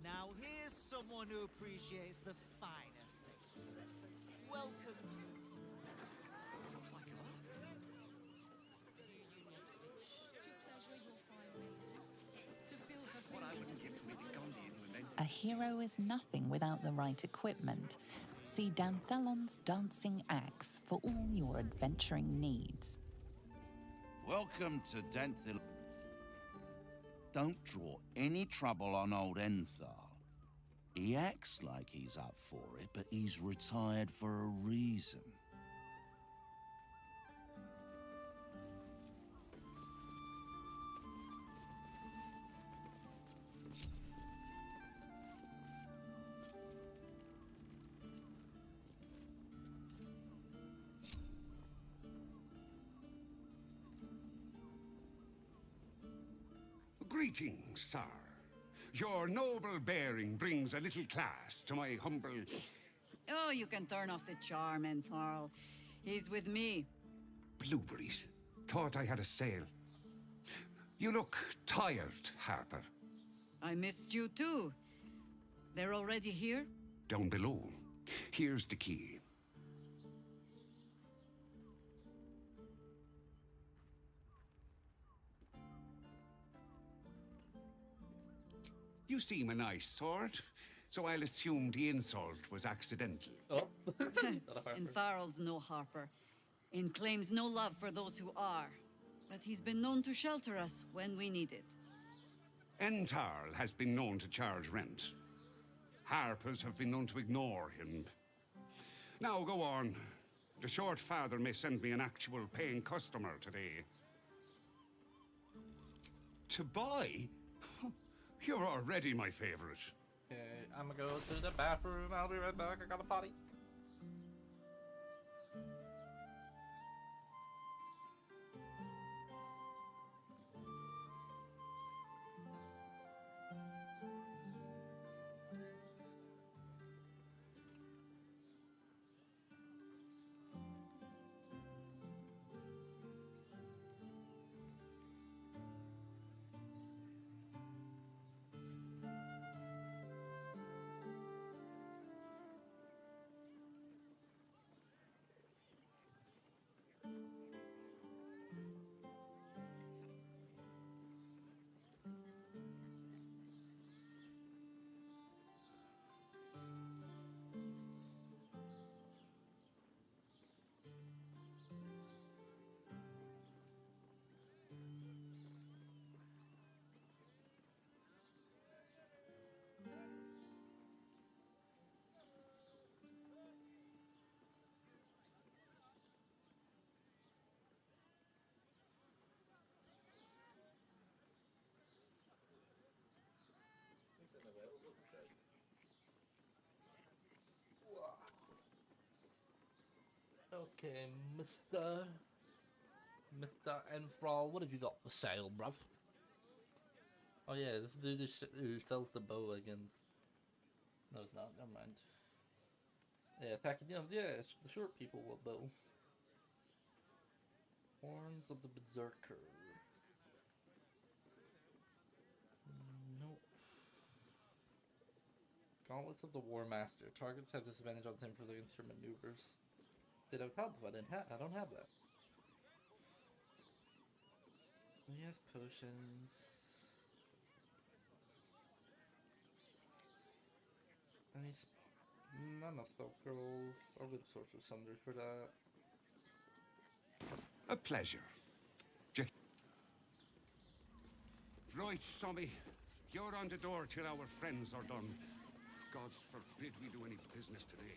Now here's someone who appreciates the finer things. Welcome. A hero is nothing without the right equipment. See Danthelon's dancing axe for all your adventuring needs. Welcome to Danthel. Don't draw any trouble on old Enthal. He acts like he's up for it, but he's retired for a reason. Greetings, sir. Your noble bearing brings a little class to my humble... Oh, you can turn off the charm, Entharl. He's with me. Blueberries. Thought I had a sale. You look tired, Harper. I missed you too. They're already here? Down below. Here's the key. You seem a nice sort, so I'll assume the insult was accidental. Oh. Entharl's no Harper, and claims no love for those who are. But he's been known to shelter us when we need it. Entarl has been known to charge rent. Harpers have been known to ignore him. Now go on. The short father may send me an actual paying customer today. To buy? You're already my favorite. Okay, I'm gonna go to the bathroom. I'll be right back. I got a potty. Okay, Mr. Enthrall, what have you got for sale, bruv? Oh yeah, this dude who sells the bow against... No, it's not. Never mind. Yeah, attacking yums. Yeah, the short people will bow. Horns of the Berserker. Nope. Gauntlets of the War Master. Targets have disadvantage on time against your maneuvers. Did I help if I don't have that. He has potions. And he's not enough spell scrolls. I'll go to Sorcerer's Sunder for that. A pleasure. Right, Sommy. You're on the door till our friends are done. God forbid we do any business today.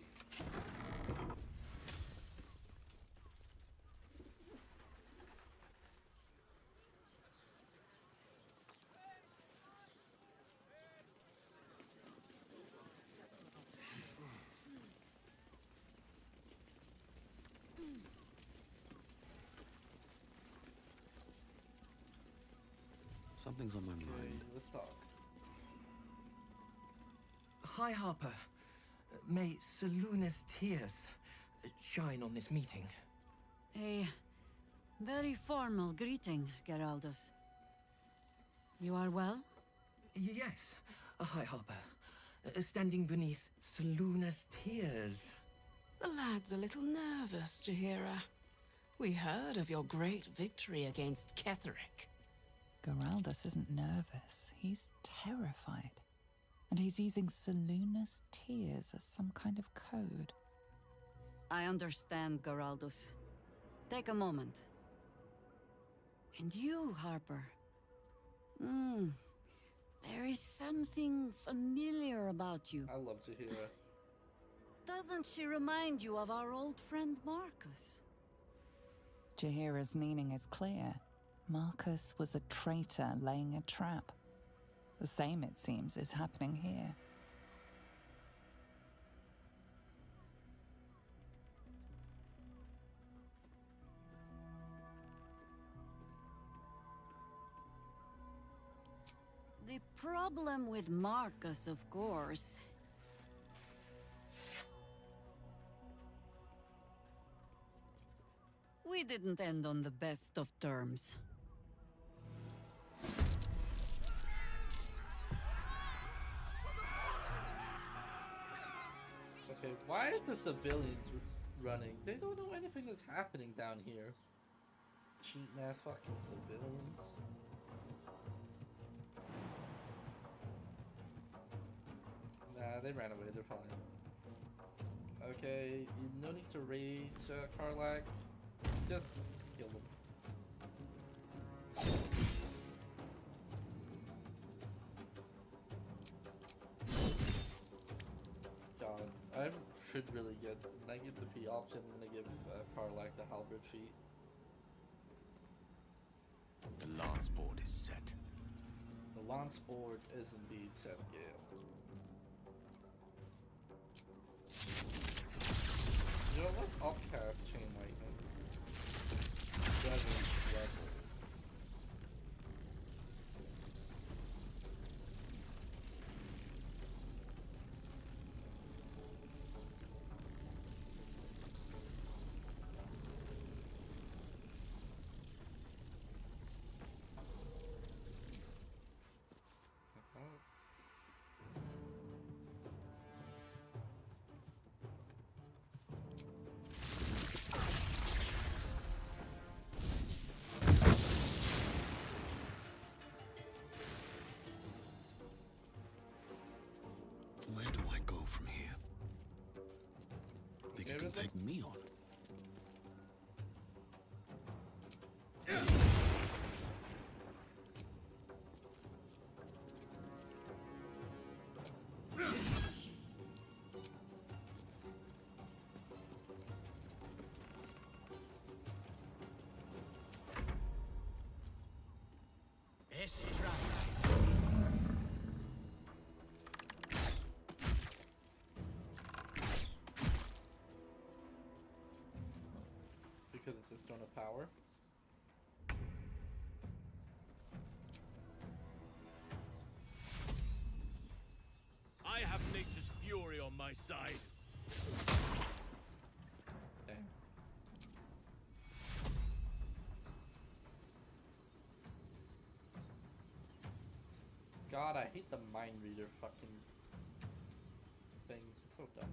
Something's on my mind. Let's talk. Hi, Harper. May Seluna's tears shine on this meeting. A very formal greeting, Geraldus. You are well? Yes. Hi, Harper. Standing beneath Seluna's tears. The lad's a little nervous, Jaheira. We heard of your great victory against Ketheric. Geraldus isn't nervous. He's terrified. And he's using Seluna's tears as some kind of code. I understand, Geraldus. Take a moment. And you, Harper. There is something familiar about you. I love Jaheira. Doesn't she remind you of our old friend Marcus? Jaheira's meaning is clear. Marcus was a traitor laying a trap. The same, it seems, is happening here. The problem with Marcus, of course, we didn't end on the best of terms. Okay, why are the civilians running? They don't know anything that's happening down here. Cheating ass fucking civilians. They ran away. They're fine. Okay, no need to rage, Karlak. Just kill them. God, I should really get. When I get the P option, I'm gonna give Karlak the halberd feat. The lance board is set. The lance board is indeed set, Gale. You know, let's upcast Chain Lightning. 7th level. Where do I go from here? Think you can take me on? Because it's a stone of power. I have nature's fury on my side. Damn. God, I hate the mind reader fucking thing. It's so dumb.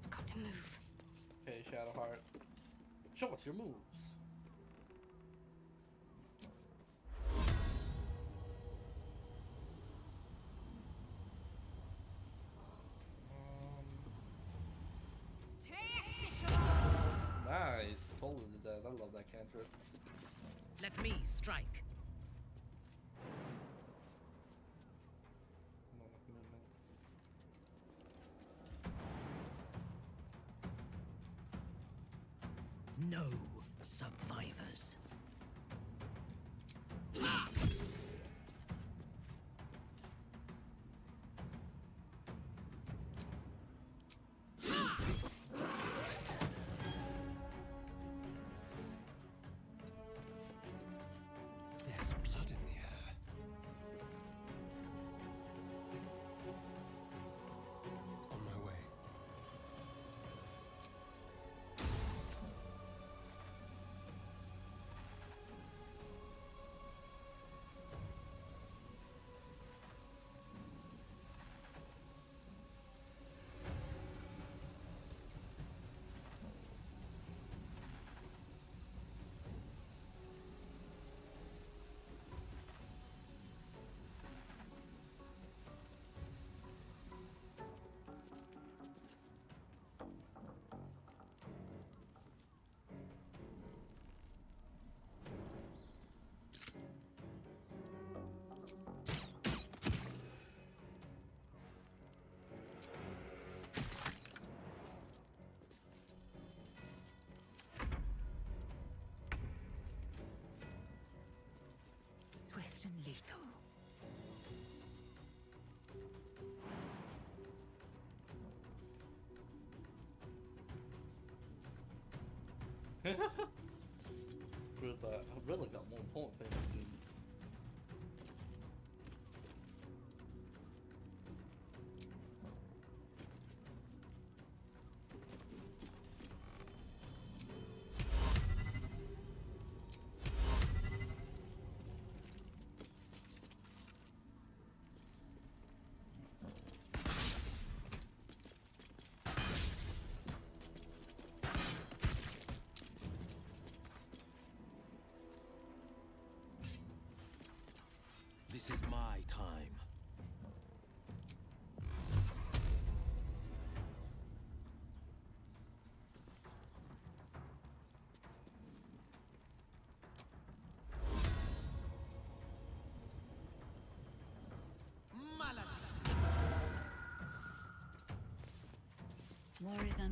Got to move. Okay, Shadowheart. Show us your moves. Nice. Totally did that. I love that cantrip. Let me strike. No survivors. There's blood in the air. On my way. Swift and lethal. I really got more important things to do.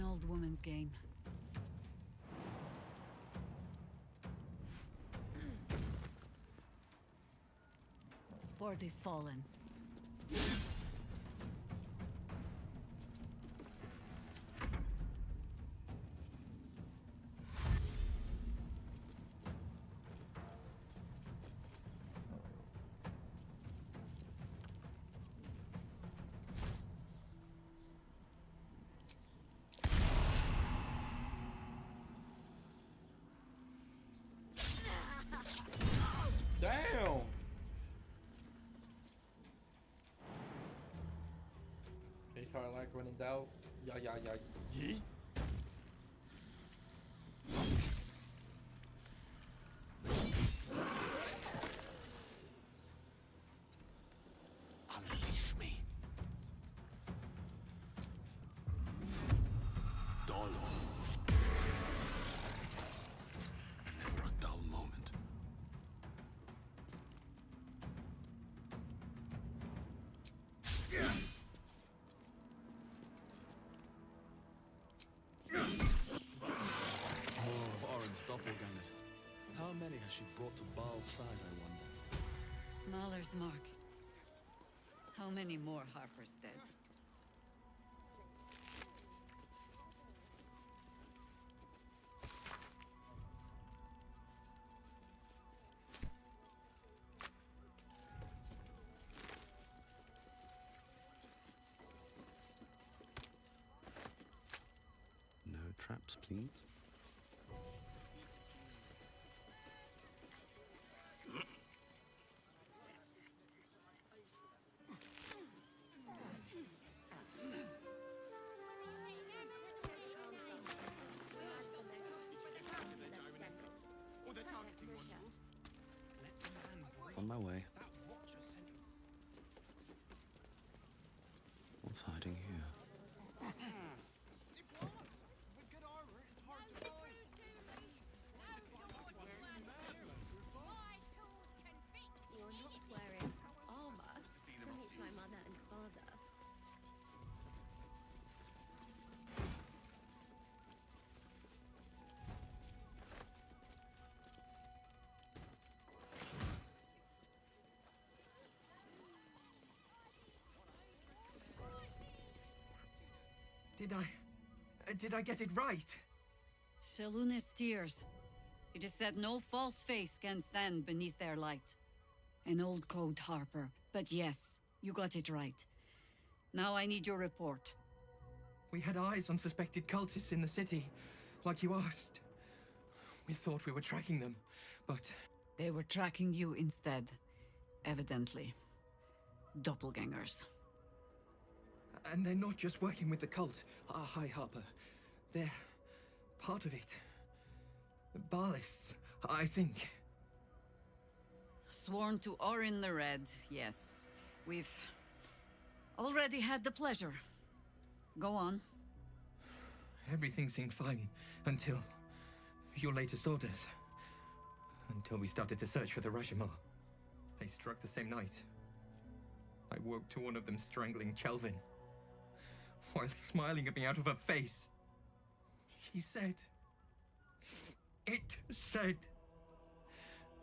old woman's game. For the fallen. Damn! Hey, car like when in doubt. Yeah. Yeet. Unleash me. Dollar. Never a dull moment. More of Orin's doppelgangers. How many has she brought to Baal's side, I wonder? Mahler's mark. How many more Harper's dead? No traps, please. On my way. What's hiding here? You're not wearing armor to meet my mother and father. Did I get it right? Seluna's tears. It is said no false face can stand beneath their light. An old code, Harper. But yes, you got it right. Now I need your report. We had eyes on suspected cultists in the city, like you asked. We thought we were tracking them, but... They were tracking you instead. Evidently. Doppelgangers. And they're not just working with the cult, High Harper. They're part of it. Baalists, I think. Sworn to Orin the Red, yes. We've already had the pleasure. Go on. Everything seemed fine until your latest orders. Until we started to search for the Rashomar. They struck the same night. I woke to one of them strangling Chelvin, while smiling at me out of her face. She said... It said...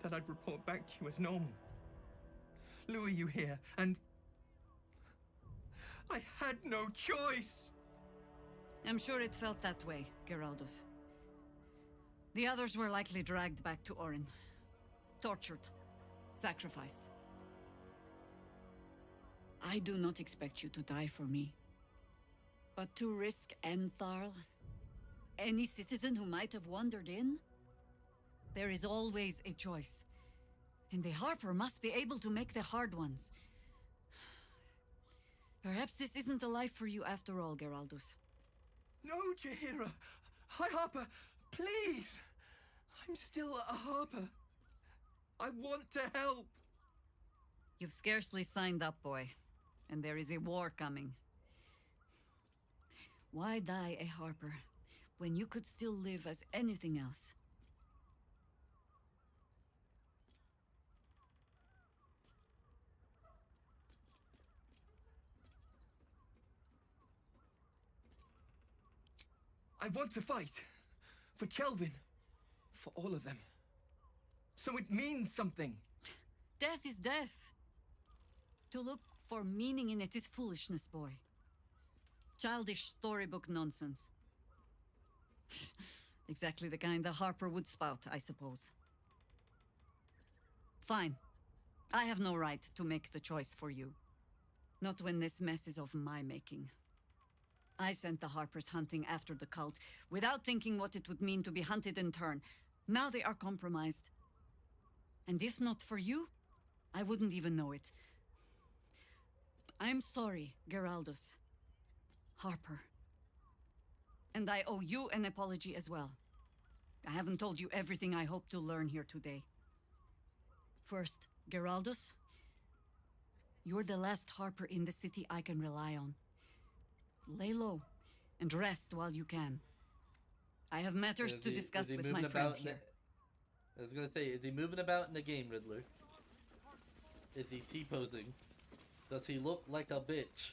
that I'd report back to you as normal. Lure you here, and... I had no choice! I'm sure it felt that way, Geraldus. The others were likely dragged back to Orin. Tortured. Sacrificed. I do not expect you to die for me. But to risk Entharl, any citizen who might have wandered in, there is always a choice. And the Harper must be able to make the hard ones. Perhaps this isn't the life for you after all, Geraldus. No, Jaheira! High Harper, please! I'm still a Harper. I want to help! You've scarcely signed up, boy. And there is a war coming. Why die a Harper, when you could still live as anything else? I want to fight. For Kelvin. For all of them. So it means something. Death is death. To look for meaning in it is foolishness, boy. Childish storybook nonsense. Exactly the kind the Harper would spout, I suppose. Fine. I have no right to make the choice for you. Not when this mess is of my making. I sent the Harpers hunting after the cult, without thinking what it would mean to be hunted in turn. Now they are compromised. And if not for you, I wouldn't even know it. I'm sorry, Geraldus. Harper. And I owe you an apology as well. I haven't told you everything I hope to learn here today. First, Geraldus, you're the last Harper in the city I can rely on. Lay low and rest while you can. I have matters to discuss with my friend here. I was gonna say, is he moving about in the game, Riddler? Is he T-posing? Does he look like a bitch?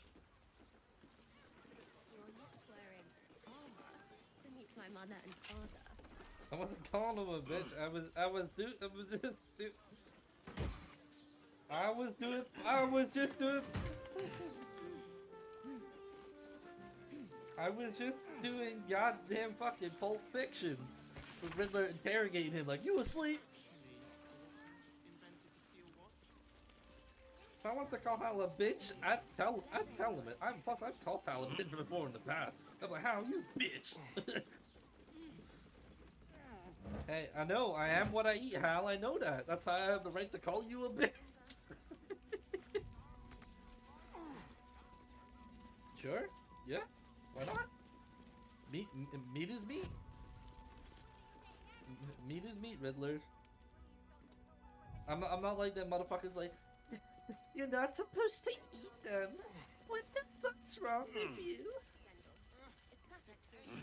You're not wearing armor to meet my mother and father. I wasn't calling him a bitch. I was just doing goddamn fucking Pulp Fiction with Riddler interrogating him like, you asleep? If I want to call Hal a bitch, I'd tell him it. I've called Hal a bitch before in the past. I'm like, Hal, you bitch. Hey, I know, I am what I eat, Hal. I know that. That's how I have the right to call you a bitch. Sure? Yeah? Why not? Meat is meat. Meat is meat, Riddler. I'm not like them motherfuckers like, you're not supposed to eat them. What the fuck's wrong with you? It's perfect for you.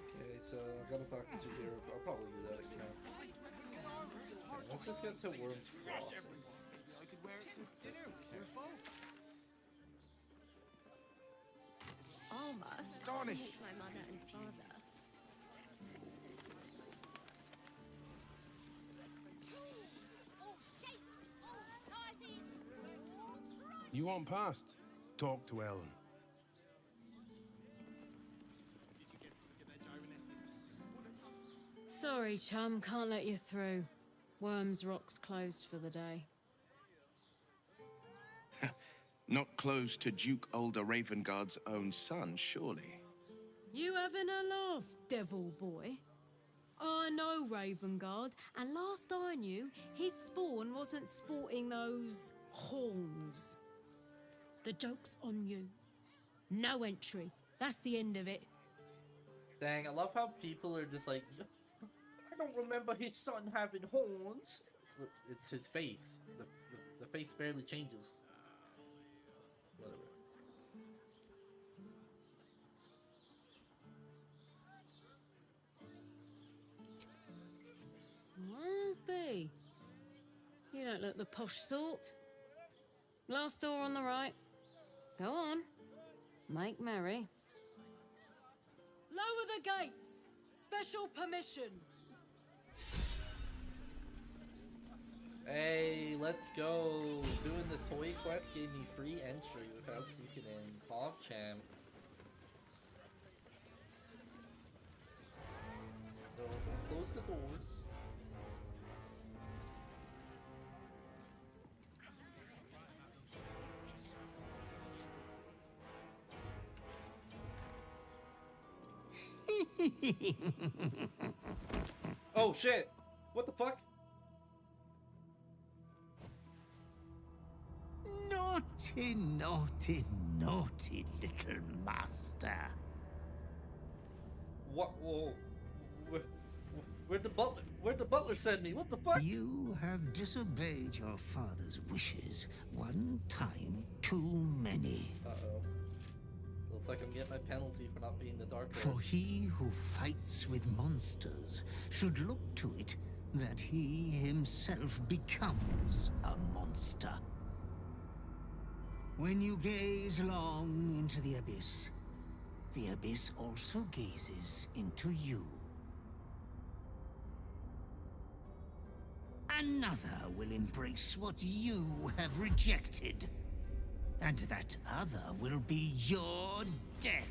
Okay, so I gotta talk to you here. I'll probably do that again. Okay, let's just get to Worm's Crossing. Maybe I could wear it to dinner with your folk. Armor to meet my mother and father. You want past? Talk to Ellen. Sorry, chum, can't let you through. Worm's Rock's closed for the day. Not close to Duke Older Ravengard's own son, surely. You having a laugh, devil boy? I know Ravengard, and last I knew, his spawn wasn't sporting those horns. The joke's on you. No entry. That's the end of it. Dang, I love how people are just like, I don't remember his son having horns. It's his face. The face barely changes. Whatever. Won't be. You don't look the posh sort. Last door on the right. Go on. Make merry. Lower the gates. Special permission. Hey, let's go. Doing the toy quest gave me free entry without seeking in. PogChamp. So, close the doors. Oh shit! What the fuck? Naughty, naughty, naughty little master. What? Whoa! Where'd the butler send me? What the fuck? You have disobeyed your father's wishes one time too many. Uh-oh. Looks like I'm getting my penalty for not being the Dark Lord. For he who fights with monsters should look to it that he himself becomes a monster. When you gaze long into the abyss also gazes into you. Another will embrace what you have rejected. And that other will be your death.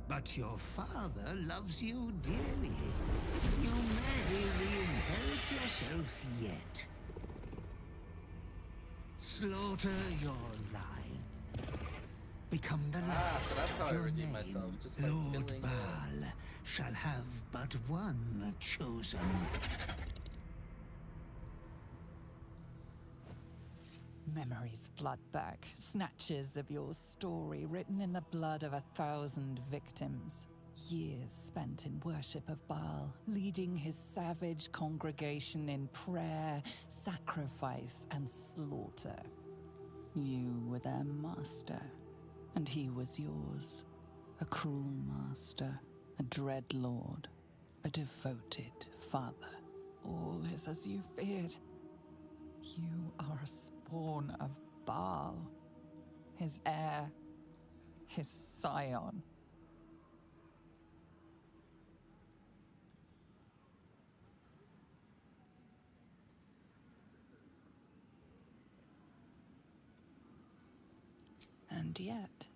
But your father loves you dearly. You may re-inherit yourself yet. Slaughter your line. Become the last of your name. Lord Baal shall have but one chosen. Memories flood back, snatches of your story written in the blood of 1,000 victims. Years spent in worship of Baal, leading his savage congregation in prayer, sacrifice, and slaughter. You were their master, and he was yours. A cruel master, a dread lord, a devoted father. All is as you feared. You are a spawn of Baal, his heir, his scion. And yet,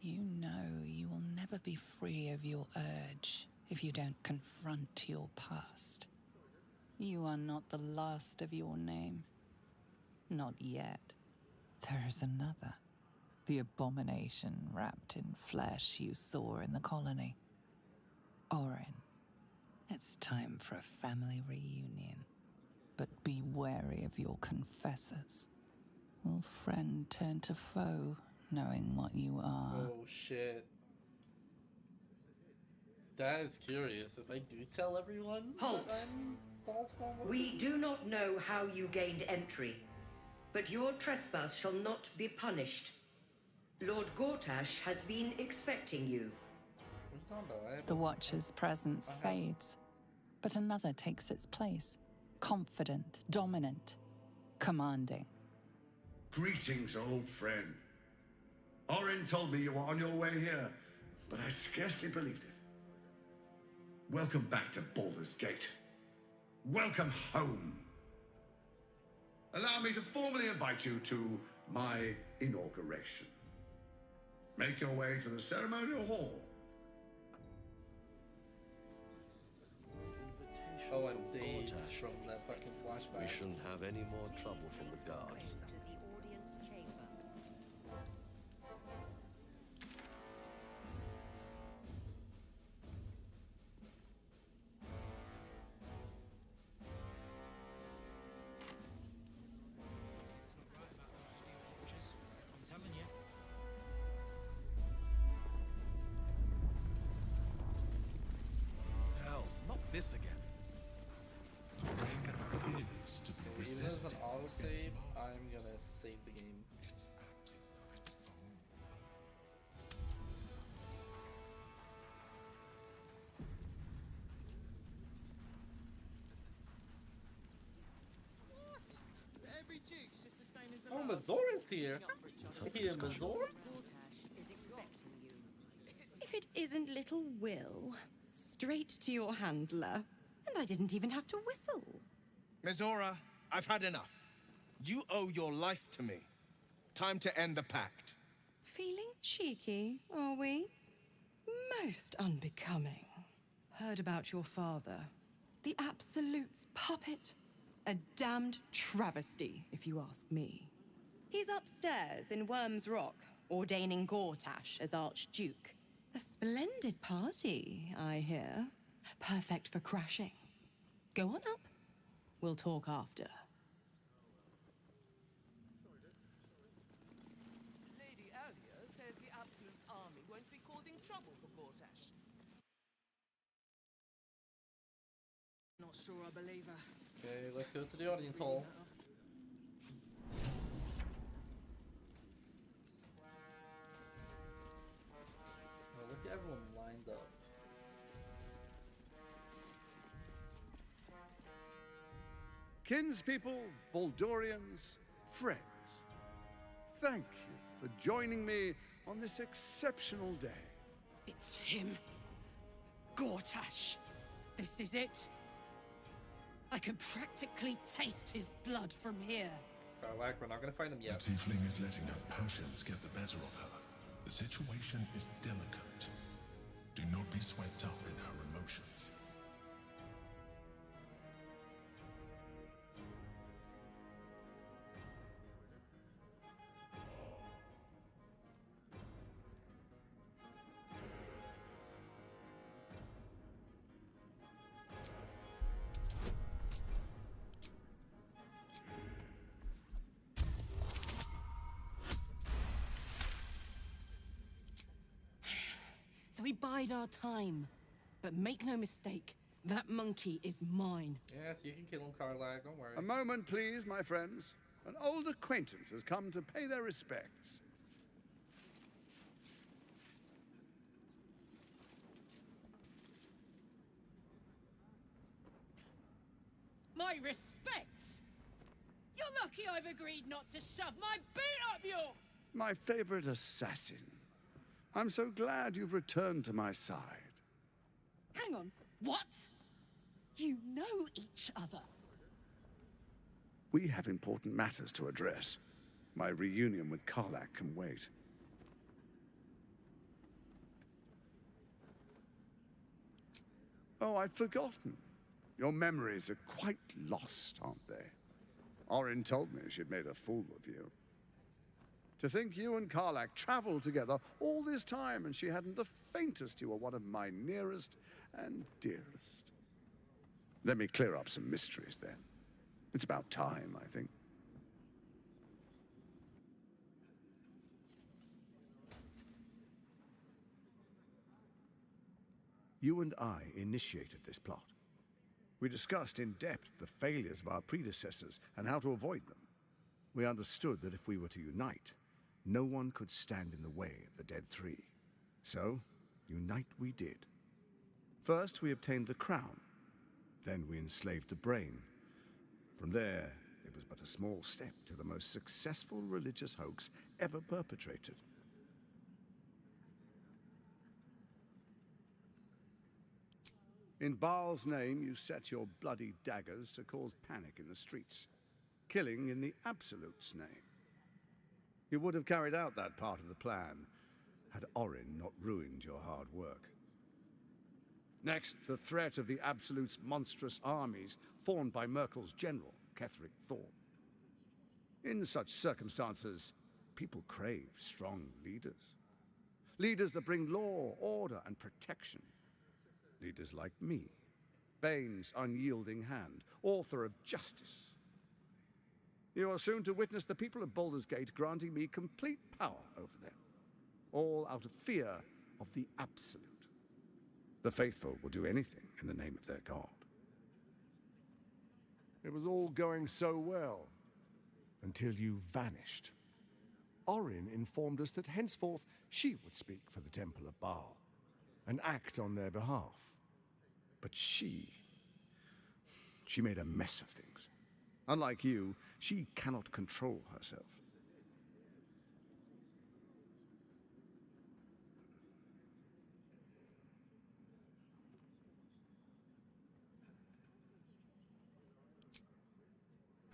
you know you will never be free of your urge if you don't confront your past. You are not the last of your name. Not yet. There is another. The abomination wrapped in flesh you saw in the colony. Orin, it's time for a family reunion. But be wary of your confessors. Will friend turn to foe, knowing what you are? Oh shit. That is curious. If I do tell everyone Halt! that I'm Baal's small weapon? We do not know how you gained entry, but your trespass shall not be punished. Lord Gortash has been expecting you. What are you talking about? The Watcher's presence fades, but another takes its place. Confident, dominant, commanding. Greetings, old friend. Orin told me you were on your way here, but I scarcely believed it. Welcome back to Baldur's Gate. Welcome home. Allow me to formally invite you to my inauguration. Make your way to the ceremonial hall. Oh, and Dave from that fucking flashback. We shouldn't have any more trouble from the guards. This again. The brain appears to be Even as resisting an autosave, I'm gonna save the game. Every Duke's just the same as the Oh, last. Mazoran's here. Here, Mazor? If it isn't little Will, straight to your handler. And I didn't even have to whistle. Mizora, I've had enough. You owe your life to me. Time to end the pact. Feeling cheeky, are we? Most unbecoming. Heard about your father. The Absolute's puppet. A damned travesty, if you ask me. He's upstairs in Worm's Rock, ordaining Gortash as Archduke. A splendid party, I hear. Perfect for crashing. Go on up. We'll talk after. Lady Alia says the Absolute's army won't be causing trouble for Gortash. Not sure I believe her. Okay, let's go to the audience hall. Oh, look at everyone lined up. Kinspeople, Baldurians, friends. thank you for joining me on this exceptional day. It's him. Gortash. This is it. I can practically taste his blood from here. Karlak, we're not gonna find him The yet. tiefling is letting her passions get the better of her. The situation is delicate. Do not be swept up in her emotions. So we bide our time. But make no mistake, that monkey is mine. Yes, you can kill him, Karlak. Don't worry. A moment, please, my friends. An old acquaintance has come to pay their respects. My respects? You're lucky I've agreed not to shove my boot up your... My favorite assassin. I'm so glad you've returned to my side. Hang on. What? You know each other? We have important matters to address. My reunion with Karlak can wait. Oh, I'd forgotten. Your memories are quite lost, aren't they? Orin told me she'd made a fool of you. To think you and Karlak traveled together all this time and she hadn't the faintest you were one of my nearest and dearest. Let me clear up some mysteries then. It's about time, I think. You and I initiated this plot. We discussed in depth the failures of our predecessors and how to avoid them. We understood that if we were to unite, no one could stand in the way of the Dead Three. So, unite we did. First, we obtained the crown. Then we enslaved the brain. From there, it was but a small step to the most successful religious hoax ever perpetrated. In Baal's name, you set your bloody daggers to cause panic in the streets, killing in the Absolute's name. You would have carried out that part of the plan had Orin not ruined your hard work. Next, the threat of the Absolute's monstrous armies formed by Merkel's general, Ketheric Thorm. In such circumstances, people crave strong leaders. Leaders that bring law, order, and protection. Leaders like me, Bane's unyielding hand, author of justice. You are soon to witness the people of Baldur's Gate granting me complete power over them, all out of fear of the Absolute. The faithful will do anything in the name of their god. It was all going so well, until you vanished. Orin informed us that henceforth she would speak for the Temple of Baal, and act on their behalf. But she made a mess of things. Unlike you, she cannot control herself.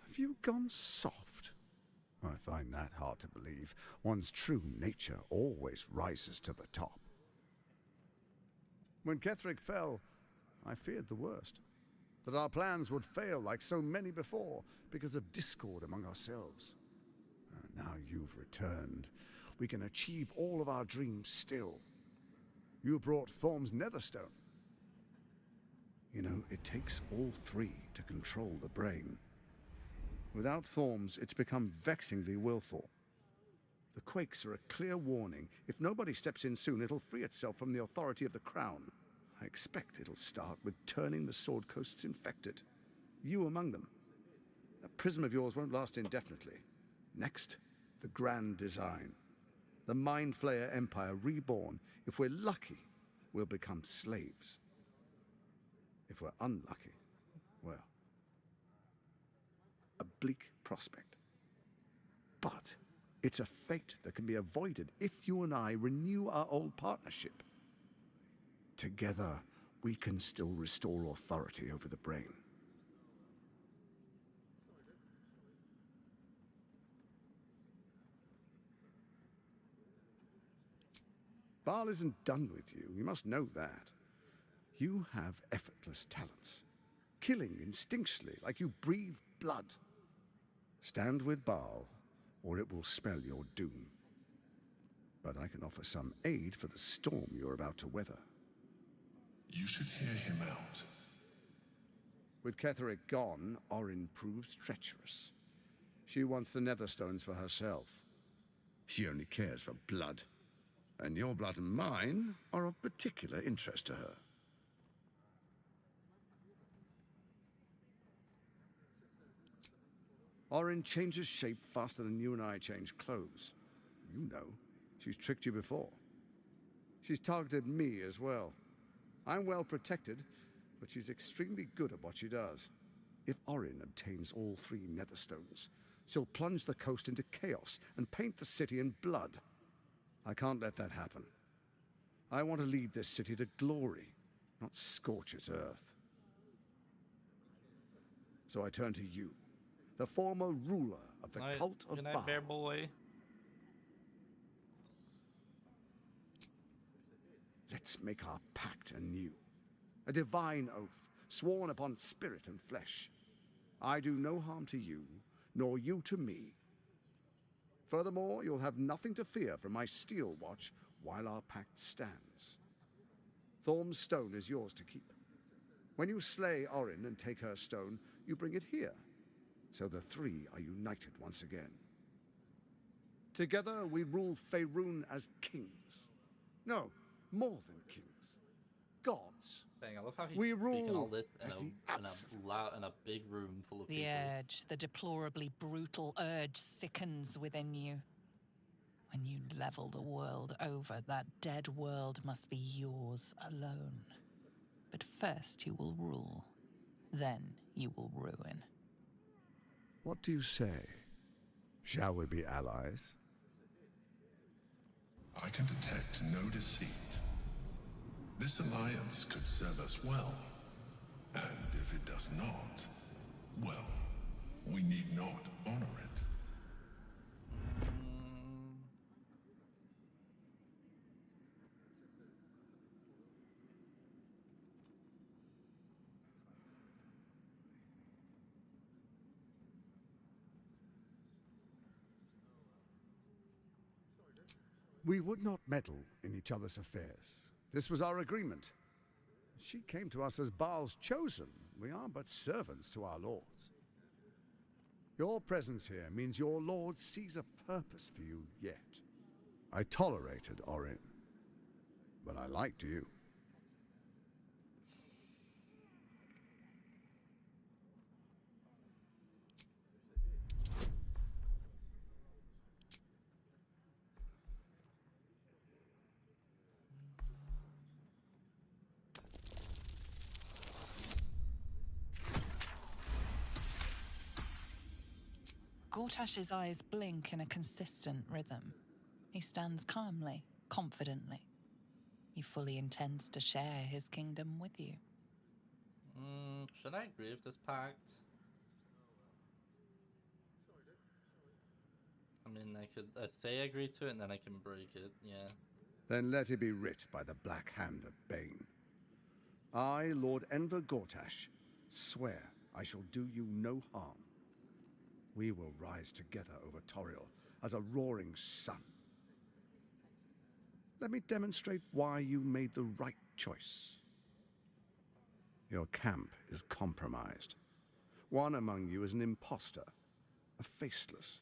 Have you gone soft? I find that hard to believe. One's true nature always rises to the top. When Ketheric fell, I feared the worst. That our plans would fail like so many before because of discord among ourselves. Now you've returned. We can achieve all of our dreams still. You brought Thorm's Netherstone. You know, it takes all three to control the brain. Without Thorm's, it's become vexingly willful. The quakes are a clear warning. If nobody steps in soon, it'll free itself from the authority of the Crown. I expect it'll start with turning the Sword Coasts infected. You among them. That prism of yours won't last indefinitely. Next, the grand design. The Mind Flayer Empire reborn. If we're lucky, we'll become slaves. If we're unlucky, well, a bleak prospect. But It's a fate that can be avoided if you and I renew our old partnership. Together, we can still restore authority over the brain. Baal isn't done with you. You must know that. You have effortless talents, killing instinctually like you breathe blood. Stand with Baal, or it will spell your doom. But I can offer some aid for the storm you're about to weather. You should hear him out. With Ketheric gone, Orin proves treacherous. She wants the Netherstones for herself. She only cares for blood. And your blood and mine are of particular interest to her. Orin changes shape faster than you and I change clothes. You know, she's tricked you before. She's targeted me as well. I'm well protected, but she's extremely good at what she does. If Orin obtains all 3 Netherstones, she'll plunge the coast into chaos and paint the city in blood. I can't let that happen. I want to lead this city to glory, not scorch its earth. So I turn to you, the former ruler of the cult of Baal. Bear boy. Let's make our pact anew. A divine oath, sworn upon spirit and flesh. I do no harm to you, nor you to me. Furthermore, you'll have nothing to fear from my steel watch while our pact stands. Thorm's stone is yours to keep. When you slay Orin and take her stone, you bring it here, so the 3 are united once again. Together we rule Faerun as kings. No, more than kings. Gods. Dang, I love how he's We speaking all rule this as the in a big room full of The people. urge, the deplorably brutal urge sickens within you. When you level the world over, that dead world must be yours alone. But first you will rule. Then you will ruin. What do you say? Shall we be allies? I can detect no deceit. This alliance could serve us well. And if it does not, well, we need not honor it. We would not meddle in each other's affairs. This was our agreement. She came to us as Baal's chosen. We are but servants to our lords. Your presence here means your lord sees a purpose for you yet. I tolerated Orin, but I liked you. Gortash's eyes blink in a consistent rhythm. He stands calmly, confidently. He fully intends to share his kingdom with you. Should I agree with this pact? I mean, I'd say I agree to it and then I can break it, yeah. Then let it be writ by the black hand of Bane. I, Lord Enver Gortash, swear I shall do you no harm. We will rise together over Toriel as a roaring sun. Let me demonstrate why you made the right choice. Your camp is compromised. One among you is an imposter, a faceless.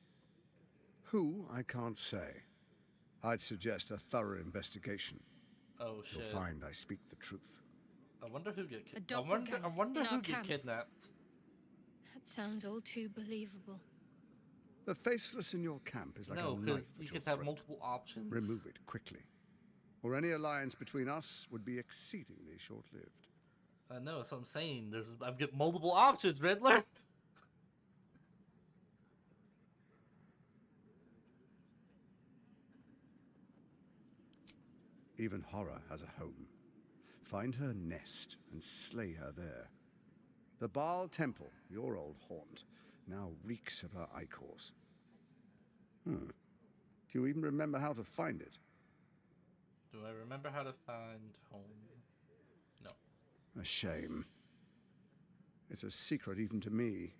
Who, I can't say. I'd suggest a thorough investigation. Oh shit. You'll find I speak the truth. I wonder who get A kidnapped. I wonder in who our get camp. kidnapped. That sounds all too believable. The faceless in your camp is like No, a because knife you at your could have throat. multiple options. Remove it quickly, or any alliance between us would be exceedingly short-lived. I know, that's what I'm saying. I've got multiple options, Riddler. Even horror has a home. Find her nest and slay her there. The Baal Temple, your old haunt, now reeks of her ichors. Do you even remember how to find it? Do I remember how to find home? No. A shame. It's a secret even to me.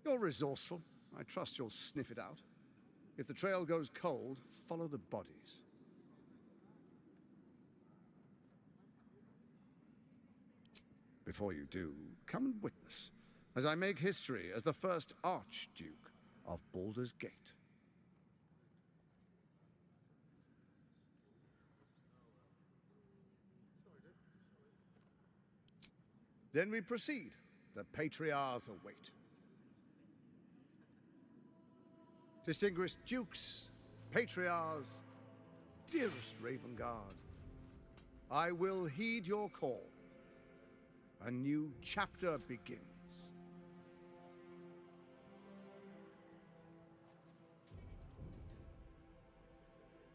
You're resourceful. I trust you'll sniff it out. If the trail goes cold, follow the bodies. Before you do, come and witness, as I make history as the first Archduke of Baldur's Gate. Then we proceed. The patriarchs await. Distinguished dukes, patriarchs, dearest Ravengard, I will heed your call. A new chapter begins.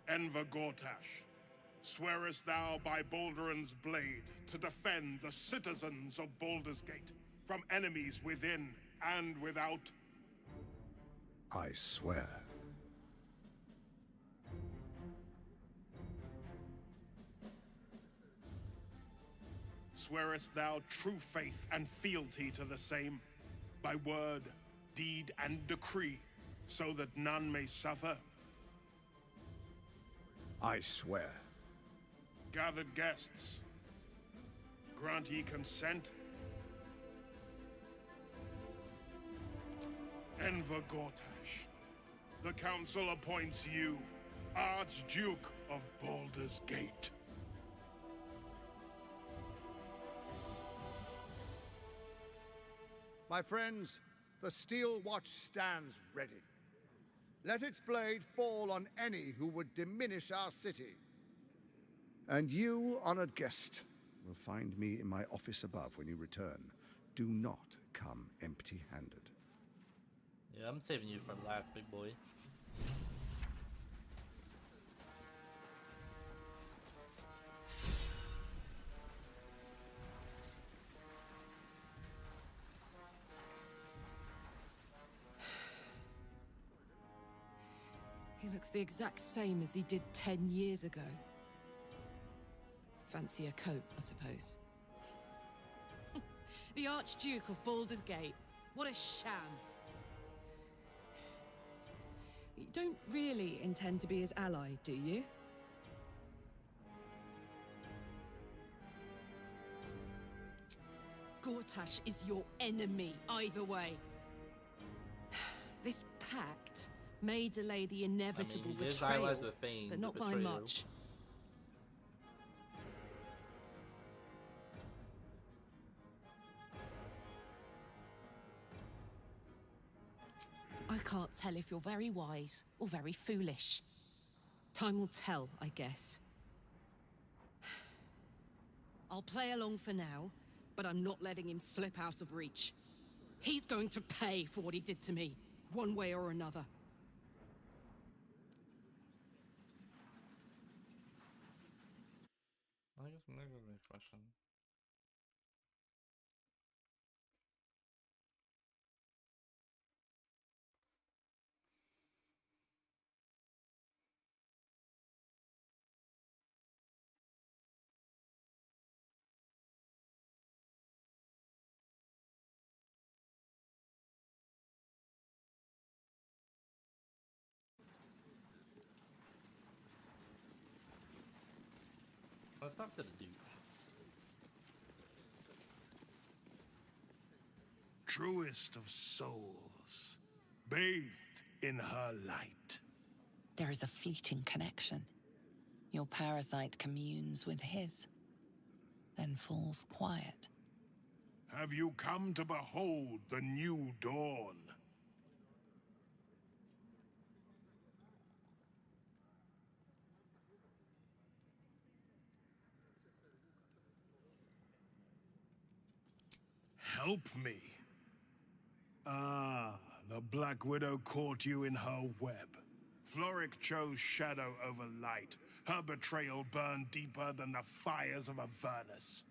Enver Gortash, swearest thou by Balduran's blade to defend the citizens of Baldur's Gate from enemies within and without? I swear. Swearest thou true faith and fealty to the same, by word, deed, and decree, so that none may suffer? I swear. Gathered guests, grant ye consent? Enver Gortash, the council appoints you Archduke of Baldur's Gate. My friends, the steel watch stands ready. Let its blade fall on any who would diminish our city. And you, honored guest, will find me in my office above when you return. Do not come empty-handed. Yeah, I'm saving you for last, big boy. He looks the exact same as he did 10 years ago. Fancy a coat, I suppose. The Archduke of Baldur's Gate. What a sham. You don't really intend to be his ally, do you? Gortash is your enemy, either way. This pact may delay the inevitable his betrayal, allies are feigned but not by betrayal. much. I can't tell if you're very wise or very foolish. Time will tell, I guess. I'll play along for now, but I'm not letting him slip out of reach. He's going to pay for what he did to me, one way or another. I guess maybe my question. Let's talk to the Duke. Truest of souls, bathed in her light. There is a fleeting connection. Your parasite communes with his, then falls quiet. Have you come to behold the new dawn? Help me. Ah, the Black Widow caught you in her web. Floric chose shadow over light. Her betrayal burned deeper than the fires of a furnace.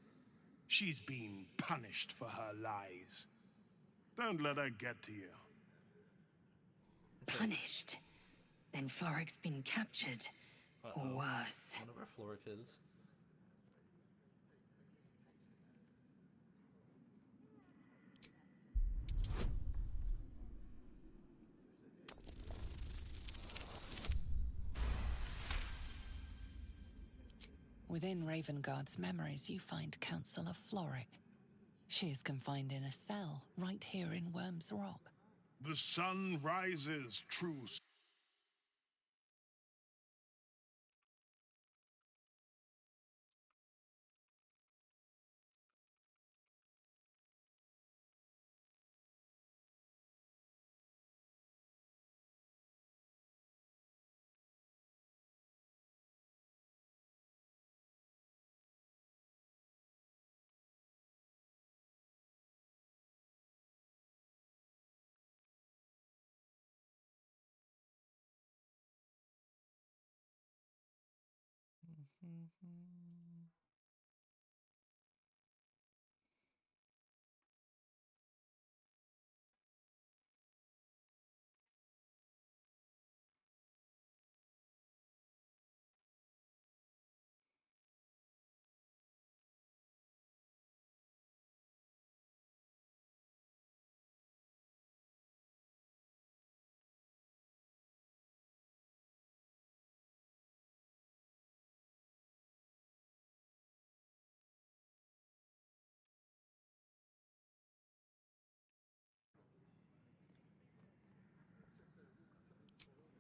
She's been punished for her lies. Don't let her get to you. Punished? Then Floric's been captured. Or worse. I wonder where Floric is. Within Ravengard's memories, you find Councillor Floric. She is confined in a cell right here in Worm's Rock. The sun rises, true.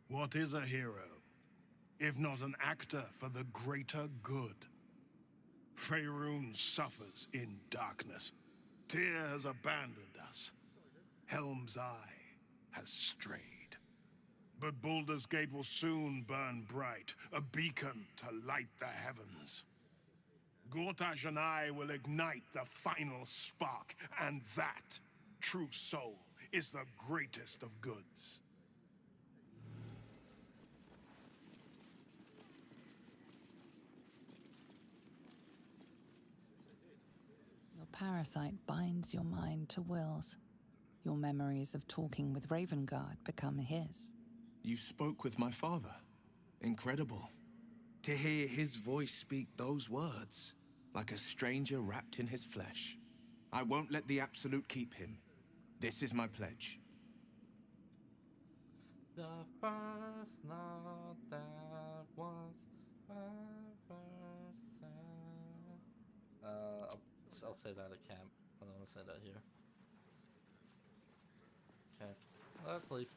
What is a hero, if not an actor for the greater good? Faerun suffers in darkness. Tyr has abandoned us. Helm's Eye has strayed. But Baldur's Gate will soon burn bright, a beacon to light the heavens. Gortash and I will ignite the final spark, and that, true soul, is the greatest of goods. Your parasite binds your mind to Will's. Your memories of talking with Ravengard become his. You spoke with my father. Incredible. To hear his voice speak those words, like a stranger wrapped in his flesh. I won't let the Absolute keep him. This is my pledge. The first note that was ever said. I'll say that at camp. I don't want to say that here. Okay, let's leave.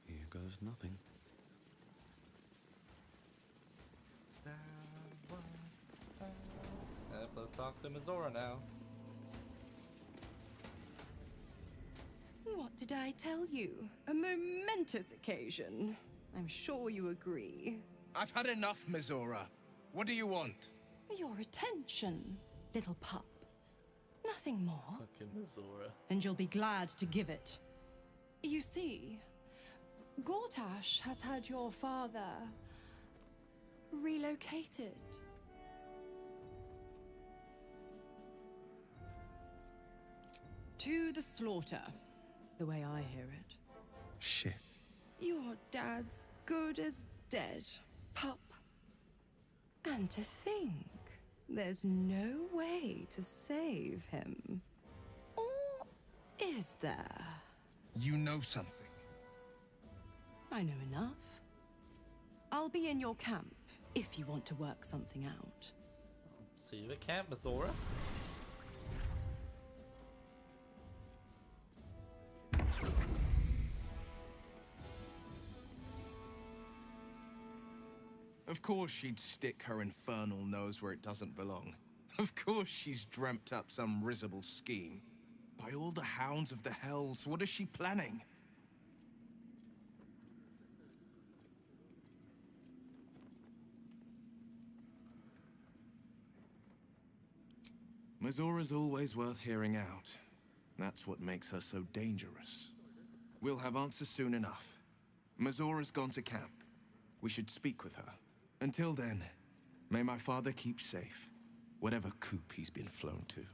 Here goes nothing. I have to talk to Mizora now. What did I tell you? A momentous occasion. I'm sure you agree. I've had enough, Mizora. What do you want? Your attention, little pup. Nothing more. Fucking Mizora. And you'll be glad to give it. You see, Gortash has had your father relocated. To the slaughter, the way I hear it. Shit. Your dad's good as dead, pup. And to think, there's no way to save him. Or is there? You know something. I know enough. I'll be in your camp if you want to work something out. See you at camp, Mizora. Of course she'd stick her infernal nose where it doesn't belong. Of course she's dreamt up some risible scheme. By all the hounds of the hells, what is she planning? Mizora's always worth hearing out. That's what makes her so dangerous. We'll have answers soon enough. Mazora's gone to camp. We should speak with her. Until then, may my father keep safe, whatever coop he's been flown to.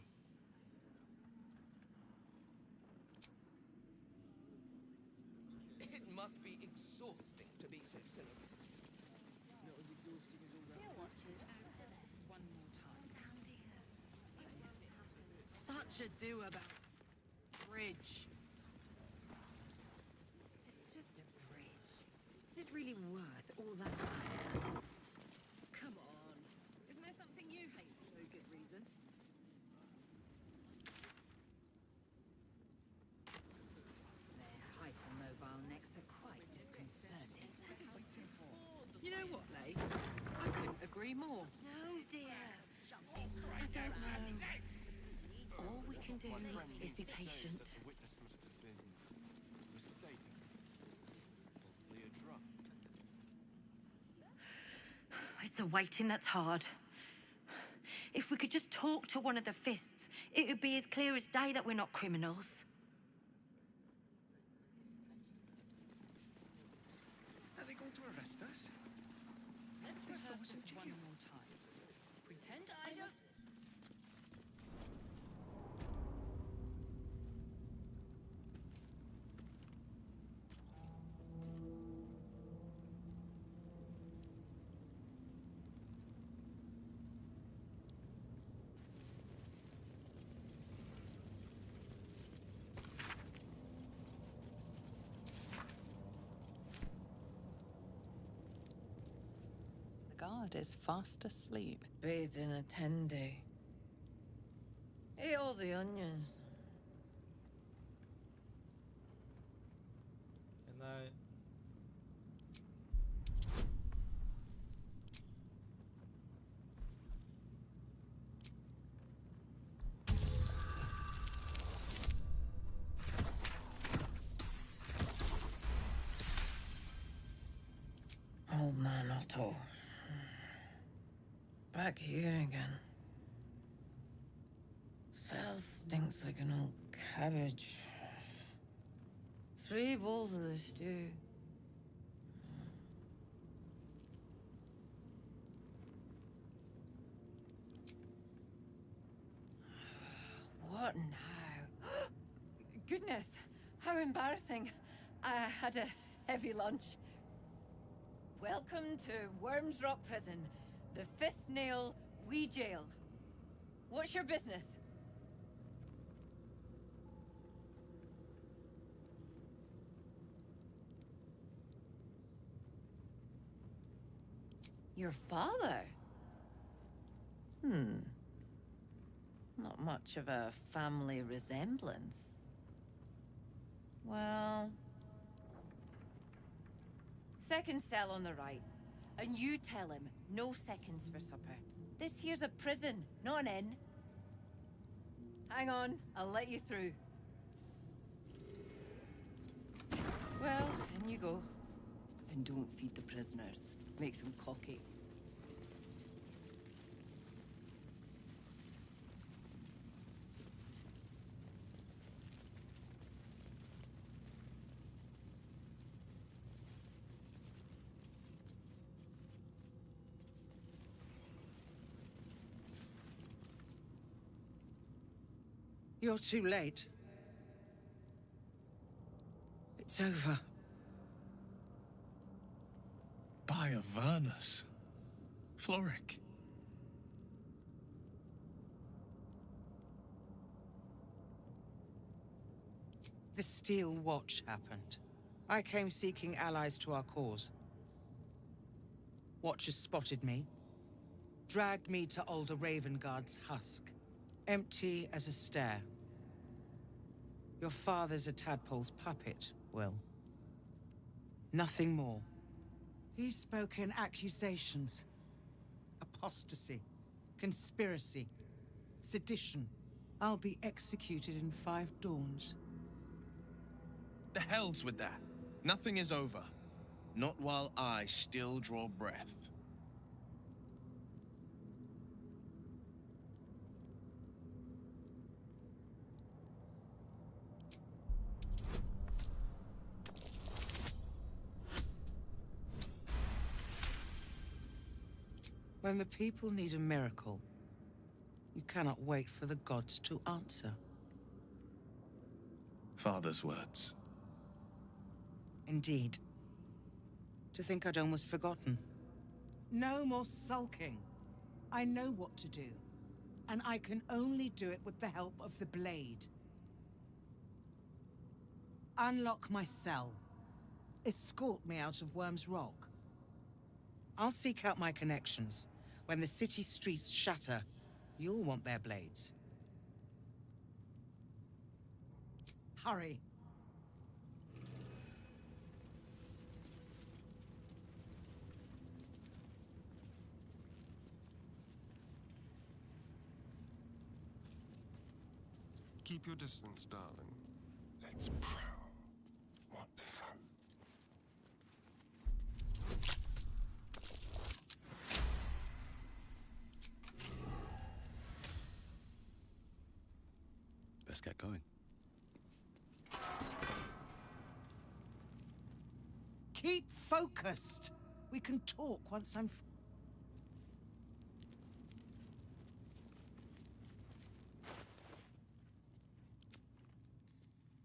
It must be exhausting to be so silly. Not as exhausting as all that. One more time. Such a do about bridge. It's just a bridge. Is it really worth all that fire? Come on. Isn't there something you hate for no good reason? Their hypermobile necks are quite disconcerting. You know what, Leigh? I couldn't agree more. No, dear. I don't know. All we can do is be patient. Witness must have been mistaken. Probably a drug. It's the waiting that's hard. If we could just talk to one of the fists, it would be as clear as day that we're not criminals. Are they going to arrest us? Let's rehearse this one more time. Pretend I don't... The guard is fast asleep. Bathed in a tendy. Eat all the onions. Good night. Old man Otto. Back here again. Cell stinks like an old cabbage. 3 bowls of the stew. What now? Goodness, how embarrassing. I had a heavy lunch. Welcome to Worms Rock Prison, the 5th nail, Wee Jail. What's your business? Your father? Not much of a family resemblance. Well... Second cell on the right. And you tell him, no seconds for supper. This here's a prison, not an inn. Hang on, I'll let you through. Well, in you go. And don't feed the prisoners. Makes them cocky. You're too late. It's over. By Avernus. Floric. The Steel Watch happened. I came seeking allies to our cause. Watchers spotted me, dragged me to Older Ravengard's husk, empty as a stare. Your father's a tadpole's puppet, Will. Nothing more. He's spoken accusations. Apostasy, conspiracy, sedition. I'll be executed in 5 dawns. The hell's with that. Nothing is over. Not while I still draw breath. When the people need a miracle, you cannot wait for the gods to answer. Father's words. Indeed. To think I'd almost forgotten. No more sulking. I know what to do, and I can only do it with the help of the blade. Unlock my cell. Escort me out of Worm's Rock. I'll seek out my connections. When the city streets shatter, you'll want their blades. Hurry. Keep your distance, darling. Let's prowl. What fun. Best get going. Keep focused. We can talk once I'm...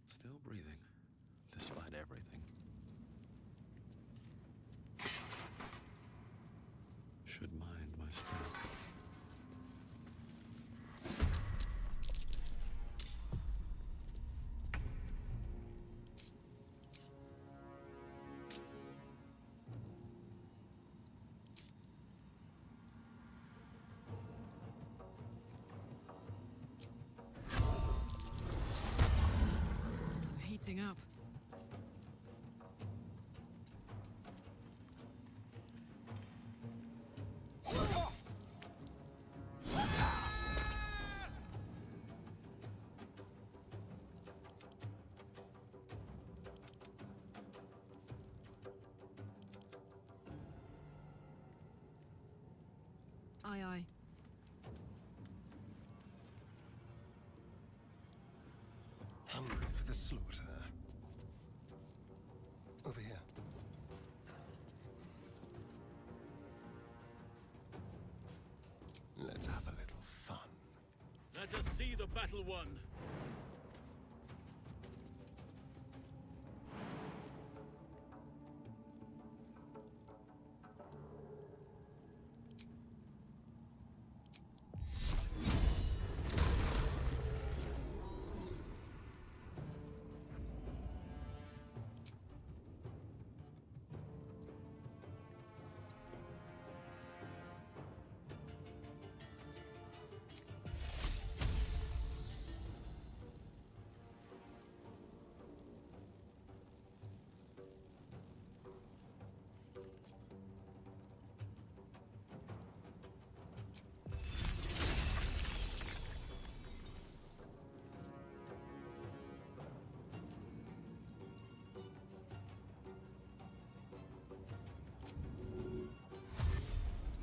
Still breathing, despite everything. Should mind my step. Heating up. Aye, aye. Hungry for the slaughter. Over here. Let's have a little fun. Let us see the battle won.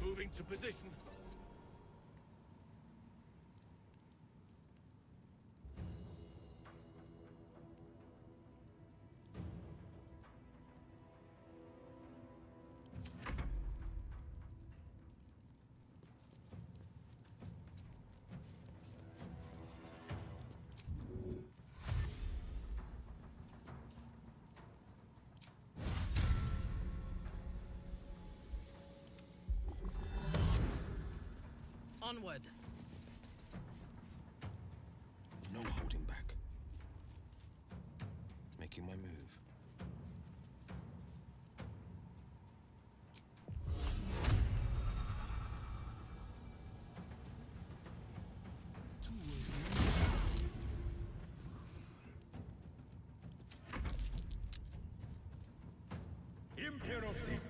Moving to position. Onward. No holding back. Making my move. Imperative.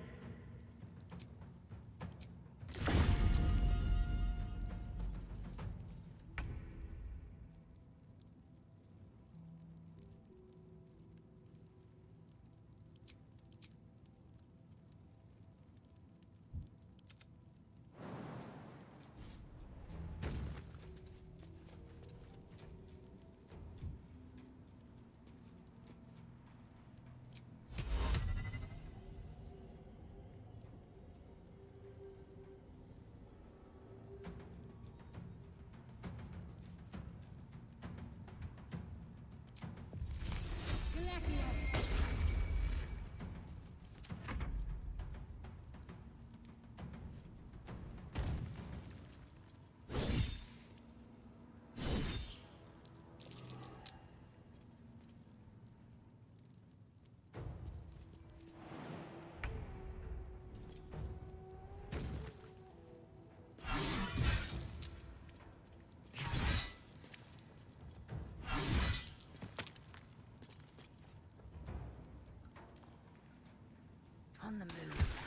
On the move.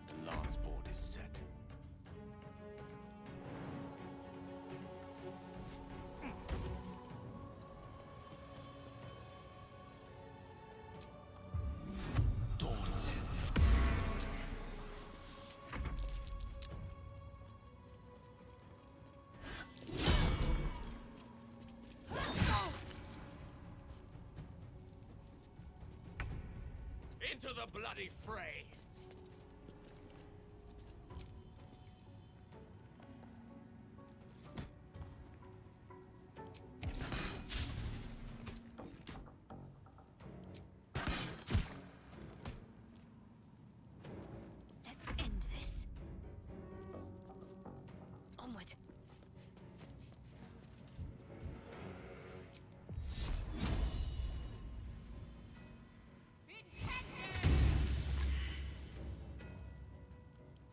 The lance board is set. Into the bloody fray! Let's end this. Onward.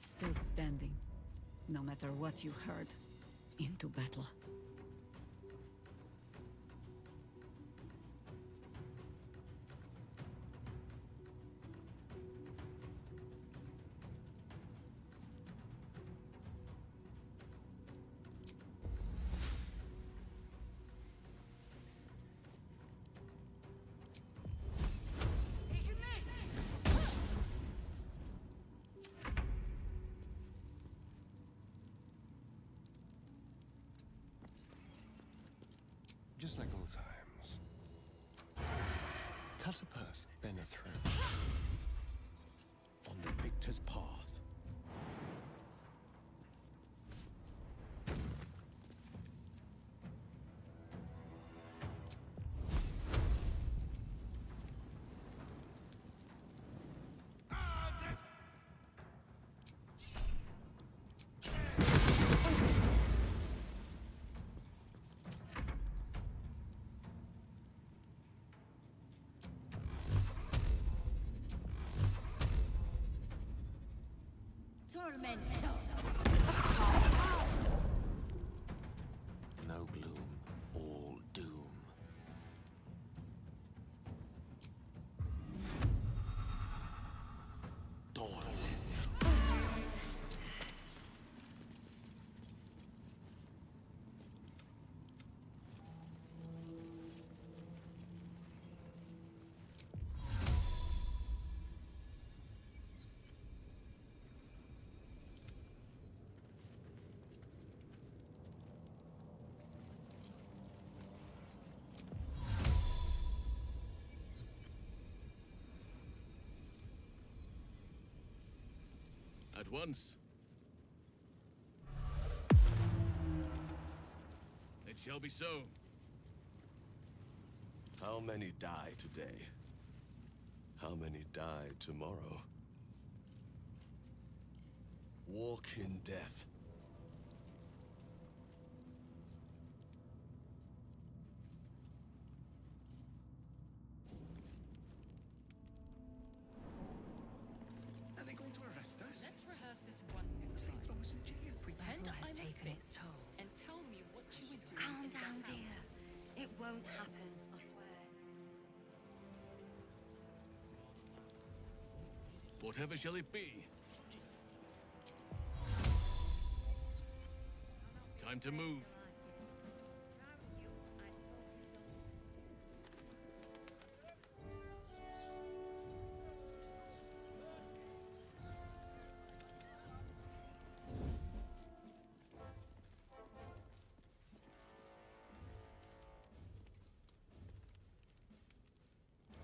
Still standing, no matter what you heard. Into battle. Just like old times. Cut a purse, then a thread. On the victor's path. No gloom, all doom. Dawn. At once. It shall be so. How many die today? How many die tomorrow? Walk in death. Are they going to arrest us? Let's rehearse this one good They time. throw us in jail. Pretend Battle has I'm a taken its fist toll. and tell me what you would do Calm in down, that dear. house. It won't happen, I swear. Whatever shall it be? Time to move.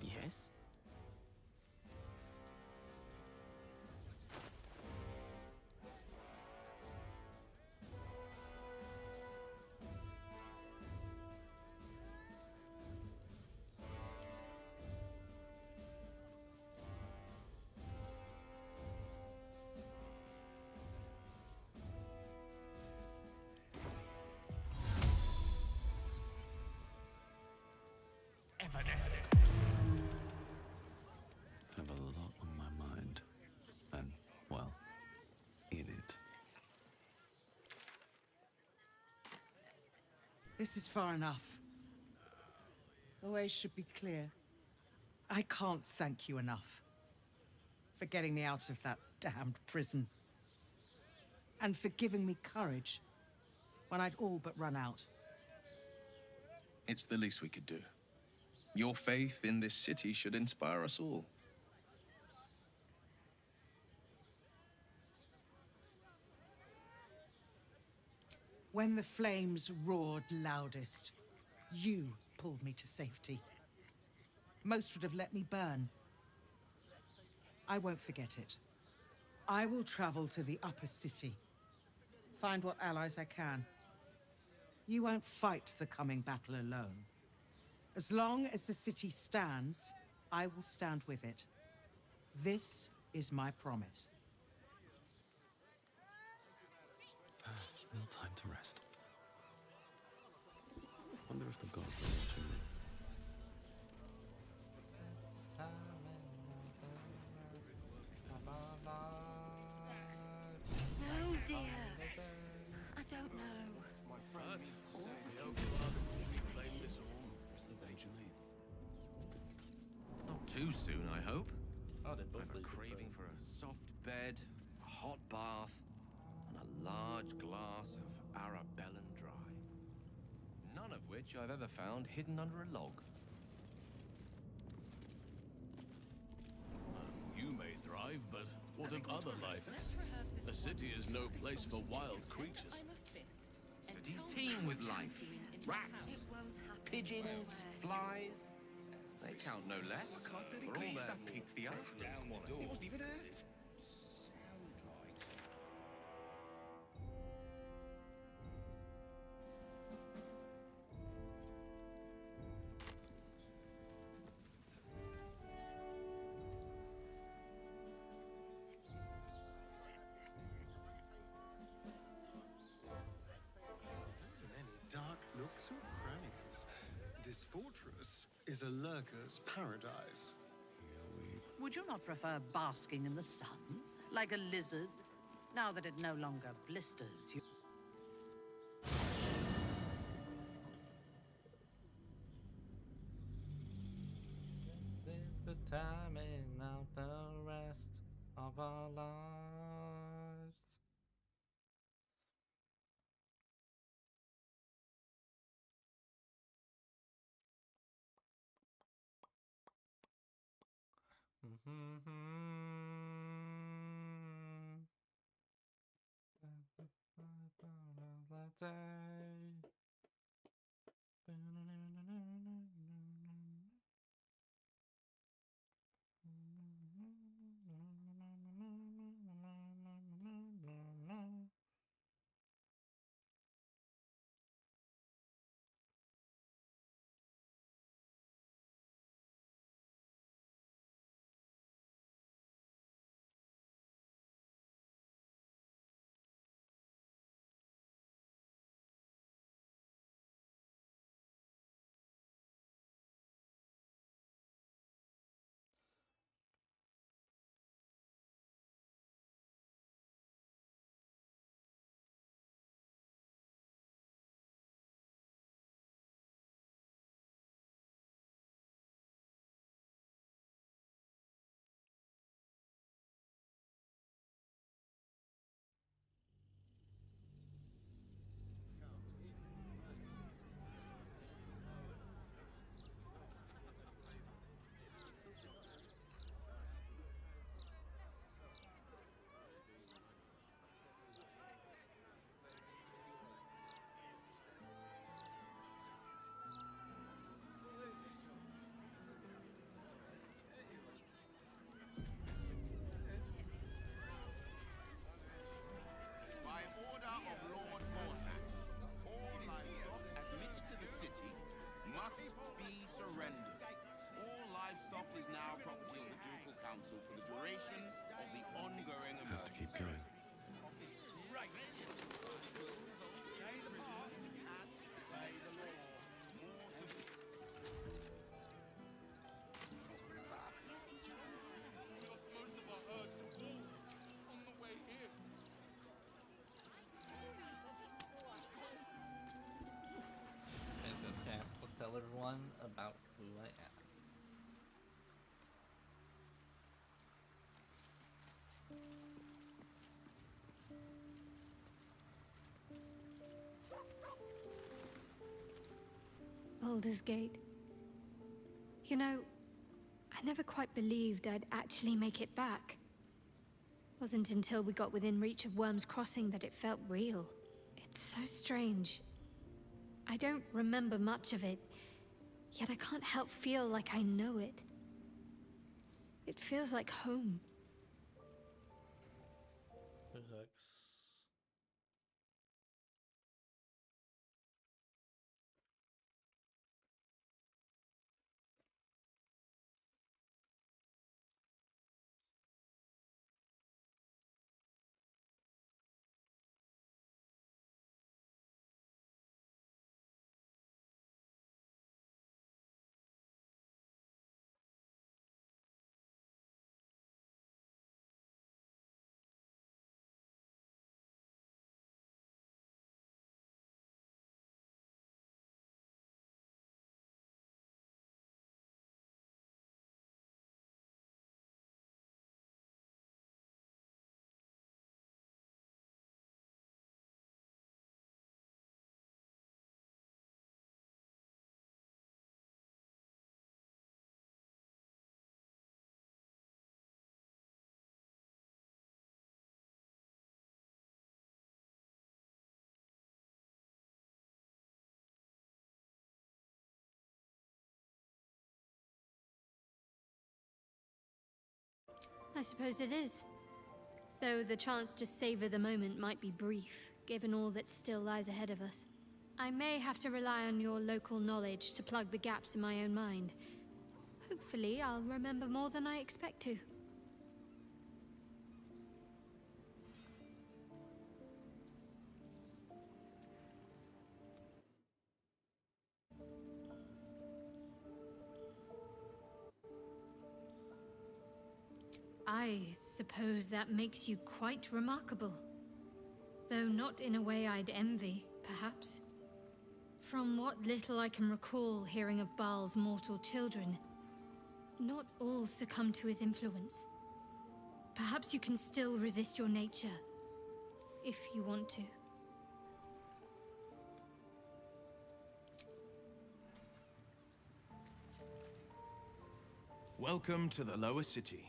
Yes? Evanescence. I have a lot on my mind. And, well, in it. This is far enough. The way should be clear. I can't thank you enough for getting me out of that damned prison. And for giving me courage when I'd all but run out. It's the least we could do. Your faith in this city should inspire us all. When the flames roared loudest, you pulled me to safety. Most would have let me burn. I won't forget it. I will travel to the upper city, find what allies I can. You won't fight the coming battle alone. As long as the city stands, I will stand with it. This is my promise. No time to rest. Wonder if the gods are watching me. Oh dear. I don't know. Not too soon, I hope. Oh, they I both have a leave craving for a soft bed, a hot bath, and a large glass of Arabellan Dry. None of which I've ever found hidden under a log. You may thrive, but what of other life? A city is no place for wild creatures. Cities teem with life. Rats, pigeons, flies. They count no less. For all their pizza. He wasn't even hurt. Dark nooks and crannies. This fortress is a lurker's paradise. Would you not prefer basking in the sun, like a lizard, now that it no longer blisters you? This is the timing of the rest of our lives. By order of Lord Mortax, all livestock admitted to the city must be surrendered. All livestock is now property of the Ducal Council for the duration of the ongoing emergency. Have to keep going. Let's tell everyone about out who I am. Baldur's Gate. You know, I never quite believed I'd actually make it back. Wasn't until we got within reach of Worm's Crossing that it felt real. It's so strange. I don't remember much of it, yet I can't help feel like I know it. It feels like home. Physics. I suppose it is. Though the chance to savor the moment might be brief, given all that still lies ahead of us. I may have to rely on your local knowledge to plug the gaps in my own mind. Hopefully, I'll remember more than I expect to. I suppose that makes you quite remarkable. Though not in a way I'd envy, perhaps. From what little I can recall hearing of Baal's mortal children, not all succumb to his influence. Perhaps you can still resist your nature, if you want to. Welcome to the lower city,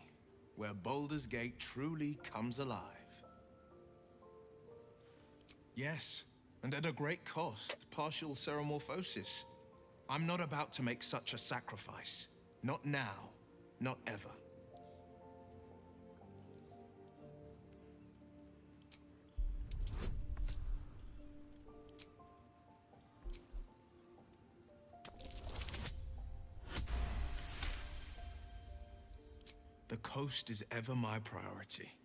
where Baldur's Gate truly comes alive. Yes, and at a great cost, partial ceremorphosis. I'm not about to make such a sacrifice. Not now, not ever. The coast is ever my priority.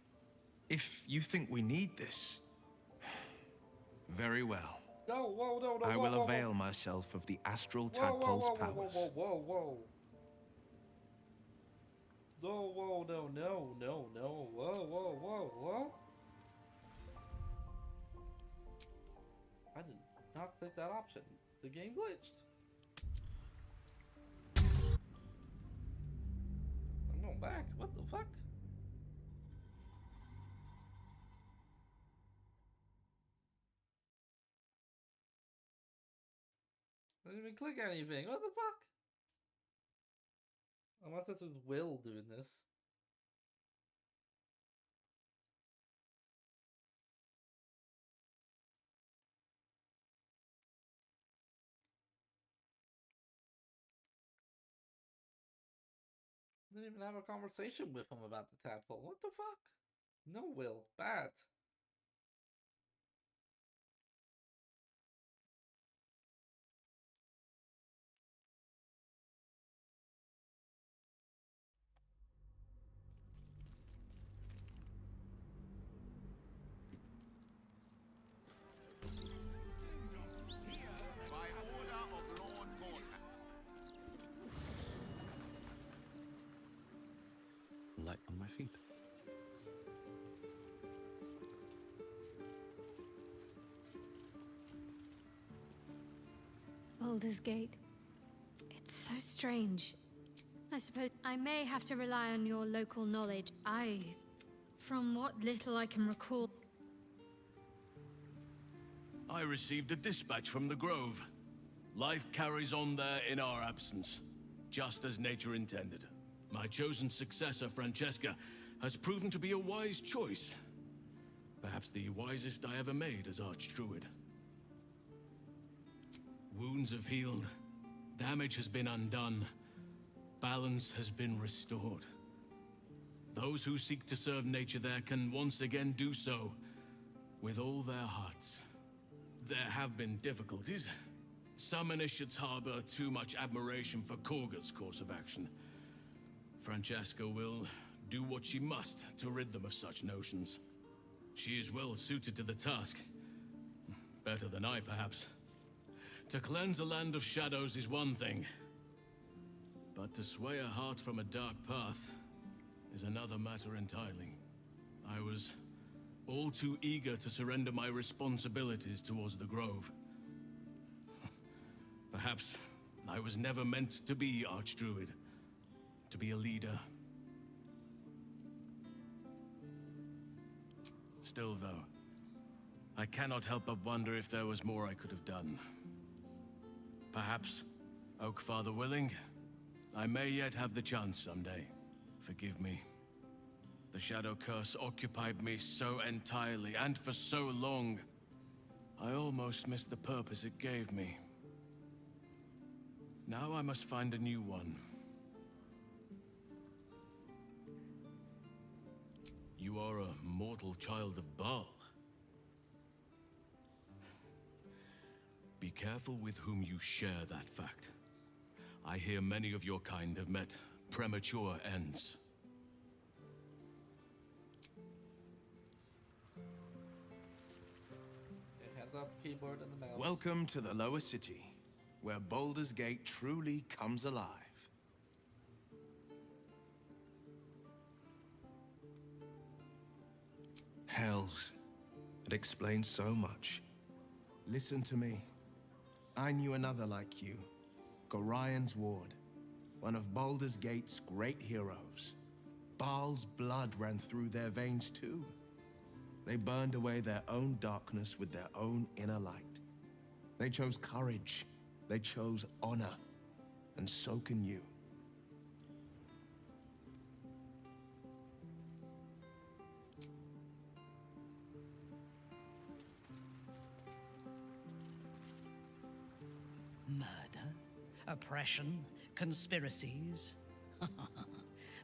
If you think we need this, very well. No, whoa, no, no, I whoa, will whoa, avail myself of the astral tadpole's powers. Whoa, whoa, whoa. No, whoa, no, no, no, no. Whoa, whoa, whoa, whoa. I did not click that option. The game glitched. I'm going back. What the fuck? I didn't even click anything. What the fuck? Unless it's his will doing this. I didn't even have a conversation with him about the tadpole. What the fuck? No will. Bad. By order of Lord Gortash. Light on my feet. Baldur's Gate. It's so strange. I suppose I may have to rely on your local knowledge. From what little I can recall... I received a dispatch from the Grove. Life carries on there in our absence, just as nature intended. My chosen successor, Francesca, has proven to be a wise choice. Perhaps the wisest I ever made as Archdruid. Wounds have healed. Damage has been undone. Balance has been restored. Those who seek to serve nature there can once again do so with all their hearts. There have been difficulties. Some initiates harbor too much admiration for Korga's course of action. Francesca will do what she must to rid them of such notions. She is well suited to the task. Better than I, perhaps. To cleanse a land of shadows is one thing, but to sway a heart from a dark path is another matter entirely. I was all too eager to surrender my responsibilities towards the Grove. Perhaps I was never meant to be Archdruid, to be a leader. Still, though, I cannot help but wonder if there was more I could have done. Perhaps, Oakfather willing, I may yet have the chance someday. Forgive me. The Shadow Curse occupied me so entirely, and for so long, I almost missed the purpose it gave me. Now I must find a new one. You are a mortal child of Baal. Be careful with whom you share that fact. I hear many of your kind have met premature ends. Hands off the keyboard and the mouse. Welcome to the lower city, where Baldur's Gate truly comes alive. Hells. It explains so much. Listen to me. I knew another like you. Gorion's ward. One of Baldur's Gate's great heroes. Baal's blood ran through their veins too. They burned away their own darkness with their own inner light. They chose courage. They chose honor. And so can you. Murder, oppression, conspiracies.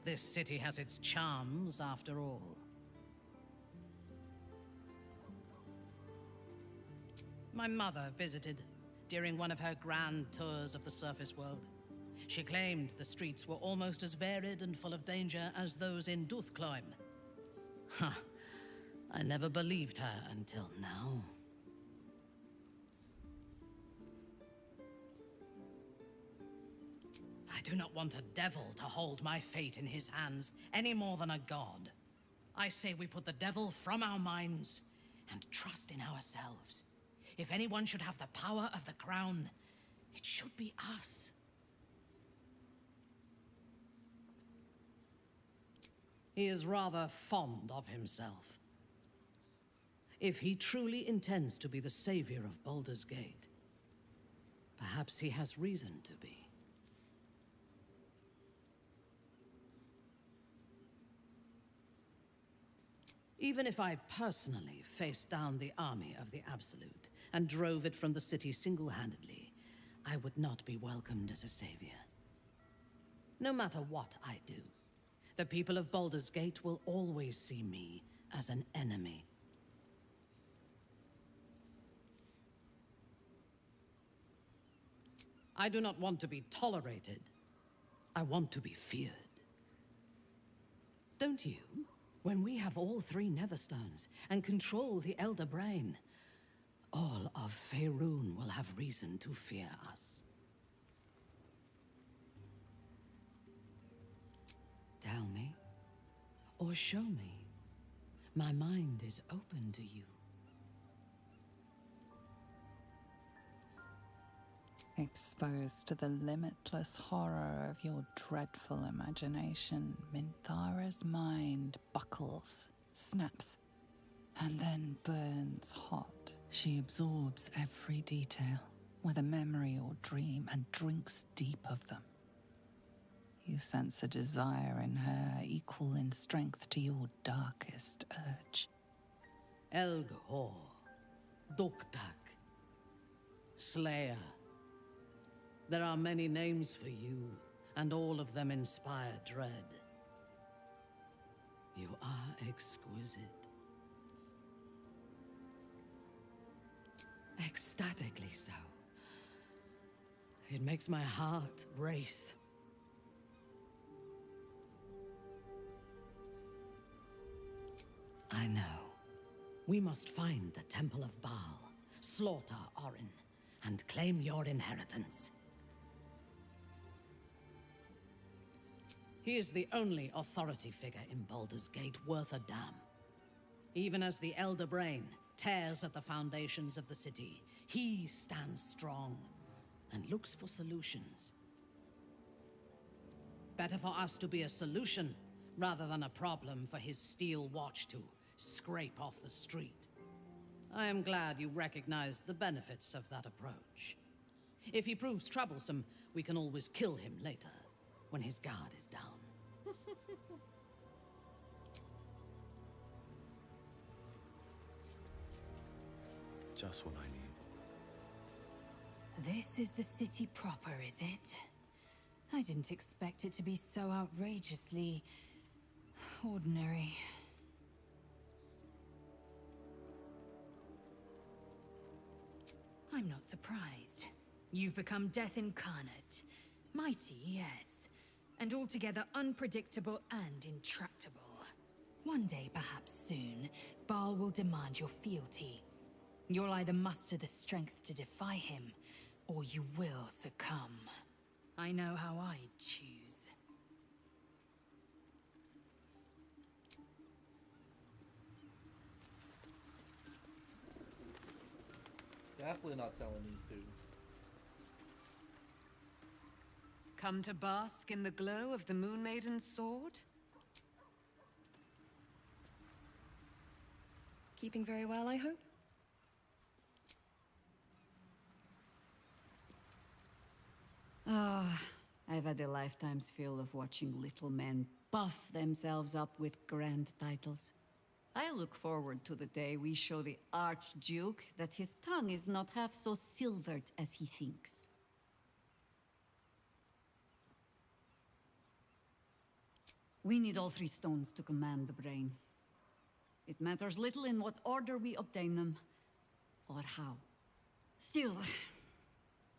This city has its charms, after all. My mother visited during one of her grand tours of the surface world. She claimed the streets were almost as varied and full of danger as those in Duthcloim. Huh. I never believed her until now. I do not want a devil to hold my fate in his hands any more than a god. I say we put the devil from our minds and trust in ourselves. If anyone should have the power of the crown, it should be us. He is rather fond of himself. If he truly intends to be the savior of Baldur's Gate, perhaps he has reason to be. Even if I personally faced down the army of the Absolute and drove it from the city single-handedly, I would not be welcomed as a savior. No matter what I do, the people of Baldur's Gate will always see me as an enemy. I do not want to be tolerated. I want to be feared. Don't you? When we have all 3 Netherstones and control the Elder Brain, all of Faerun will have reason to fear us. Tell me, or show me. My mind is open to you. Exposed to the limitless horror of your dreadful imagination, Minthara's mind buckles, snaps, and then burns hot. She absorbs every detail, whether memory or dream, and drinks deep of them. You sense a desire in her equal in strength to your darkest urge. Elgor, Doktak, Slayer. There are many names for you, and all of them inspire dread. You are exquisite. Ecstatically so. It makes my heart race. I know. We must find the Temple of Baal, slaughter Orin, and claim your inheritance. He is the only authority figure in Baldur's Gate worth a damn. Even as the Elder Brain tears at the foundations of the city, he stands strong and looks for solutions. Better for us to be a solution rather than a problem for his steel watch to scrape off the street. I am glad you recognized the benefits of that approach. If he proves troublesome, we can always kill him later, when his guard is down. Just what I need. This is the city proper, is it? I didn't expect it to be so outrageously ordinary. I'm not surprised. You've become death incarnate. Mighty, yes, and altogether unpredictable and intractable. One day, perhaps soon, Baal will demand your fealty. You'll either muster the strength to defy him, or you will succumb. I know how I'd choose. Definitely not telling these two. Come to bask in the glow of the Moon Maiden's sword? Keeping very well, I hope? Ah, I've had a lifetime's fill of watching little men buff themselves up with grand titles. I look forward to the day we show the Archduke that his tongue is not half so silvered as he thinks. We need all three stones to command the brain. It matters little in what order we obtain them, or how. Still,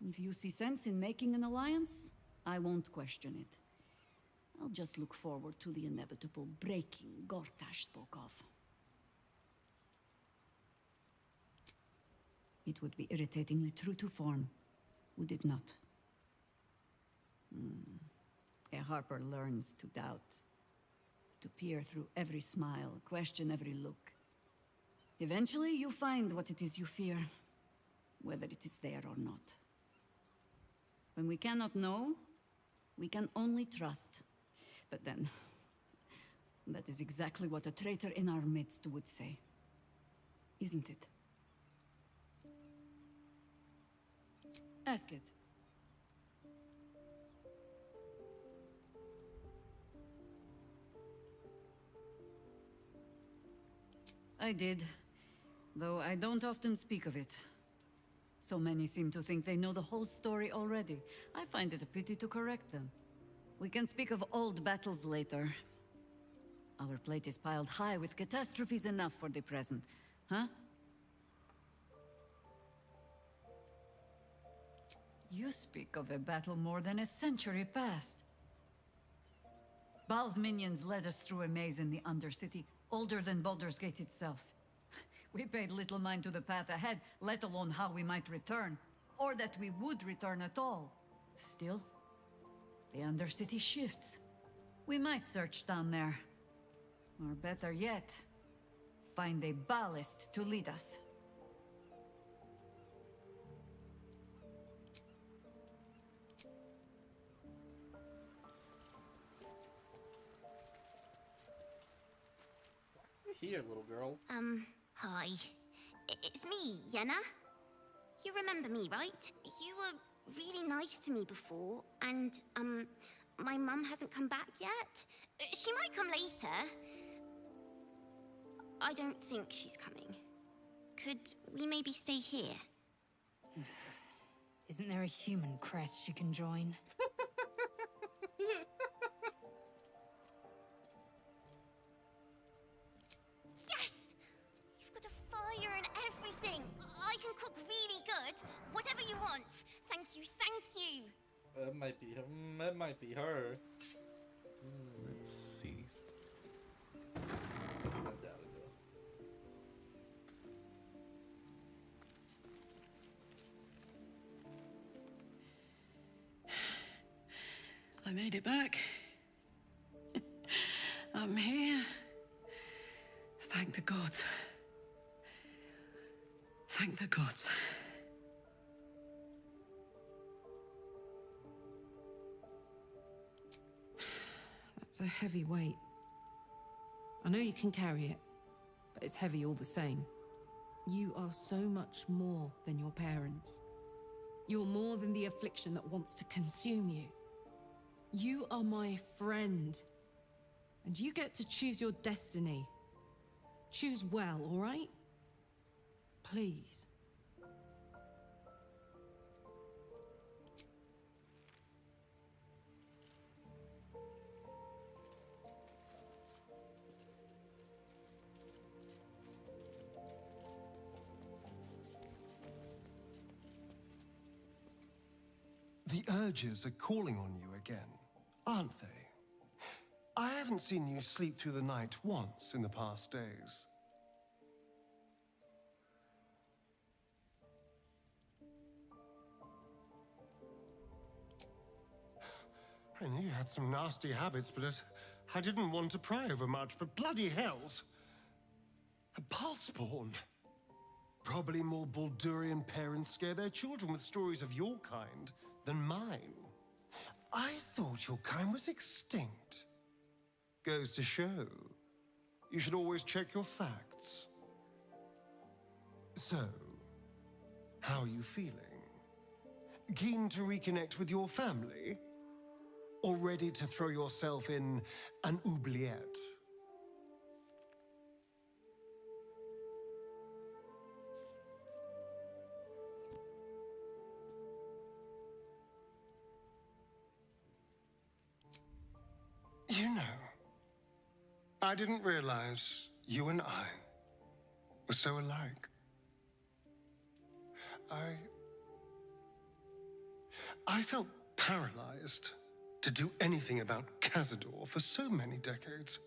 if you see sense in making an alliance, I won't question it. I'll just look forward to the inevitable breaking Gortash spoke of. It would be irritatingly true to form, would it not? A Harper learns to doubt, to peer through every smile, question every look. Eventually, you find what it is you fear, whether it is there or not. When we cannot know, we can only trust. But then, that is exactly what a traitor in our midst would say. Isn't it? Ask it. I did, though I don't often speak of it. So many seem to think they know the whole story already. I find it a pity to correct them. We can speak of old battles later. Our plate is piled high with catastrophes enough for the present, huh? You speak of a battle more than a century past. Baal's minions led us through a maze in the Undercity, older than Baldur's Gate itself. We paid little mind to the path ahead, let alone how we might return, or that we would return at all. Still, the Undercity shifts. We might search down there. Or better yet, find a ballast to lead us. here, little girl. Hi. It's me, Yenna. You remember me, right? You were really nice to me before, and, my mum hasn't come back yet. She might come later. I don't think she's coming. Could we maybe stay here? Isn't there a human crest she can join? Yes! You've got a fire and everything. I can cook really good. Whatever you want. Thank you, thank you. That might be her. That might be her. Let's see. I made it back. I'm here. Thank the gods. Thank the gods. That's a heavy weight. I know you can carry it, but it's heavy all the same. You are so much more than your parents. You're more than the affliction that wants to consume you. You are my friend. And you get to choose your destiny. Choose well, all right? Please. The urges are calling on you again, aren't they? I haven't seen you sleep through the night once in the past days. I knew you had some nasty habits, but I didn't want to pry over much, but bloody hells! A Balspawn! Probably more Baldurian parents scare their children with stories of your kind than mine. I thought your kind was extinct. Goes to show, you should always check your facts. So, how are you feeling? Keen to reconnect with your family? Or ready to throw yourself in an oubliette? You know, I didn't realize you and I were so alike. I felt paralyzed to do anything about Cazador for so many decades.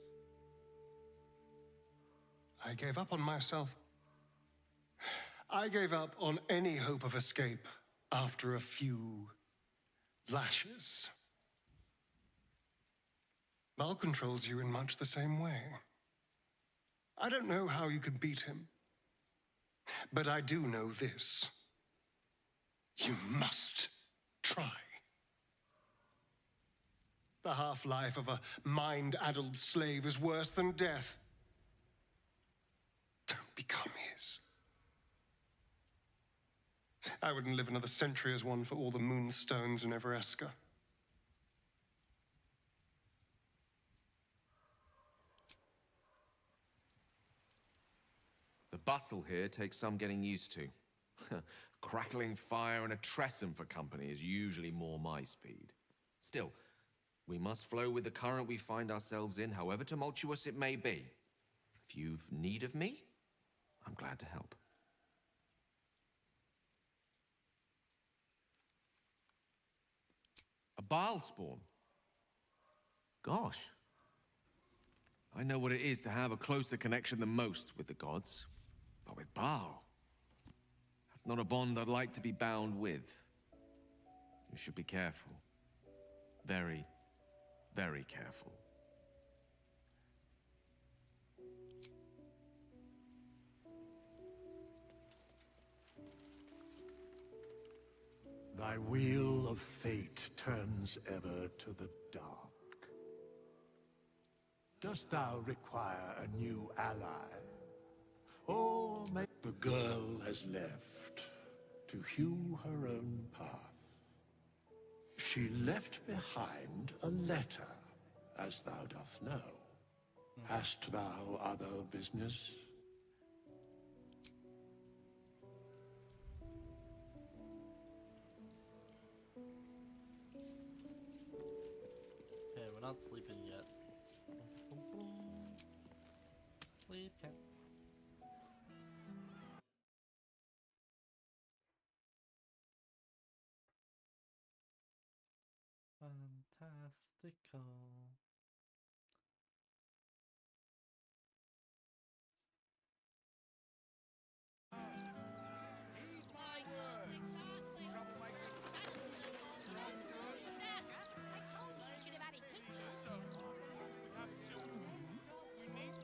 I gave up on myself. I gave up on any hope of escape after a few lashes. Mal controls you in much the same way. I don't know how you could beat him, but I do know this. You must try. The half-life of a mind-addled slave is worse than death. Don't become his. I wouldn't live another century as one for all the moonstones in Everesca. The bustle here takes some getting used to. Crackling fire and a Tressum for company is usually more my speed. Still, we must flow with the current we find ourselves in, however tumultuous it may be. If you've need of me, I'm glad to help. A Balspawn? Gosh. I know what it is to have a closer connection than most with the gods. But with Baal, that's not a bond I'd like to be bound with. You should be careful. Very, very careful. Thy wheel of fate turns ever to the dark. Dost thou require a new ally? Or may the girl has left to hew her own path. She left behind a letter, as thou doth know. Hast thou other business? Okay, we're not sleeping yet. Sleep, cat. Fantastical.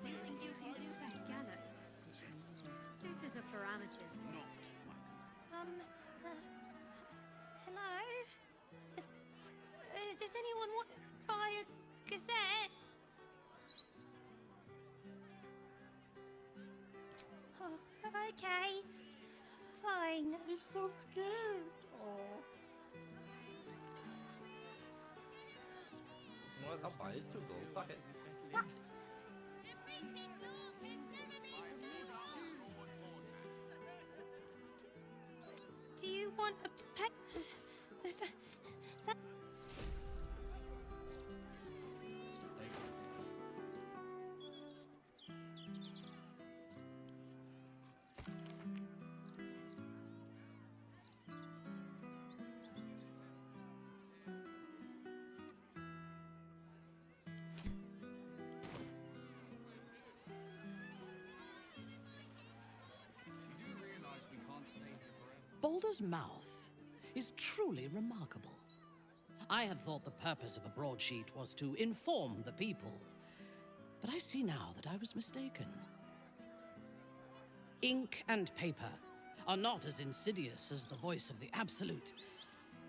You think you can do that, Yanos? Excuses are for amateurs. Hello? Does anyone want to buy a gazette? Oh, okay. Fine. He's so scared. Oh. You know what? I'll buy it. It's too gold. Fuck it. Do you want a pet? Baldur's mouth is truly remarkable. I had thought the purpose of a broadsheet was to inform the people, but I see now that I was mistaken. Ink and paper are not as insidious as the voice of the Absolute,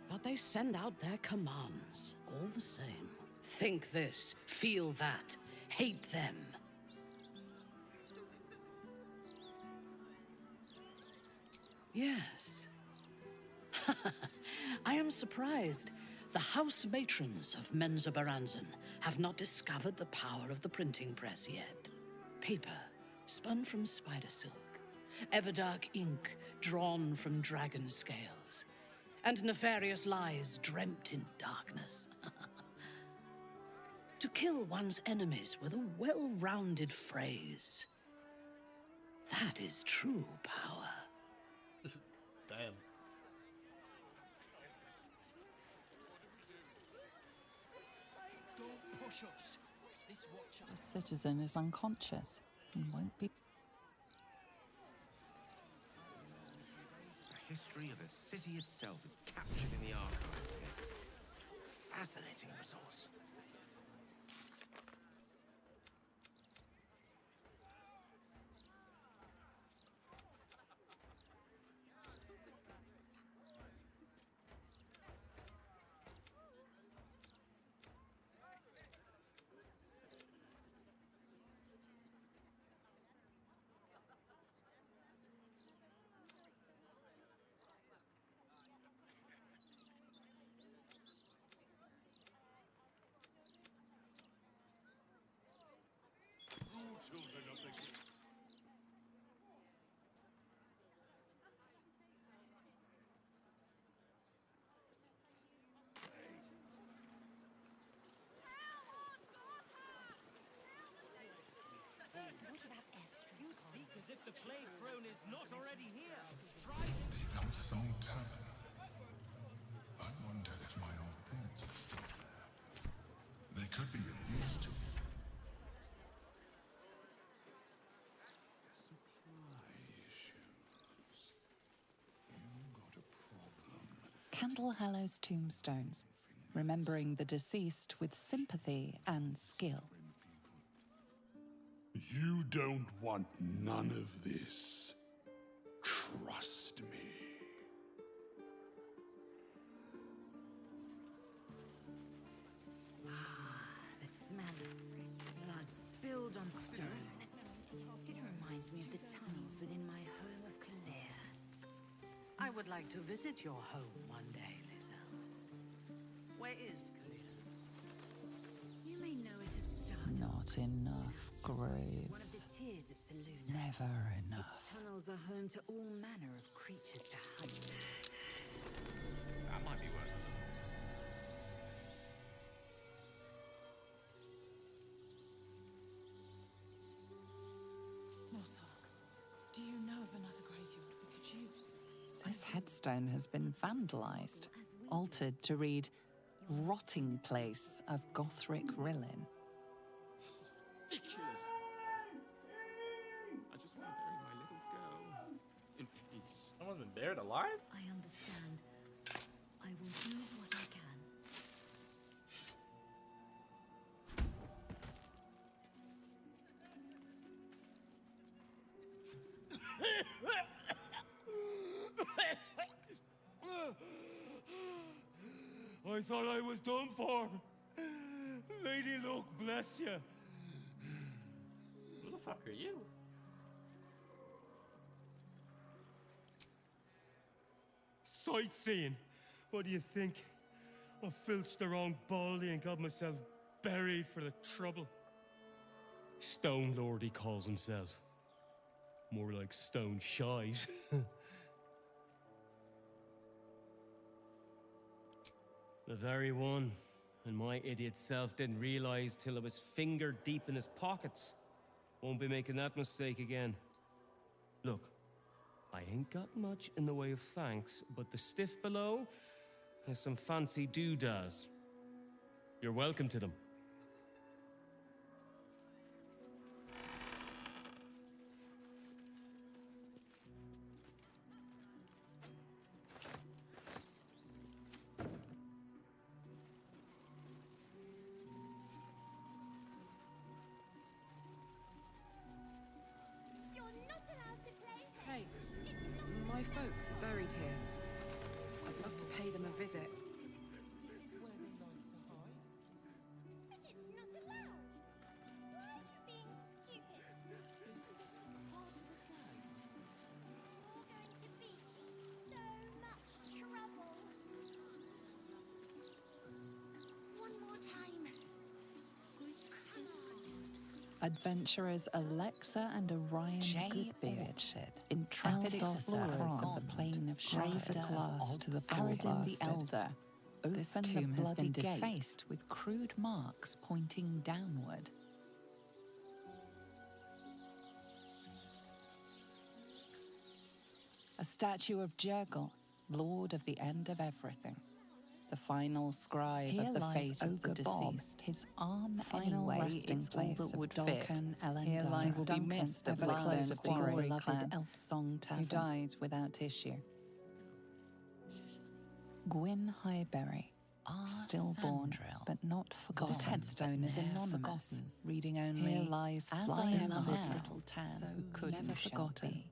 but they send out their commands all the same. Think this, feel that, hate them. Yes. I am surprised. The house matrons of Menzoberranzan have not discovered the power of the printing press yet. Paper spun from spider silk, everdark ink drawn from dragon scales, and nefarious lies dreamt in darkness. To kill one's enemies with a well-rounded phrase. That is true power. Damn. Don't push us. This watcher. The citizen is unconscious and won't be. The history of the city itself is captured in the archives here. Fascinating resource. Children of the king. You speak as if the plague throne is not already here. The Unsung Tavern. I wonder if my old things are still there. They could be of use to me. Candle Hallow's tombstones, remembering the deceased with sympathy and skill. You don't want none of this. Trust me. The smell of fresh blood would like to visit your home one day, Lizelle. Where is Kalina? You may know it as Stardom. Not enough One of graves. the tears of Selûne. Never enough. Its tunnels are home to all manner of creatures to hunt. That might be worth it. Mortark, do you know of another graveyard we could use? This headstone has been vandalized, altered to read Rotting Place of Gothric Rillin. Ridiculous. I just want to bury my little girl in peace. Someone's been buried alive? I understand. I will do what I can. I thought I was done for. Lady Luck, bless you. Who the fuck are you? Sightseeing. What do you think? I filched the wrong baldy and got myself buried for the trouble. Stone Lord, he calls himself. More like stone shite. The very one. And my idiot self didn't realize till I was finger deep in his pockets. Won't be making that mistake again. Look, I ain't got much in the way of thanks, but the stiff below has some fancy doodads. You're welcome to them. Hey, my folks are buried here. I'd love to pay them a visit. This is where they like to hide. But it's not allowed. Why are you being stupid? Is this part of the game? You're going to be in so much trouble. One more time. Come on. Adventurers Alexa and Orion Goodbeard, intrepid explorers of the plain of shadows, glass to the Aradin the Elder. This tomb has been defaced with crude marks pointing downward. A statue of Jurgle, Lord of the End of Everything. The final scribe of the fate of the deceased. His arm final resting place that would Duncan Here lies Duncan, missed of last beloved elf song tavern, who died without issue. Gwyn Highberry, stillborn but not forgotten. This headstone is anonymous, reading only here lies flying beloved little town, so could never forgotten.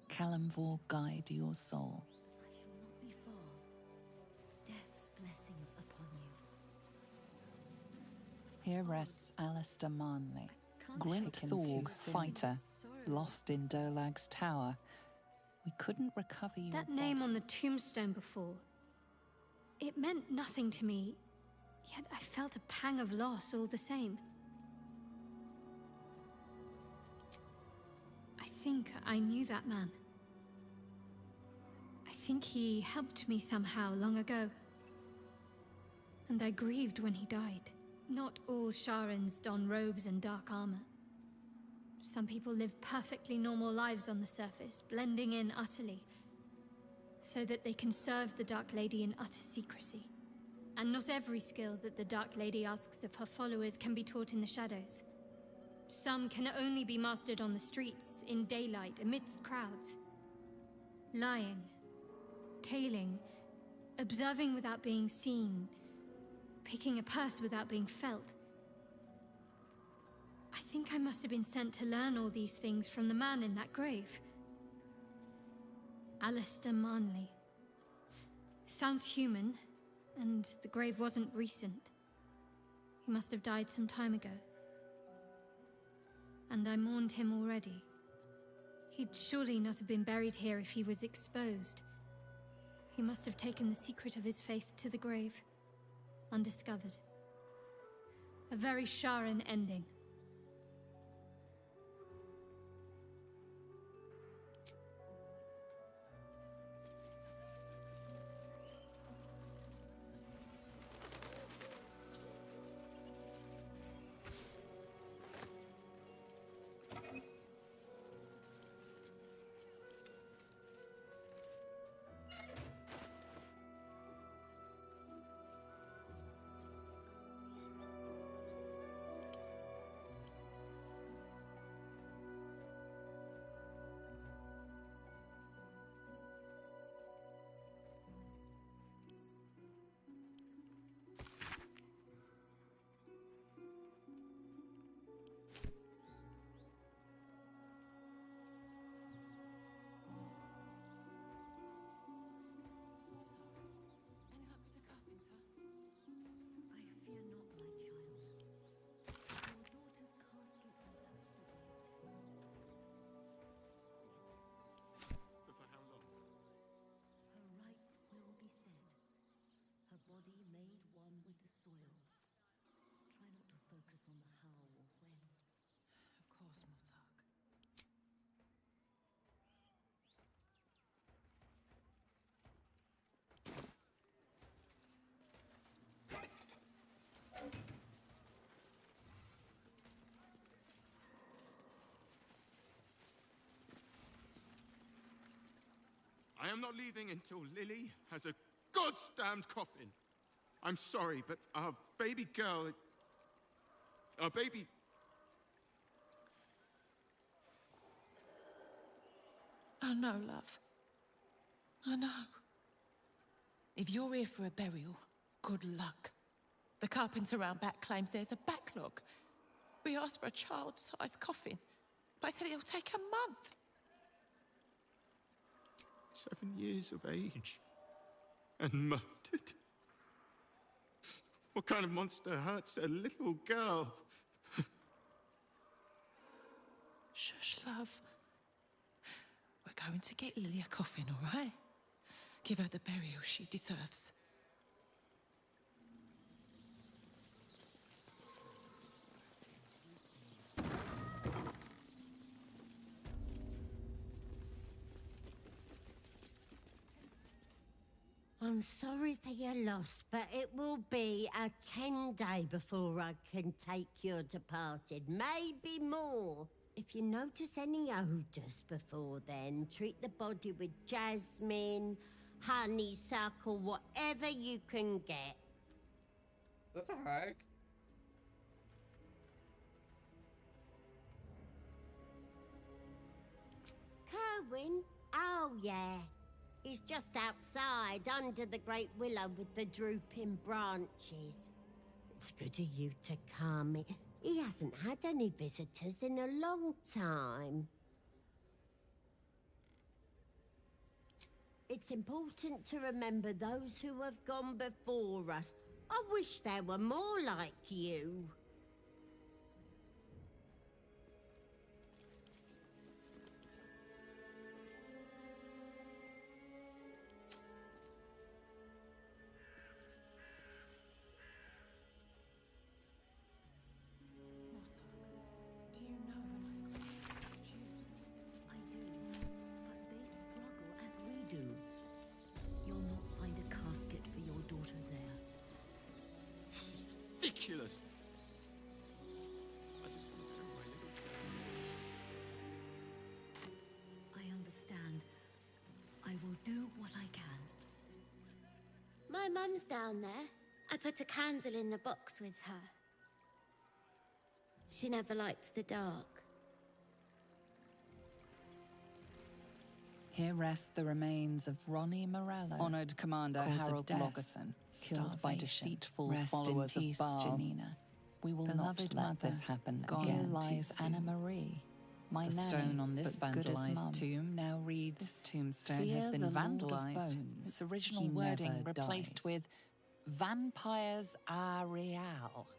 Kalimvor guide your soul. I shall not be far. Death's blessings upon you. Here rests Alistair Manley, Gwent Thorg, fighter, lost in Dolag's tower. We couldn't recover your That name on the tombstone before, it meant nothing to me, yet I felt a pang of loss all the same. I think I knew that man. I think he helped me somehow long ago. And I grieved when he died. Not all Sharans don robes and dark armor. Some people live perfectly normal lives on the surface, blending in utterly, so that they can serve the Dark Lady in utter secrecy. And not every skill that the Dark Lady asks of her followers can be taught in the shadows. Some can only be mastered on the streets, in daylight, amidst crowds. Lying, tailing, observing without being seen, picking a purse without being felt. I think I must have been sent to learn all these things from the man in that grave. Alistair Manley. Sounds human, and the grave wasn't recent. He must have died some time ago. And I mourned him already. He'd surely not have been buried here if he was exposed. He must have taken the secret of his faith to the grave, undiscovered. A very Sharan ending. Body made one with the soil. Try not to focus on the how or when. Of course, Mortark. I am not leaving until Lily has a goddamned coffin. I'm sorry, but our baby girl... Our baby... I know, love. I know. If you're here for a burial, good luck. The carpenter round back claims there's a backlog. We asked for a child-sized coffin, but I said it'll take a month. 7 years of age. And murdered. What kind of monster hurts a little girl? Shush, love. We're going to get Lily a coffin, all right? Give her the burial she deserves. I'm sorry for your loss, but it will be a 10-day before I can take your departed. Maybe more. If you notice any odours before then, treat the body with jasmine, honeysuckle, whatever you can get. That's a hike. Kerwin? Oh, yeah. He's just outside, under the great willow with the drooping branches. It's good of you to come. He hasn't had any visitors in a long time. It's important to remember those who have gone before us. I wish there were more like you. Ridiculous. I just want to bury my little girl. I understand. I will do what I can. My mum's down there. I put a candle in the box with her. She never liked the dark. Here rest the remains of Ronnie Morello, honoured Commander Harold Logerson, killed by deceitful followers of Baal. Janina. We will not let this happen again. Here lies Anna Marie. The stone on this vandalized tomb now reads, "This tombstone has been vandalized. Its original wording replaced with Vampires are real."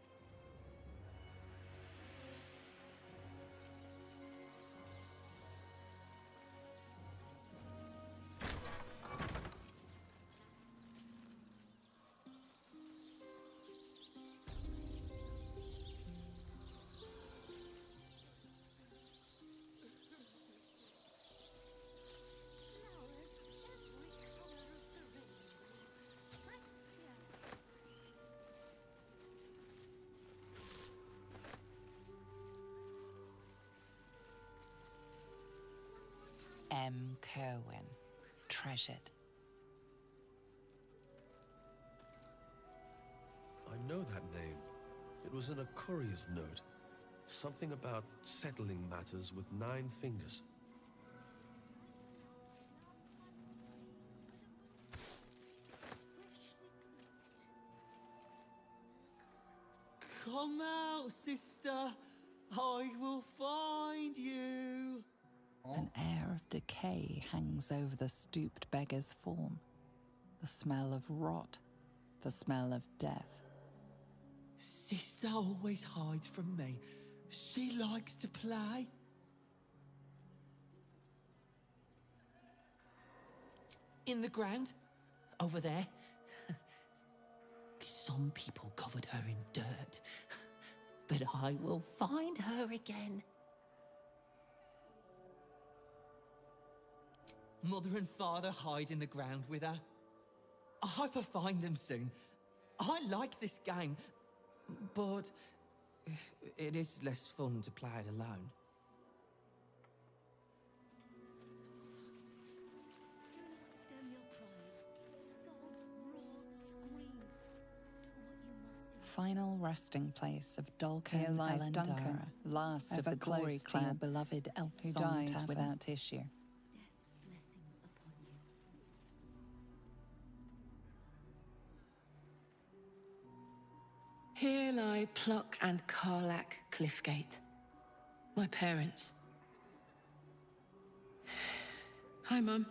M. Kerwin. Treasured. I know that name. It was in a courier's note. Something about settling matters with 9 fingers. Come out, sister. I will find you. An air of decay hangs over the stooped beggar's form. The smell of rot. The smell of death. Sister always hides from me. She likes to play. In the ground. Over there. Some people covered her in dirt. But I will find her again. Mother and father hide in the ground with her. I hope I find them soon. I like this game, but it is less fun to play it alone. Final resting place of Dolken. Here lies Duncan, last of the glory clan, beloved elf who died without issue. Here lie Pluck and Karlach Cliffgate, my parents. Hi, Mum.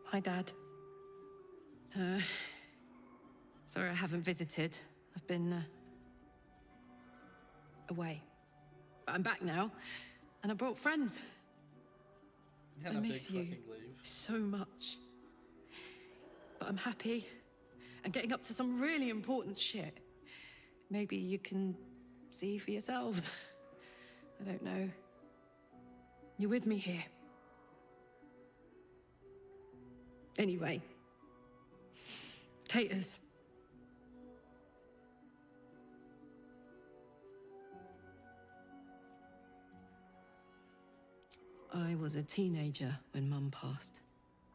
Hi, Dad. Sorry I haven't visited. I've been away. But I'm back now, and I brought friends. I miss you so much. But I'm happy and getting up to some really important shit. Maybe you can see for yourselves. I don't know. You're with me here. Anyway. Taters. I was a teenager when Mum passed.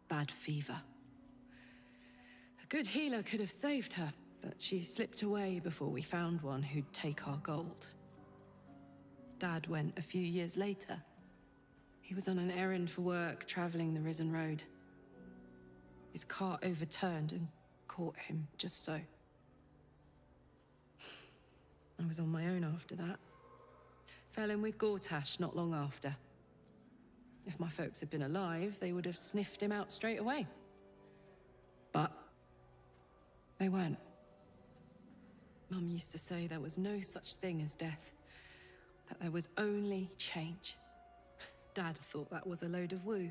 Bad fever. A good healer could have saved her, but she slipped away before we found one who'd take our gold. Dad went a few years later. He was on an errand for work, traveling the Risen Road. His cart overturned and caught him, just so. I was on my own after that. Fell in with Gortash not long after. If my folks had been alive, they would have sniffed him out straight away. But they weren't. Mum used to say there was no such thing as death, that there was only change. Dad thought that was a load of woo,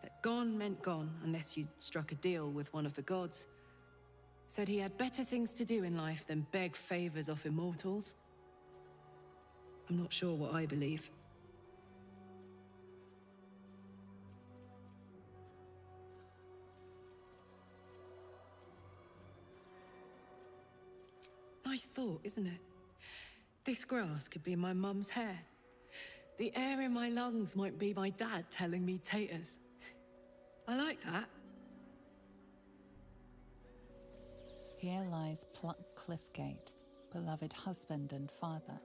that gone meant gone unless you'd struck a deal with one of the gods. Said he had better things to do in life than beg favors off immortals. I'm not sure what I believe. Nice thought, isn't it? This grass could be my mum's hair. The air in my lungs might be my dad telling me taters. I like that. Here lies Pluck Cliffgate, beloved husband and father.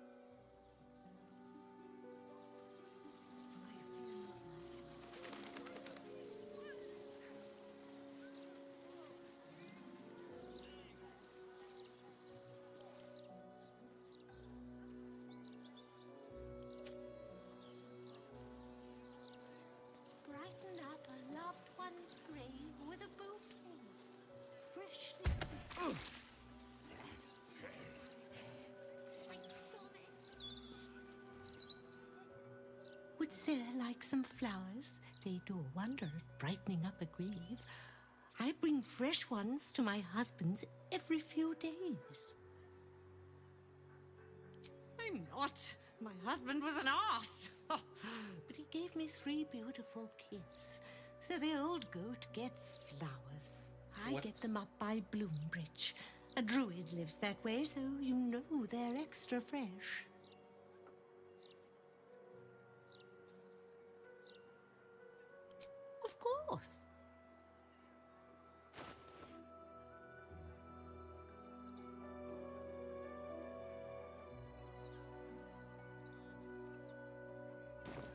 Brighten up a loved one's grave with a bouquet. Freshly... Would Sarah like some flowers? They do a wonder at brightening up a grave. I bring fresh ones to my husband's every few days. I'm not. My husband was an arse. But he gave me 3 beautiful kids. So the old goat gets flowers. I get them up by Bloombridge. A druid lives that way, so you know they're extra fresh. course.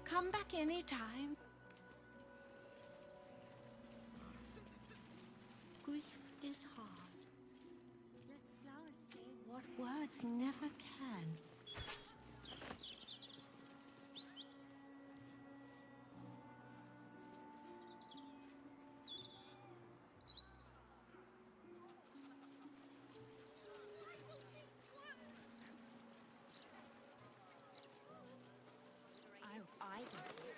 Come back anytime. Grief is hard. Let flowers say what words never can. I get it.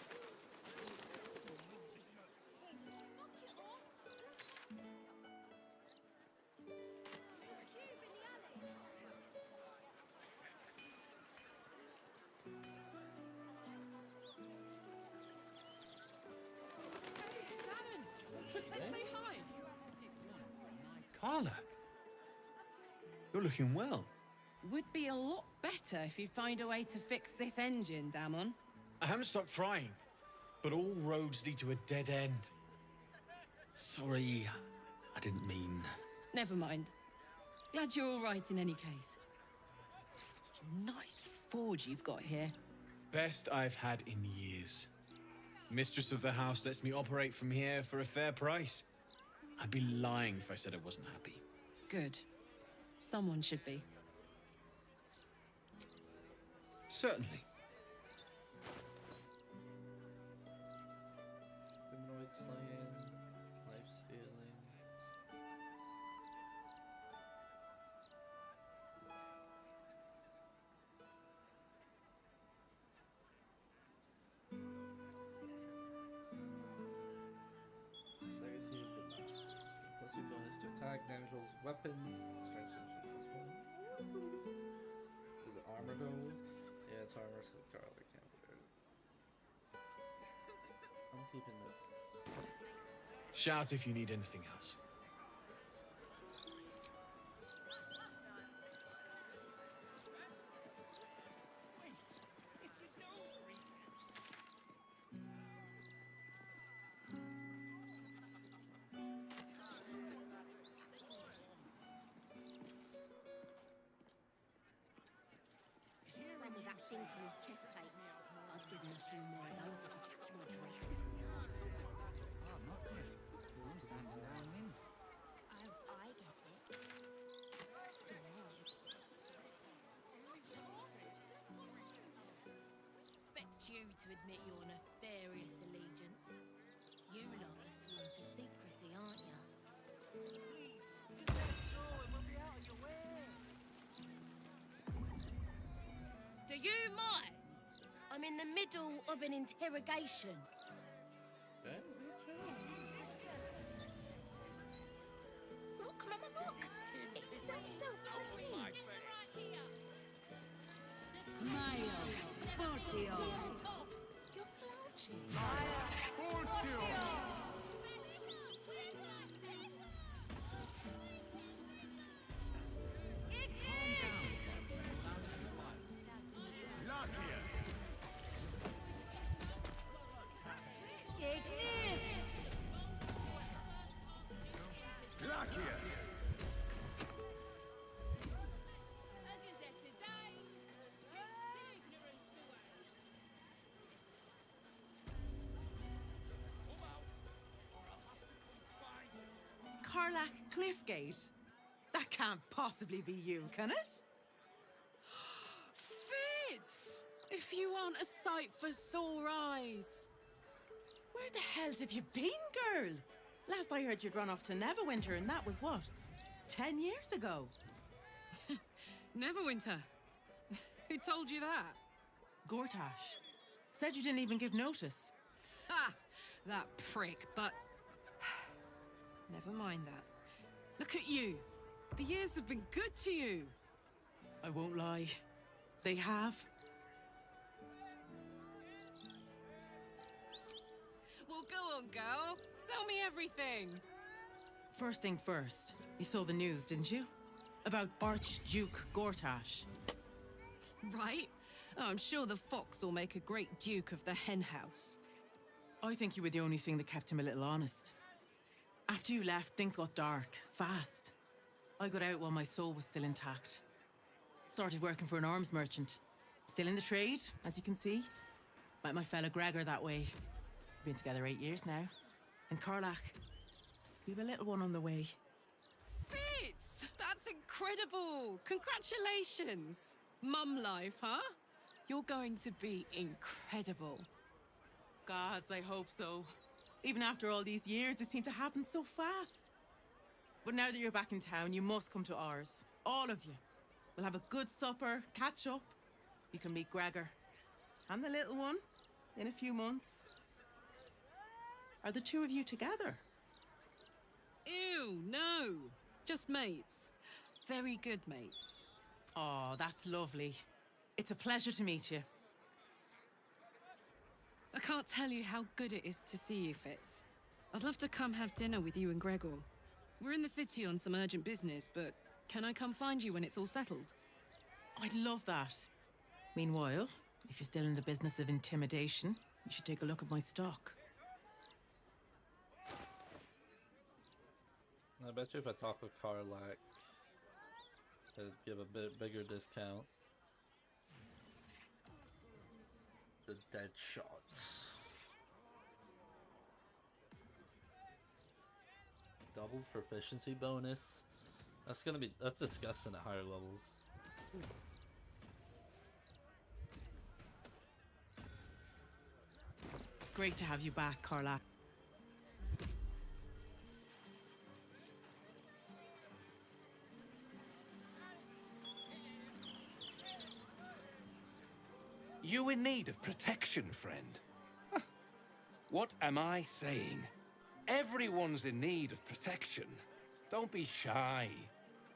Let's say hi. Karlak, you're looking well. Would be a lot better if you find a way to fix this engine, Damon. I haven't stopped trying, but all roads lead to a dead end. Sorry, I didn't mean... Never mind. Glad you're all right in any case. Nice forge you've got here. Best I've had in years. Mistress of the house lets me operate from here for a fair price. I'd be lying if I said I wasn't happy. Good. Someone should be. Certainly. Humanoid slaying, life stealing. Legacy of the Masters. Plus 2 bonus to attack, damage rolls, weapons, strength plus 1. Is it armor though? Yeah, it's armor, so Karlak can't wear it. I'm keeping this. Shout if you need anything else. When with that thing from his chest plate, I'd give him a few more of those to catch my drift. Oh, not it. I'm standing around him. Oh, I get it. Expect you to admit your nefarious allegiance. You lot are sworn to secrecy, aren't you? Please, just let us go and we'll be out of your way. Do you mind? I'm in the middle of an interrogation. Look, Mama, look! It's so pretty! Mayo, Fortio. You're slouching. Karlak Cliffgate? That can't possibly be you, can it? Fitz! If you aren't a sight for sore eyes. Where the hells have you been, girl? Last I heard you'd run off to Neverwinter, and that was what? 10 years ago? Neverwinter? Who told you that? Gortash. Said you didn't even give notice. Ha! That prick, but... Never mind that. Look at you. The years have been good to you. I won't lie. They have. Well, go on, girl. Tell me everything. First thing first, you saw the news, didn't you? About Archduke Gortash. Right? Oh, I'm sure the fox will make a great duke of the hen house. I think you were the only thing that kept him a little honest. After you left, things got dark, fast. I got out while my soul was still intact. Started working for an arms merchant. Still in the trade, as you can see. Met my fella Gregor that way. Been together 8 years now. And Karlach, we have a little one on the way. Fitz! That's incredible! Congratulations! Mum life, huh? You're going to be incredible. Gods, I hope so. Even after all these years, it seemed to happen so fast. But now that you're back in town, you must come to ours. All of you. We'll have a good supper, catch up. You can meet Gregor. And the little one in a few months. Are the two of you together? Ew, no. Just mates. Very good mates. Oh, that's lovely. It's a pleasure to meet you. I can't tell you how good it is to see you, Fitz. I'd love to come have dinner with you and Gregor. We're in the city on some urgent business, but can I come find you when it's all settled? I'd love that. Meanwhile, if you're still in the business of intimidation, you should take a look at my stock. I bet you if I talk with Karlach, it'd give a bit bigger discount. The dead shots. Double proficiency bonus. That's disgusting at higher levels. Great to have you back, Karlach. You in need of protection, friend? Huh. What am I saying? Everyone's in need of protection. Don't be shy.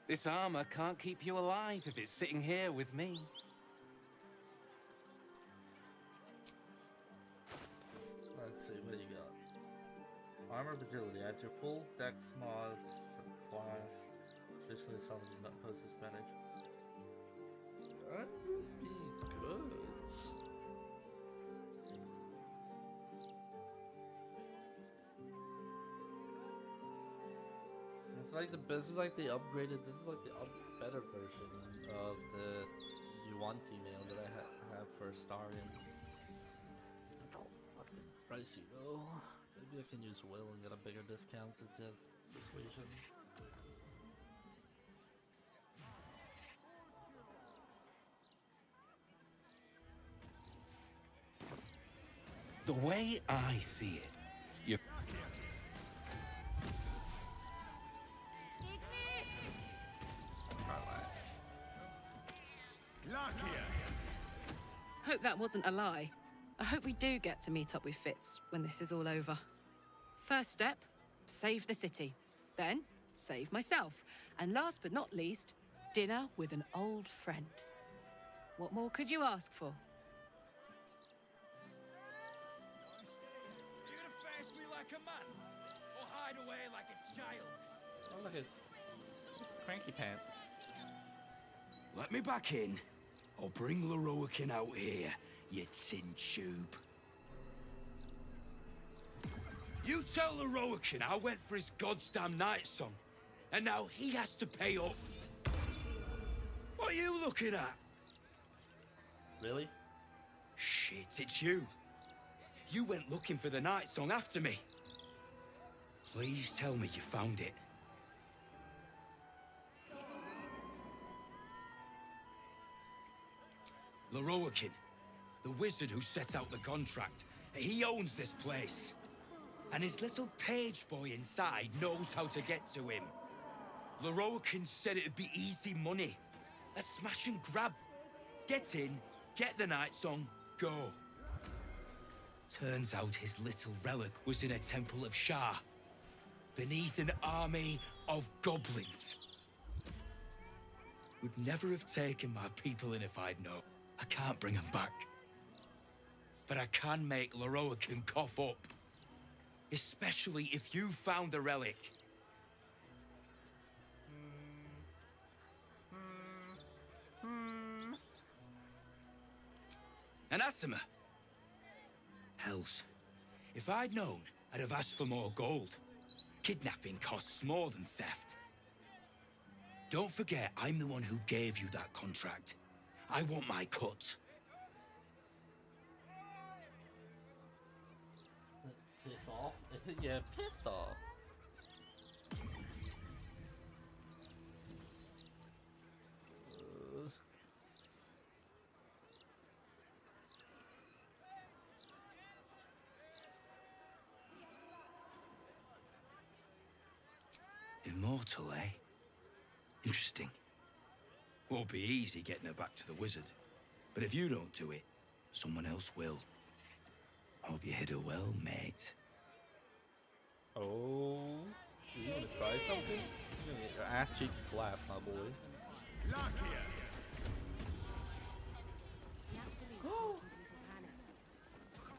This armor can't keep you alive if it's sitting here with me. Let's see, what do you got? Armor of agility. Adds your full dex mods to the class. Additionally, some does not pose disadvantage. That would be good. This is like the upgraded. This is like the better version of the Yuanti mail that I have for Astarion. That's all fucking pricey though. Maybe I can use Will and get a bigger discount since it has persuasion. The way I see it, you... Hope that wasn't a lie. I hope we do get to meet up with Fitz when this is all over. First step, save the city. Then, save myself. And last but not least, dinner with an old friend. What more could you ask for? Are you gonna face me like a man? Or hide away like a child? Oh look, it's Cranky Pants. Let me back in, or bring Leroican out here, you tin tube. You tell Leroican I went for his goddamn night song, and now he has to pay up. What are you looking at? Really? Shit, it's you. You went looking for the night song after me. Please tell me you found it. Leroican, the wizard who set out the contract, he owns this place. And his little page boy inside knows how to get to him. Leroican said it'd be easy money. A smash and grab. Get in, get the night song, go. Turns out his little relic was in a temple of Shah, beneath an army of goblins. Would never have taken my people in if I'd known. I can't bring him back. But I can make Leroican cough up. Especially if you found the relic. Anathema. Hells. If I'd known, I'd have asked for more gold. Kidnapping costs more than theft. Don't forget, I'm the one who gave you that contract. I want my cut. Piss off? Yeah, piss off. Immortal, eh? Interesting. Won't be easy getting her back to the wizard. But if you don't do it, someone else will. Hope you hit her well, mate. Oh, you wanna try something? You're gonna get your ass cheeks slapped, my boy.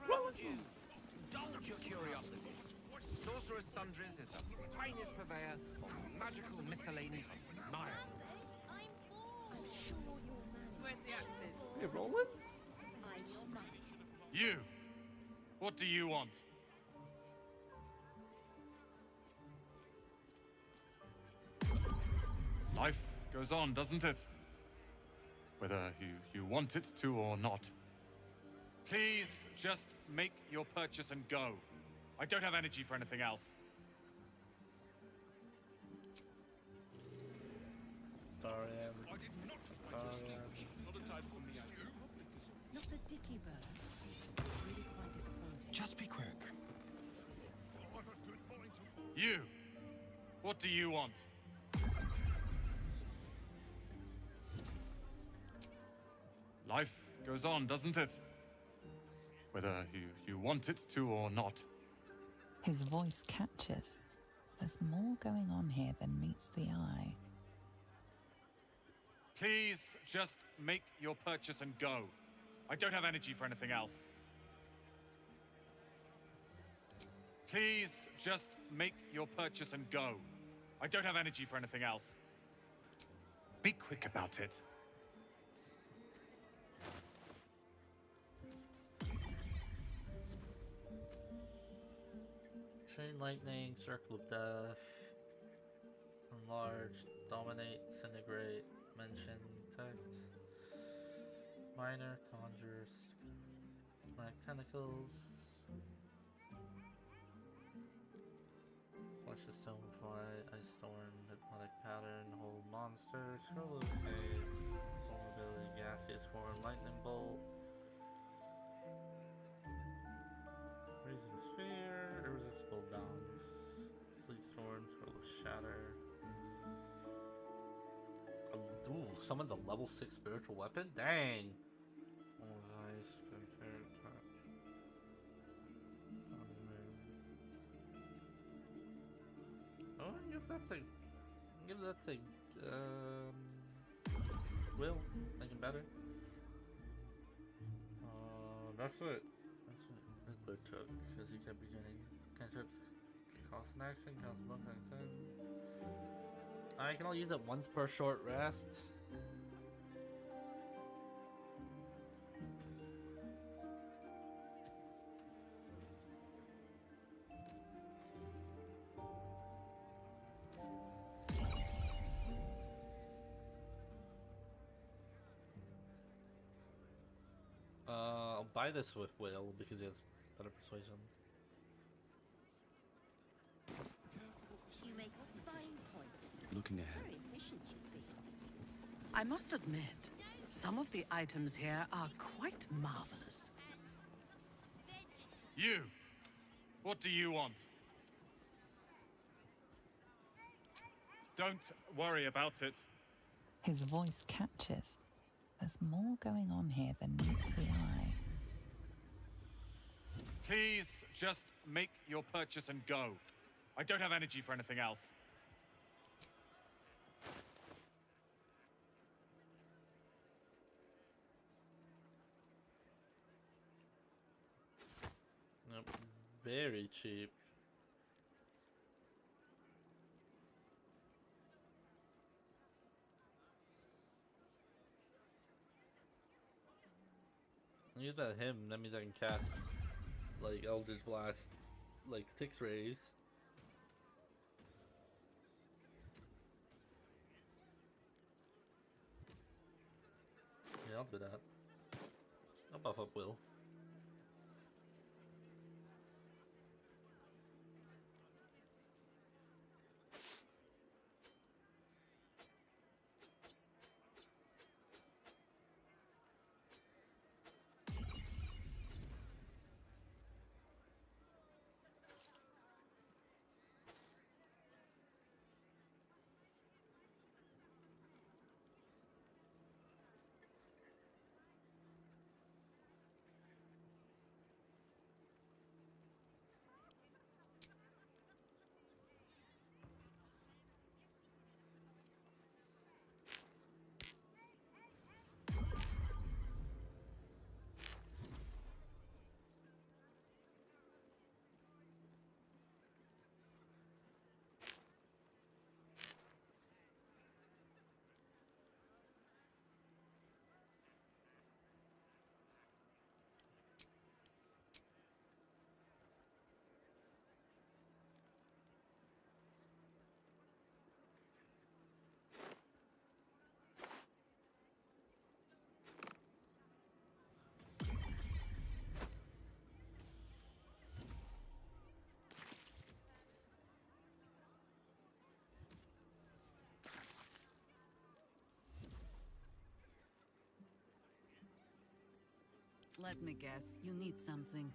Round you, indulge your curiosity. Sorcerer's Sundries is the finest purveyor of magical miscellany from Nile. Where's the axes? You rolling? I'm your master. You! What do you want? Life goes on, doesn't it? Whether you want it to or not. Please, just make your purchase and go. I don't have energy for anything else. Sorry, Not a dicky bird. It's really quite disappointing. Just be quick. You! What do you want? Life goes on, doesn't it? Whether you want it to or not. His voice catches. There's more going on here than meets the eye. Please, just make your purchase and go. I don't have energy for anything else. Please, just make your purchase and go. I don't have energy for anything else. Be quick about it. Chain lightning, circle of death, enlarge, dominate, disintegrate, mention, text, minor, conjures, black tentacles, flush the stone fly, ice storm, hypnotic pattern, hold monster, scroll of phase, vulnerability, gaseous form, lightning bolt, freezing sphere, irresistible downs, sleet storm, scroll of shatter. Ooh, summons a level 6 spiritual weapon? Dang! Ice, vampire touch. Oh, give that thing. Give that thing. Will. Make it better. That's what Riddler took, because he kept beginning. Cantrips cost an action, counts 1 times 10. I can only use it once per short rest. I'll buy this with Will because he has better persuasion. You make a fine point. Looking ahead. Very efficient you'd be. I must admit, some of the items here are quite marvelous. You! What do you want? Don't worry about it. His voice catches. There's more going on here than meets the eye. Please, just make your purchase and go. I don't have energy for anything else. Nope. Very cheap. You let him, that means I can cast like Eldritch Blast, like Styx Rays. Yeah, I'll do that. I'll buff up Will. Let me guess, you need something.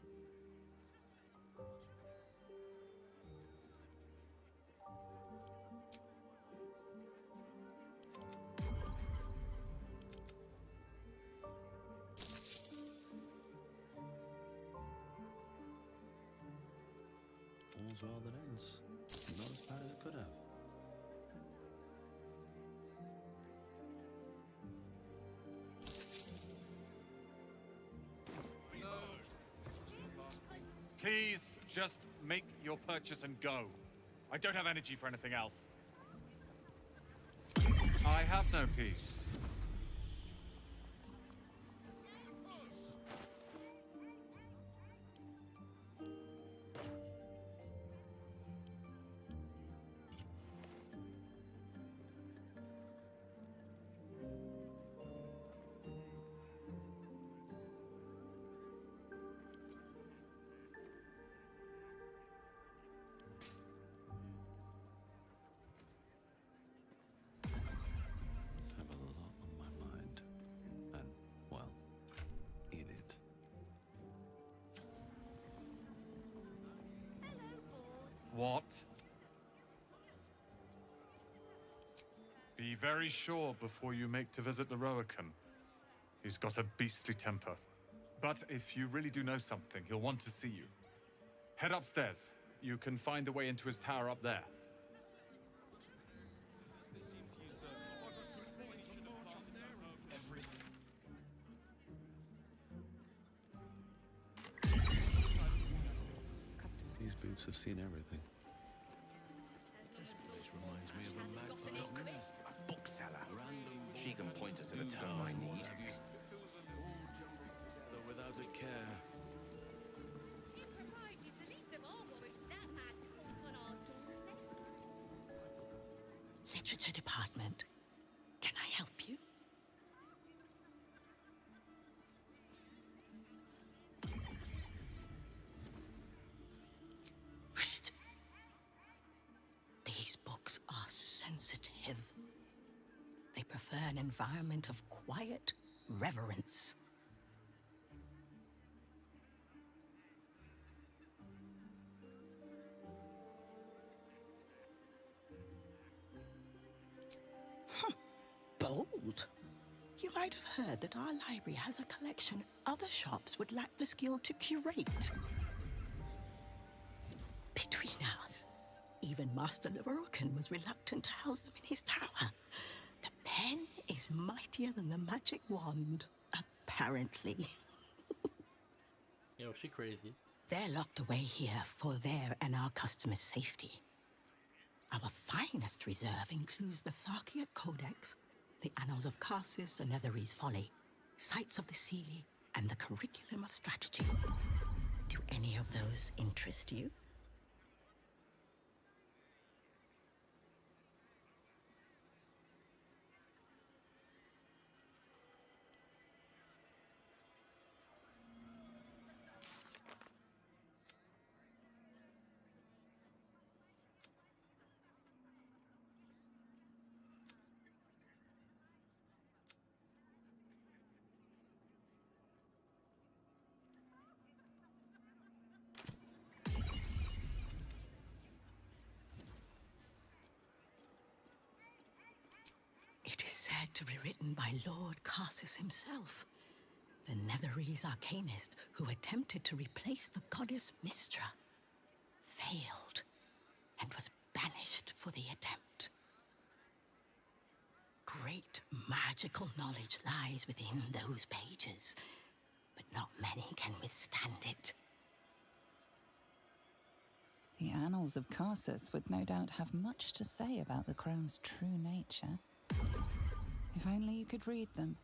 All's well that ends. Not as bad as it could have. Please, just make your purchase and go. I don't have energy for anything else. I have no peace. What? Be very sure before you make to visit the Roakan. He's got a beastly temper. But if you really do know something, he'll want to see you. Head upstairs. You can find the way into his tower up there. These boots have seen everything. This place reminds me of a bookseller. She can point us to the tome I need. Though without a care. Literature department. Can I help you? Whoosh. These books are sensitive. They prefer an environment of quiet reverence. Bold. You might have heard that our library has a collection other shops would lack the skill to curate. Between us, even Master Leverokan was reluctant to house them in his tower. The pen is mightier than the magic wand, apparently. Yo, she crazy. They're locked away here for their and our customers' safety. Our finest reserve includes the Tharkiot Codex, the Annals of Karsus and Nethery's Folly, Sights of the Seelie, and the Curriculum of Strategy. Do any of those interest you? It is said to be written by Lord Carsus himself, the Netherese arcanist who attempted to replace the goddess Mystra, failed, and was banished for the attempt. Great magical knowledge lies within those pages, but not many can withstand it. The annals of Carsus would no doubt have much to say about the crown's true nature. If only you could read them.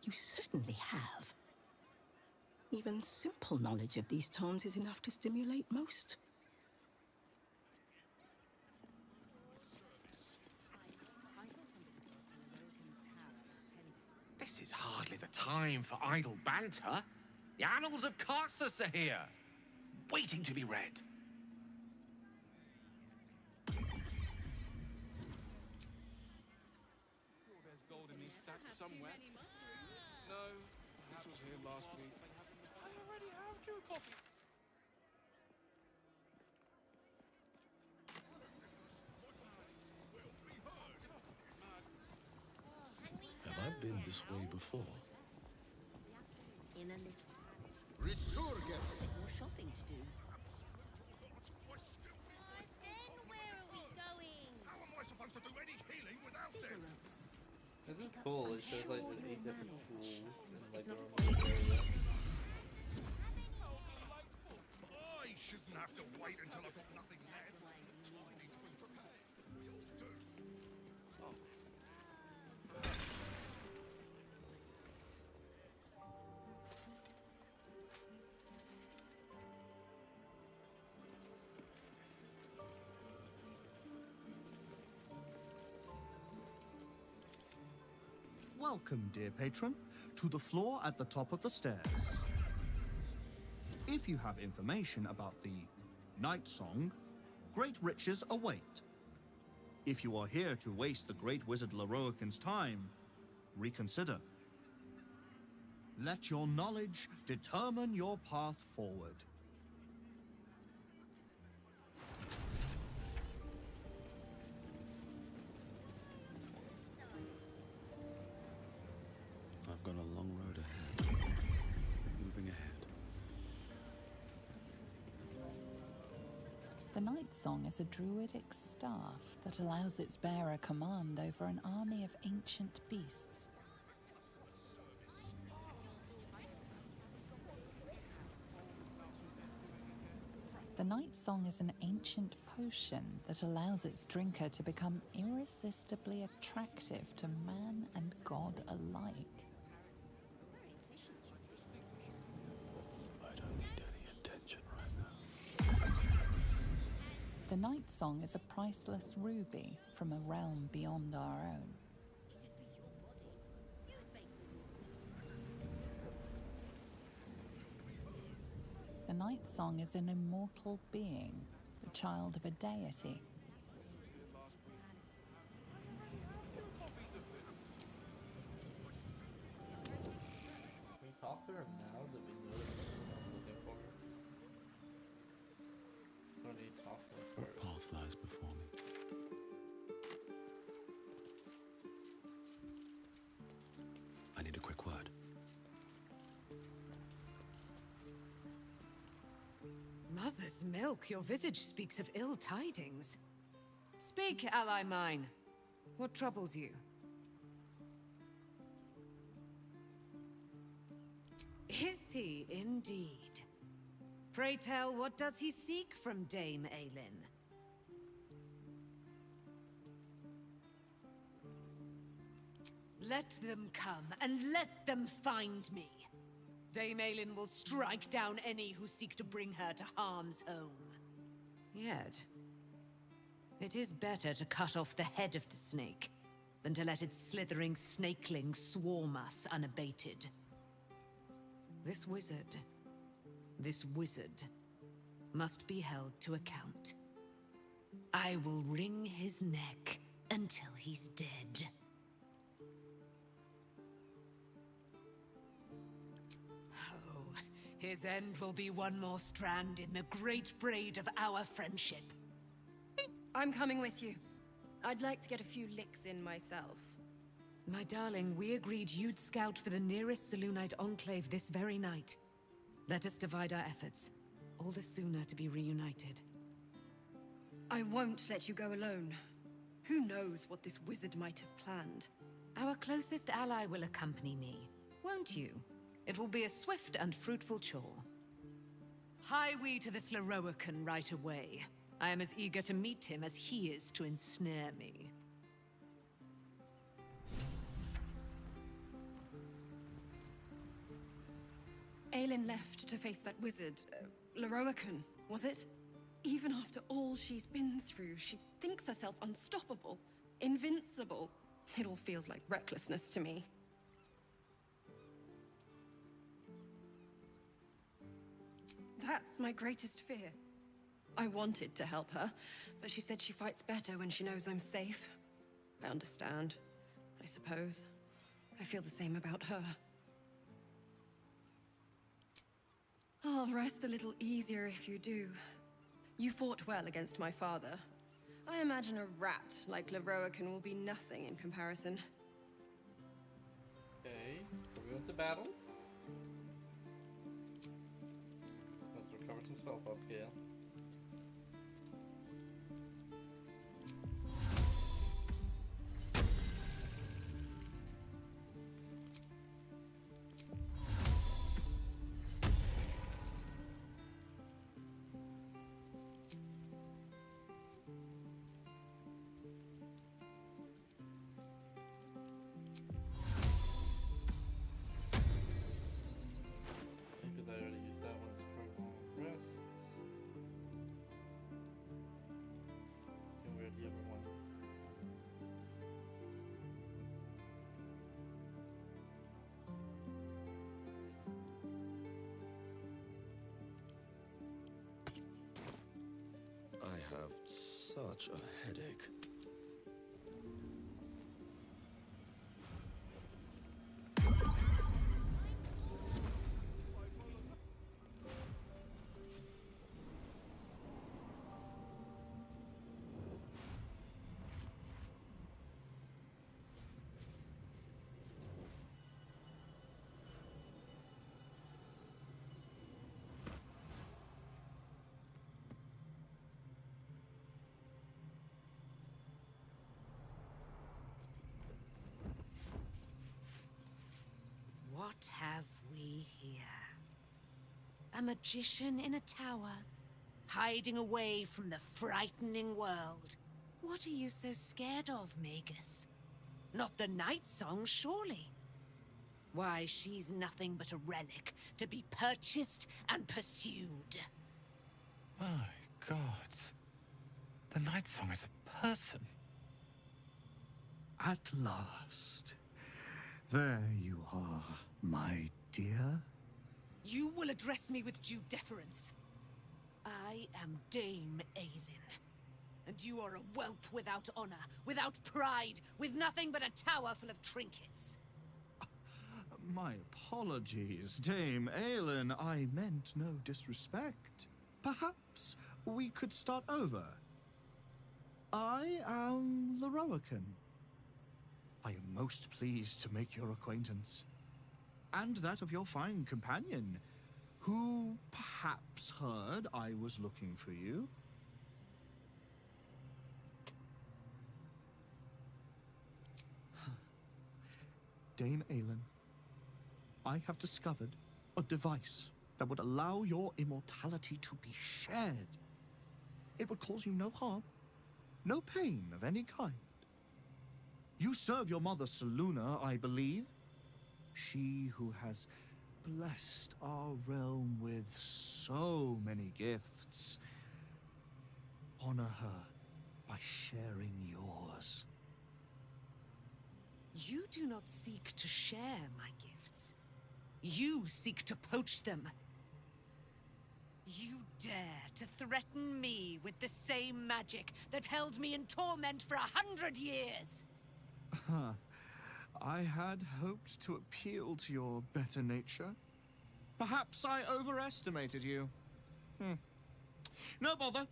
You certainly have. Even simple knowledge of these tomes is enough to stimulate most. This is hardly the time for idle banter. The annals of Carsus are here, waiting to be read. There's gold in these stacks somewhere. No, this was here last week. I already have 2 copies. Have I been this way before? In a little. Resurgence! More shopping to do. Then where are we going? How am I supposed to do any healing without them? This is cool. It shows like the 8 different schools in like a remote area. I shouldn't have to wait until I've got nothing left. I need to be prepared. We all do. Welcome, dear patron, to the floor at the top of the stairs. If you have information about the Night Song, great riches await. If you are here to waste the great wizard Leroican's time, reconsider. Let your knowledge determine your path forward. I've got a long road ahead. Moving ahead. The Night Song is a druidic staff that allows its bearer command over an army of ancient beasts. The Night Song is an ancient potion that allows its drinker to become irresistibly attractive to man and god alike. I don't need any attention right now. The Night Song is a priceless ruby from a realm beyond our own. The Night Song is an immortal being, the child of a deity. Can we talk to her now that we know that we're looking for her? Or do you talk to her What first? path lies before me? I need a quick word. Mother's milk, your visage speaks of ill tidings. Speak, ally mine. What troubles you? Is he indeed? Pray tell, what does he seek from Dame Aelin? Let them come, and let them find me. Dame Aelin will strike down any who seek to bring her to harm's home. Yet, it is better to cut off the head of the snake than to let its slithering snakelings swarm us unabated. This wizard must be held to account. I will wring his neck until he's dead. Oh, his end will be one more strand in the great braid of our friendship. I'm coming with you. I'd like to get a few licks in myself. My darling, we agreed you'd scout for the nearest Selûnite enclave this very night. Let us divide our efforts, all the sooner to be reunited. I won't let you go alone. Who knows what this wizard might have planned? Our closest ally will accompany me, won't you? It will be a swift and fruitful chore. Hie we to this Lorroakan right away. I am as eager to meet him as he is to ensnare me. Aelin left to face that wizard, Lorroakan, was it? Even after all she's been through, she thinks herself unstoppable, invincible. It all feels like recklessness to me. That's my greatest fear. I wanted to help her, but she said she fights better when she knows I'm safe. I understand, I suppose. I feel the same about her. I'll rest a little easier if you do. You fought well against my father. I imagine a rat like Lorroakan will be nothing in comparison. Okay, we're going to battle. Let's recover some spell slots here. I have such a headache. What have we here? A magician in a tower, hiding away from the frightening world. What are you so scared of, Magus? Not the night song, surely? Why, she's nothing but a relic to be purchased and pursued. My God. The night song is a person. At last. There you are, my dear. You will address me with due deference. I am Dame Aelin, and you are a whelp without honor, without pride, with nothing but a tower full of trinkets. My apologies, Dame Aelin. I meant no disrespect. Perhaps we could start over. I am Lorroakan. I am most pleased to make your acquaintance. And that of your fine companion, who perhaps heard I was looking for you. Dame Aelin, I have discovered a device that would allow your immortality to be shared. It would cause you no harm, no pain of any kind. You serve your mother Seluna, I believe. She who has blessed our realm with so many gifts. Honor her by sharing yours. You do not seek to share my gifts. You seek to poach them. You dare to threaten me with the same magic that held me in torment for 100 years! I had hoped to appeal to your better nature. Perhaps I overestimated you. No bother.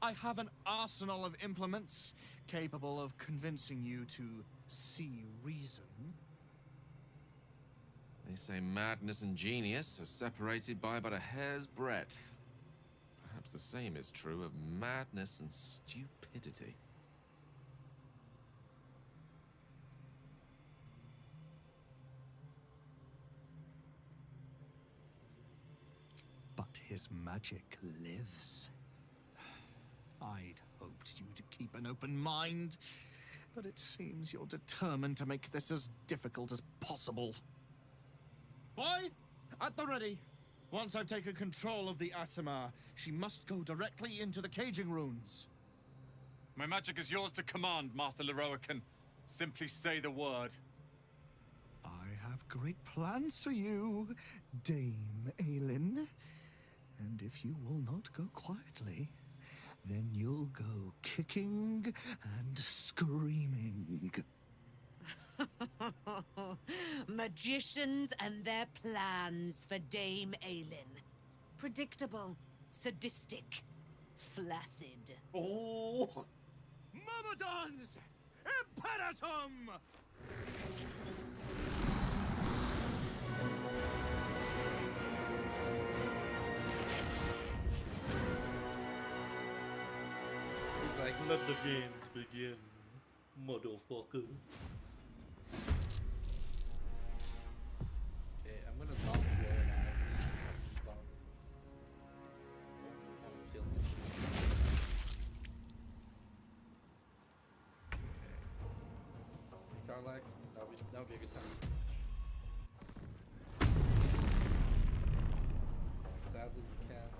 I have an arsenal of implements capable of convincing you to see reason. They say madness and genius are separated by but a hair's breadth. Perhaps the same is true of madness and stupidity. But his magic lives. I'd hoped you to keep an open mind, but it seems you're determined to make this as difficult as possible. Boy, at the ready. Once I've taken control of the Asimar, she must go directly into the caging runes. My magic is yours to command, Master Leroican. Simply say the word. I have great plans for you, Dame Aelin. And if you will not go quietly, then you'll go kicking and screaming. Magicians and their plans for Dame Aelin. Predictable, sadistic, flaccid. Oh! Myrmidons! Imperatum! He's like, let the games begin, motherfucker. Okay, I'm gonna drop the roll now. Kill him. Okay. Carlac, that'll be a good time. Sadly, you can't.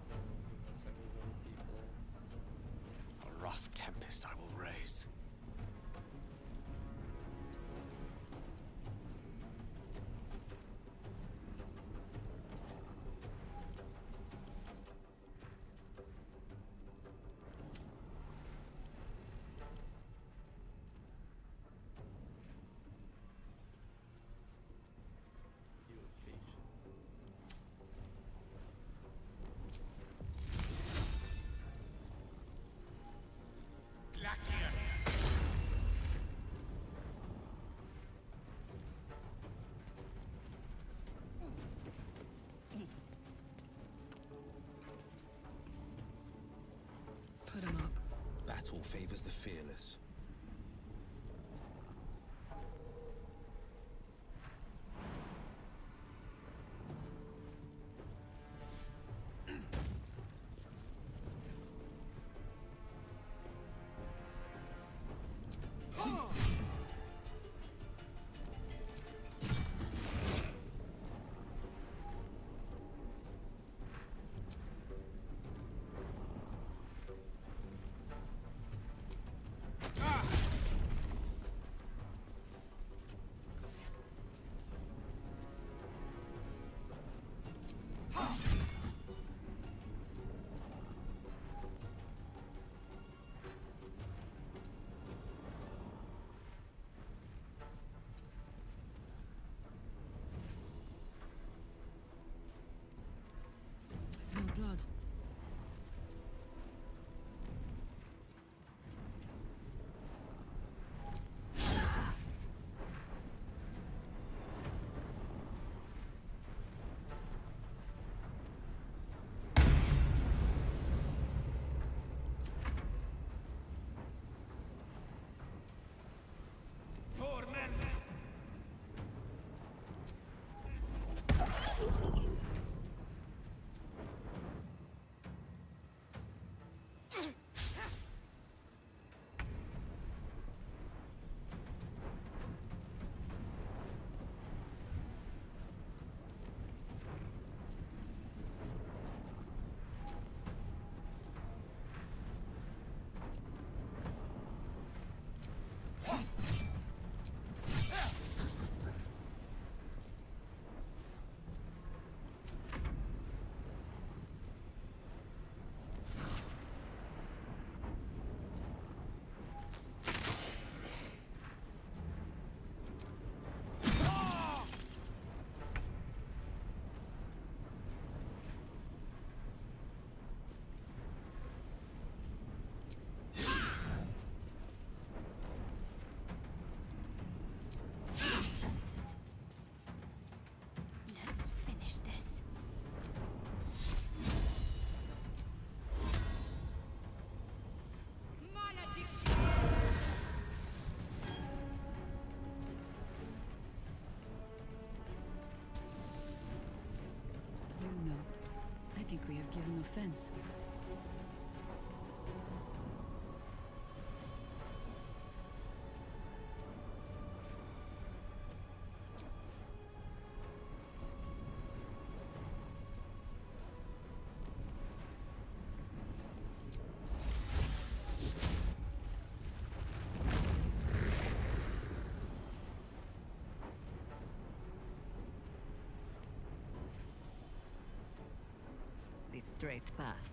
Several people. A rough tempest I will raise. Put him up. Battle favors the fearless. think we have given offense. The straight path.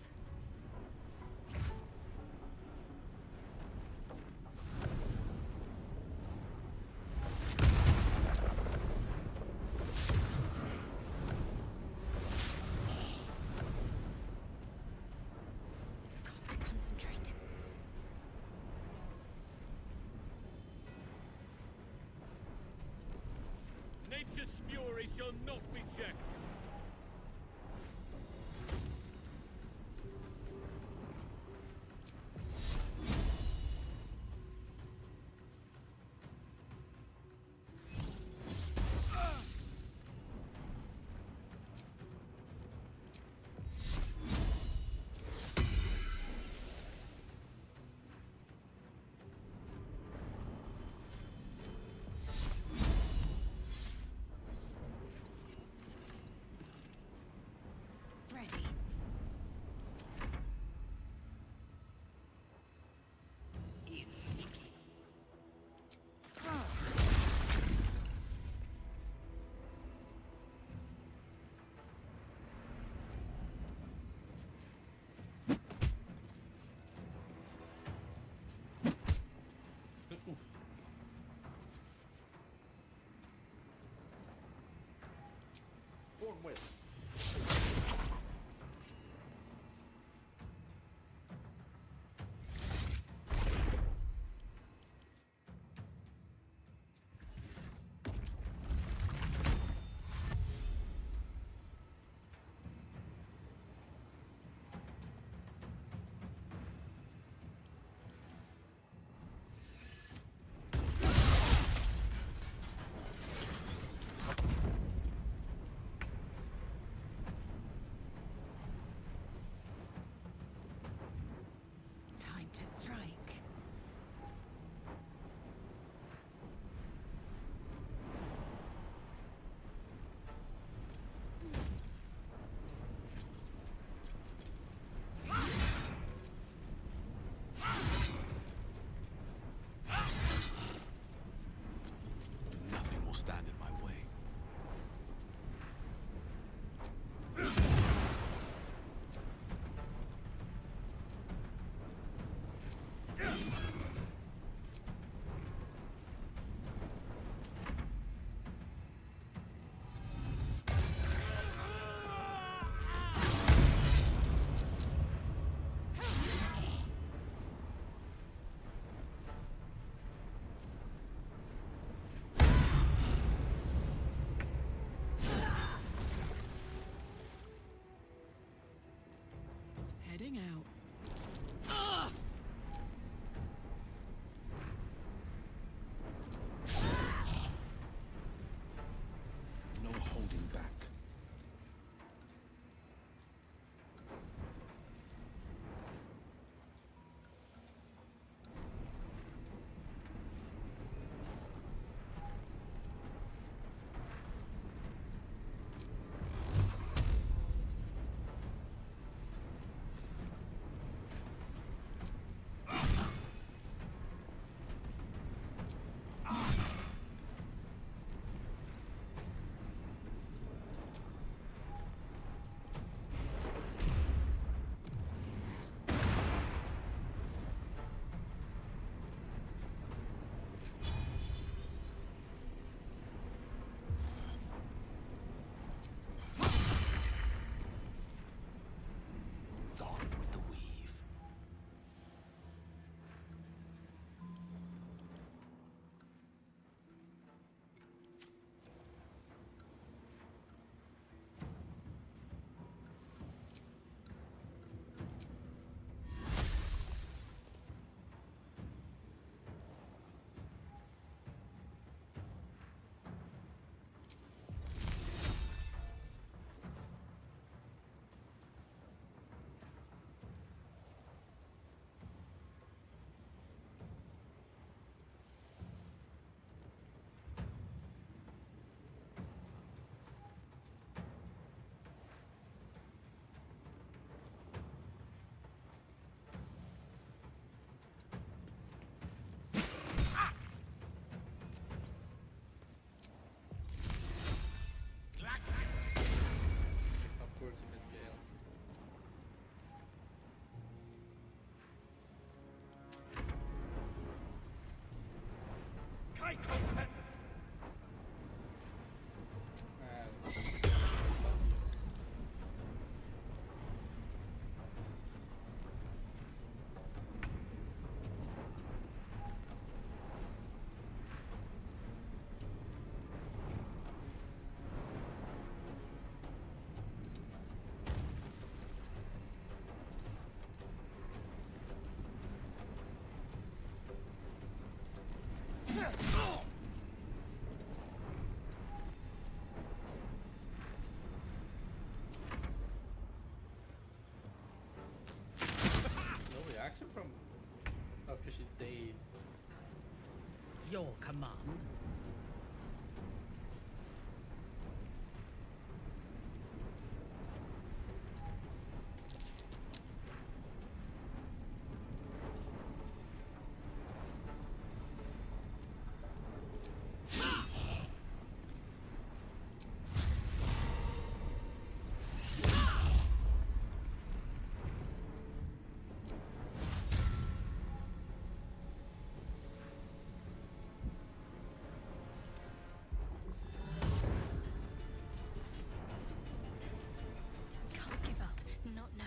Concentrate. Nature's fury shall not be checked. Ready. Forthwith. Time to strike. Nothing will stand in my way. Heading out. No holding back. your command. Can't give up. Not now.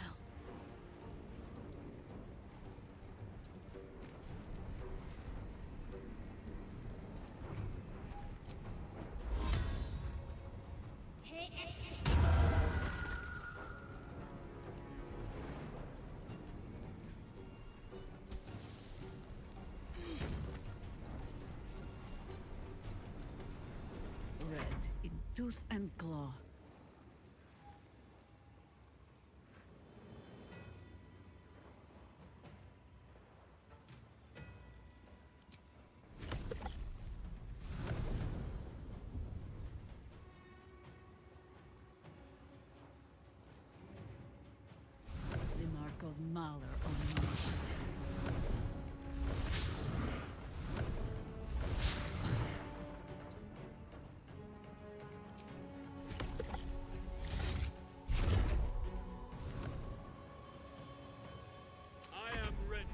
Red in tooth and claw. The mark of Mahler on me. I am ready.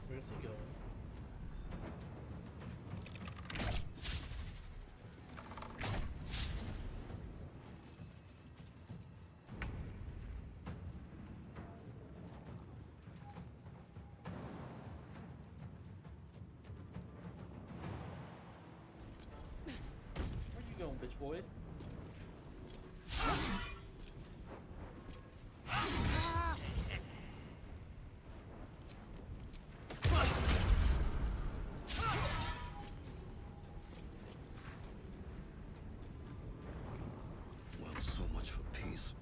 Where's he going? Where you going, bitch boy? Well, so much for peace.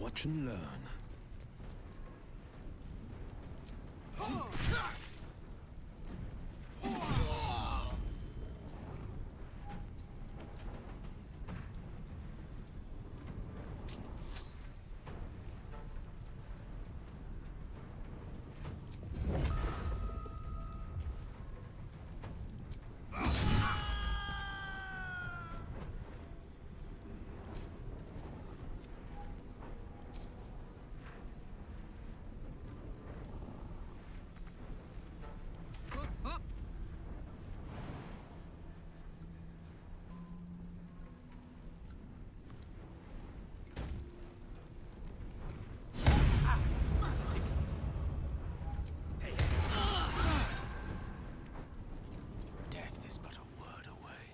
Watch and learn. Death is but a word away.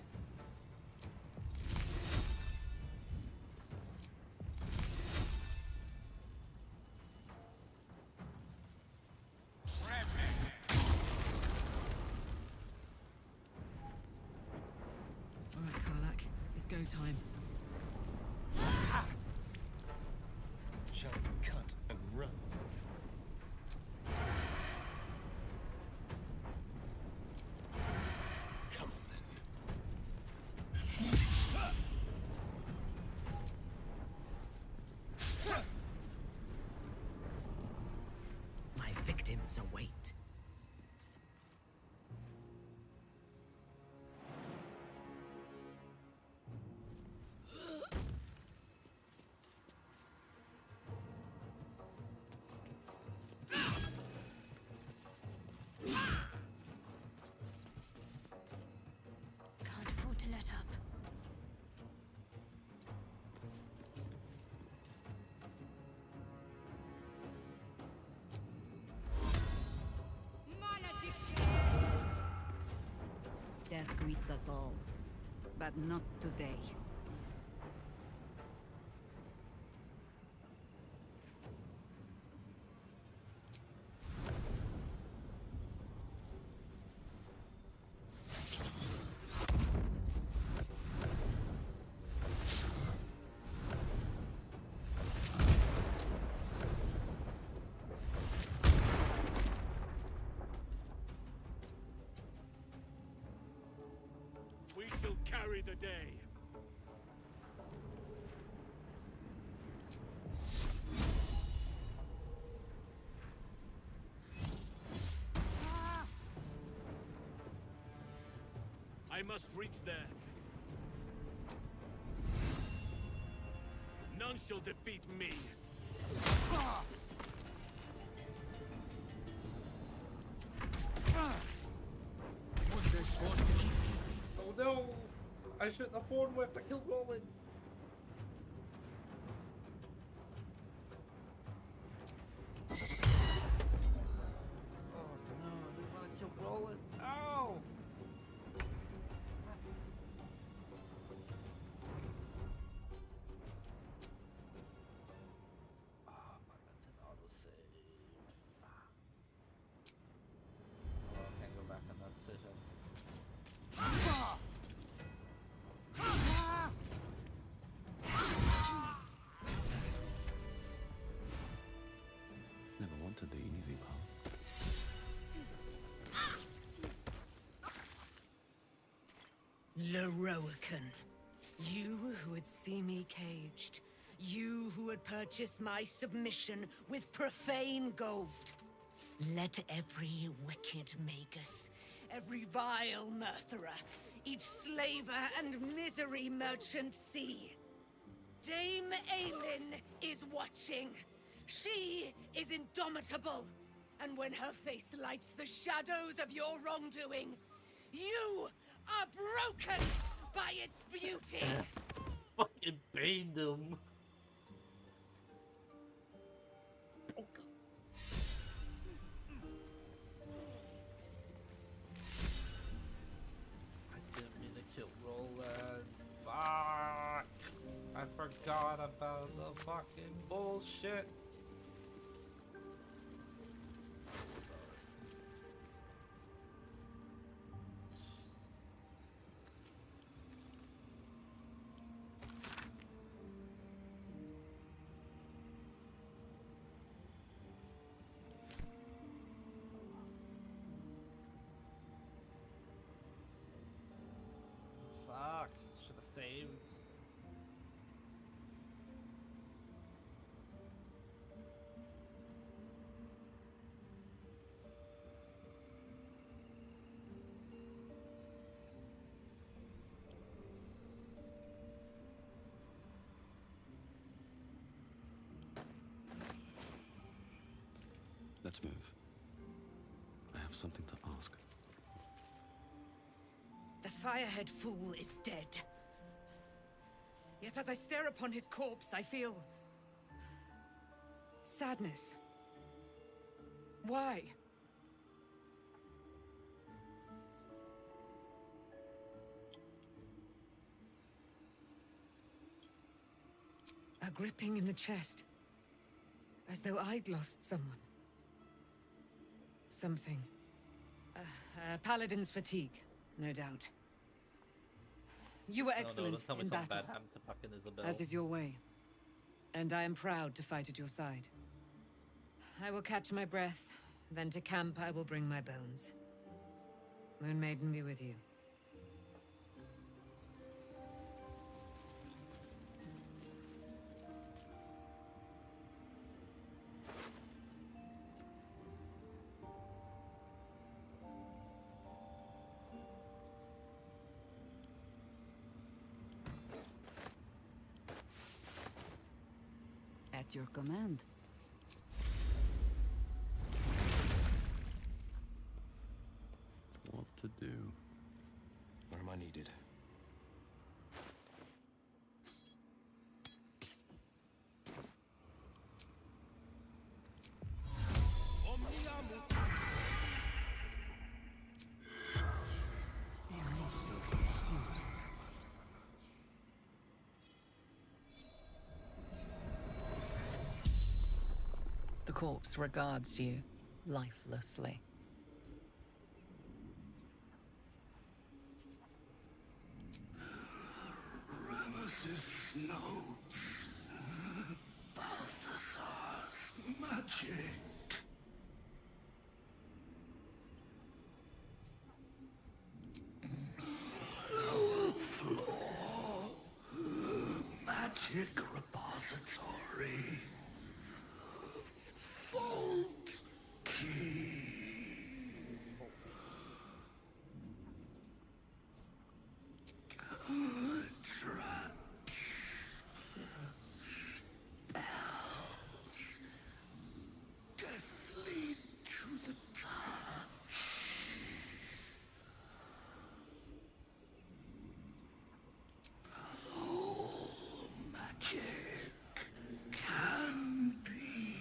All right, Karlak, it's go time. Shall we cut and run? Come on My victims await. Can't afford to let up. Death greets us all, but not today. We shall carry the day. I must reach there. None shall defeat me. Oh no! I shouldn't have horn whipped. I killed Roland. Oh no! I want to kill Roland. Ow! Ah, my mental autosave. Oh, I can't go back on that decision. Never wanted the easy path. Leroican, you who would see me caged, you who would purchase my submission with profane gold. Let every wicked magus, every vile murtherer, each slaver and misery merchant see. Dame Aelin is watching. She is indomitable. And when her face lights the shadows of your wrongdoing, you are broken by its beauty. Fucking banned him. I didn't mean to kill Roland. Fuck! I forgot about the fucking bullshit. saved. Let's move. I have something to ask. The Firehead fool is dead. Yet as I stare upon his corpse, I feel... sadness. Why? A gripping in the chest. As though I'd lost someone. Something. Paladin's fatigue, no doubt. You were excellent in battle, bad happened to fucking Isabel. as is your way. And I am proud to fight at your side. I will catch my breath, then to camp I will bring my bones. Moon Maiden be with you. At your command. What to do? Where am I needed? The corpse regards you lifelessly. Ramesses notes. Balthasar's magic. Lower floor. Magic repository. Vault key. Traps. Spells. Deathly to the touch. All magic can be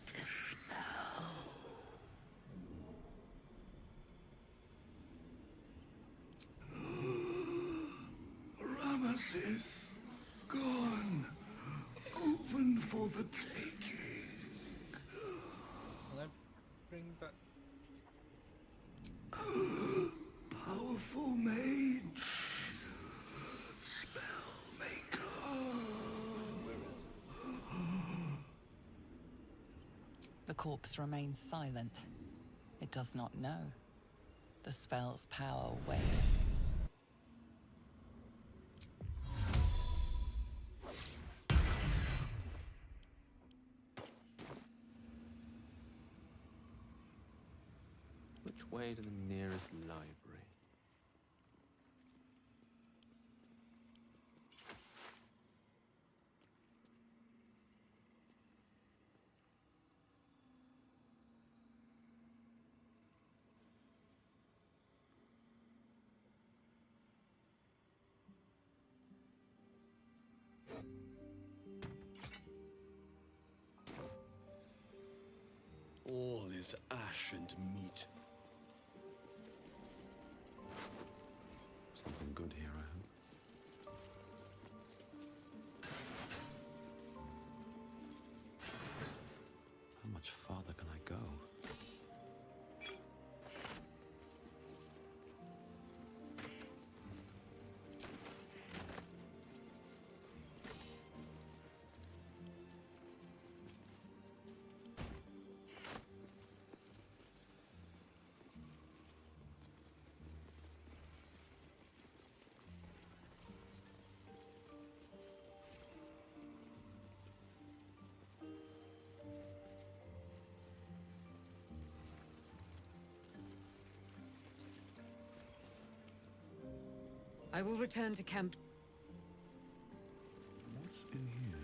dispelled. Ramesses gone. Open for the taking. Can I bring back? Powerful mage. Spellmaker. The corpse remains silent. It does not know. The spell's power wanes. Which way to the nearest library? All is ash and meat. Something good here, I hope. How much farther can I go? I will return to camp. What's in here?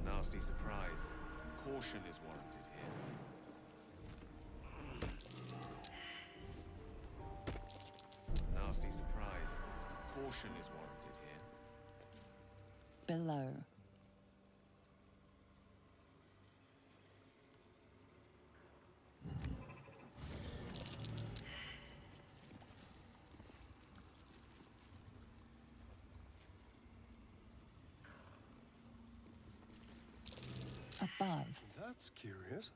Nasty surprise. Caution is warranted here. Nasty surprise. Caution is warranted here. Below. Above. That's curious.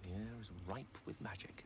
The air is ripe with magic.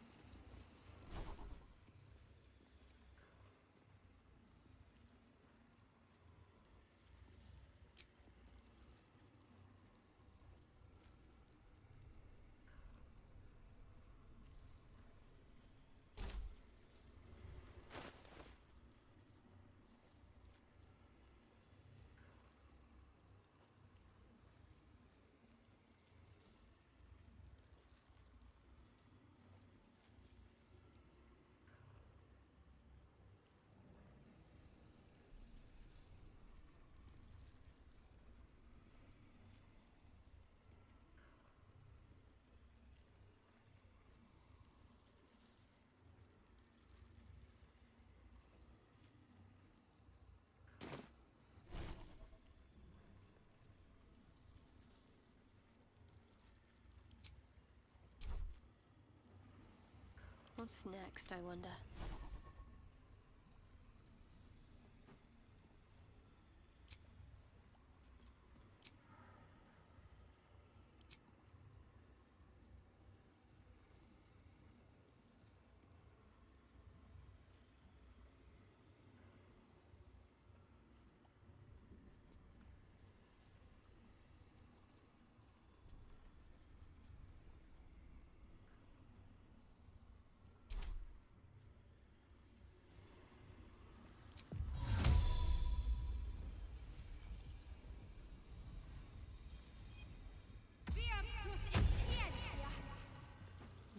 What's next, I wonder?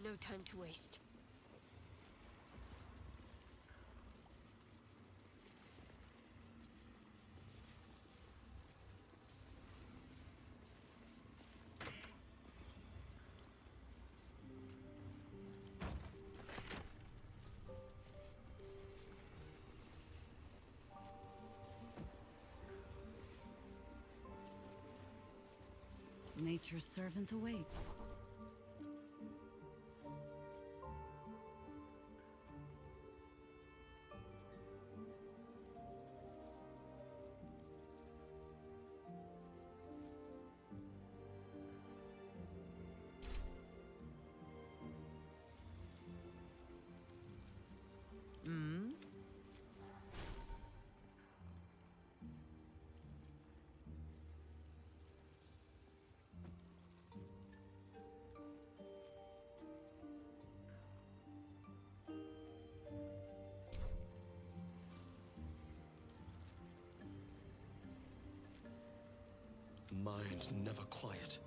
No time to waste. Nature's servant awaits. Mind never quiet.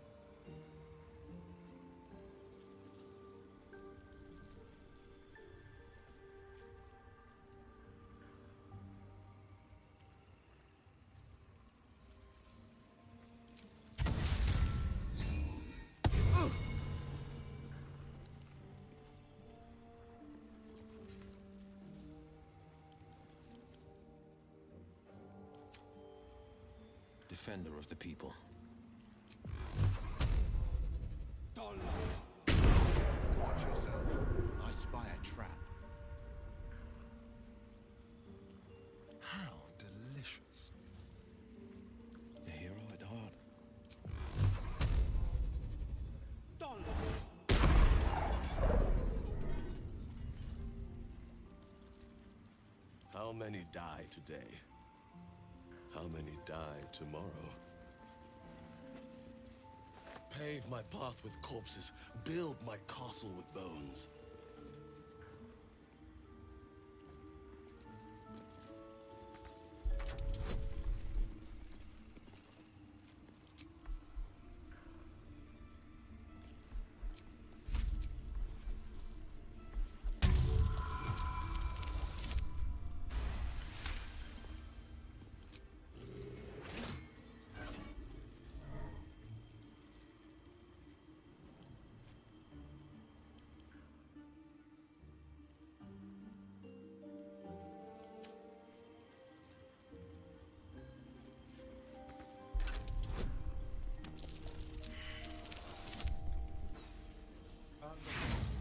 Defender of the people. Watch yourself. I spy a trap. How delicious. A hero at heart. How many die today? How many die tomorrow? Pave my path with corpses, build my castle with bones.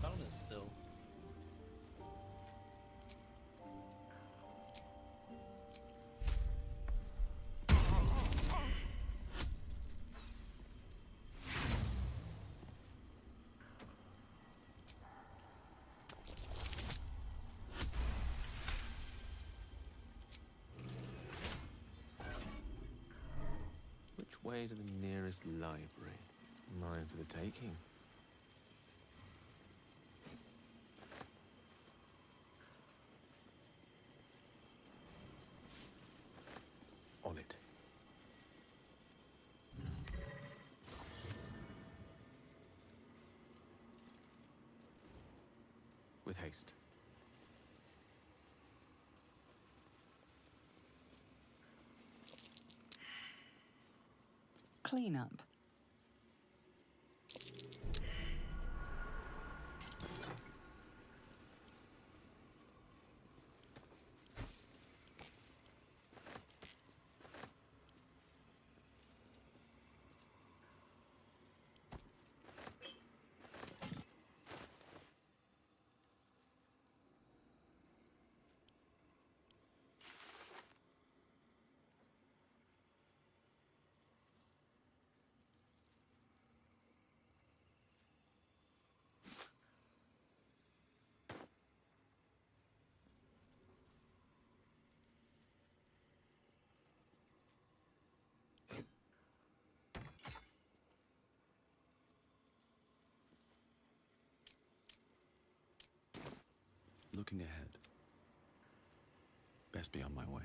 Bonus still. Which way to the nearest library? Mine for the taking. On it. With haste. Clean up. Looking ahead. Best be on my way.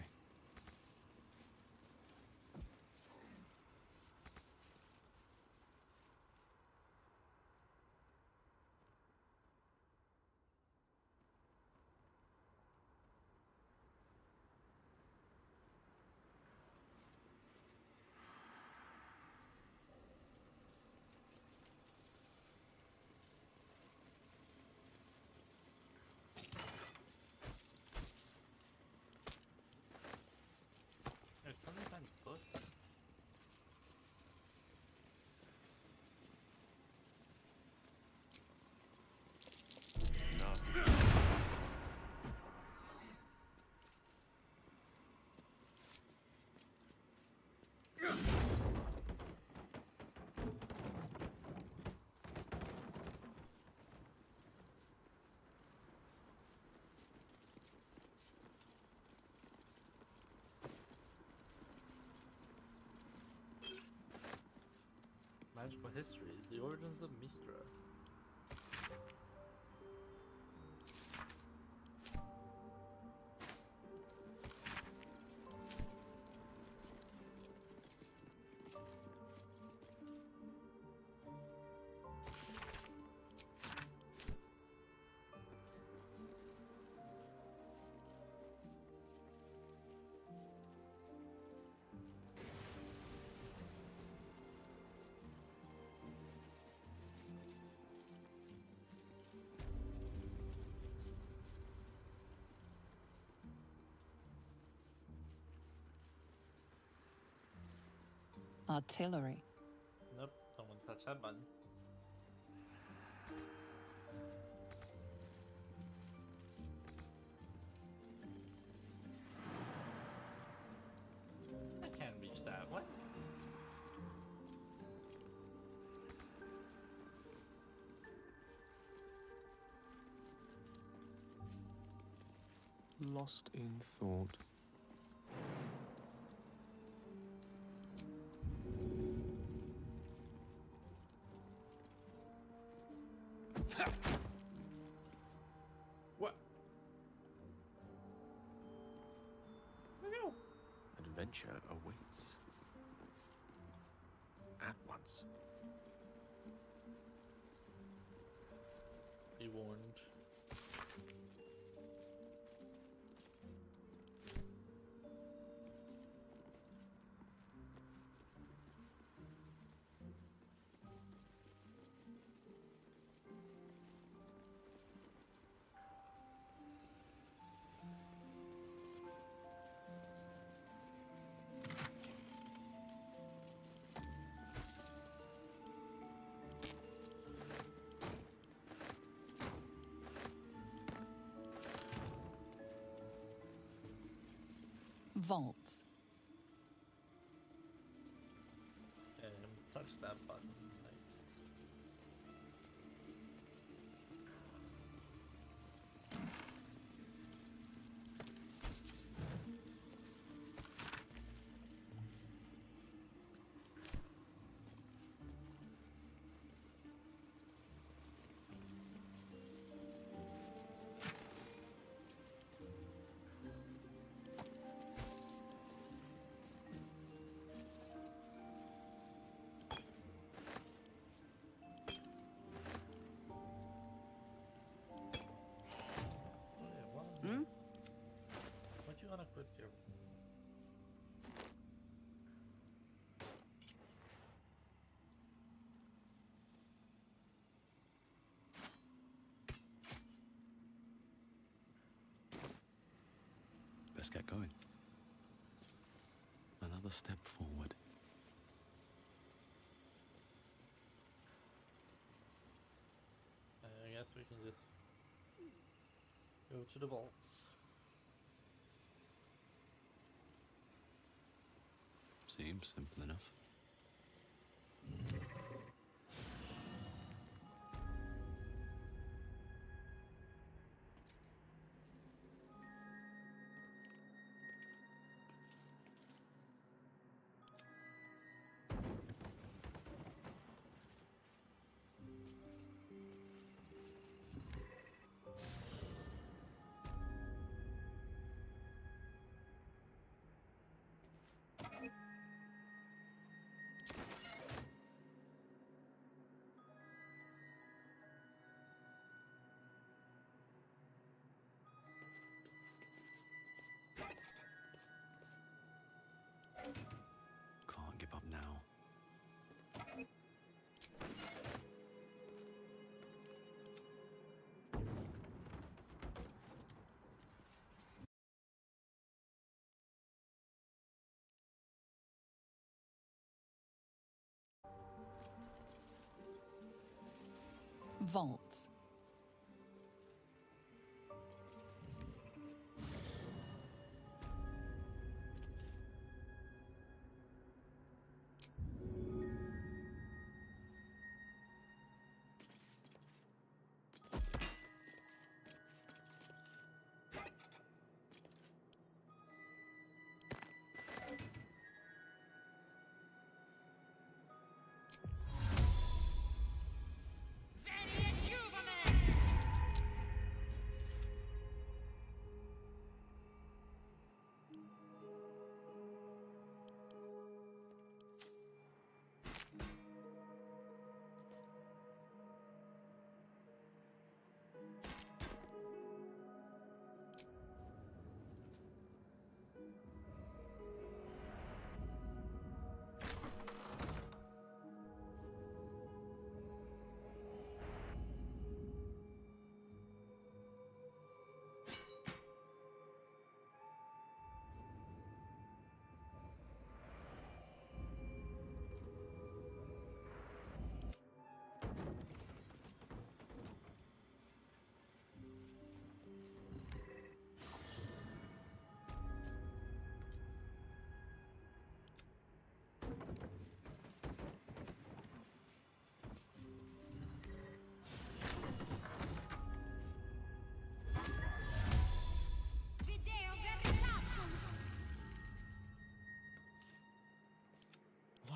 There's plenty of times books. Nasty. Magical history, the origins of Mistra. Artillery. Nope, don't want to touch that button. I can't reach that. What? Lost in thought. What? No. Adventure awaits. At once. Be warned. Vaults. And touch that button. Nice. What'd you unequip your... Let's get going. Another step forward. I guess we can just go to the vaults. Seems simple enough. Can't give up now. Vaults. Veni et juvenes!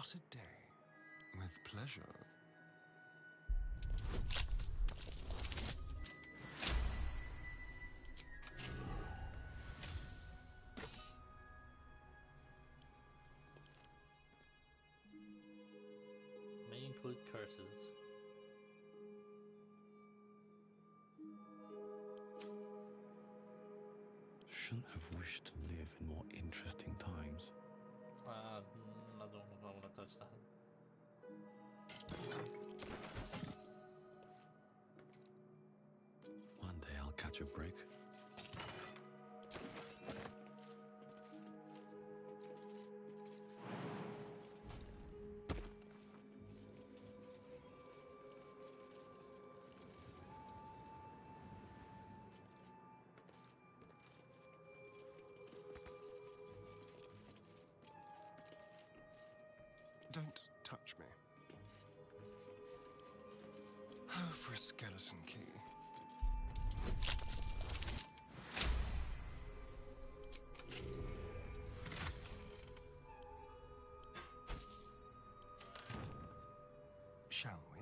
What a day. With pleasure. May include curses. Shouldn't have wished to live in more interesting times. I don't want to touch that. One day I'll catch a break. Don't touch me. Oh, for a skeleton key. Shall we?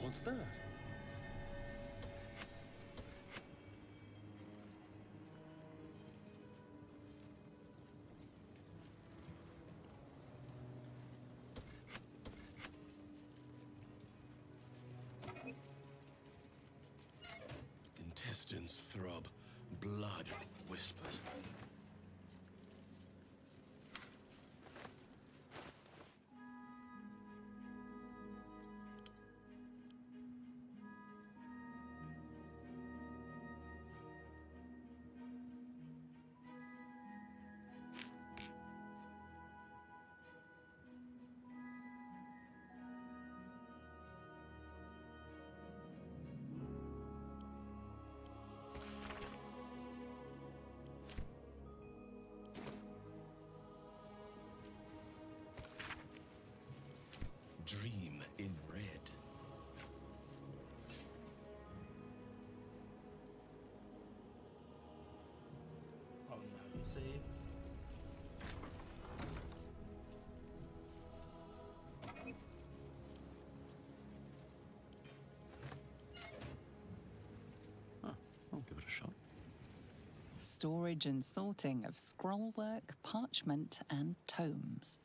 What's that? Intestines throb, blood whispers. Dream in red. Oh, now you see. I'll give it a shot. Storage and sorting of scrollwork, parchment, and tomes.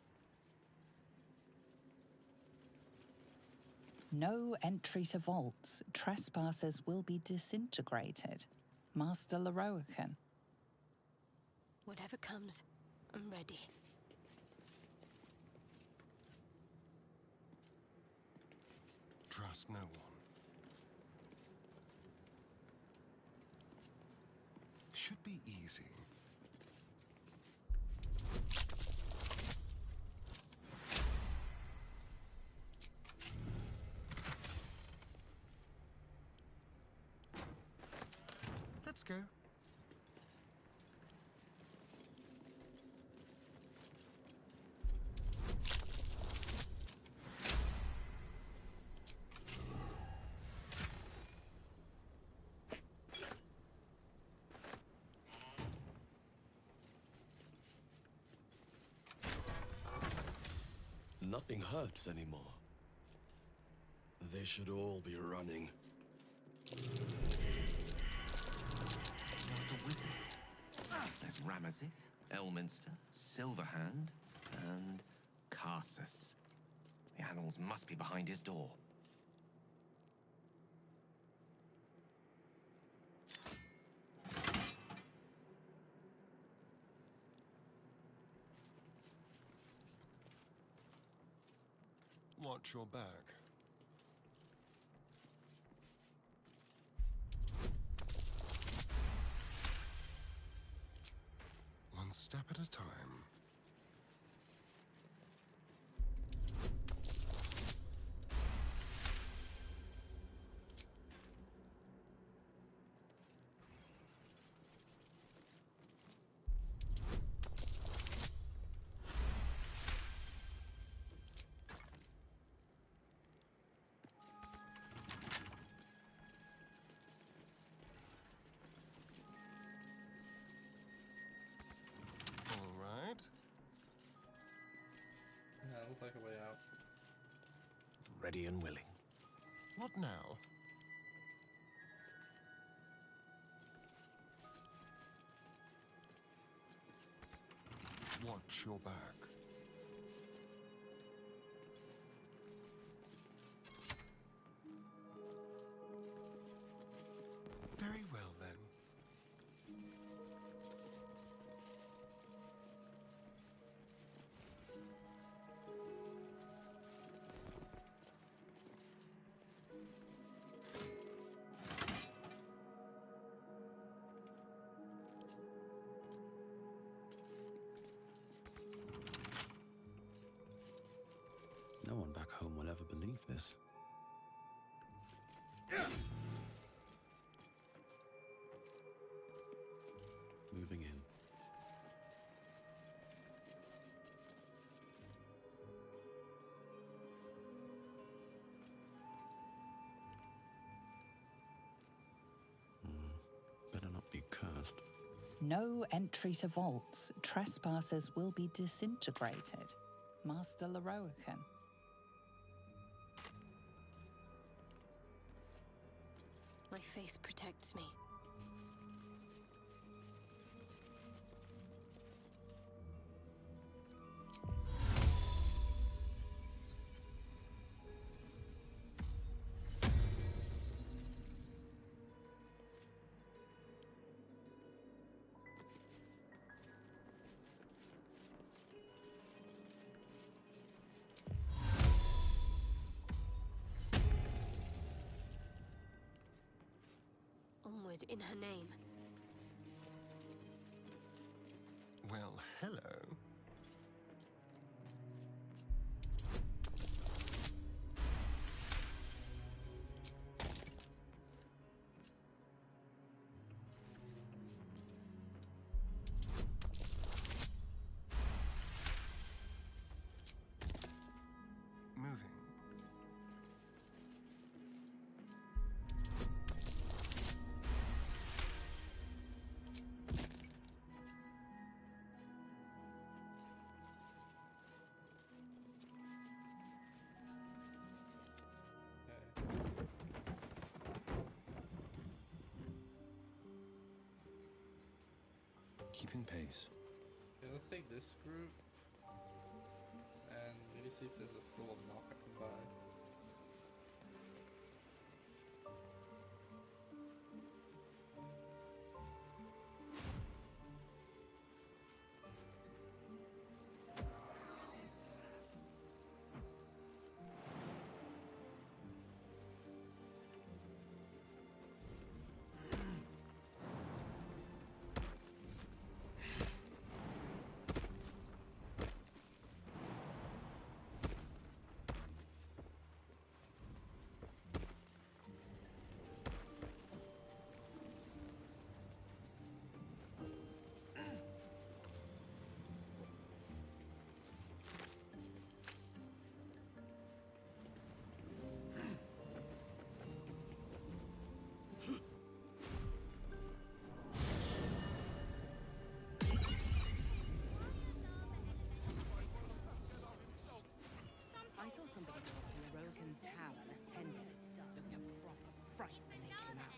No entry to vaults. Trespassers will be disintegrated. Master Leroican. Whatever comes, I'm ready. Trust no one. Should be easy. Let's go. Nothing hurts anymore. They should all be running. The wizards. There's Ramazith, Elminster, Silverhand, and Carsus. The animals must be behind his door. Watch your back. One step at a time. Sounds like a way out. Ready and willing. What now? Watch your back. Very well, then. No one back home will ever believe this. Moving in. Better not be cursed. No entry to vaults. Trespassers will be disintegrated. Master Leroican. My faith protects me. Onward in her name. Well, hello. Moving. Keeping pace. Okay, let's take this group and maybe see if there's a little knock I can buy. I saw somebody go up to Leroican's tower less tender. Looked a proper fright when they came out.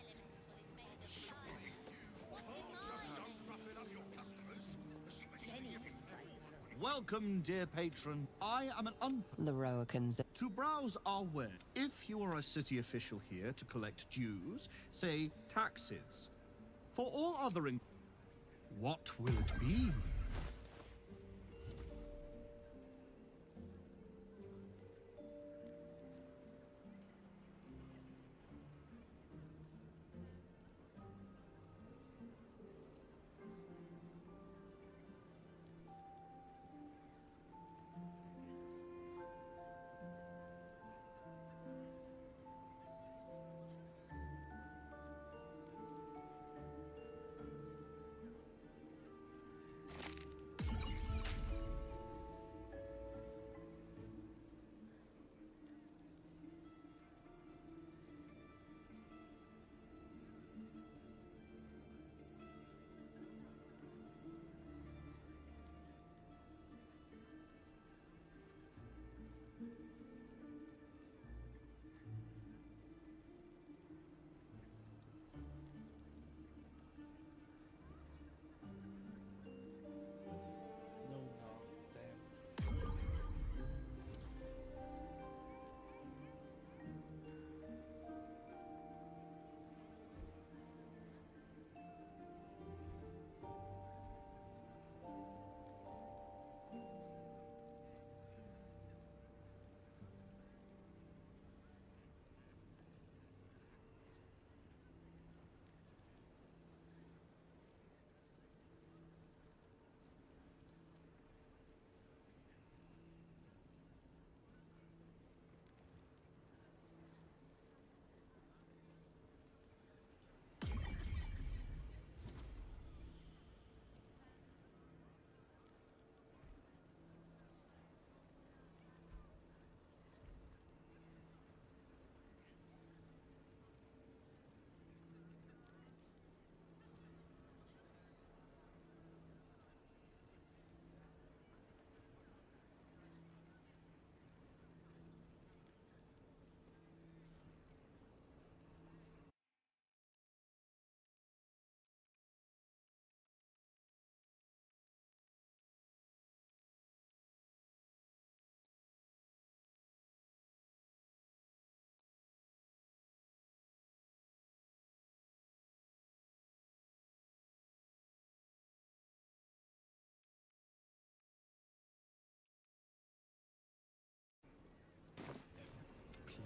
Welcome, dear patron. I am an Leroican's. To browse our way, if you are a city official here to collect dues, say taxes. For all other what will it be?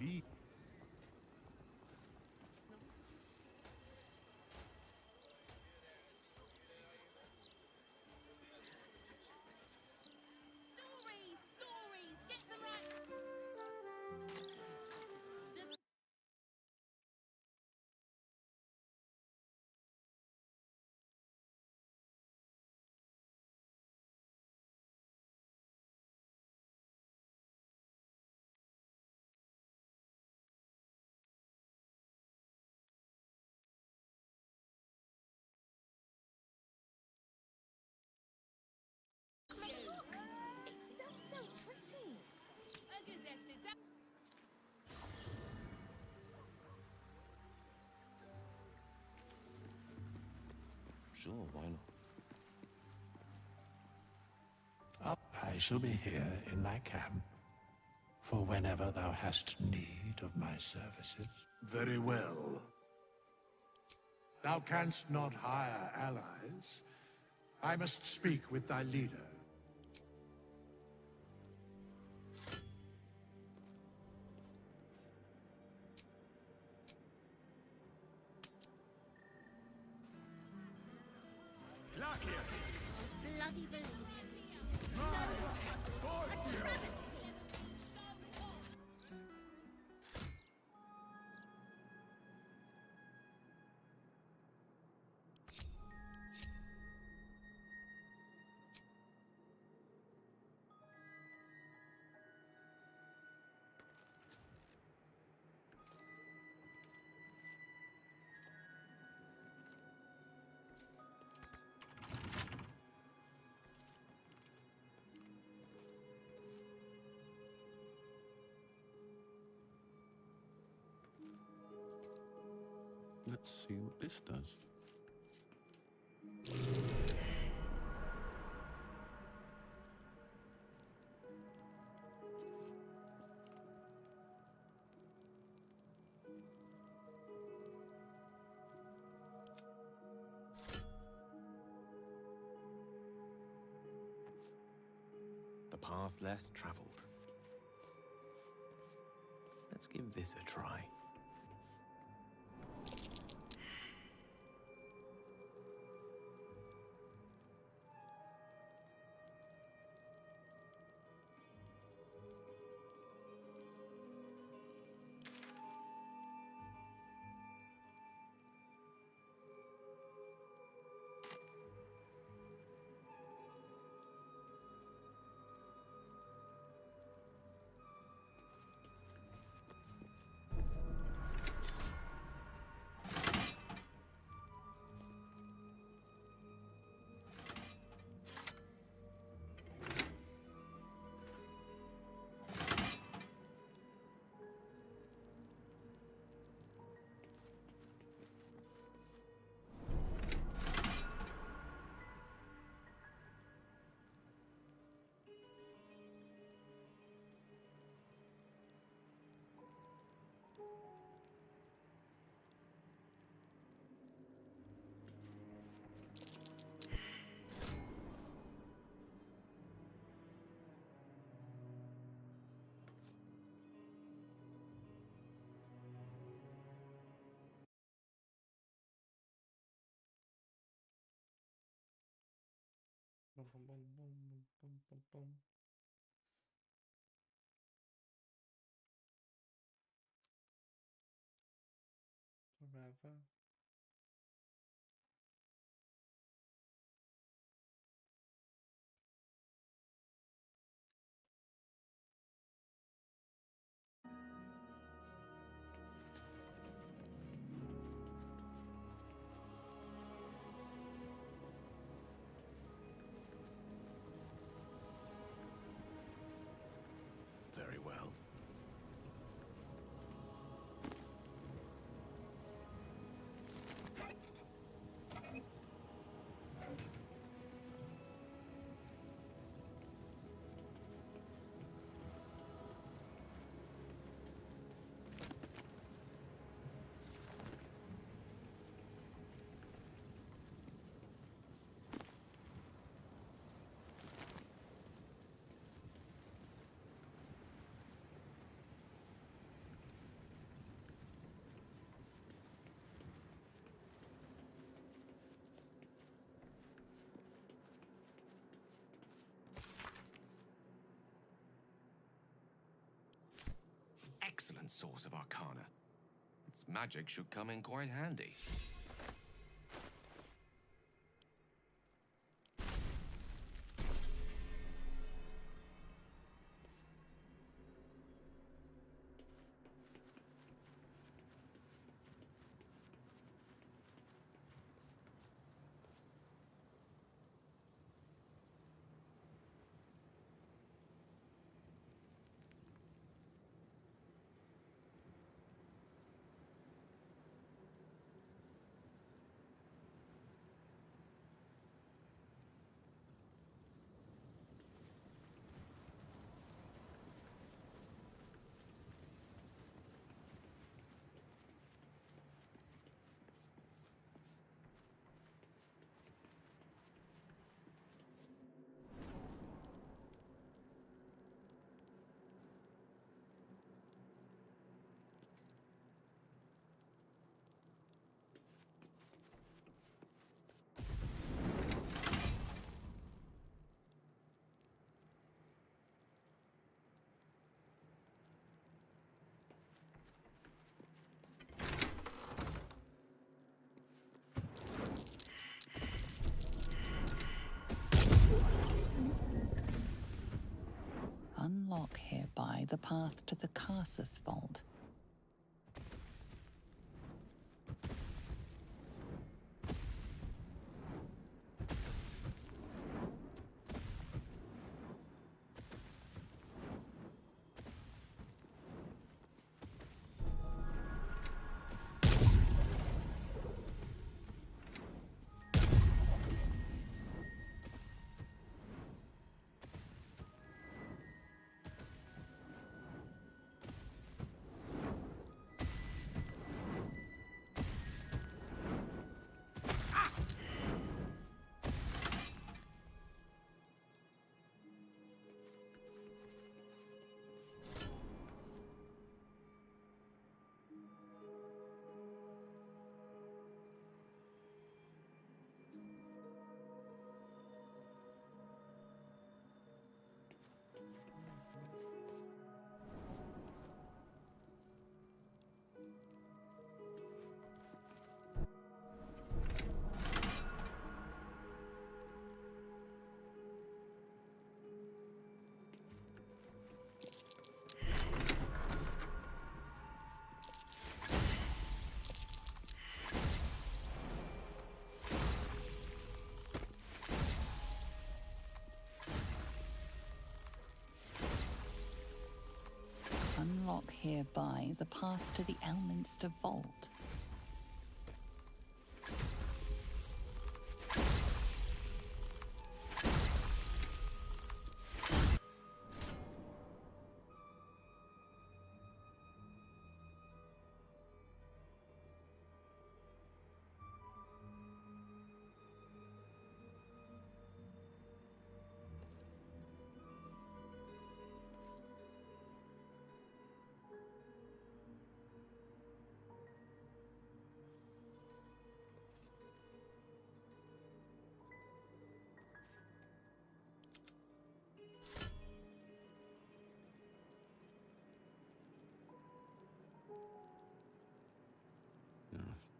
He Stories! Stories! Get them right! It sounds so pretty. A gazetted down. Sure, why not? I shall be here in thy camp, for whenever thou hast need of my services. Very well. Thou canst not hire allies. I must speak with thy leader. Bloody believe him. No, a travesty. Let's see what this does. The path less traveled. Let's give this a try. Boom, boom, boom, boom, boom, boom, boom. Forever. Very well. excellent source of arcana. Its magic should come in quite handy. Unlock hereby the path to the Carsus Vault. Unlock hereby the path to the Elminster Vault.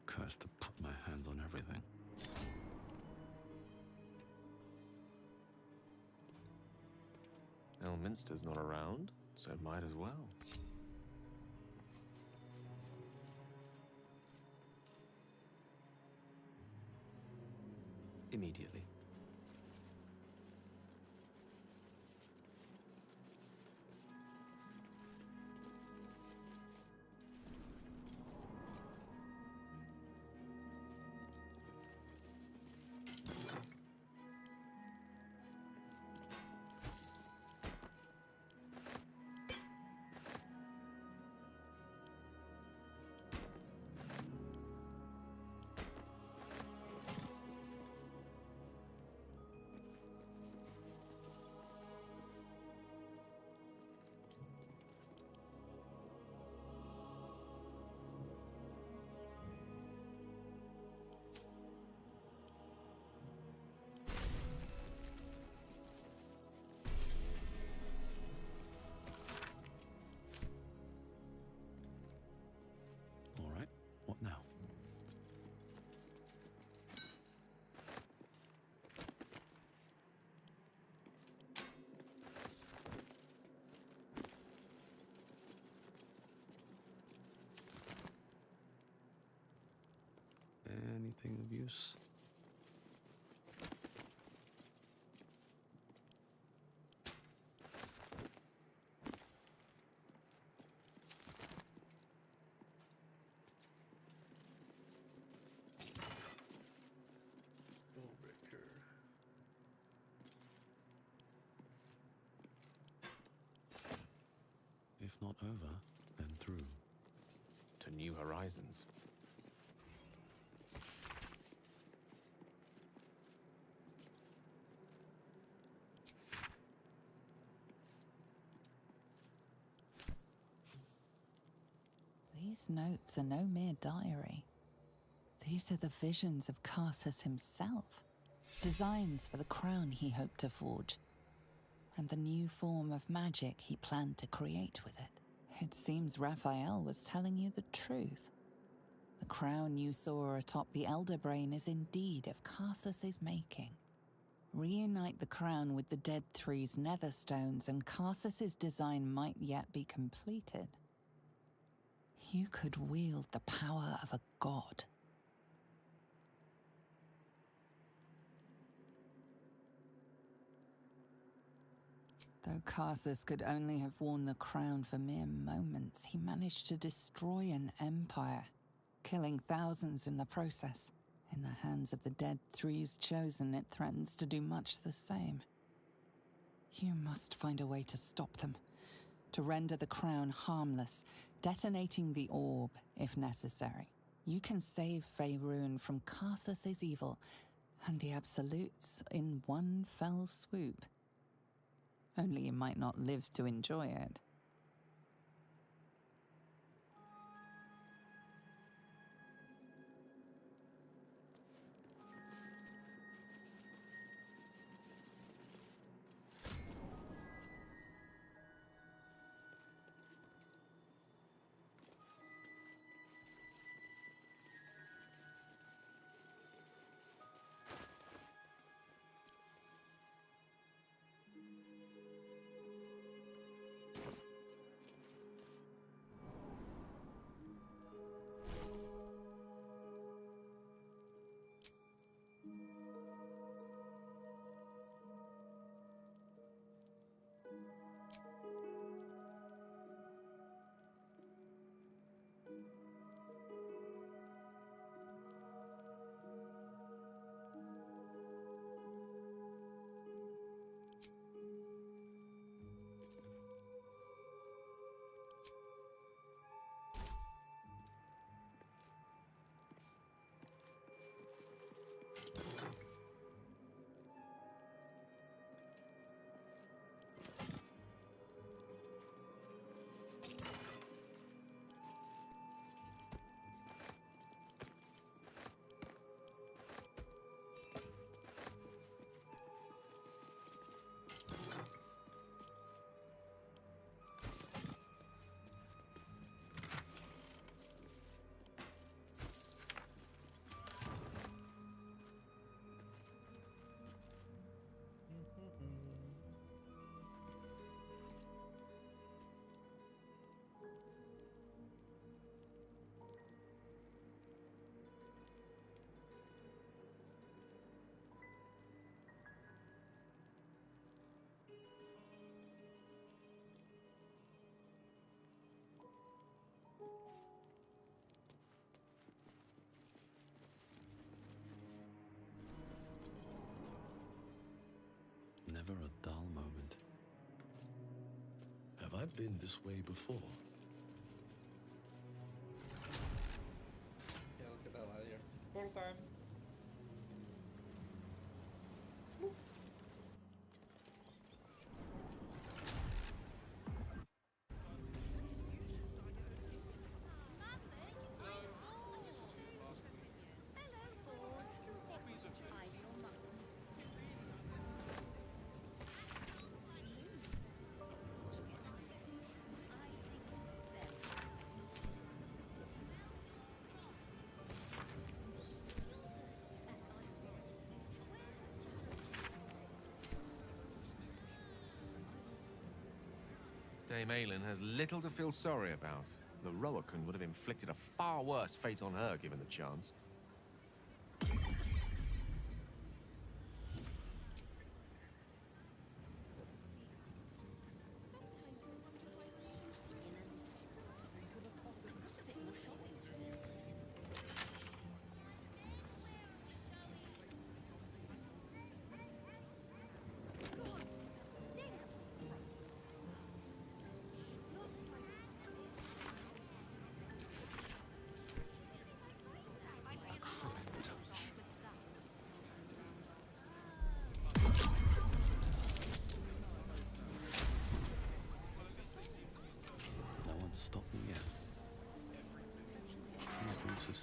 Cursed to put my hands on everything. Elminster's not around, so might as well. Immediately. close. If not over, then through. To new horizons. These notes are no mere diary. These are the visions of Carsus himself. Designs for the crown he hoped to forge. And the new form of magic he planned to create with it. It seems Raphael was telling you the truth. The crown you saw atop the Elder Brain is indeed of Carsus's making. Reunite the crown with the Dead Three's netherstones and Carsus's design might yet be completed. You could wield the power of a god. Though Carsus could only have worn the crown for mere moments, he managed to destroy an empire, killing thousands in the process. In the hands of the Dead Three's chosen, it threatens to do much the same. You must find a way to stop them, to render the crown harmless, detonating the orb if necessary. You can save Faerun from Carsus's evil and the Absolutes in one fell swoop. Only you might not live to enjoy it. Never a dull moment. Have I been this way before? Yeah, let's get the hell out of here. Portal time. Dame Aylin has little to feel sorry about. The Roakan would have inflicted a far worse fate on her given the chance.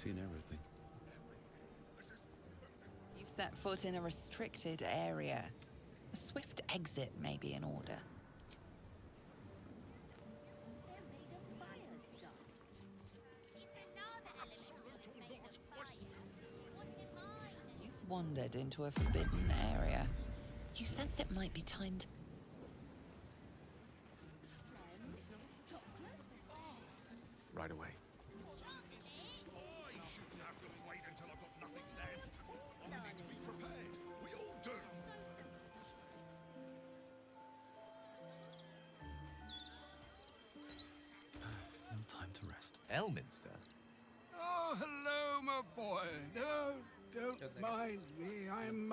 seen everything. You've set foot in a restricted area. A swift exit may be in order. You've wandered into a forbidden area. You sense it might be time to... Right away. No time to rest. Elminster? Oh, hello, my boy. No, don't mind me. I'm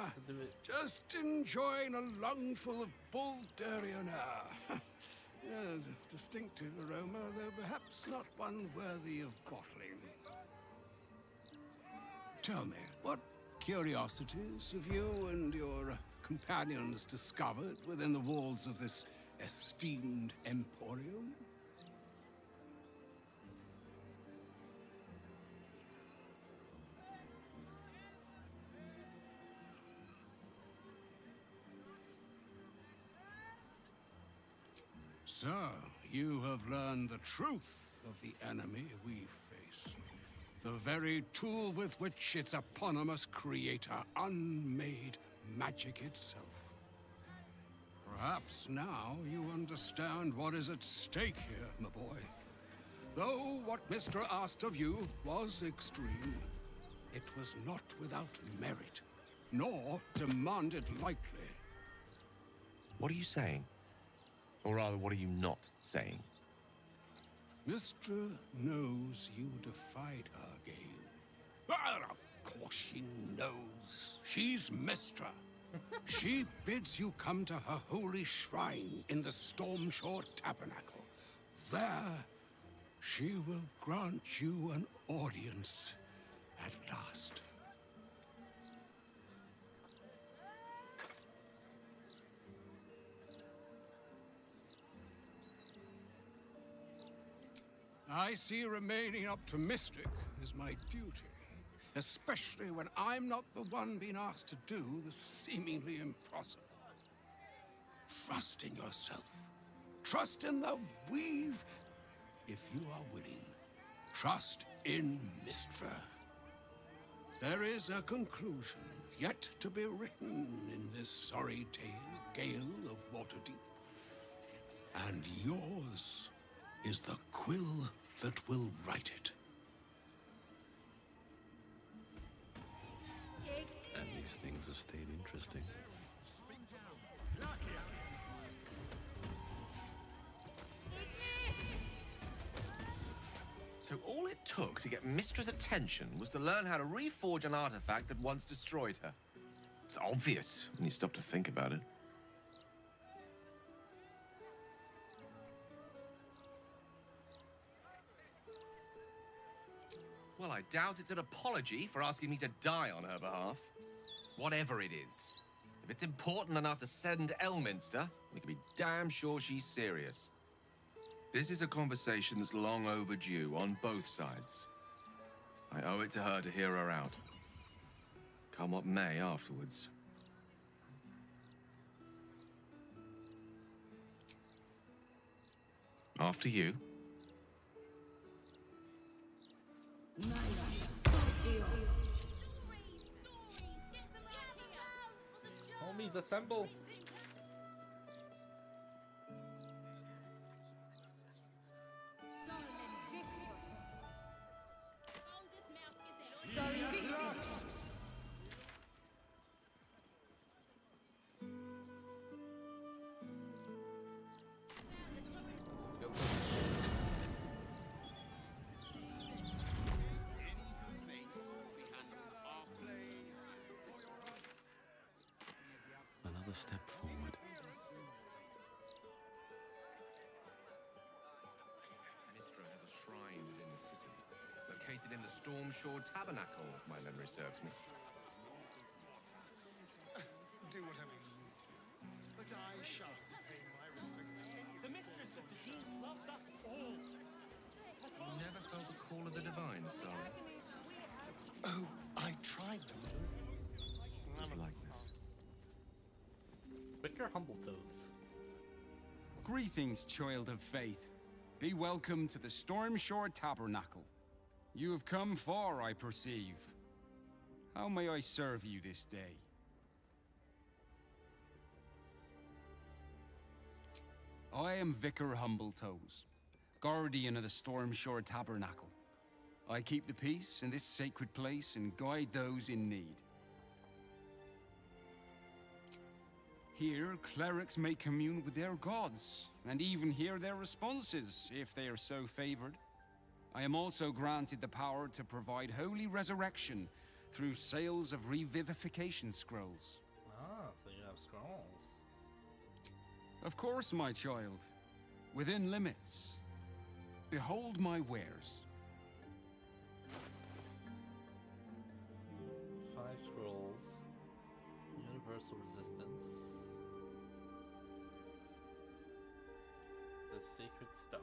just enjoying a lungful of Baldurian air. Yes, a distinctive aroma, though perhaps not one worthy of bottling. Tell me, what curiosities have you and your companions discovered within the walls of this esteemed emporium? So, you have learned the truth of the enemy we face. The very tool with which its eponymous creator unmade magic itself. Perhaps now you understand what is at stake here, my boy. Though what Mr. asked of you was extreme, it was not without merit, nor demanded lightly. What are you saying? Or rather, what are you not saying? Mistra knows you defied her, Gale. Well, of course she knows. She's Mistra. She bids you come to her holy shrine in the Stormshore Tabernacle. There, she will grant you an audience at last. I see remaining optimistic is my duty, especially when I'm not the one being asked to do the seemingly impossible. Trust in yourself. Trust in the weave, if you are willing. Trust in Mistra. There is a conclusion yet to be written in this sorry tale, Gale of Waterdeep. And yours is the quill that will write it. And these things have stayed interesting. So all it took to get Mistra's attention was to learn how to reforge an artifact that once destroyed her. It's obvious when you stop to think about it. Well, I doubt it's an apology for asking me to die on her behalf. Whatever it is. If it's important enough to send Elminster, we can be damn sure she's serious. This is a conversation that's long overdue on both sides. I owe it to her to hear her out. Come what may afterwards. After you. Homies, assemble! Another step forward. Mistra has a shrine within the city, located in the Stormshore Tabernacle, if my memory serves me. Do whatever you need to, but I shall pay my respects to you. The mistress of the Jeeves loves us all. You never felt the call of the divine, Starry? Oh, I tried to learn. His likeness. Vicar Humbletoes. Greetings, child of faith. Be welcome to the Stormshore Tabernacle. You have come far, I perceive. How may I serve you this day? I am Vicar Humbletoes, guardian of the Stormshore Tabernacle. I keep the peace in this sacred place and guide those in need. Here, clerics may commune with their gods, and even hear their responses, if they are so favored. I am also granted the power to provide holy resurrection through sales of revivification scrolls. Ah, so you have scrolls. Of course, my child. Within limits. Behold my wares. 5 scrolls. Universal resistance. The Sacred Star.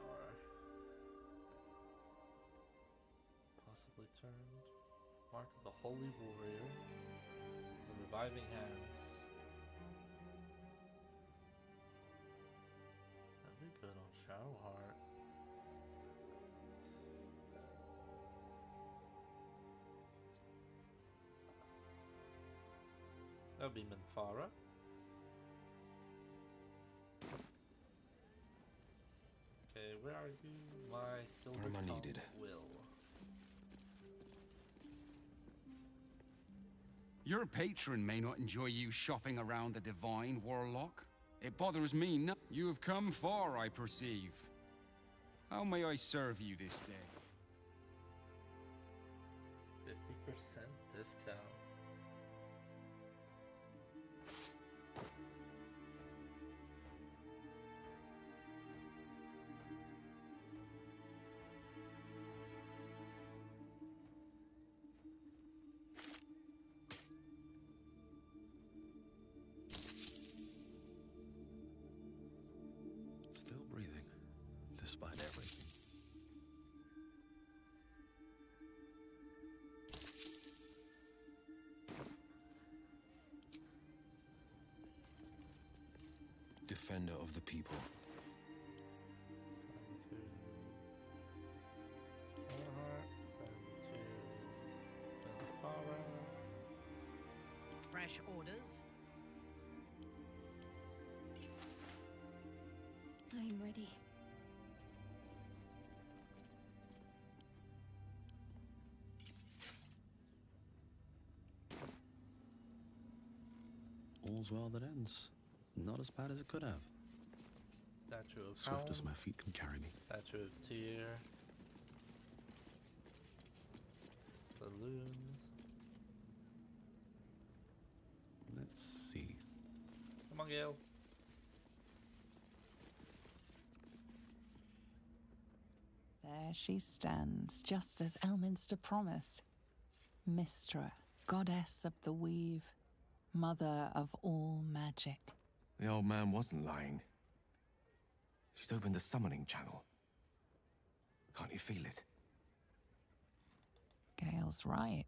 Possibly turned. Mark of the Holy Warrior. The Reviving Hands. That'd be good on Shadowheart. That'd be Minfara. Okay, where are you, my silver Where am I tongue needed? Will? Your patron may not enjoy you shopping around the divine, Warlock. It bothers me no. You have come far, I perceive. How may I serve you this day? 50% discount. Still breathing, despite everything. Defender of the people. Fresh orders? I'm ready. All's well that ends. Not as bad as it could have. Statue of Swift as Helm. my feet can carry me. Statue of Tyr. Saloon. Let's see. Come on, Gale. There she stands, just as Elminster promised. Mystra, goddess of the weave, mother of all magic. The old man wasn't lying. She's opened a summoning channel. Can't you feel it? Gale's right.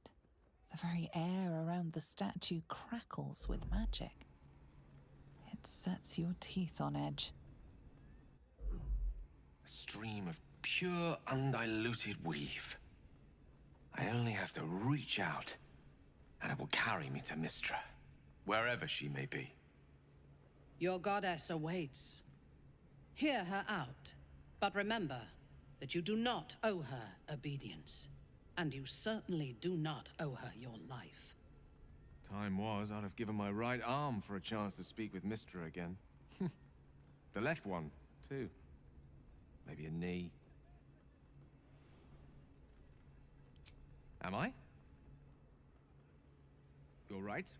The very air around the statue crackles with magic. It sets your teeth on edge. A stream of pure, undiluted weave. I only have to reach out, and it will carry me to Mystra, wherever she may be. Your goddess awaits. Hear her out, but remember that you do not owe her obedience, and you certainly do not owe her your life. Time was, I'd have given my right arm for a chance to speak with Mystra again. The left one, too. Maybe a knee. Am I? You're right.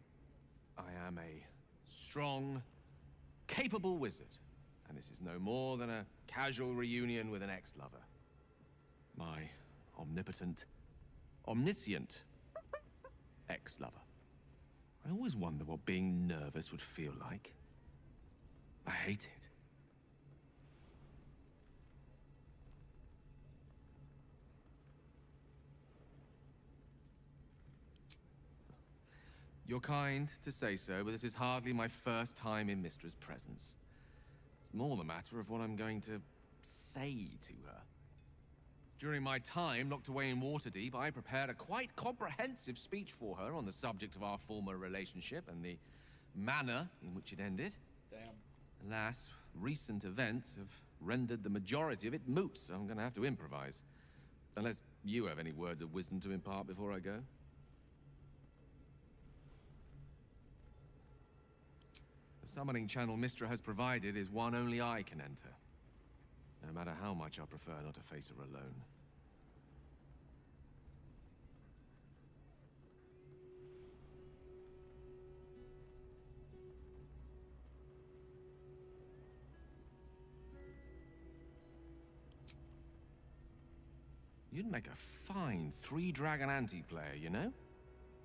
I am a strong, capable wizard. And this is no more than a casual reunion with an ex-lover. My omnipotent, omniscient ex-lover. I always wonder what being nervous would feel like. I hate it. You're kind to say so, but this is hardly my first time in Mystra's presence. It's more the matter of what I'm going to say to her. During my time locked away in Waterdeep, I prepared a quite comprehensive speech for her on the subject of our former relationship and the manner in which it ended. Damn. Alas, recent events have rendered the majority of it moot, so I'm gonna have to improvise. Unless you have any words of wisdom to impart before I go. The summoning channel Mystra has provided is one only I can enter. No matter how much I prefer not to face her alone. You'd make a fine three-dragon anti-player, you know?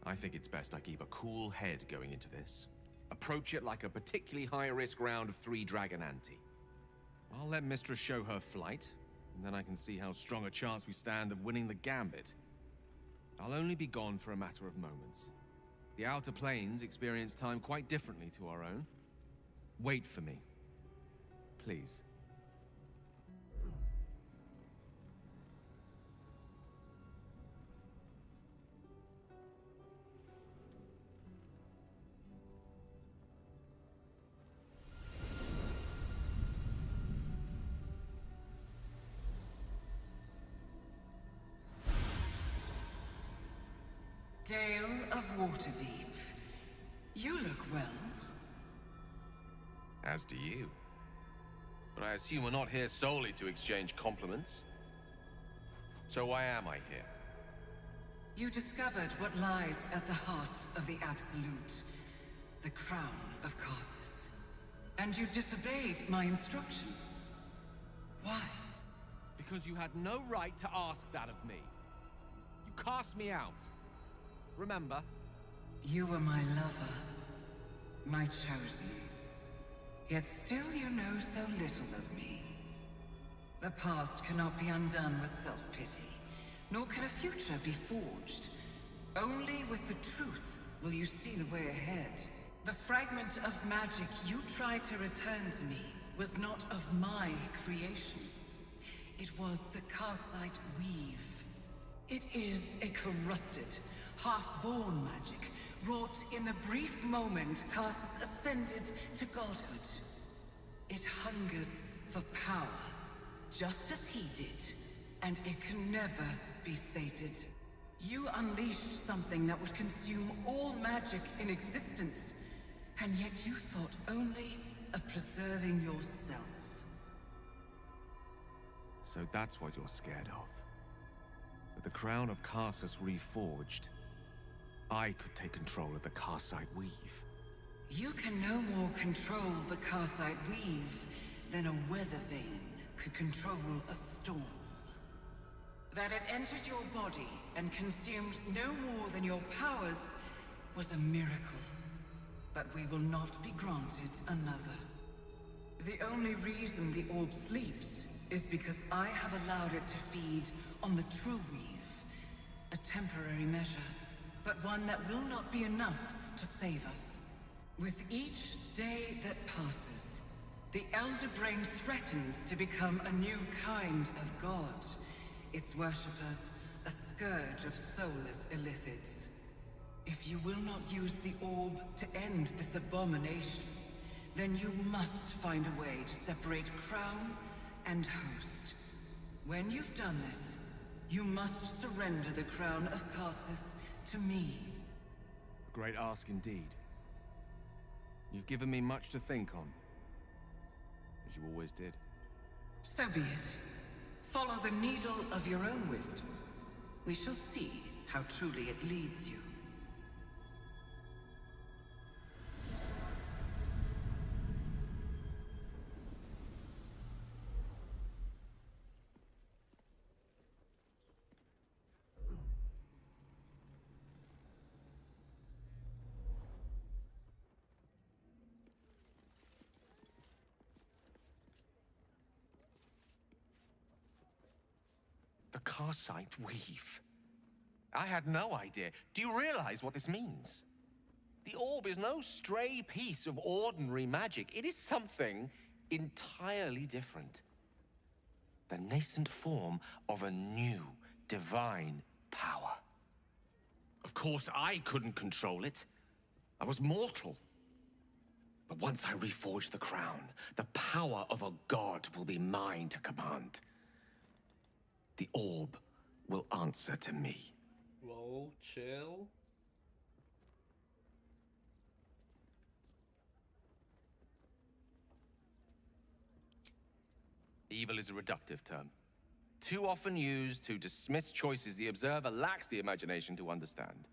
I think it's best I keep a cool head going into this. Approach it like a particularly high-risk round of three-dragon ante. I'll let Mystra show her flight, and then I can see how strong a chance we stand of winning the gambit. I'll only be gone for a matter of moments. The Outer Planes experience time quite differently to our own. Wait for me. Please. Gale of Waterdeep. You look well. As do you. But I assume we're not here solely to exchange compliments. So why am I here? You discovered what lies at the heart of the Absolute, the crown of Karsus. And you disobeyed my instruction. Why? Because you had no right to ask that of me. You cast me out. Remember? You were my lover, my chosen. Yet still you know so little of me. The past cannot be undone with self-pity, nor can a future be forged. Only with the truth will you see the way ahead. The fragment of magic you tried to return to me was not of my creation. It was the Karsite Weave. It is a corrupted, half-born magic, wrought in the brief moment Karsus ascended to godhood. It hungers for power, just as he did, and it can never be sated. You unleashed something that would consume all magic in existence, and yet you thought only of preserving yourself. So that's what you're scared of. With the crown of Karsus reforged, I could take control of the Karsite Weave. You can no more control the Karsite Weave than a weather vane could control a storm. That it entered your body and consumed no more than your powers was a miracle. But we will not be granted another. The only reason the orb sleeps is because I have allowed it to feed on the true weave. A temporary measure, but one that will not be enough to save us. With each day that passes, the Elder Brain threatens to become a new kind of god. Its worshippers, a scourge of soulless illithids. If you will not use the orb to end this abomination, then you must find a way to separate crown and host. When you've done this, you must surrender the crown of Karsus to me. A great ask indeed. You've given me much to think on. As you always did. So be it. Follow the needle of your own wisdom. We shall see how truly it leads you. The Karsite Weave. I had no idea. Do you realize what this means? The orb is no stray piece of ordinary magic. It is something entirely different. The nascent form of a new divine power. Of course, I couldn't control it. I was mortal. But once I reforge the crown, the power of a god will be mine to command. The orb will answer to me. Whoa, chill. Evil is a reductive term, too often used to dismiss choices the observer lacks the imagination to understand.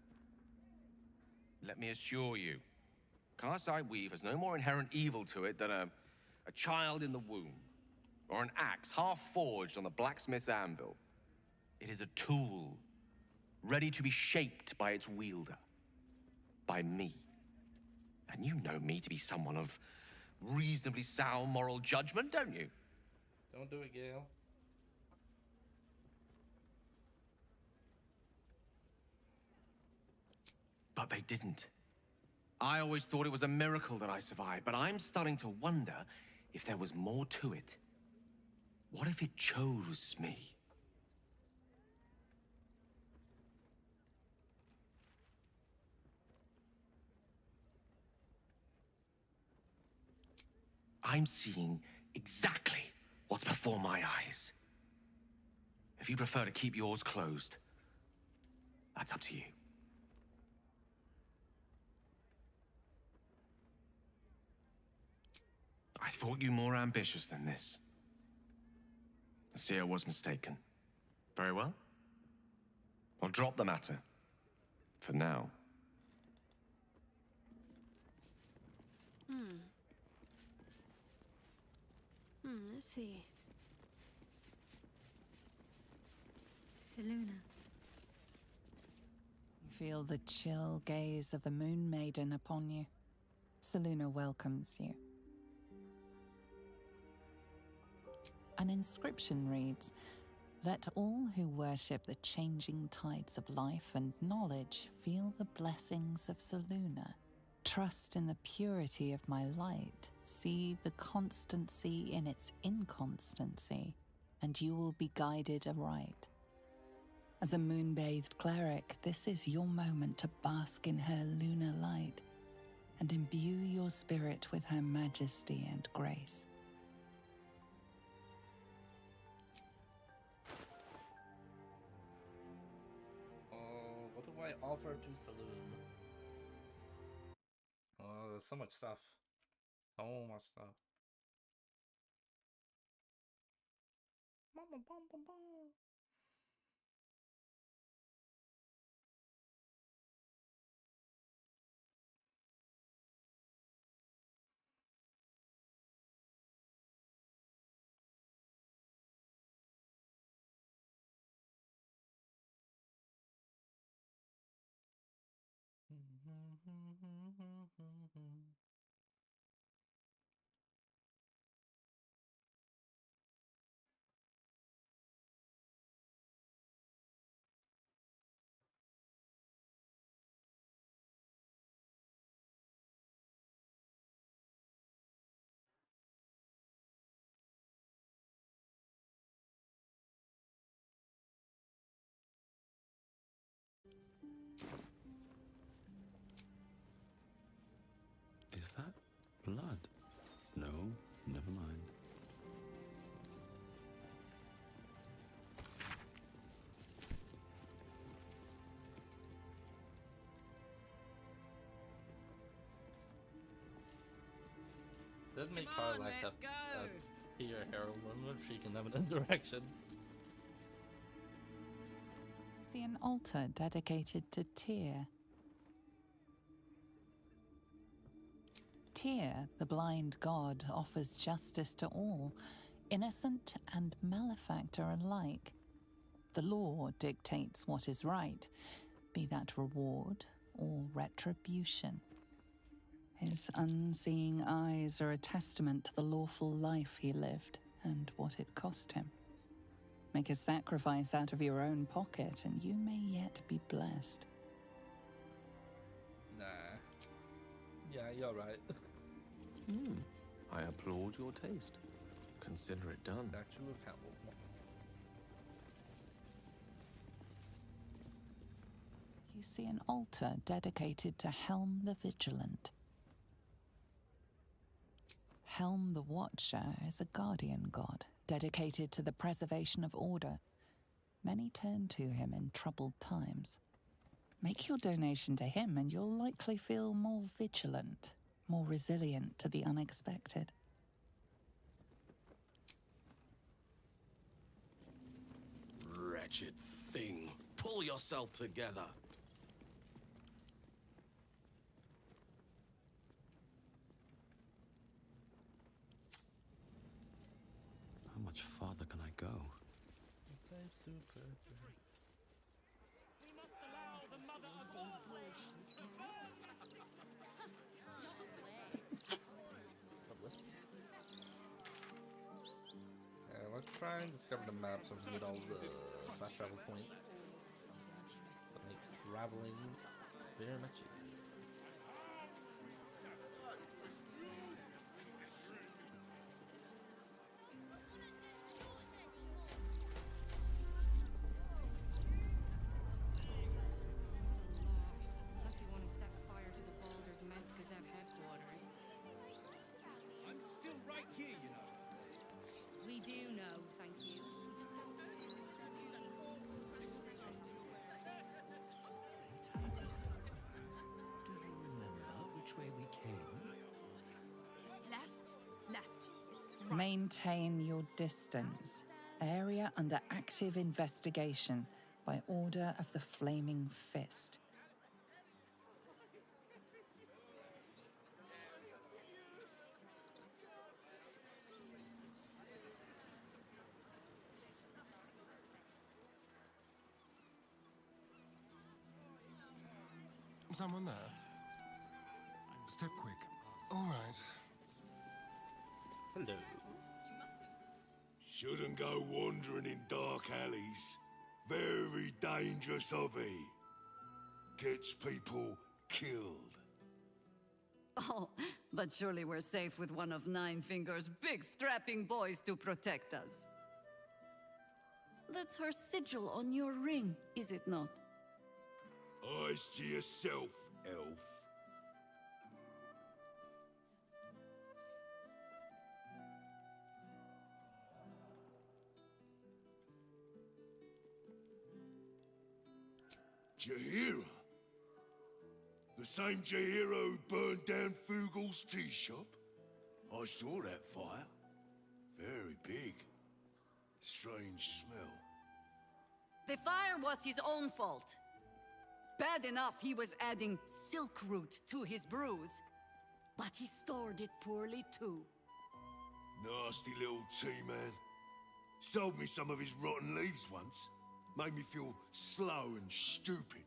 Let me assure you, Karsai Weave has no more inherent evil to it than a child in the womb, or an axe half-forged on the blacksmith's anvil. It is a tool, ready to be shaped by its wielder, by me. And you know me to be someone of reasonably sound moral judgment, don't you? Don't do it, Gale. But they didn't. I always thought it was a miracle that I survived, but I'm starting to wonder if there was more to it. What if it chose me? I'm seeing exactly what's before my eyes. If you prefer to keep yours closed, that's up to you. I thought you more ambitious than this. The seer was mistaken. Very well. I'll drop the matter. For now. Let's see. Selûne. You feel the chill gaze of the Moon Maiden upon you. Selûne welcomes you. An inscription reads, "Let all who worship the changing tides of life and knowledge feel the blessings of Selûne. Trust in the purity of my light. See the constancy in its inconstancy, and you will be guided aright." As a moon-bathed cleric, this is your moment to bask in her lunar light and imbue your spirit with her majesty and grace. What do I offer to Selûne? Oh, there's so much stuff. So much stuff. Is that blood? No, never mind. Doesn't make Come on, Karlach let's a go. peer heroine if she can have an indirection. You see an altar dedicated to Tyr. Tyr, the blind god, offers justice to all, innocent and malefactor alike. The law dictates what is right, be that reward or retribution. His unseeing eyes are a testament to the lawful life he lived and what it cost him. Make a sacrifice out of your own pocket and you may yet be blessed. Nah. Yeah, you're right. I applaud your taste. Consider it done. Statue of Hell. You see an altar dedicated to Helm the Vigilant. Helm the Watcher is a guardian god, dedicated to the preservation of order. Many turn to him in troubled times. Make your donation to him and you'll likely feel more vigilant, more resilient to the unexpected. Wretched thing. Pull yourself together. How much farther can I go? We must allow the mother of all blades to burn. Let's try and discover the map so we can get all the fast travel points. That makes traveling very much easier. Unless you want to set fire to the Baldurs Mount Gazette headquarters. I'm still right here, you know. We do know, thank you. Do you remember which way we came? Left. Maintain your distance. Area under active investigation by order of the Flaming Fist. Someone there? Step quick. All right. Hello. Shouldn't go wandering in dark alleys. Very dangerous hobby. Gets people killed. Oh, but surely we're safe with one of Nine Fingers' big strapping boys to protect us. That's her sigil on your ring, is it not? Eyes to yourself, elf. Jahira? The same Jahira who burned down Fugal's tea shop? I saw that fire. Very big. Strange smell. The fire was his own fault. Bad enough he was adding silk root to his brews, but he stored it poorly too. Nasty little tea man. Sold me some of his rotten leaves once. Made me feel slow and stupid.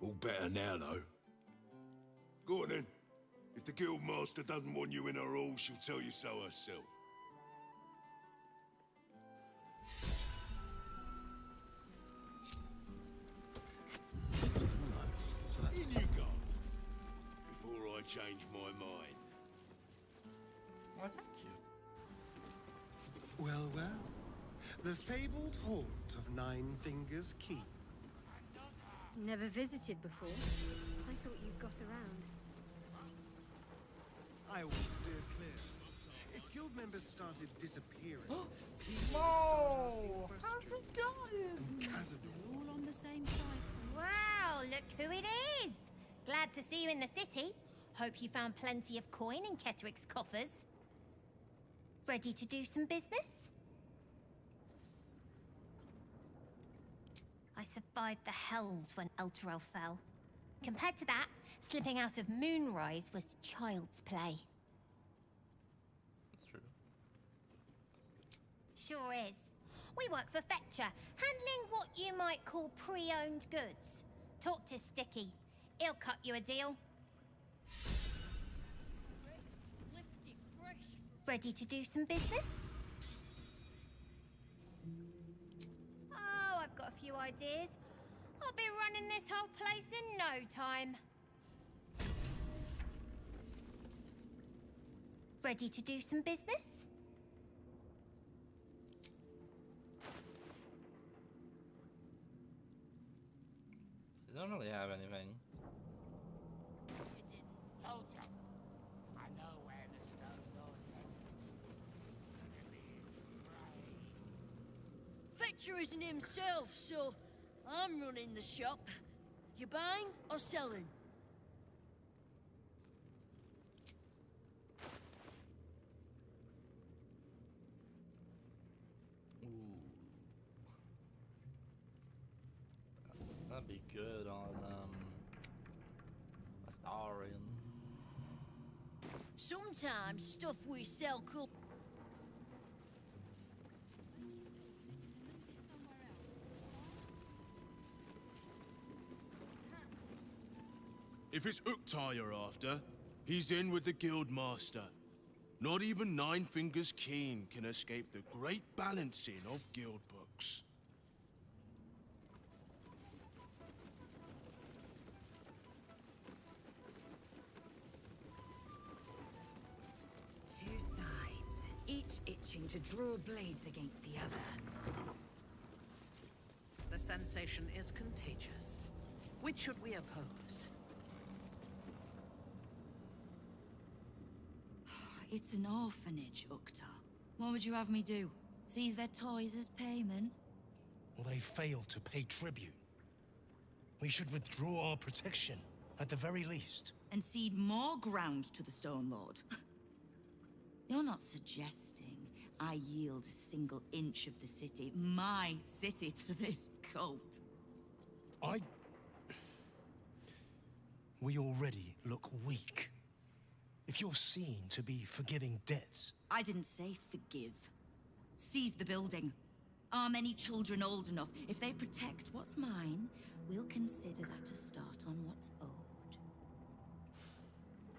All better now, though. Go on then. If the guildmaster doesn't want you in her hall, she'll tell you so herself. In you go. Before I change my mind. Why thank you? Well, well. The fabled haunt of Nine Fingers Keep. Never visited before. I thought you got around. I always steer clear. If guild members started disappearing, people Whoa! would start asking questions. And Cazador. All on the same side. Wow, look who it is! Glad to see you in the city. Hope you found plenty of coin in Kettrick's coffers. Ready to do some business? I survived the hells when Elturel fell. Compared to that, slipping out of Moonrise was child's play. That's true. Sure is. We work for Fetcher, handling what you might call pre-owned goods. Talk to Sticky. He'll cut you a deal. Ready to do some business? Oh, I've got a few ideas. I'll be running this whole place in no time. Ready to do some business? I don't really have anything. Told you. I know where the stone lord's headed. Fetcher isn't himself, so I'm running the shop. You buying or selling? That'd be good on Astarian. Sometimes stuff we sell could. If it's Uktar you're after, he's in with the guild master. Not even Nine Fingers Keen can escape the great balancing of guild books. Two sides, each itching to draw blades against the other. The sensation is contagious. Which should we oppose? It's an orphanage, Uktar. What would you have me do? Seize their toys as payment? Well, they failed to pay tribute. We should withdraw our protection, at the very least. And cede more ground to the Stone Lord? You're not suggesting I yield a single inch of the city, my city, to this cult? We already look weak. If you're seen to be forgiving debts... I didn't say forgive. Seize the building. Arm any children old enough. If they protect what's mine, we'll consider that a start on what's owed.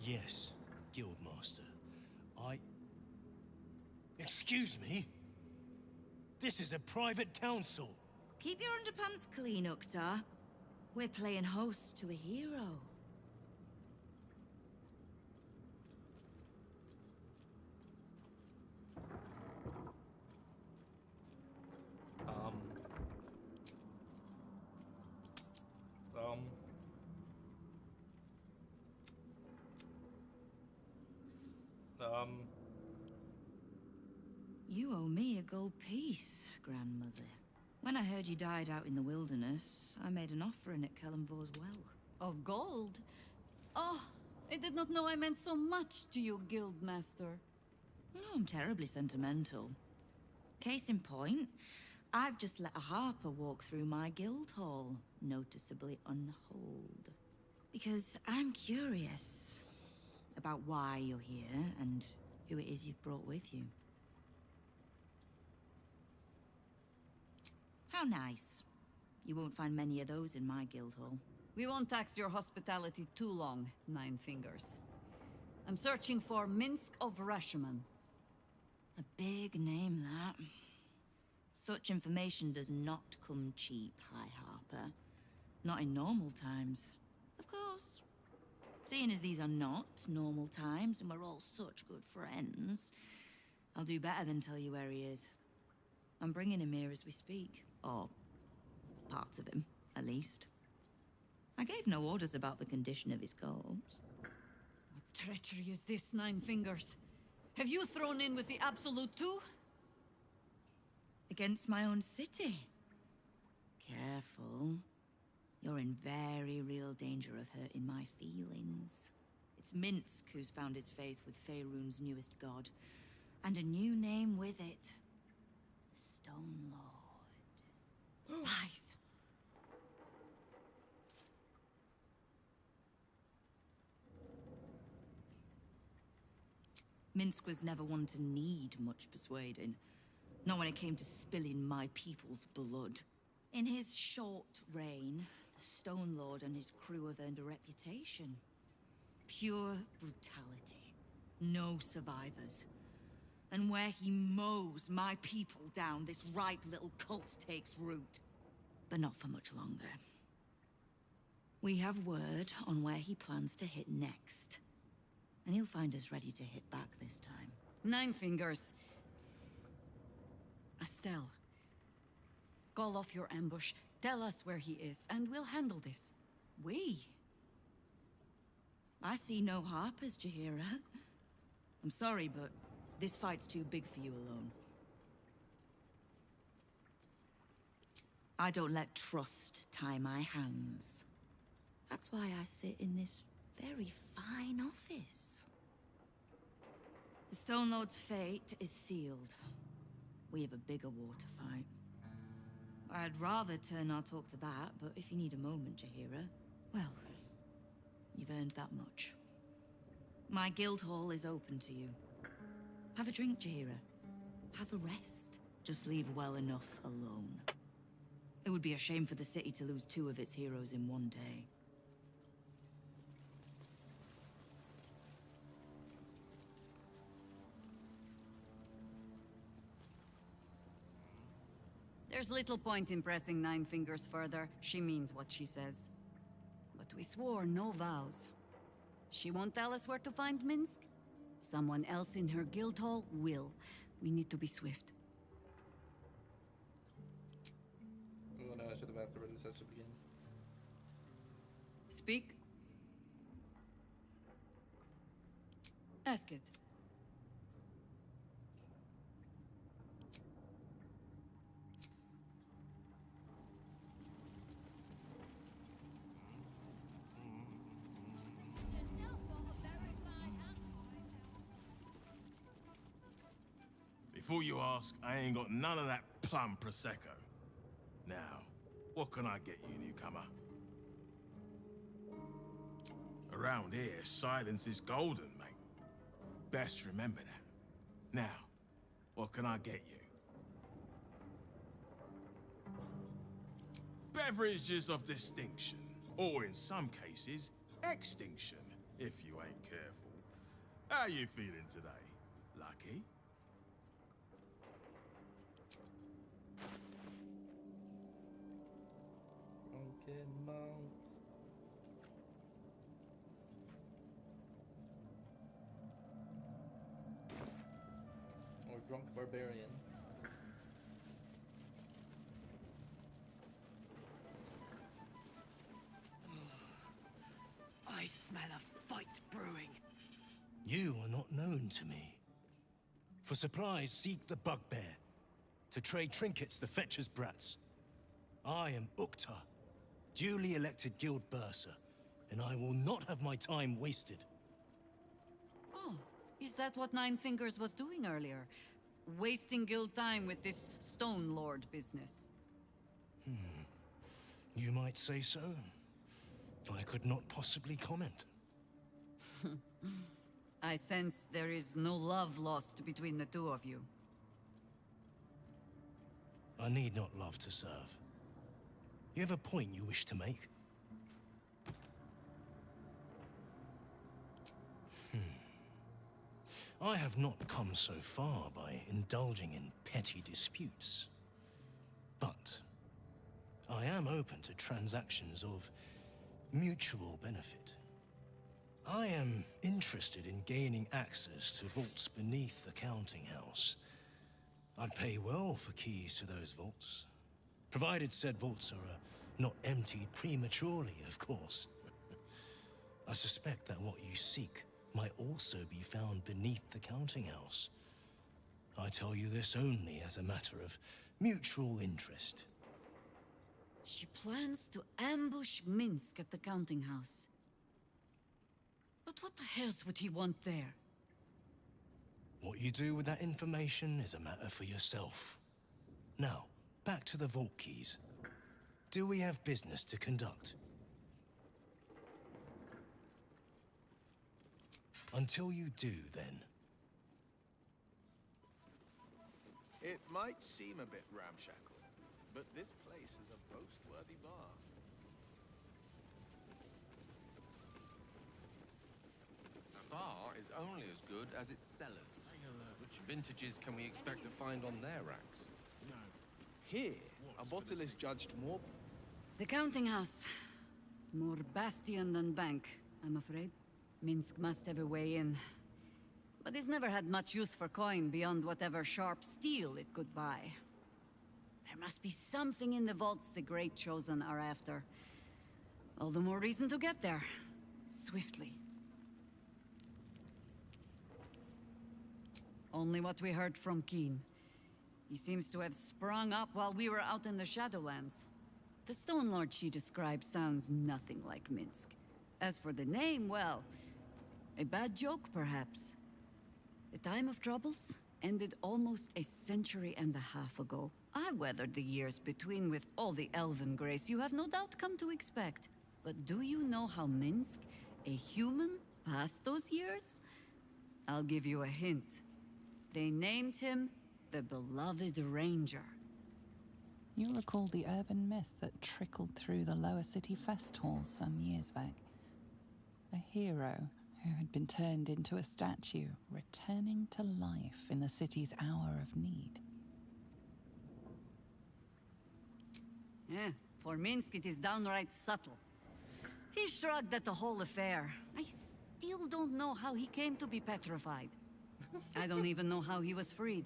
Yes, Guildmaster. Excuse me? This is a private council. Keep your underpants clean, Uktar. We're playing host to a hero. You owe me a gold piece, grandmother. When I heard you died out in the wilderness, I made an offering at Kellenvor's well. Of gold? Oh, I did not know I meant so much to you, Guildmaster. Oh, I'm terribly sentimental. Case in point, I've just let a harper walk through my guild hall, noticeably unholed. Because I'm curious about why you're here and who it is you've brought with you. How nice. You won't find many of those in my guild hall. We won't tax your hospitality too long, Nine Fingers. I'm searching for Minsk of Rashomon. A big name, that. Such information does not come cheap, High Harper. Not in normal times. Of course. Seeing as these are not normal times and we're all such good friends, I'll do better than tell you where he is. I'm bringing him here as we speak. Or parts of him, at least. I gave no orders about the condition of his corpse. What treachery is this, Nine Fingers? Have you thrown in with the Absolute too? Against my own city. Careful. You're in very real danger of hurting my feelings. It's Minsk who's found his faith with Faerun's newest god. And a new name with it. The Stone Lord. Lies. Minsk was never one to need much persuading. Not when it came to spilling my people's blood. In his short reign, the Stone Lord and his crew have earned a reputation. Pure brutality. No survivors. And where he mows my people down, this ripe little cult takes root. But not for much longer. We have word on where he plans to hit next. And he'll find us ready to hit back this time. Nine Fingers. Estelle. Call off your ambush, tell us where he is, and we'll handle this. We? I see no Harpers, Jaheira. I'm sorry, but this fight's too big for you alone. I don't let trust tie my hands. That's why I sit in this very fine office. The Stone Lord's fate is sealed. We have a bigger war to fight. I'd rather turn our talk to that, but if you need a moment, Jaheira, well, you've earned that much. My guild hall is open to you. Have a drink, Jaheira. Have a rest. Just leave well enough alone. It would be a shame for the city to lose 2 of its heroes in one day. There's little point in pressing Nine Fingers further. She means what she says. But we swore no vows. She won't tell us where to find Minsk? Someone else in her guild hall will. We need to be swift. Oh no, I should have asked her where this session begin. Speak. Ask it. Before you ask, I ain't got none of that plum Prosecco. Now, what can I get you, newcomer? Around here, silence is golden, mate. Best remember that. Now, what can I get you? Beverages of distinction, or in some cases, extinction, if you ain't careful. How you feeling today? Lucky? Drunken monk. Or drunk barbarian. I smell a fight brewing. You are not known to me. For supplies, seek the bugbear. To trade trinkets, the fetcher's brats. I am Uktar, duly elected guild bursar, and I will not have my time wasted. Oh, is that what Nine Fingers was doing earlier? Wasting guild time with this Stone Lord business? You might say so. I could not possibly comment. I sense there is no love lost between the two of you. I need not love to serve. You have a point you wish to make? I have not come so far by indulging in petty disputes. But I am open to transactions of mutual benefit. I am interested in gaining access to vaults beneath the counting house. I'd pay well for keys to those vaults, provided said vaults are not emptied prematurely, of course. I suspect that what you seek might also be found beneath the counting house. I tell you this only as a matter of mutual interest. She plans to ambush Minsk at the counting house. But what the else would he want there? What you do with that information is a matter for yourself. Now, back to the vault keys. Do we have business to conduct? Until you do, then. It might seem a bit ramshackle, but this place is a boast-worthy bar. A bar is only as good as its cellars. Which vintages can we expect to find on their racks? No. Here, a bottle is judged more... The counting house. More bastion than bank, I'm afraid. Minsk must have a way in. But he's never had much use for coin beyond whatever sharp steel it could buy. There must be something in the vaults the Great Chosen are after. All the more reason to get there. Swiftly. Only what we heard from Keen. He seems to have sprung up while we were out in the Shadowlands. The Stone Lord she described sounds nothing like Minsk. As for the name, well, a bad joke perhaps. The time of troubles ended almost a century and a half ago. I weathered the years between with all the elven grace you have no doubt come to expect. But do you know how Minsk, a human, passed those years? I'll give you a hint. They named him the Beloved Ranger. You recall the urban myth that trickled through the lower city fest halls some years back. A hero who had been turned into a statue, returning to life in the city's hour of need. Yeah, for Minsk it is downright subtle. He shrugged at the whole affair. I still don't know how he came to be petrified. I don't even know how he was freed.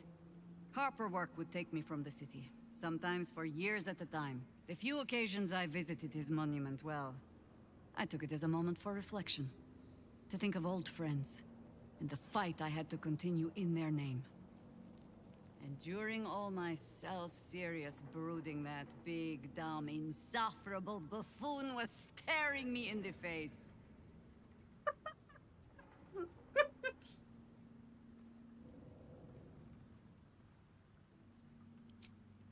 Harper work would take me from the city, sometimes for years at a time. The few occasions I visited his monument, well, I took it as a moment for reflection. To think of old friends, and the fight I had to continue in their name. And during all my self-serious brooding, that big, dumb, insufferable buffoon was staring me in the face.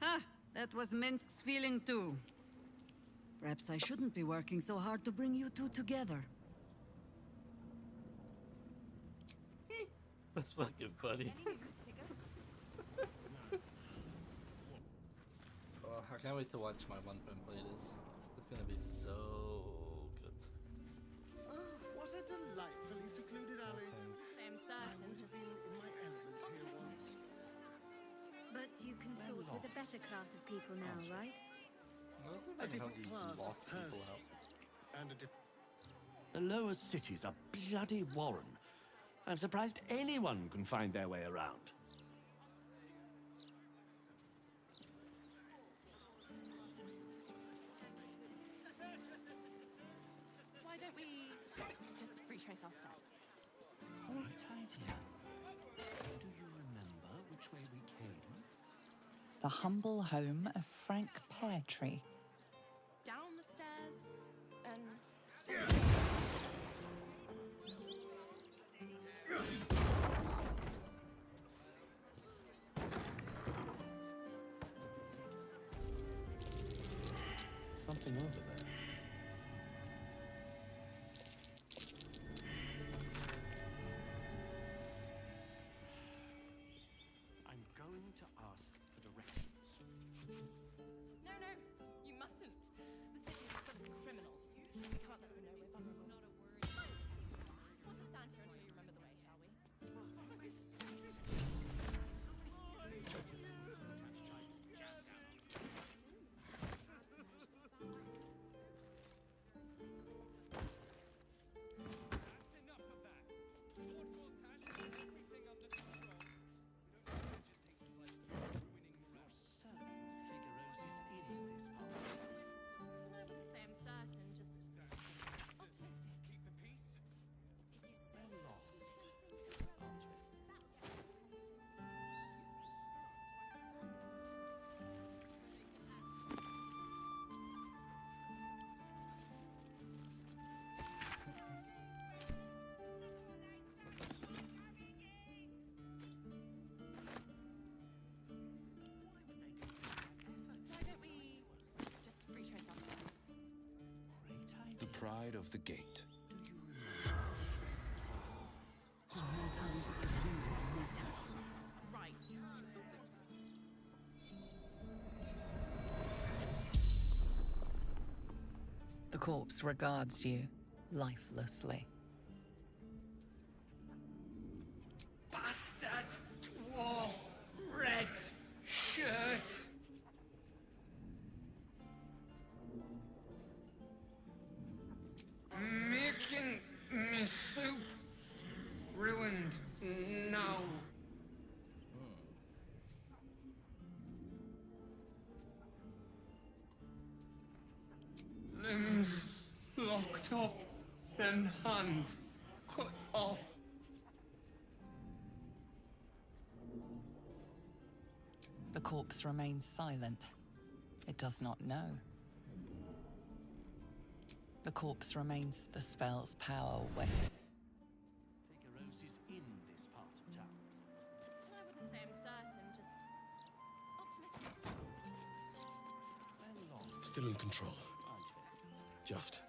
Ha! That was Minsk's feeling too. Perhaps I shouldn't be working so hard to bring you two together. That's fucking funny. Oh, I can't wait to watch my one friend play this. It's gonna be so good. Oh, what a delightfully secluded alley. I'm I certain. would have been in my element here once. But you consort with a better class of people now, right? A different class of person. And a different... The lower city's a bloody warren. I'm surprised anyone can find their way around. Why don't we just retrace our steps? Right idea. Do you remember which way we came? The humble home of Frank Peartree. Down the stairs and... Something over there. I'm going to ask for directions. No, you mustn't. The city is full of criminals. We can't let them know we're vulnerable. Not a word. We'll just stand here until you remember the way, shall we? The pride of the gate. Right. The corpse regards you lifelessly. Bastard dwarf red shirt. Making me soup and hand cut off. The corpse remains silent. It does not know. The corpse remains the spell's power when... Figueros is in this part of town. I wouldn't say I'm certain, just optimistic. Still in control. Just.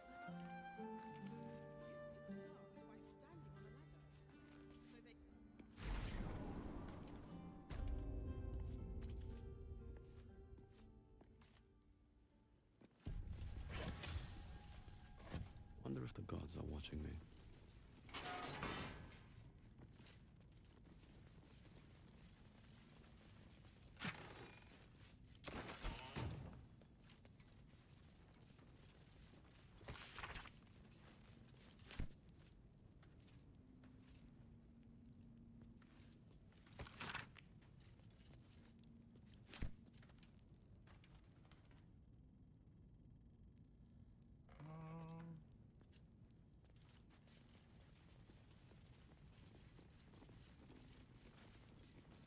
Wonder if the gods are watching me.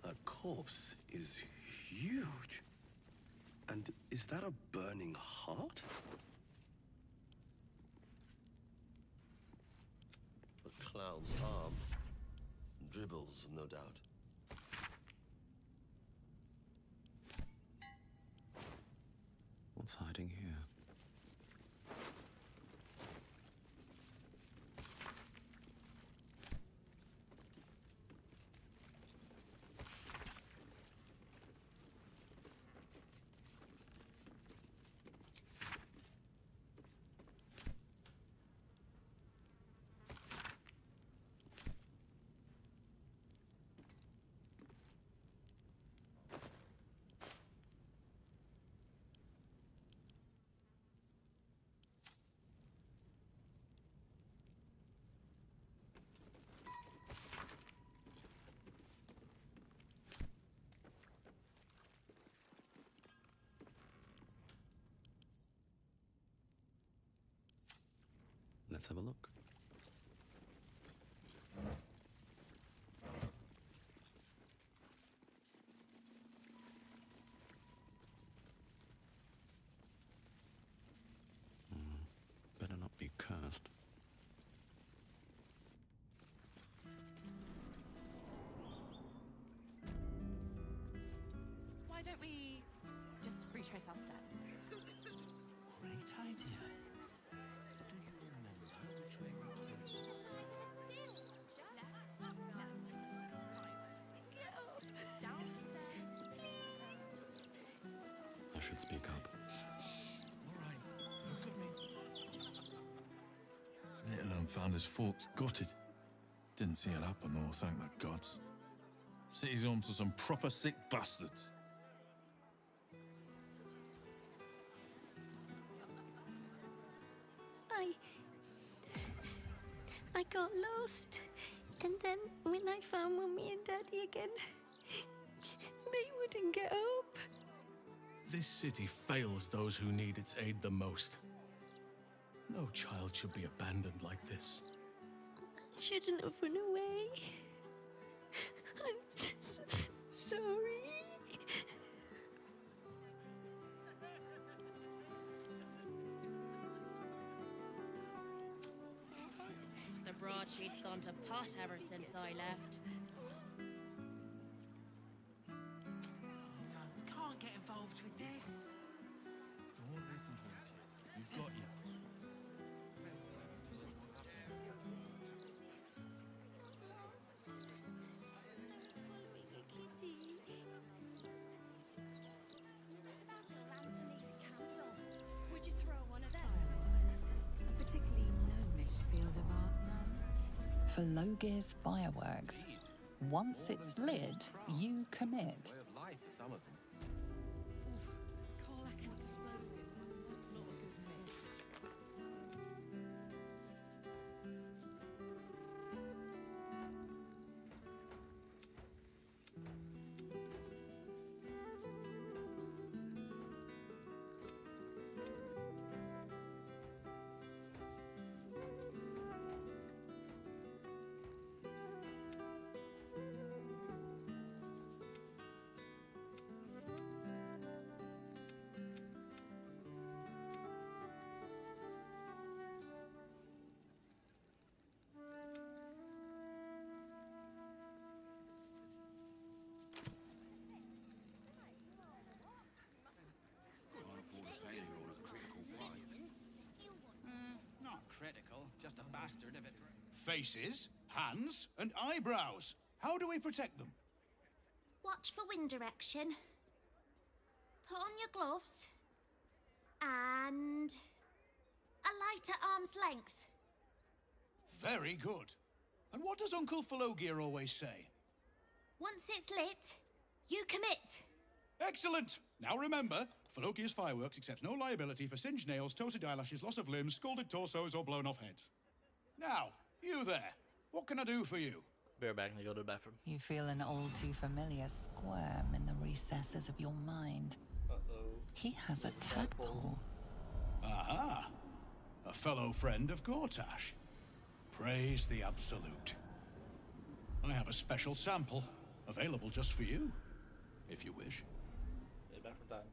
That corpse is huge. And is that a burning heart? A clown's arm. Dribbles, no doubt. What's hiding here? Let's have a look. Better not be cursed. Why don't we just retrace our steps? Great idea. Do you remember which way we came? I should speak up. Look at me. Little unfounders Fork's gutted. Didn't see it happen, or thank the gods. City's home to some proper sick bastards. I got lost. And then when I found Mummy and Daddy again, they wouldn't get up. This city fails those who need its aid the most. No child should be abandoned like this. I shouldn't have run away. I'm sorry. The broadsheet's gone to pot ever since I left. No, we can't get involved with this. Don't listen to him, kid. You've got you. What about a lanternese candle? Would you throw one of them? A particularly gnomish field of art now. For Logir's fireworks, once it's lit, you commit. Way of life for some of them. Call like an explosive. That's not a good mix. bastard if it... Faces, hands, and eyebrows. How do we protect them? Watch for wind direction. Put on your gloves. And... a light at arm's length. Very good. And what does Uncle Falogir always say? Once it's lit, you commit. Excellent! Now remember, Falogir's Fireworks accepts no liability for singed nails, toasted eyelashes, loss of limbs, scalded torsos, or blown off heads. Now, you there. What can I do for you? Be right back and go to the bathroom. You feel an all too familiar squirm in the recesses of your mind. He has a tadpole. Aha! A fellow friend of Gortash. Praise the Absolute. I have a special sample, available just for you, if you wish. Bathroom time.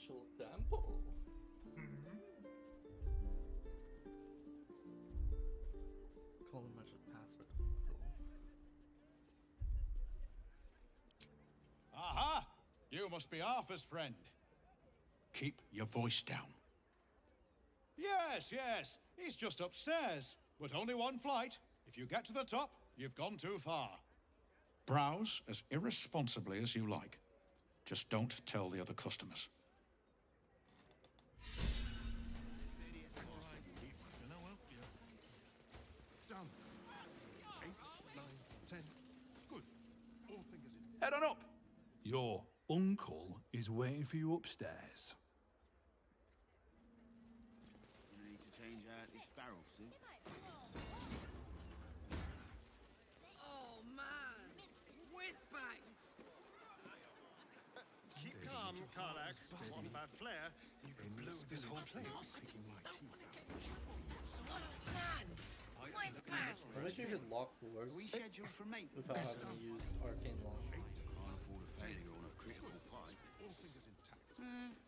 special sample. Colon measured password. Cool. Aha! You must be Arthur's friend. Keep your voice down. Yes, yes, he's just upstairs, but only one flight. If you get to the top, you've gone too far. Browse as irresponsibly as you like. Just don't tell the other customers. Done. 8, 9, 10. Good. All fingers in. Head on up. Your uncle is waiting for you upstairs. You need to change out this barrel soon. Oh man, whiz-bangs! Keep calm, Karlak. One bad flare, and you can blow this whole place. Why don't you even lock doors We scheduled for maintenance. without having to use arcane law? Can't afford a failure on a critical pipe.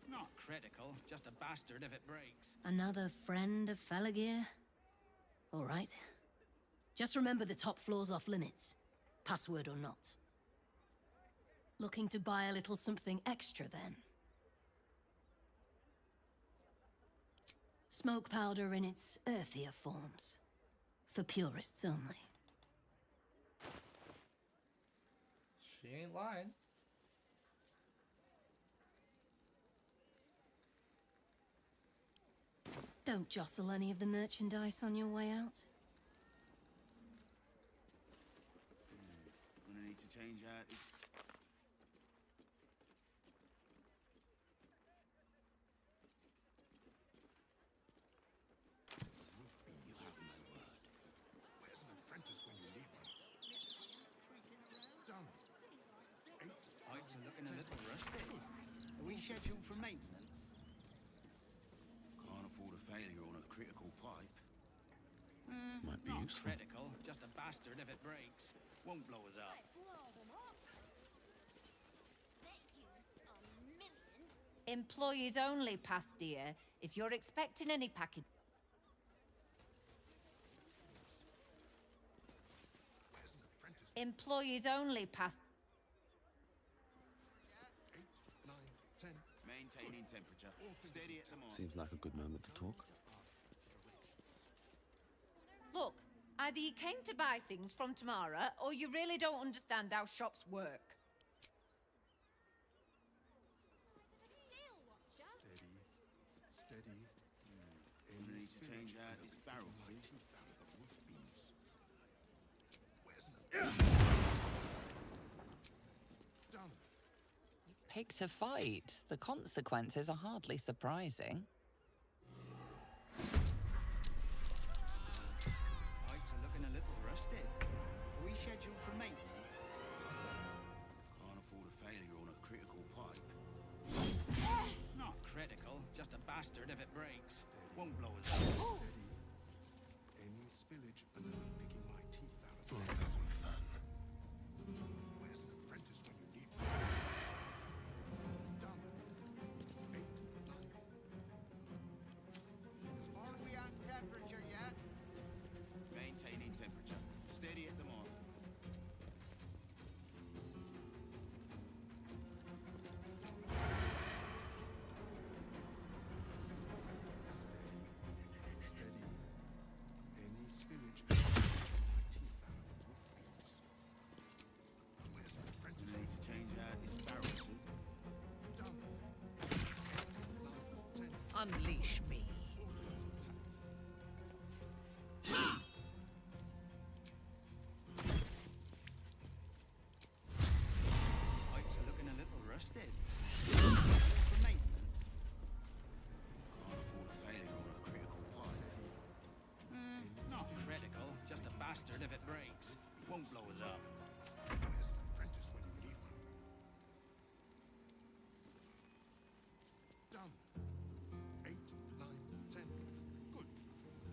Not critical, just a bastard if it breaks. Another friend of Felagir? All right. Just remember the top floor's off limits, password or not. Looking to buy a little something extra then? Smoke powder in its earthier forms. For purists only. She ain't lying. Don't jostle any of the merchandise on your way out. Gonna need to change out this. You have no word. Where's an apprentice when you need one? Done. 8. Pipes are looking a little rusty. Are we scheduled for maintenance? Can't afford a failure on a critical pipe. Might be Not useful. critical, just a bastard if it breaks. Won't blow us up. Employees only, Pastia. If you're expecting any package. Employees only, Pastia. 8, 9, 10. Maintaining temperature. Steady at the mark. Seems like a good moment to talk. Look, either you came to buy things from Tamara, or you really don't understand how shops work. Steady. Steady. Gonna need to change out this barrel soon. Done. Picked a fight. The consequences are hardly surprising. Pipes are looking a little rusty. Are we scheduled for maintenance? Can't afford a failure on a critical pipe. Not critical, just a bastard if it breaks. Won't blow us up. Any spillage and I'm picking my teeth out of it. Let's have some fun. Where's an apprentice when you need one? Done. 8, 9. Are we at temperature yet? Maintaining temperature. Steady at the mark. Steady. Any spillage and I'm picking my teeth out of the roof beams. Where's an apprentice? Need to change out this barrel soon. Done. 8, 9, 10. Unleash me. Pipes are looking a little rusty. For maintenance? Can't afford a failure on a critical pipe. Not critical, just a bastard if it breaks. Won't blow us up. Where's an apprentice when you need one? Done. 8, 9, 10. Good.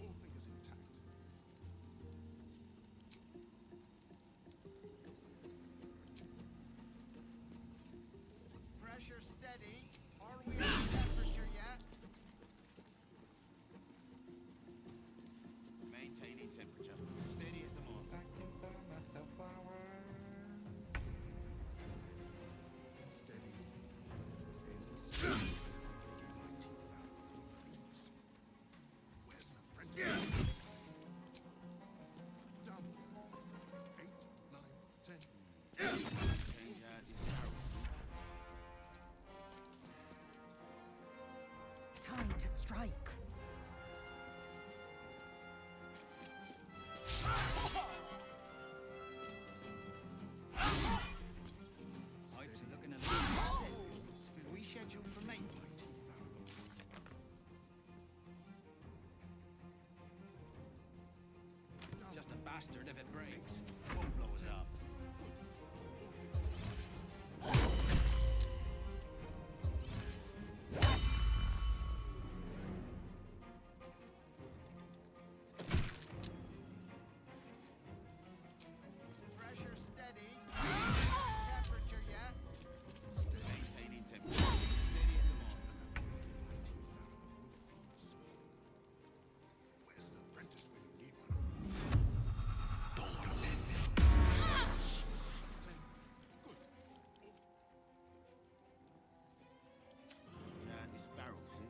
All fingers intact. Pressure steady. Are we at like. Pipes are looking a little unstable. Are we scheduled for maintenance? Just a bastard if it breaks. Won't blow us up. Pressure steady. Temperature yet? Maintaining temperature. Steady at the moment. Where's an apprentice when you need one? This barrel, see?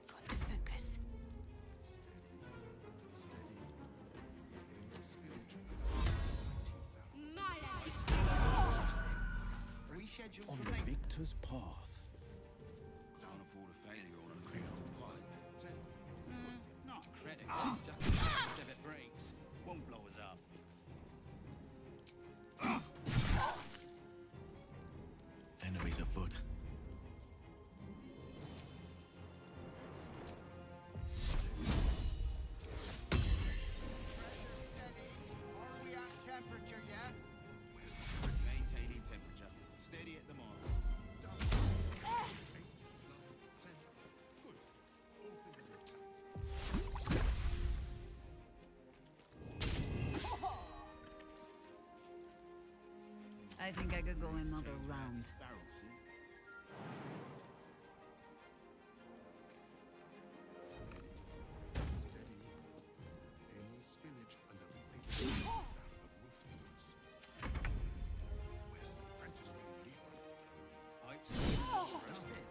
Got to focus. Are we scheduled On for the maintenance? victor's path. Can't afford a failure on a critical pipe. Not critical. Just a bastard if it breaks. Won't blow us up. Enemies afoot. Are we at temperature yet? Maintaining temperature. Steady at the mark. I think I could go another round. Barrel, see? Any spillage and they'll be picking it out of the roof beams. Where's an apprentice when you need one? Pipes are looking rusted.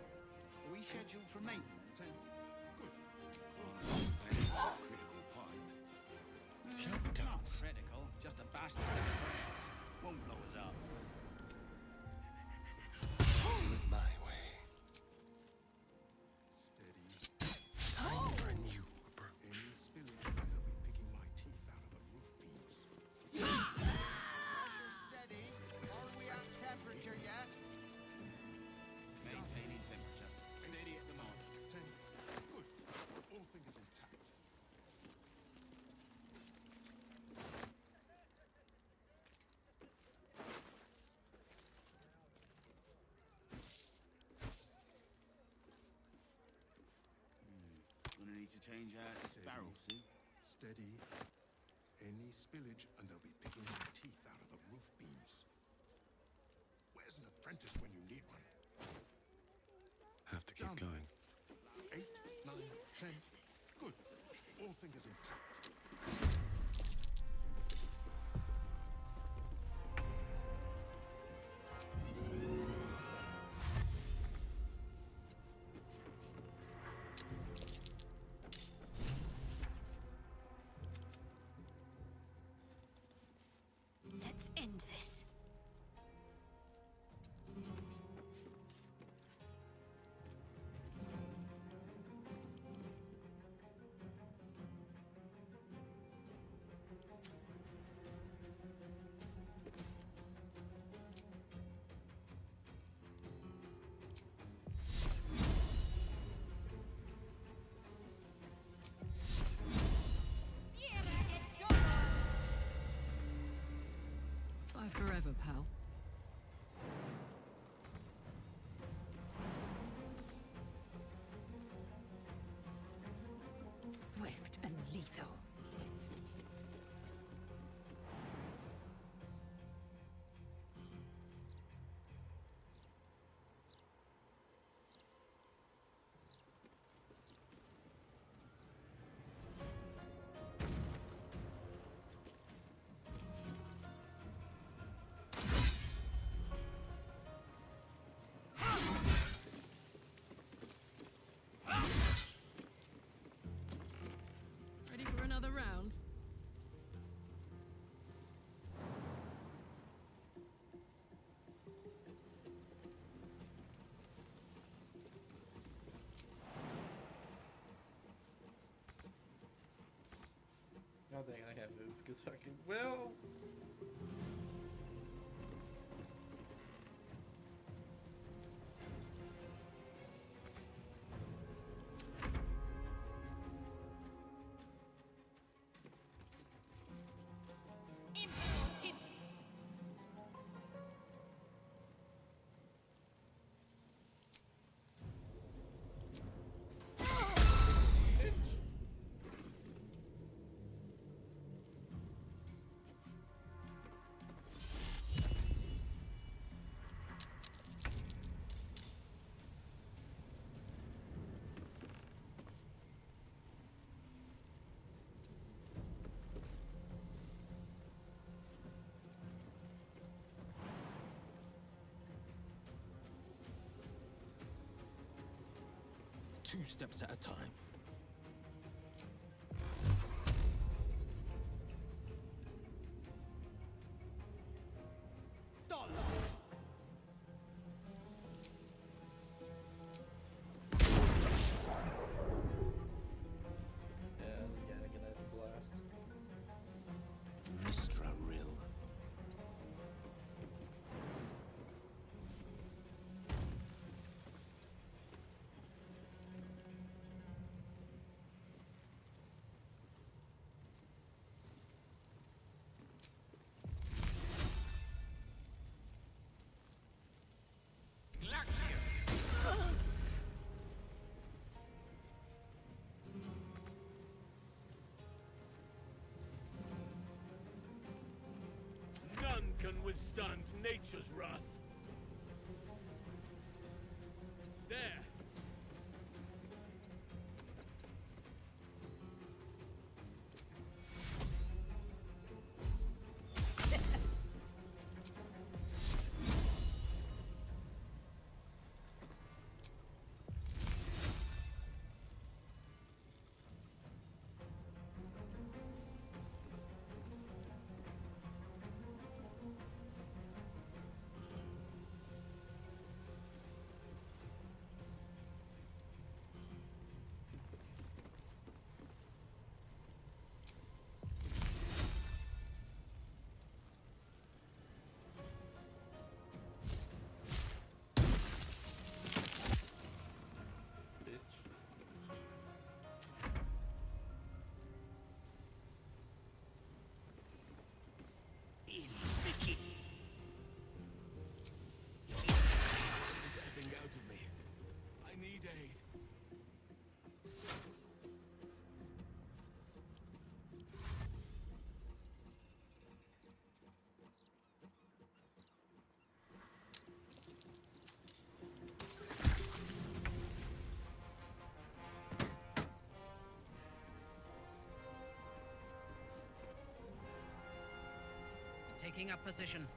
Are we scheduled for maintenance? Critical pipe. Shall we Not dance? critical. Just a bastard if it breaks. Won't blow us up. Do it my way. Steady. Time for a new Any approach. spillage and they'll be picking my teeth out of the roof beams. Pressure steady. Are we at temperature yet? Maintaining temperature. Steady at the mark. 10. Good. All fingers intact. Gonna need to change out this barrel, see? Steady. Any spillage and they'll be picking my teeth out of the roof beams. Where's an apprentice when you need one? Have to keep going. 8, 9, 10. Good. All fingers intact. Let's end this. Bye forever, pal. Swift and lethal. Ready for another Oh dang, I can't move because fucking Will. Two steps at a time. Yeah, you gotta get that blast. Mistra Rill. None can withstand nature's wrath. There. Taking up position.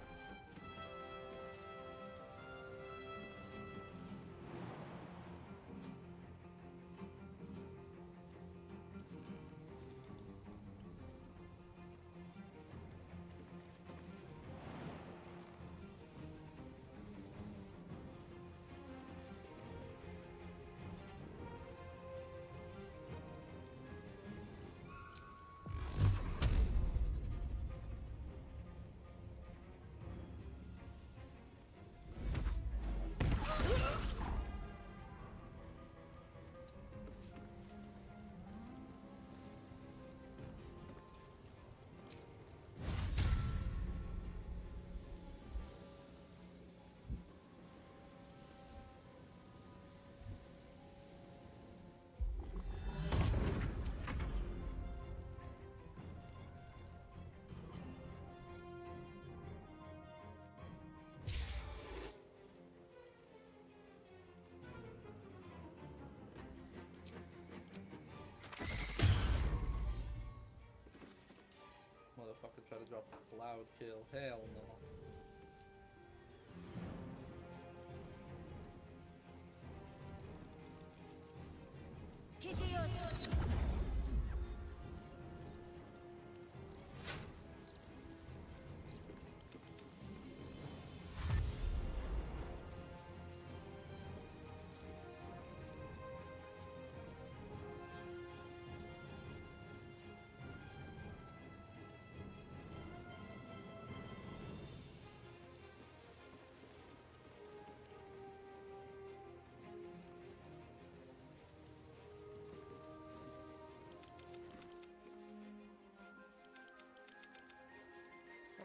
Motherfucker try to drop a cloud kill. Hell no.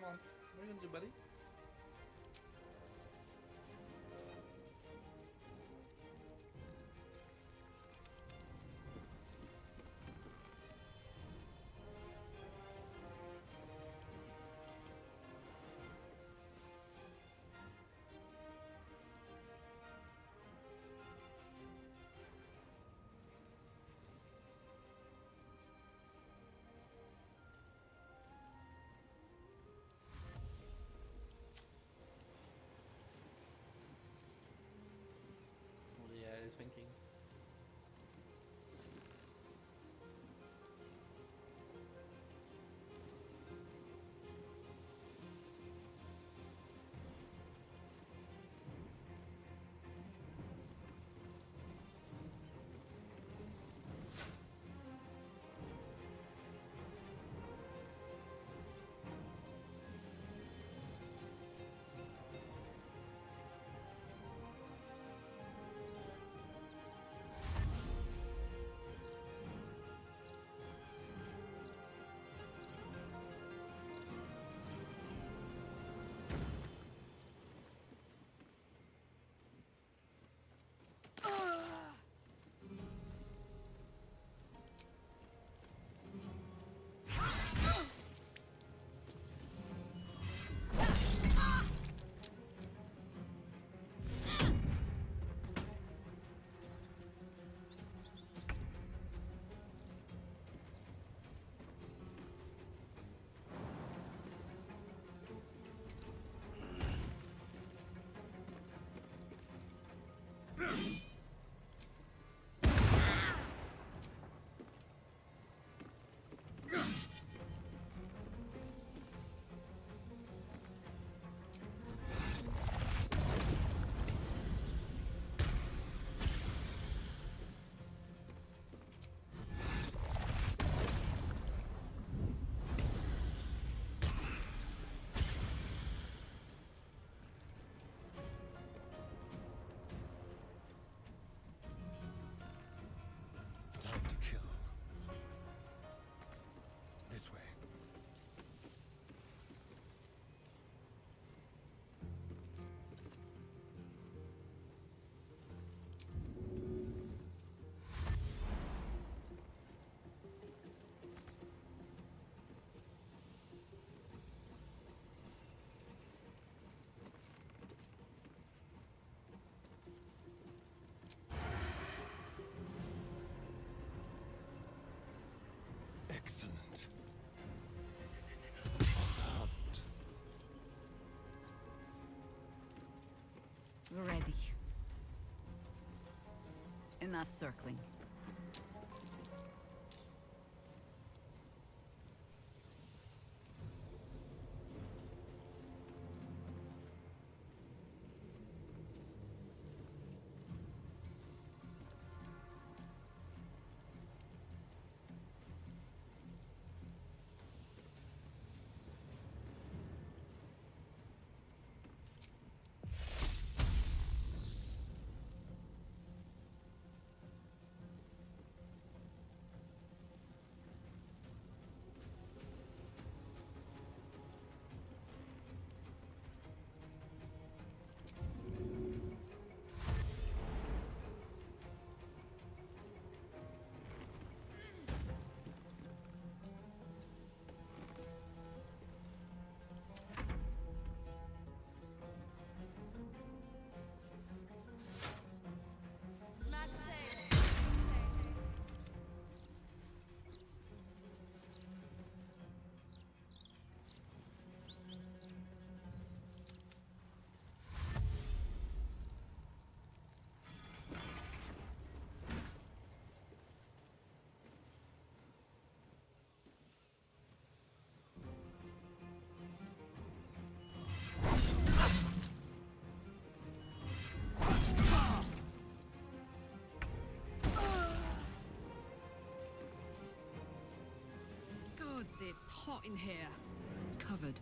on. What are you gonna do, buddy? What are you guys thinking? Time to kill. This way. Excellent. Ready. Enough circling. It's hot in here. Covered.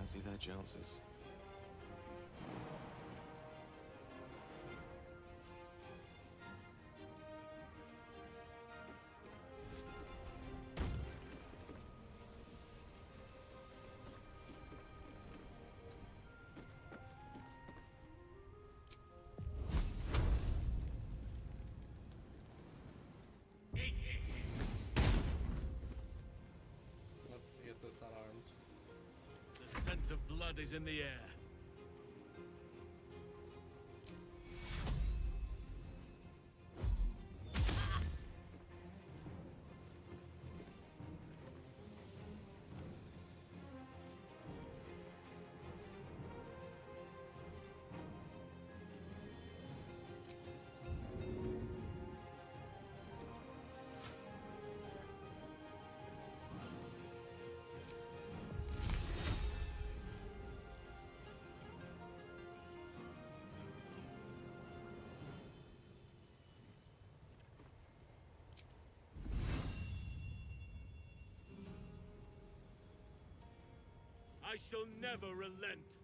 fancy their chances. Let's get this unarmed. The scent of blood is in the air. I shall never relent.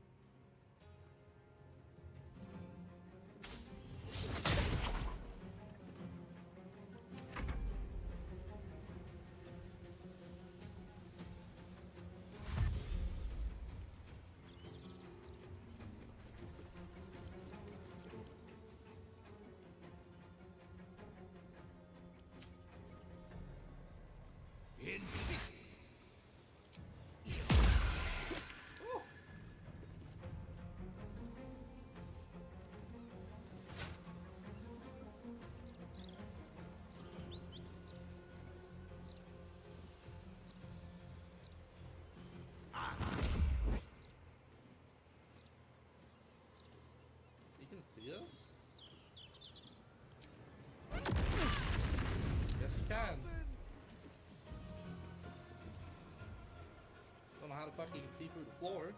You can see us? Yes, you can. Don't know how the fuck you can see through the floor.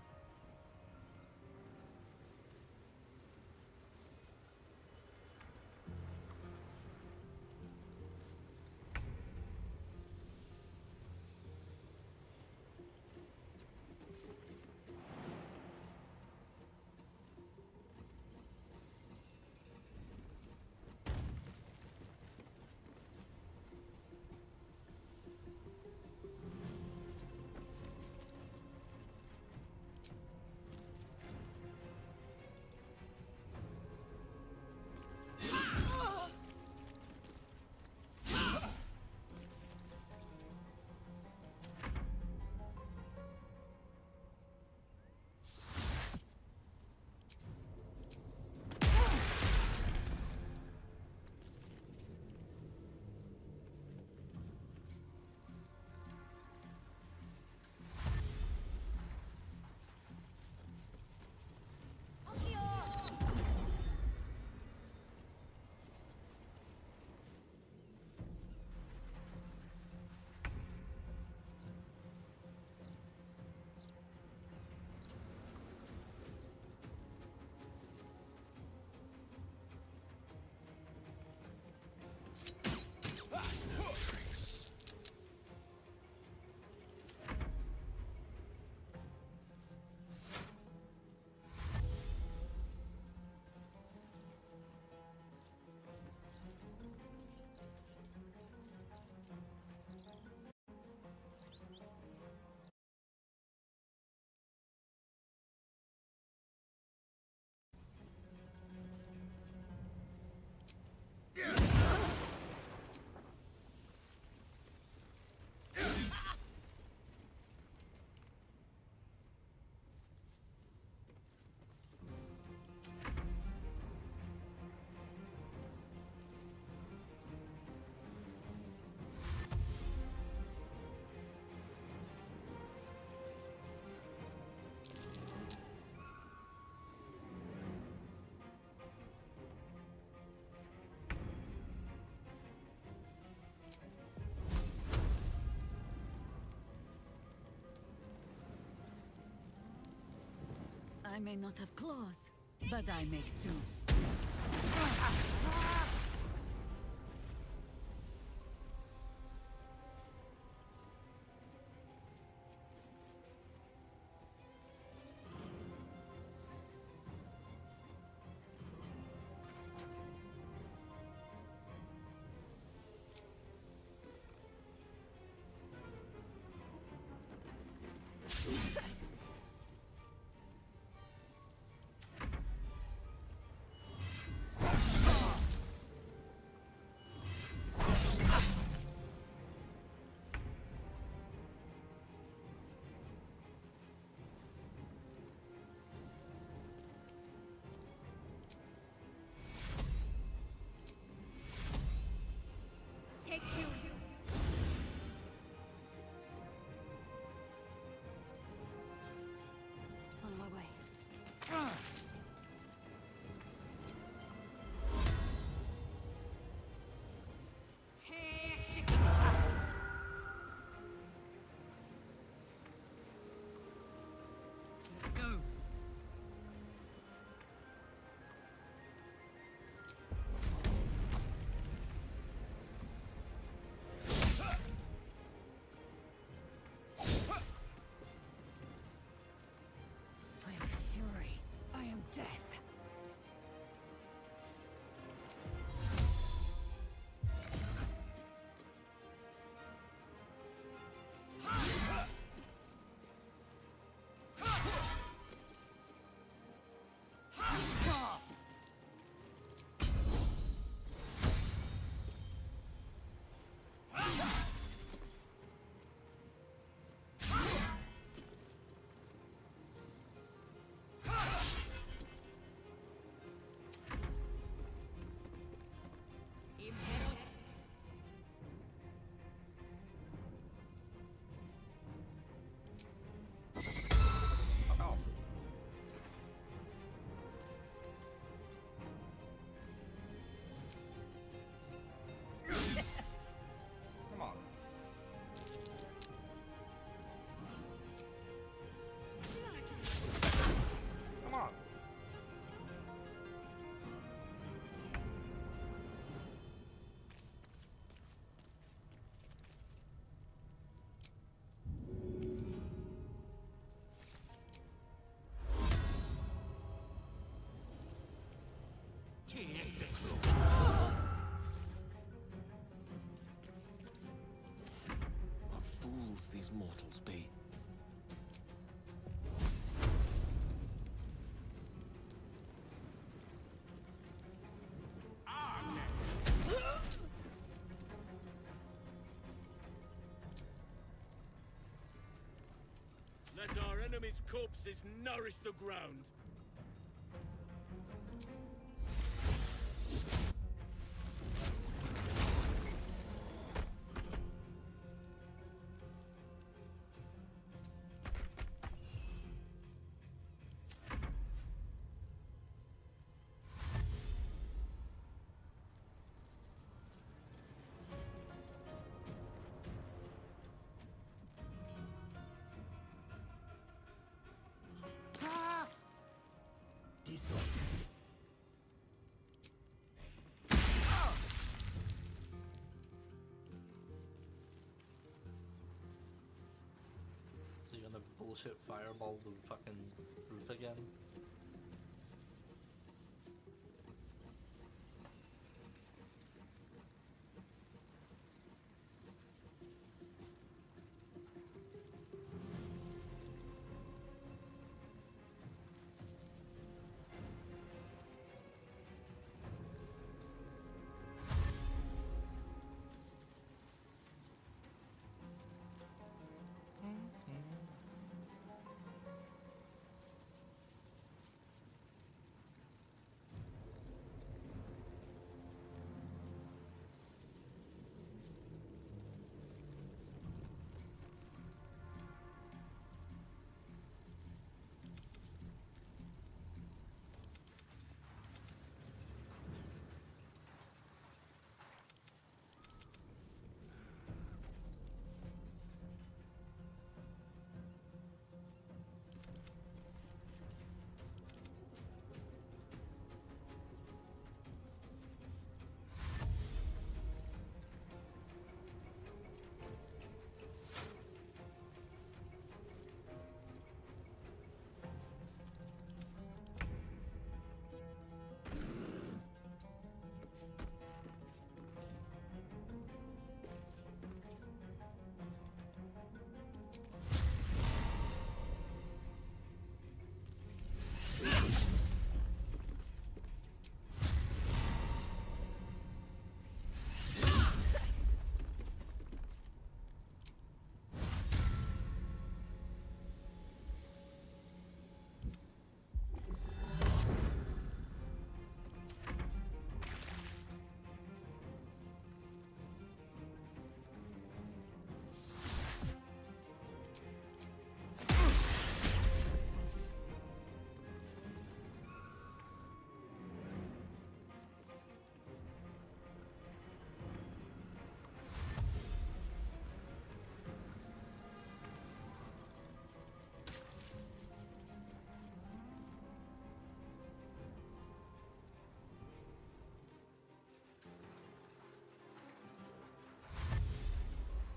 I may not have claws, but I make do. What fools these mortals be. Let our enemies' corpses nourish the ground. So you're gonna bullshit fireball the fucking roof again?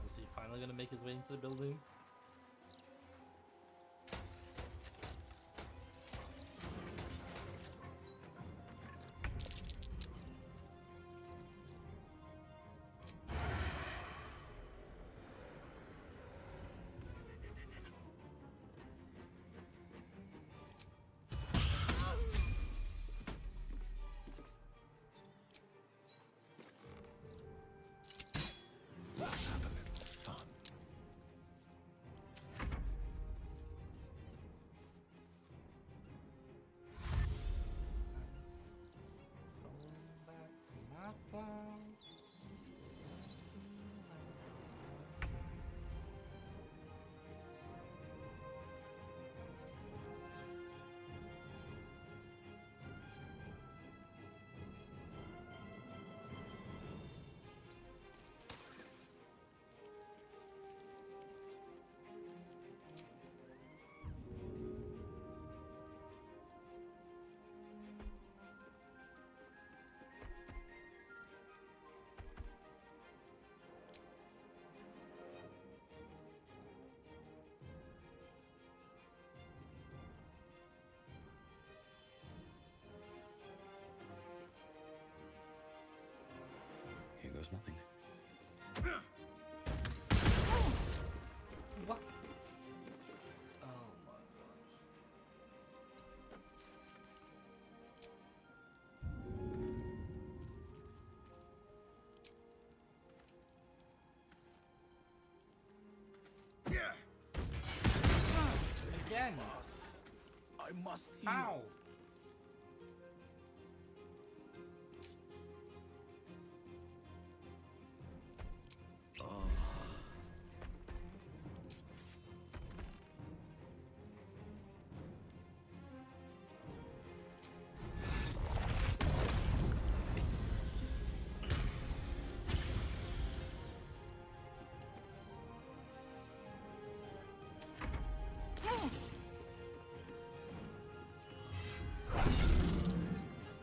Is he finally gonna make his way into the building? Let's have a little fun. was nothing. What? Oh my Again. I must heal. Ow.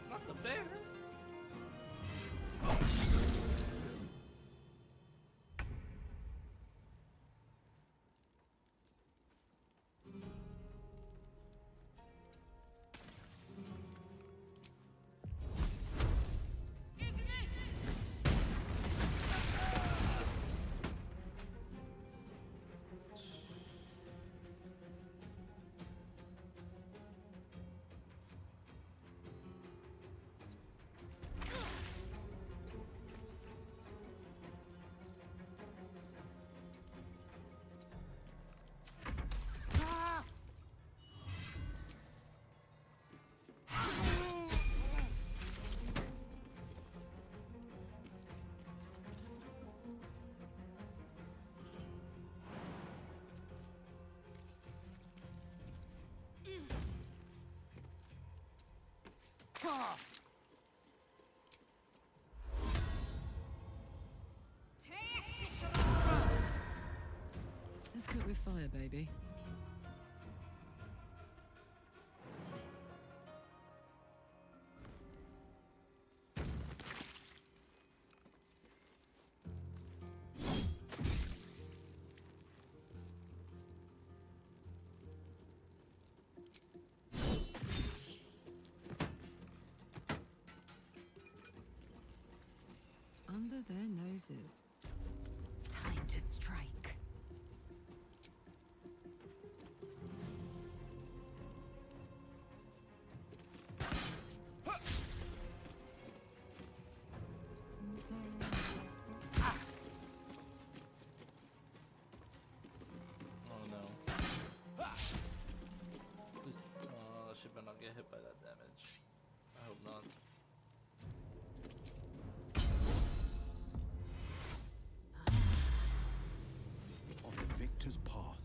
Not the bear. Let's cook with fire, baby. Under their noses. Time to strike. Oh no. Please, she better not get hit by that damage. I hope not. On the victor's path.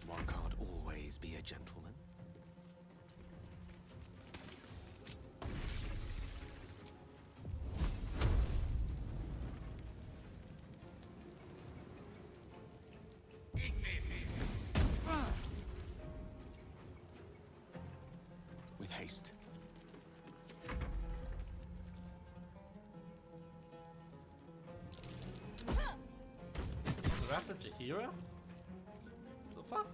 One can't always be a gentleman. With haste. The Raptor Jahira? The fuck?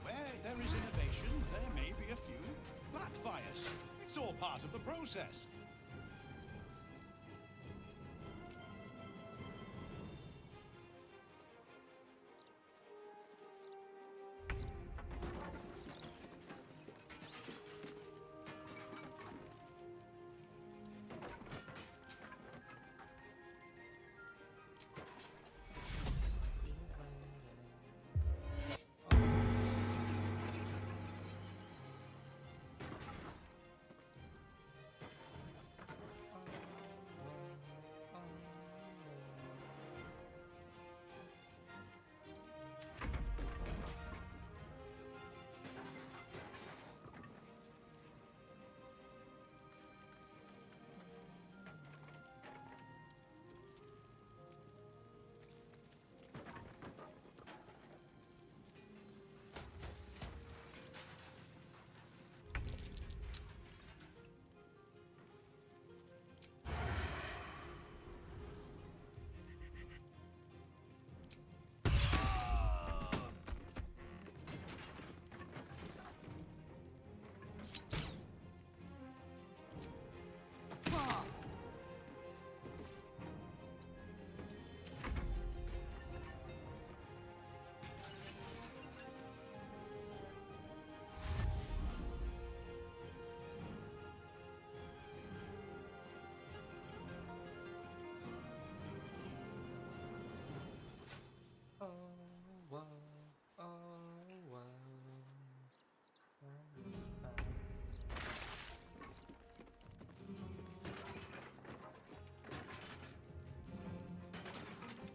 Where there is innovation, there may be a few backfires. It's all part of the process.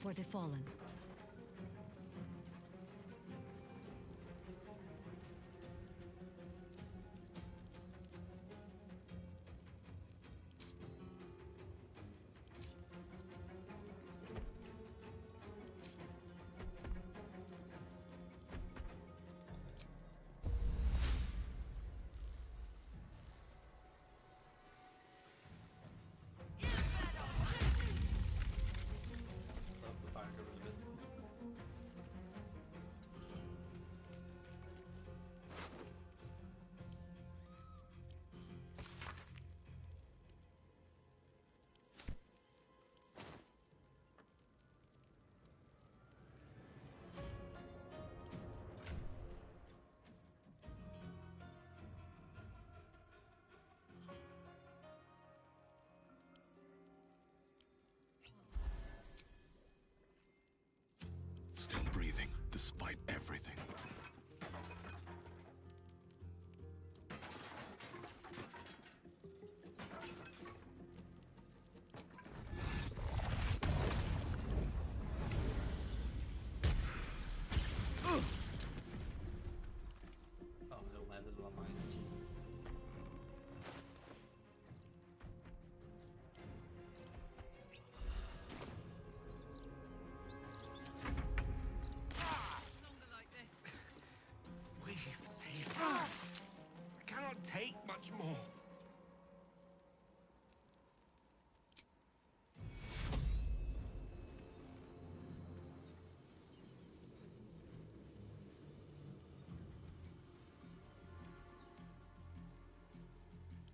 For the fallen. Still breathing, despite everything. Take much more.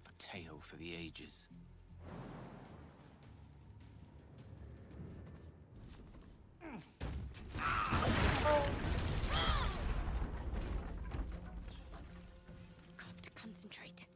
A tale for the ages. Concentrate.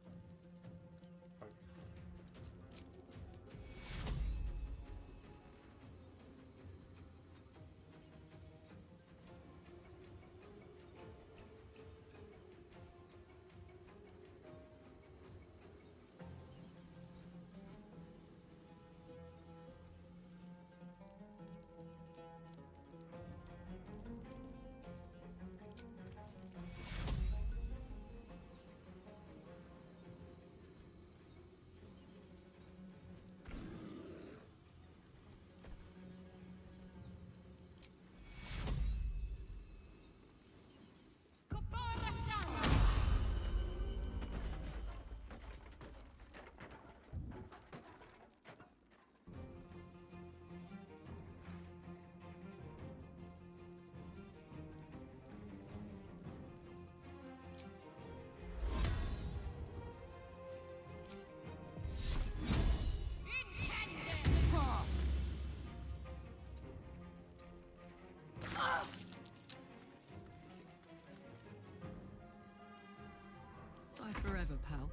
how.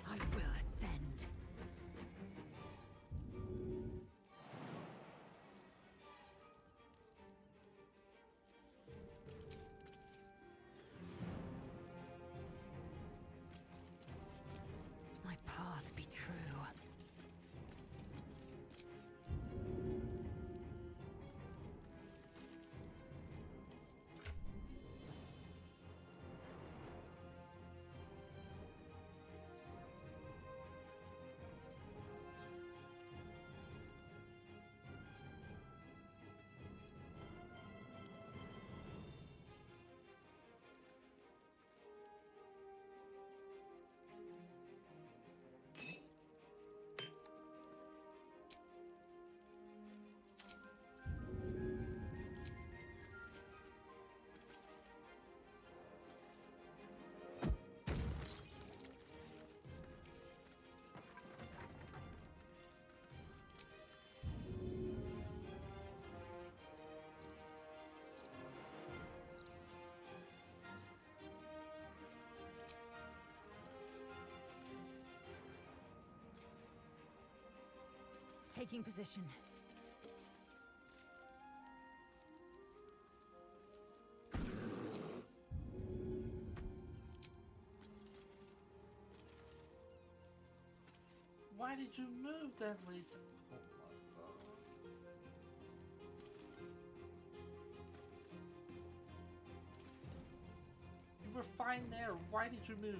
I will ascend. My path be true. Taking position. Why did you move then, Lisa? Oh my god. You were fine there. Why did you move?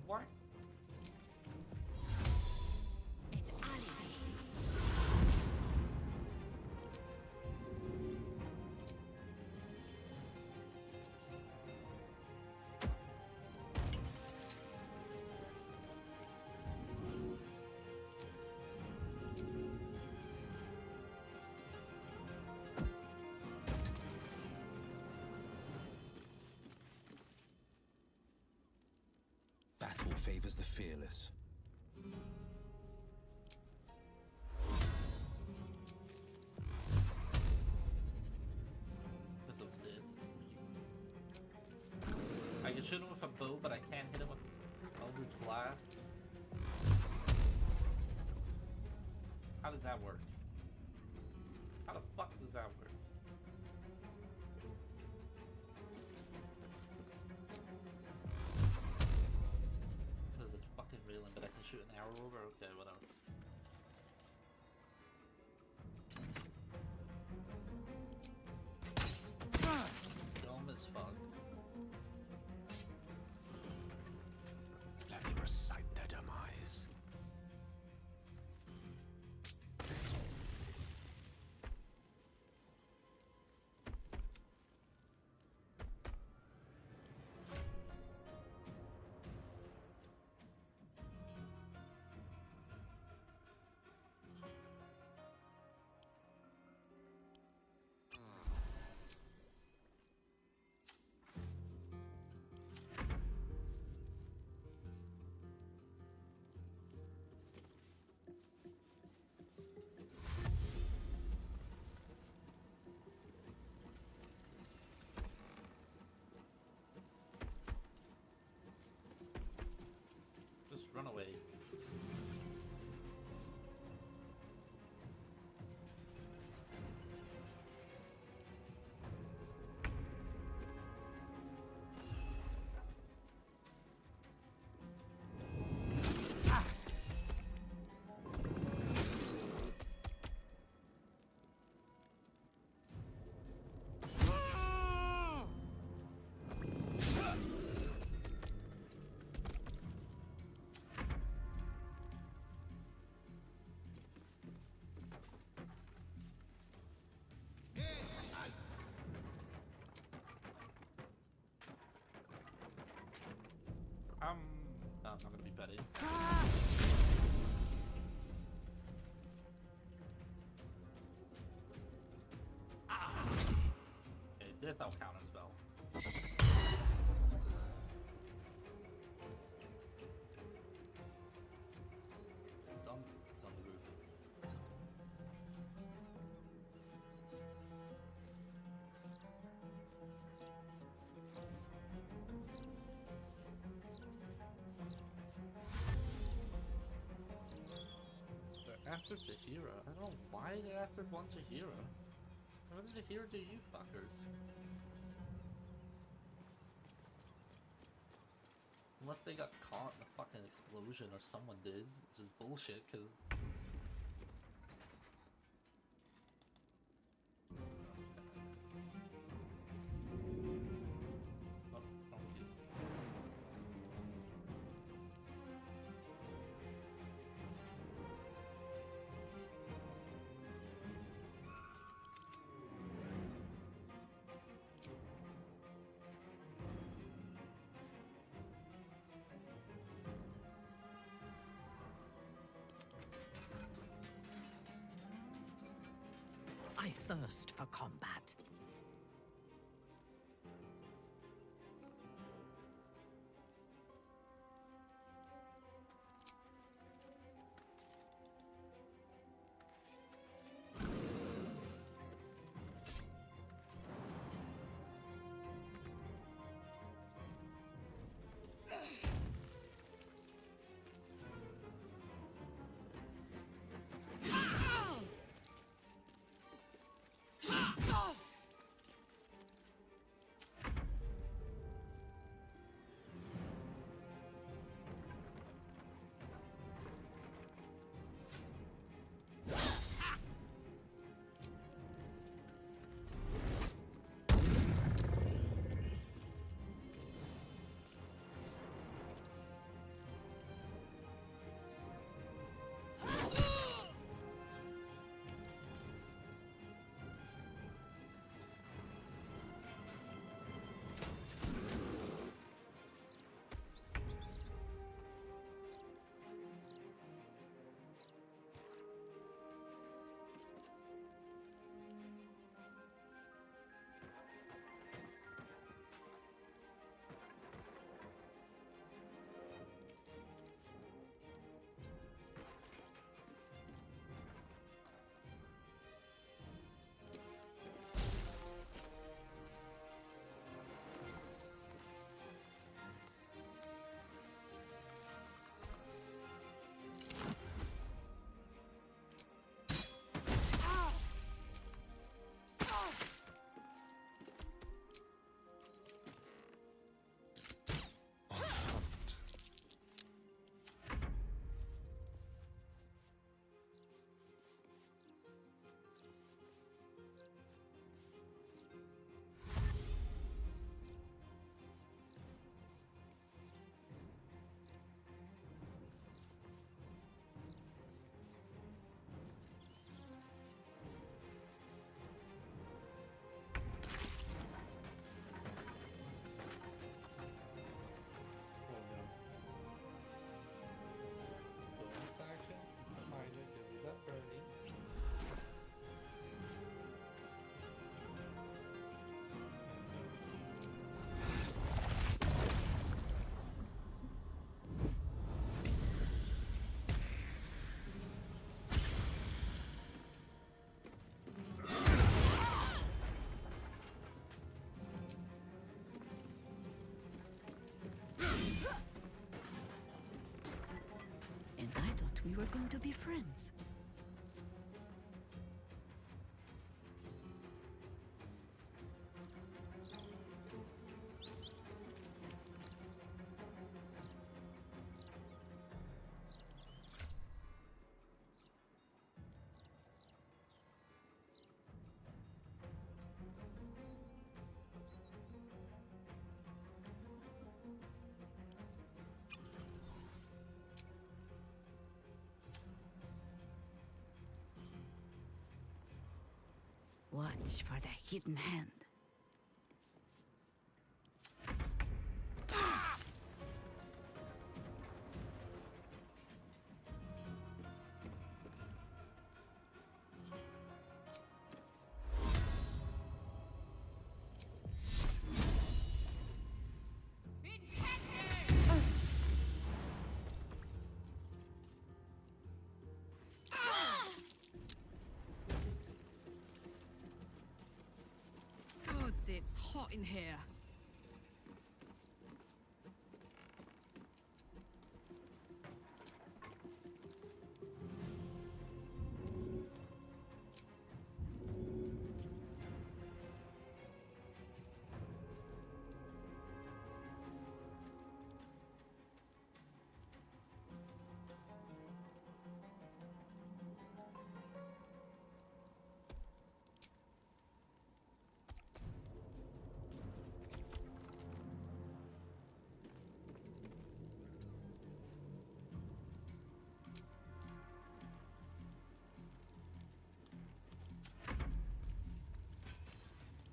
Why? It's Ali. Battle favors the fearless. Look at this. I can shoot him with a bow, but I can't hit him with Baldur's Blast. How does that work? How the fuck does that work? It's because it's fucking reeling, but I can shoot an arrow over? Okay, whatever. Dumb as fuck. Let me recite their demise. Just run away. No, I'm not gonna be petty. if that'll count as spell. He's on the roof. They're after Jahira. I don't know why they're after one Jahira. What did Jahira do, you fuckers? Unless they got caught in a fucking explosion or someone did, which is bullshit, cause... Oh, wrong key. I thirst for combat. We were going to be friends. Watch for the hidden hand. Jesus, it's hot in here.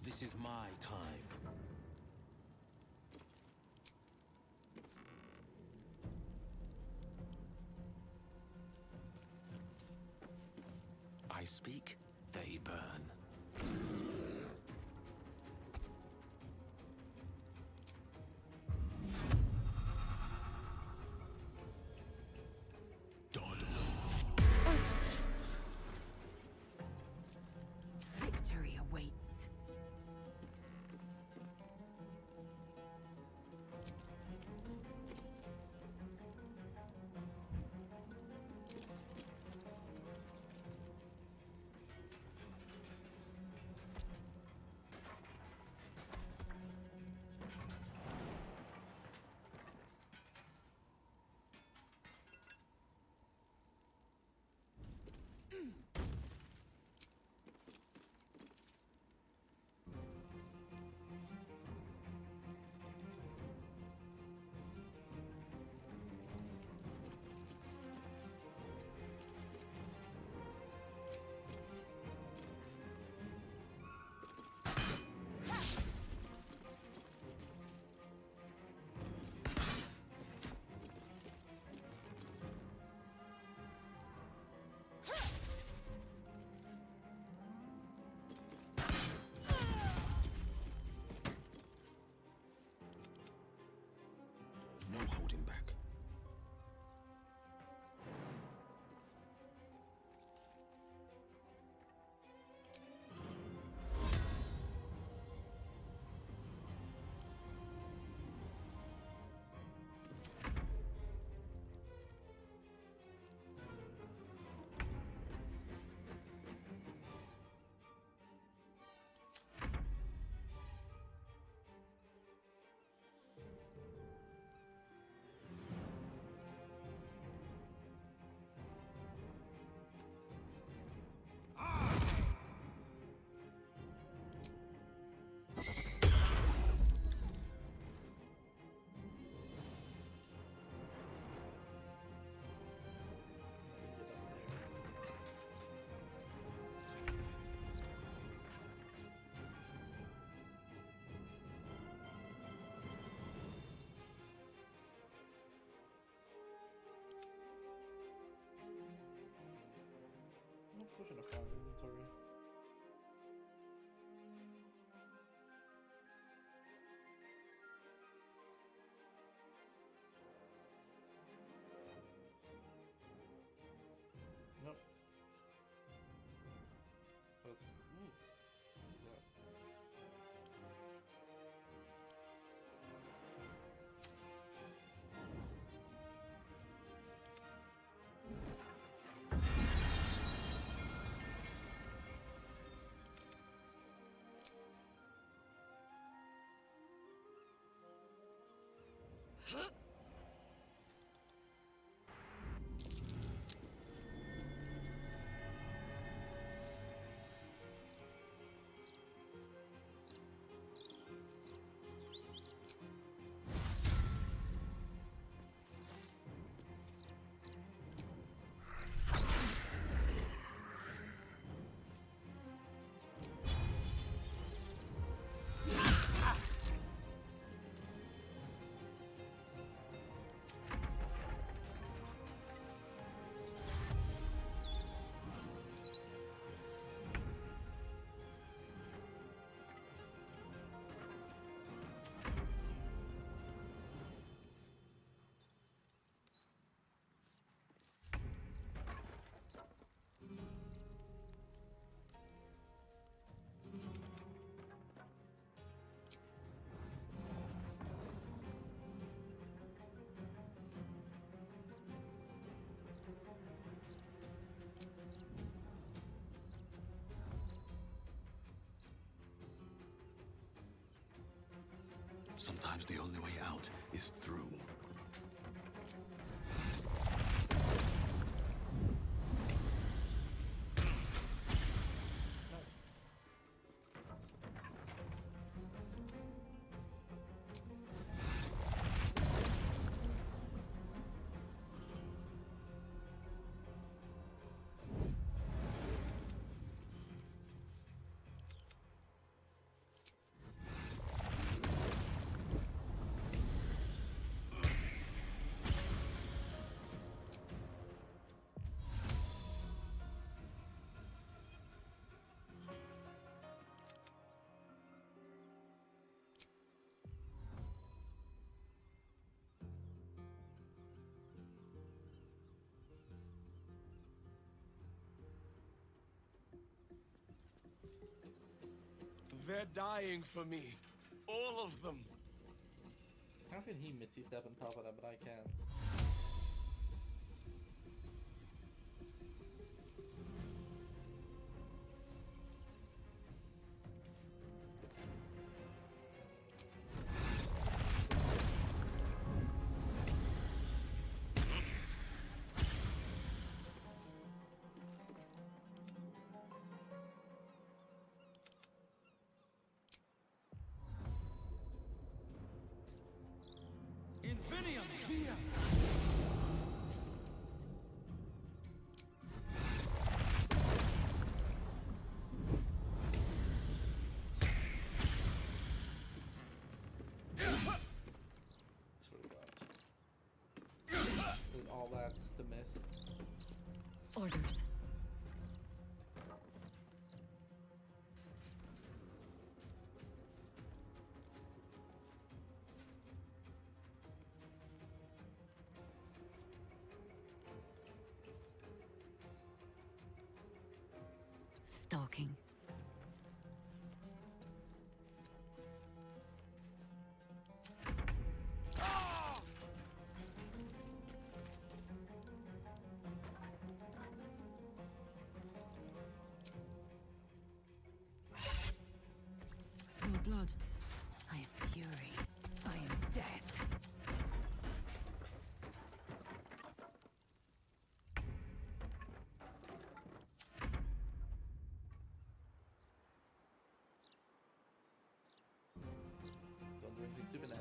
This is my time. I speak, they burn. Victory awaits. No holding back. Pushing a far inventory. Nope. That's, yeah. Sometimes the only way out is through. They're dying for me. All of them. How can he Mitzi step on top of that, but I can? All that just to miss. Orders. Stalking. I smell blood. I am fury. I am death. Don't do anything stupid now.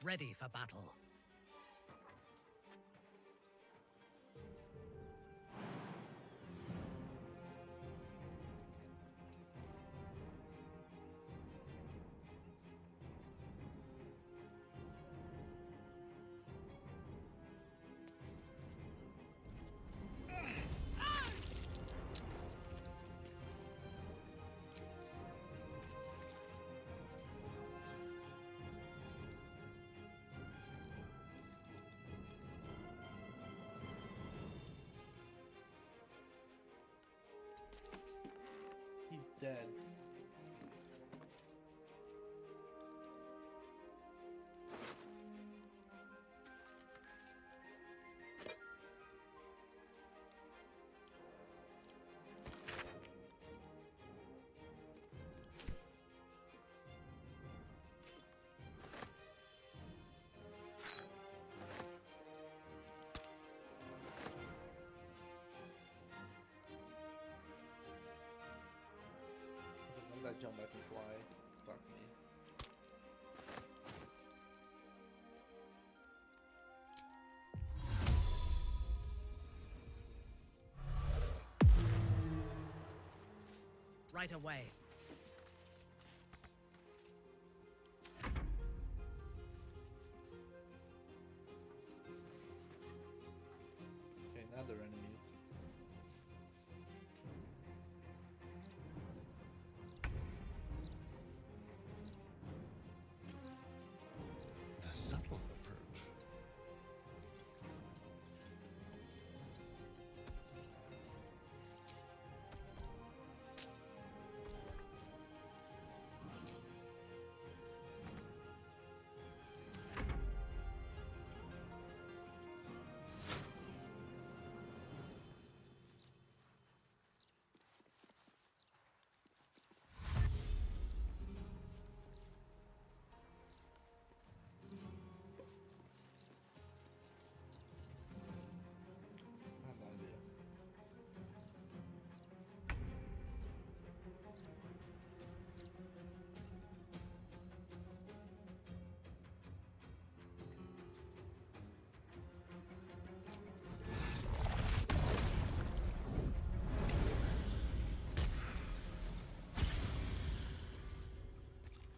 Ready for battle. He's dead. Let jump back and fly. Fuck me. right away. Okay, now they're enemies. The subtle approach. I have no idea.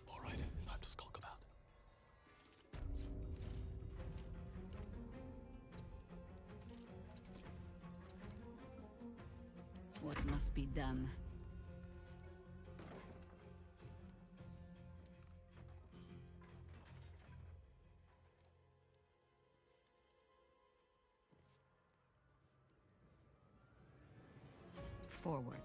All right, time to skulk about. What must be done? Forward.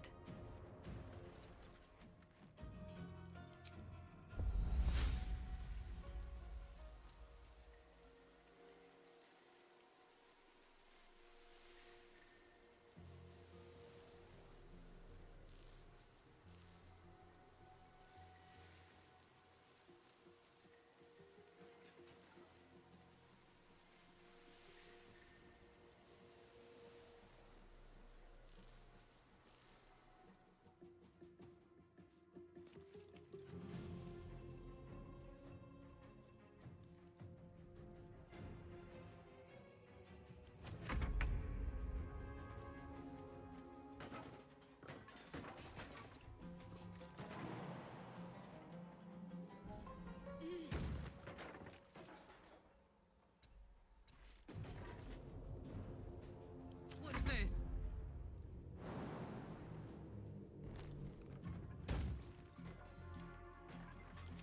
What's this?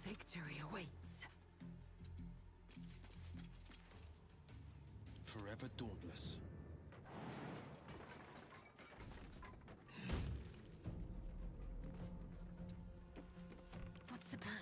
Victory awaits. Forever dauntless. What's the plan?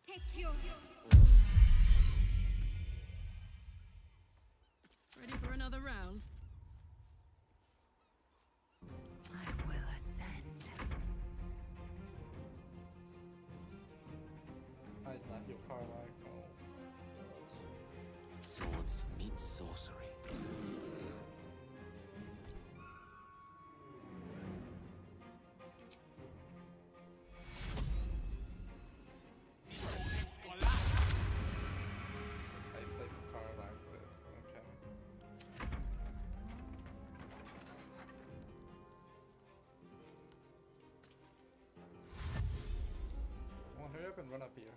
Take your... Ready for another round? I will ascend. I love your car like Swords meet sorcery. I play for car like but okay. Come on, hurry up and run up here.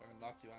I'm gonna knock you out.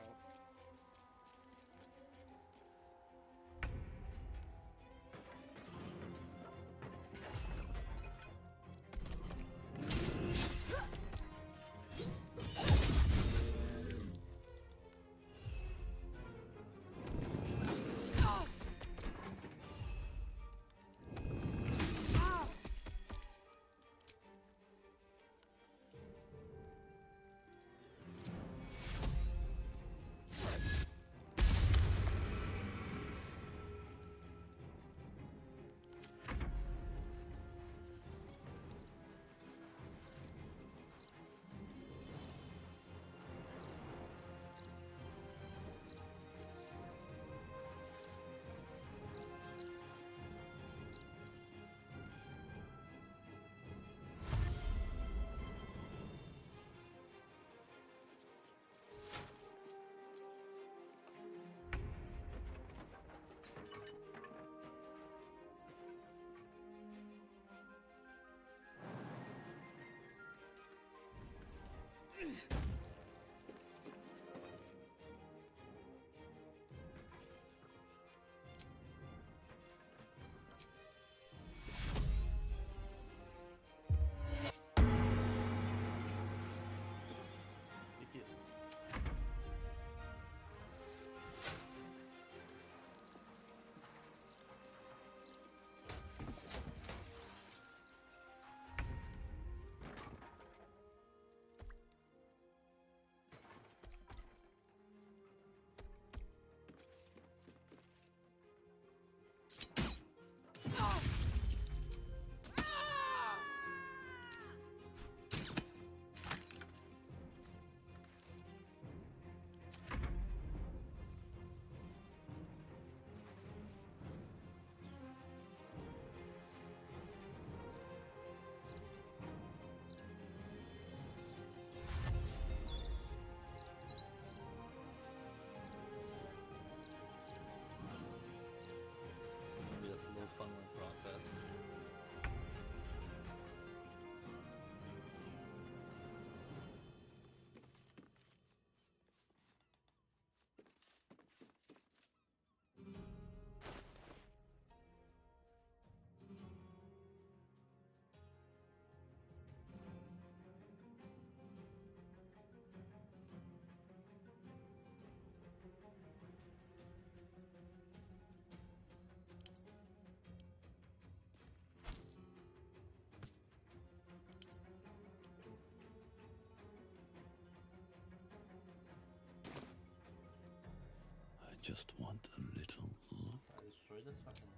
just want a little look. I destroy this fucking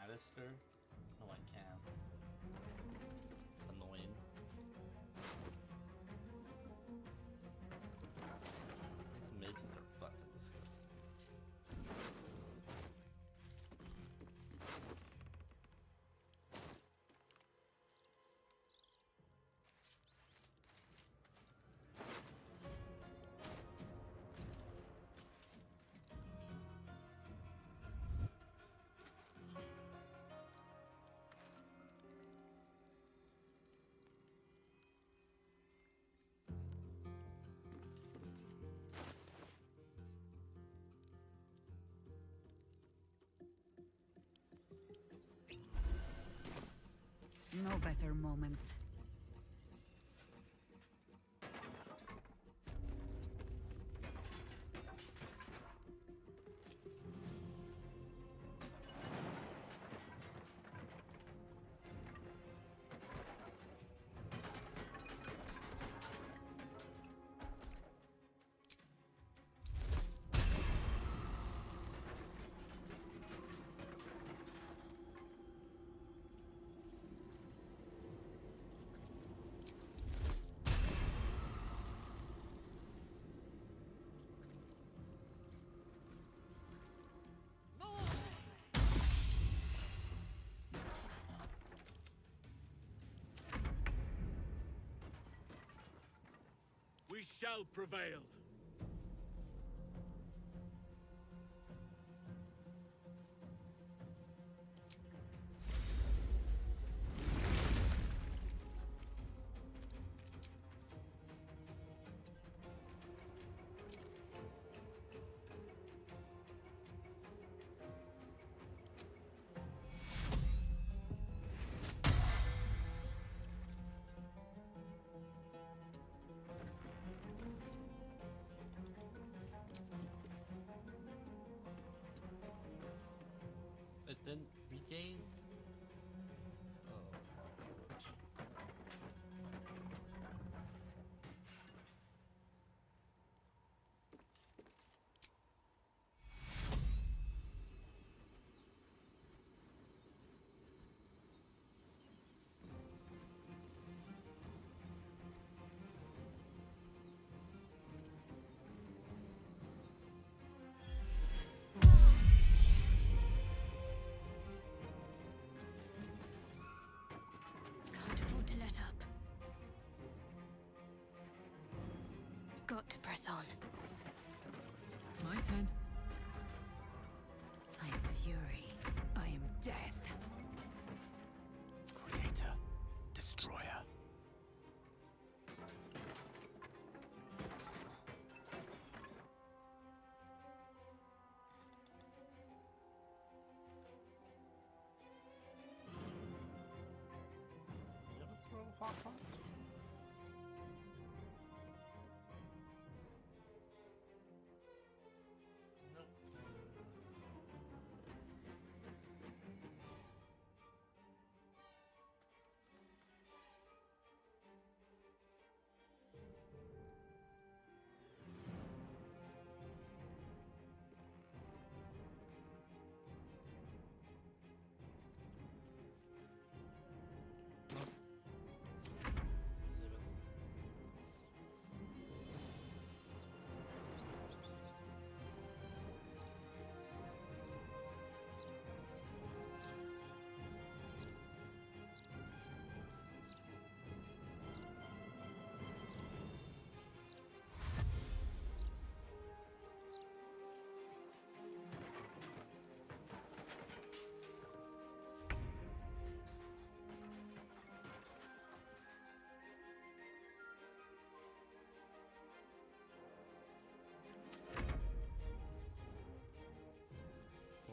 Alistair? No, I can't. It's annoying. These mages are fucking disgusting. No better moment. We shall prevail. It didn't regain. Can't afford to let up. Got to press on. My turn. I am fury. I am death. Creator, destroyer. You ever throw a hot pot? Nope.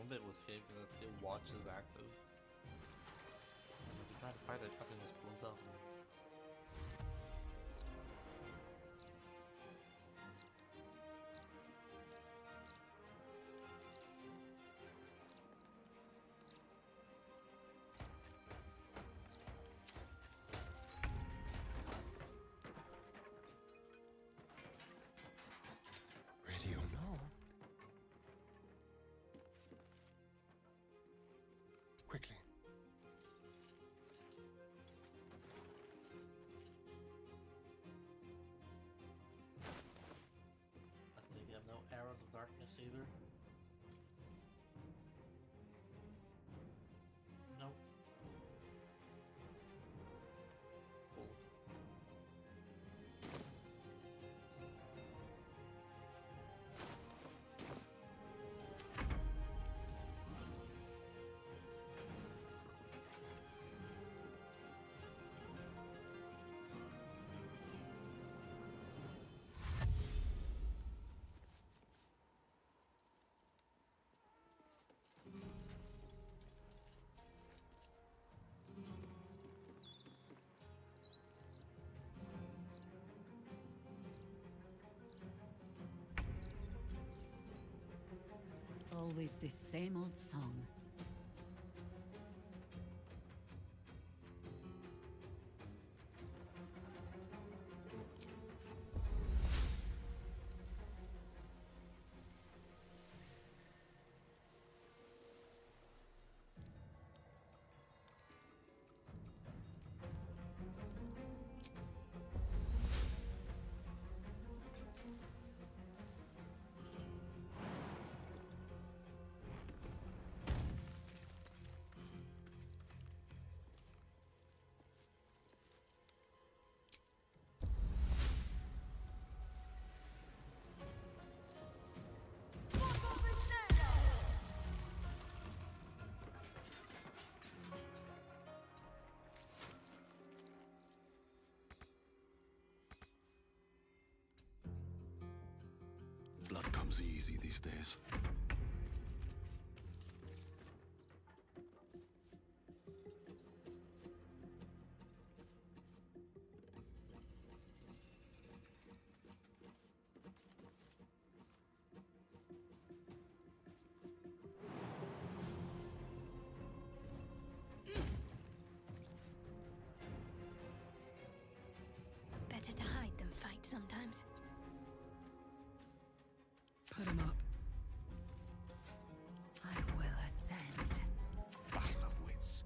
One bit will escape and the watch is active. If you try to fight it, something just blows up. Ready or not, Quickly. I think you have no arrows of darkness either. Nope. Cool. Always this same old song. Blood comes easy these days. Better to hide than fight sometimes. Put him up. I will ascend. Battle of wits.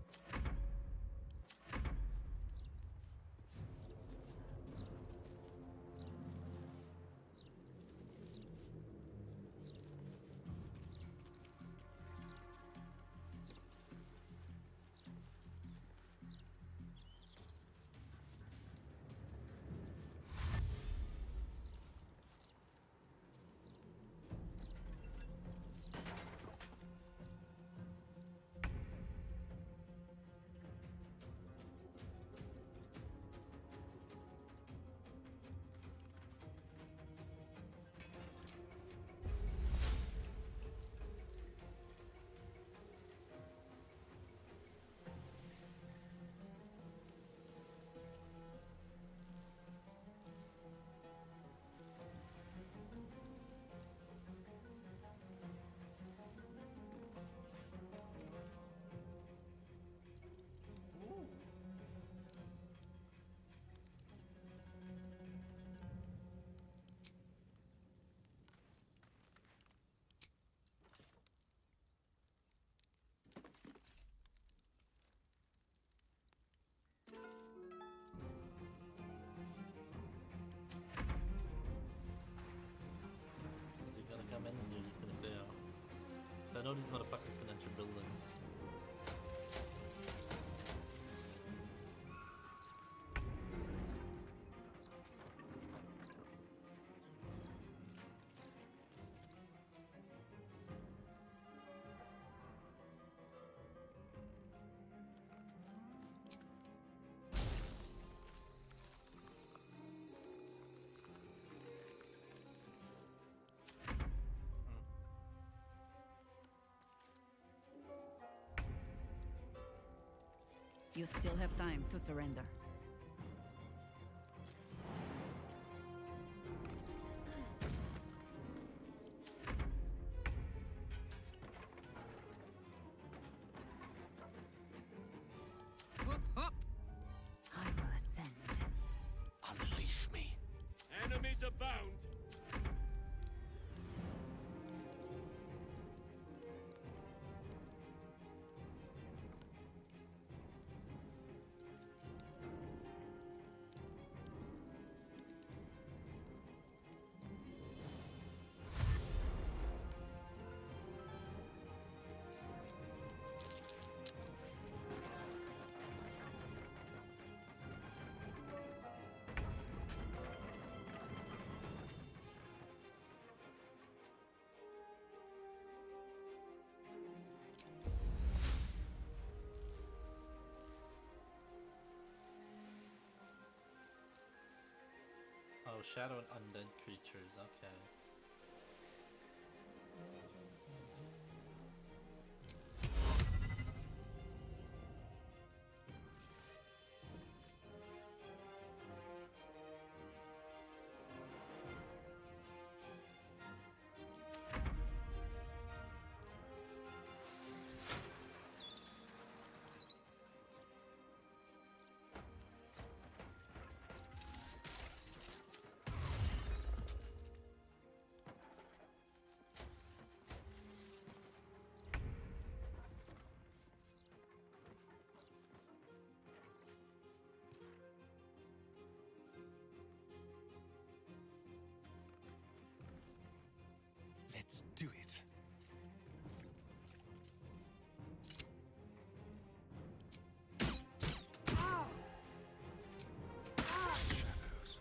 Is he gonna come in and you're just gonna stay out? I know these motherfuckers can enter buildings. You still have time to surrender. Whoop, whoop. I will ascend. Unleash me. Enemies abound. shadow and undead creatures. Okay. Let's do it. Shadows.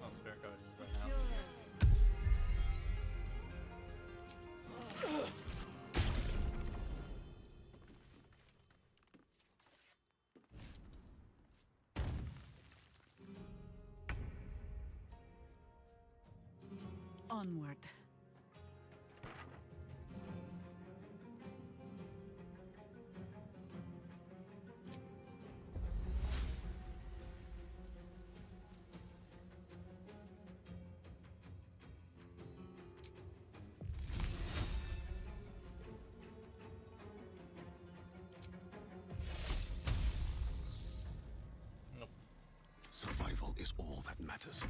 Oh, Spirit Guardians right now. Onward. Survival is all that matters.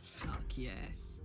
Fuck yes.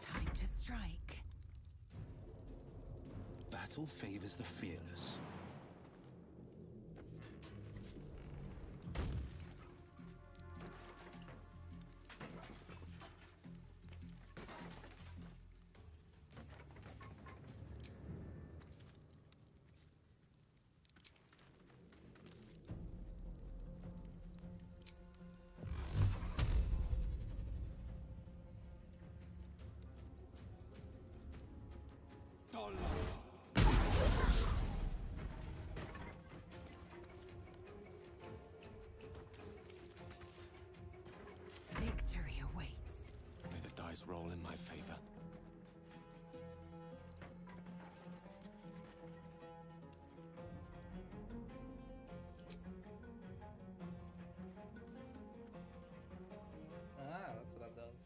Time to strike. Battle favors the fearless. Victory awaits. May the dice roll in my favor. Ah, that's what that does.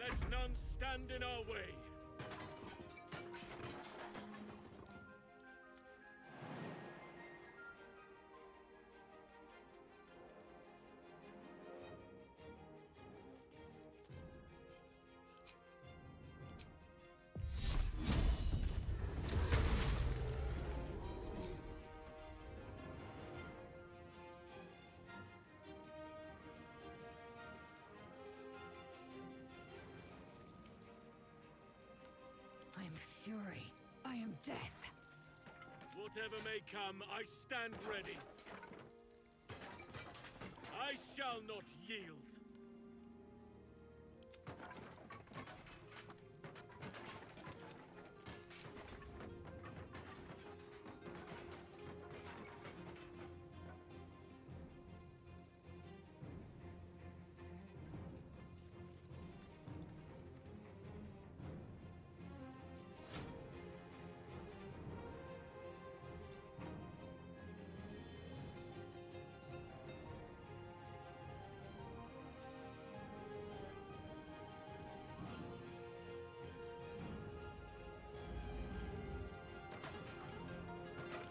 Let none stand in our way. I am fury. I am death. Whatever may come, I stand ready. I shall not yield.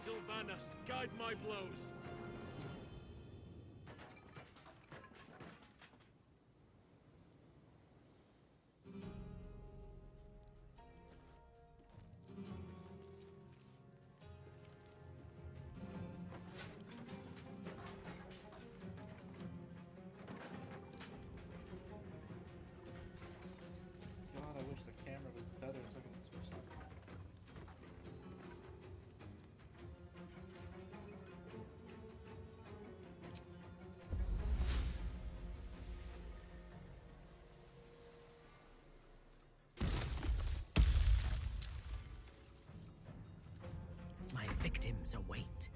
Sylvanas, guide my blows. God, I wish the camera was better so I can switch that. My victims await.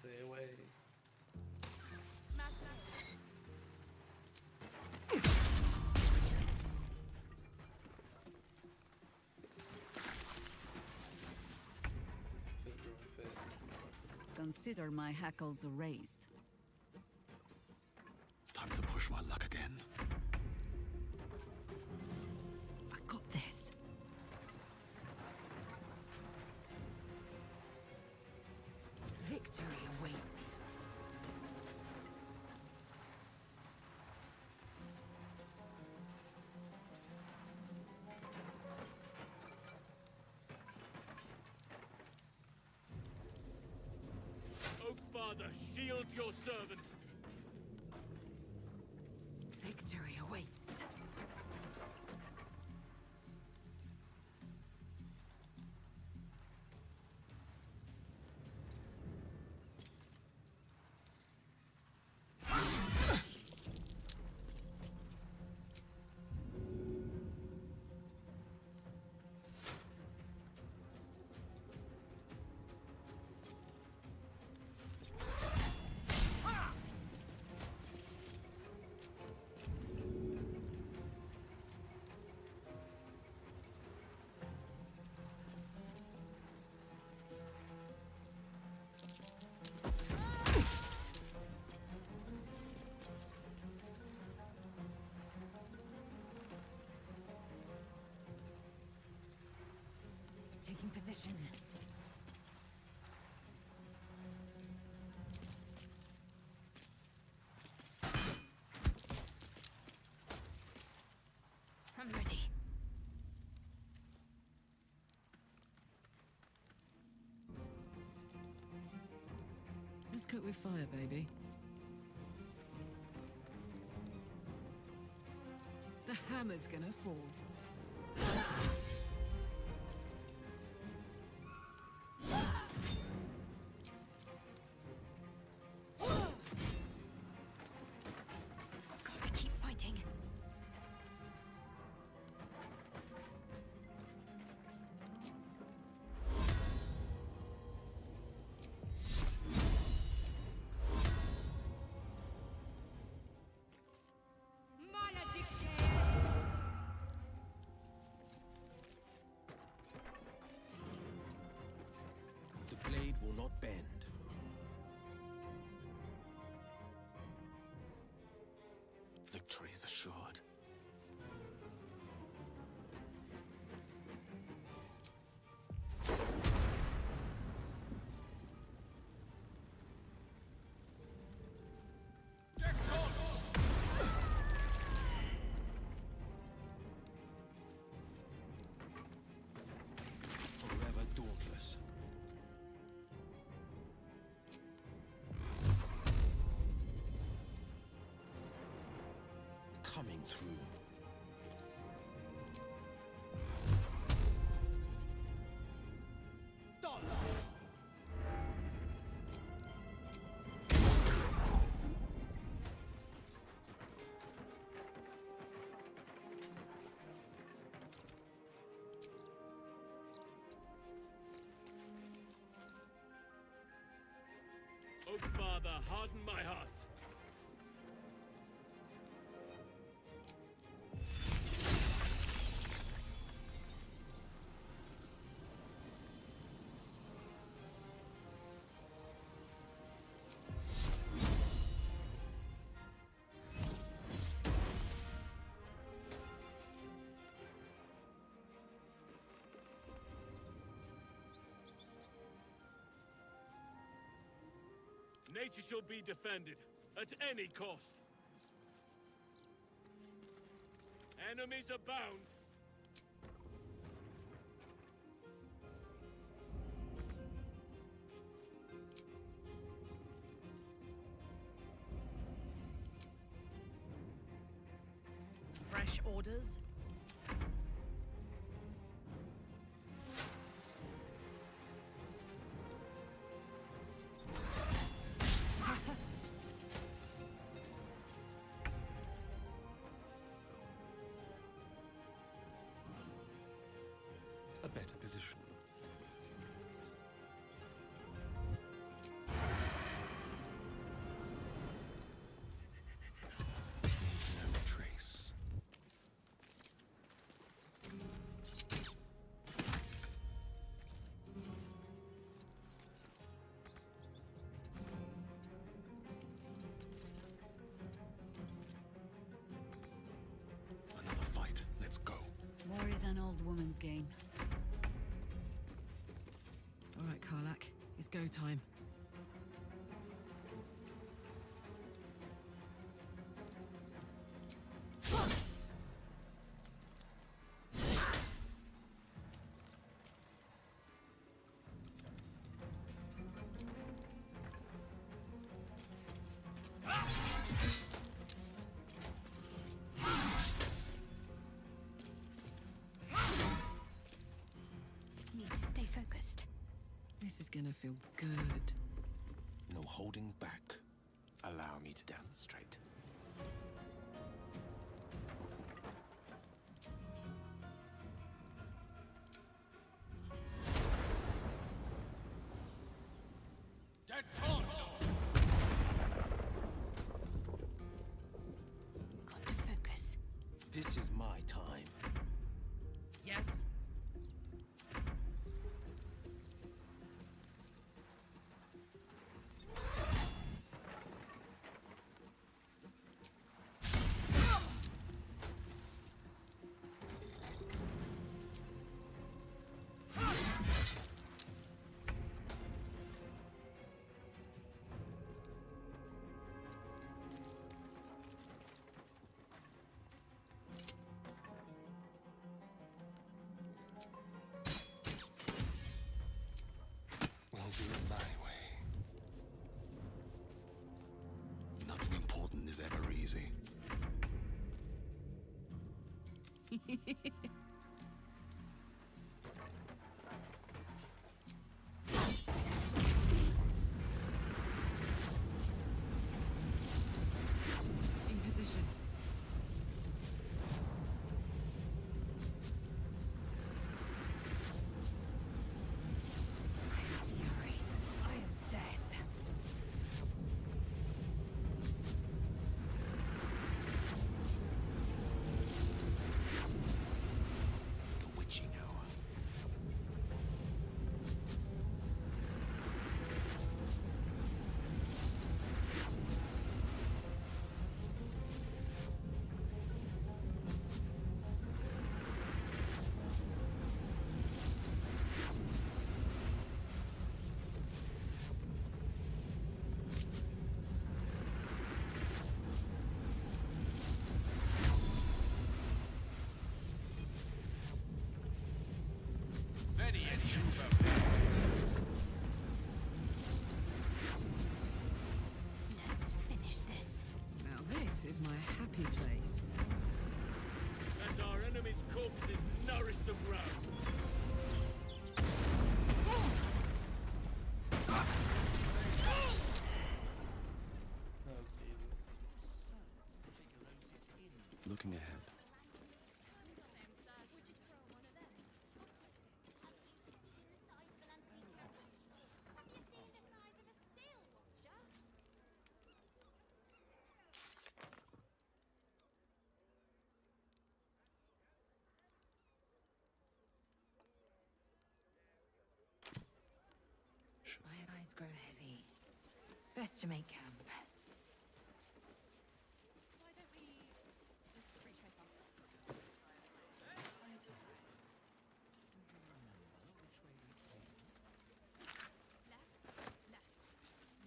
Stay away. Consider my hackles raised. Time to push my luck again. I got this. Victory awaits. Oakfather, shield your servant. Victory awaits. Taking position. I'm ready. Let's cook with fire, baby. The hammer's gonna fall. Got to keep fighting. victory's assured. Forever dauntless. Coming through. Oak Father, harden my heart. Nature shall be defended, at any cost. Enemies abound. Fresh orders? A better position. No trace. Another fight. Let's go. War is an old woman's game. All right, Karlak. It's go time. Need to stay focused. This is gonna feel good. No holding back. Allow me to demonstrate. Got to focus. This is my time. Yes. We'll do it my way. Nothing important is ever easy. In position. Fury. I am death. happy place. As our enemies' corpses nourish the ground. Looking ahead. My eyes grow heavy. Best to make camp. Why don't we just retrace our steps?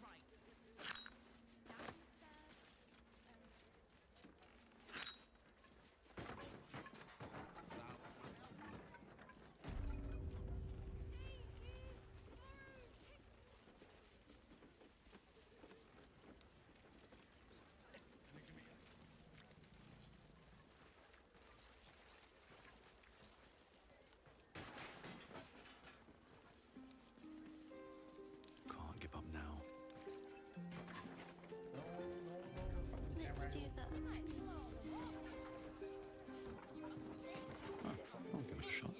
Right. Downstairs. Can't give up now. Let's do that. I'll give it a shot.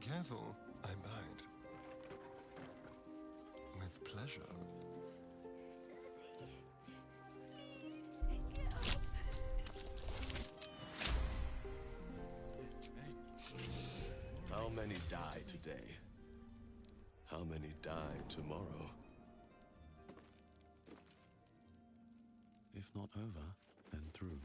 Careful, I might. With pleasure. How many die today? How many die tomorrow? If not over, then through.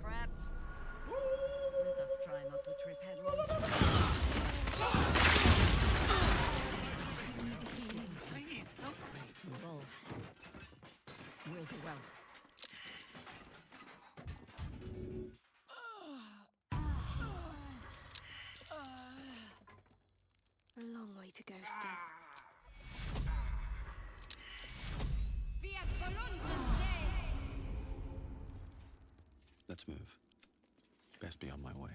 Trap. Let us try not to trip headlong. Please, help me. Bull. Will be well. A long way to go still. Let's move. Best be on my way.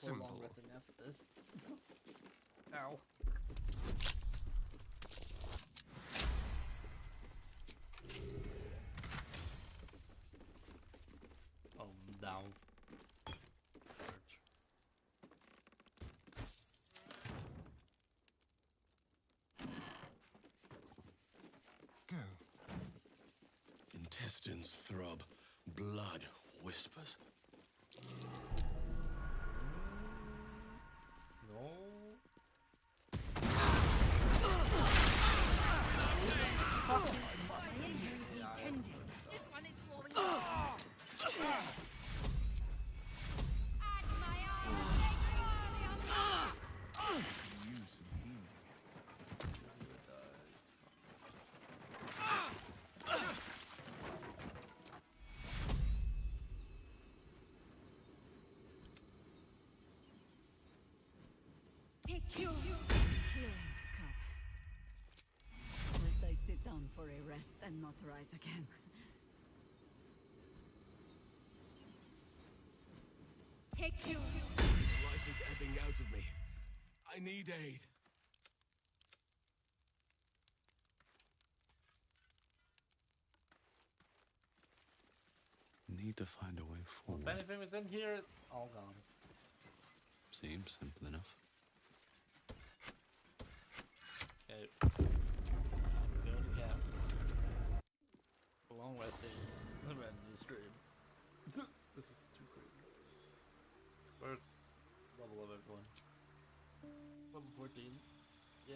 For a long rest after this. Ow. Oh no. Go. Intestines throb, blood whispers. No. This one is slowing down. Use some healing. Take you. Healing cup. Lest I sit down for a rest and not rise again. Take you. Life is ebbing out of me. I need aid. to find a way forward. If anything was in here, it's all gone. Seems simple enough. Okay. Go to camp. Long resting. I'm ending the stream. This is too crazy. First level of everyone. Level 14. Yay.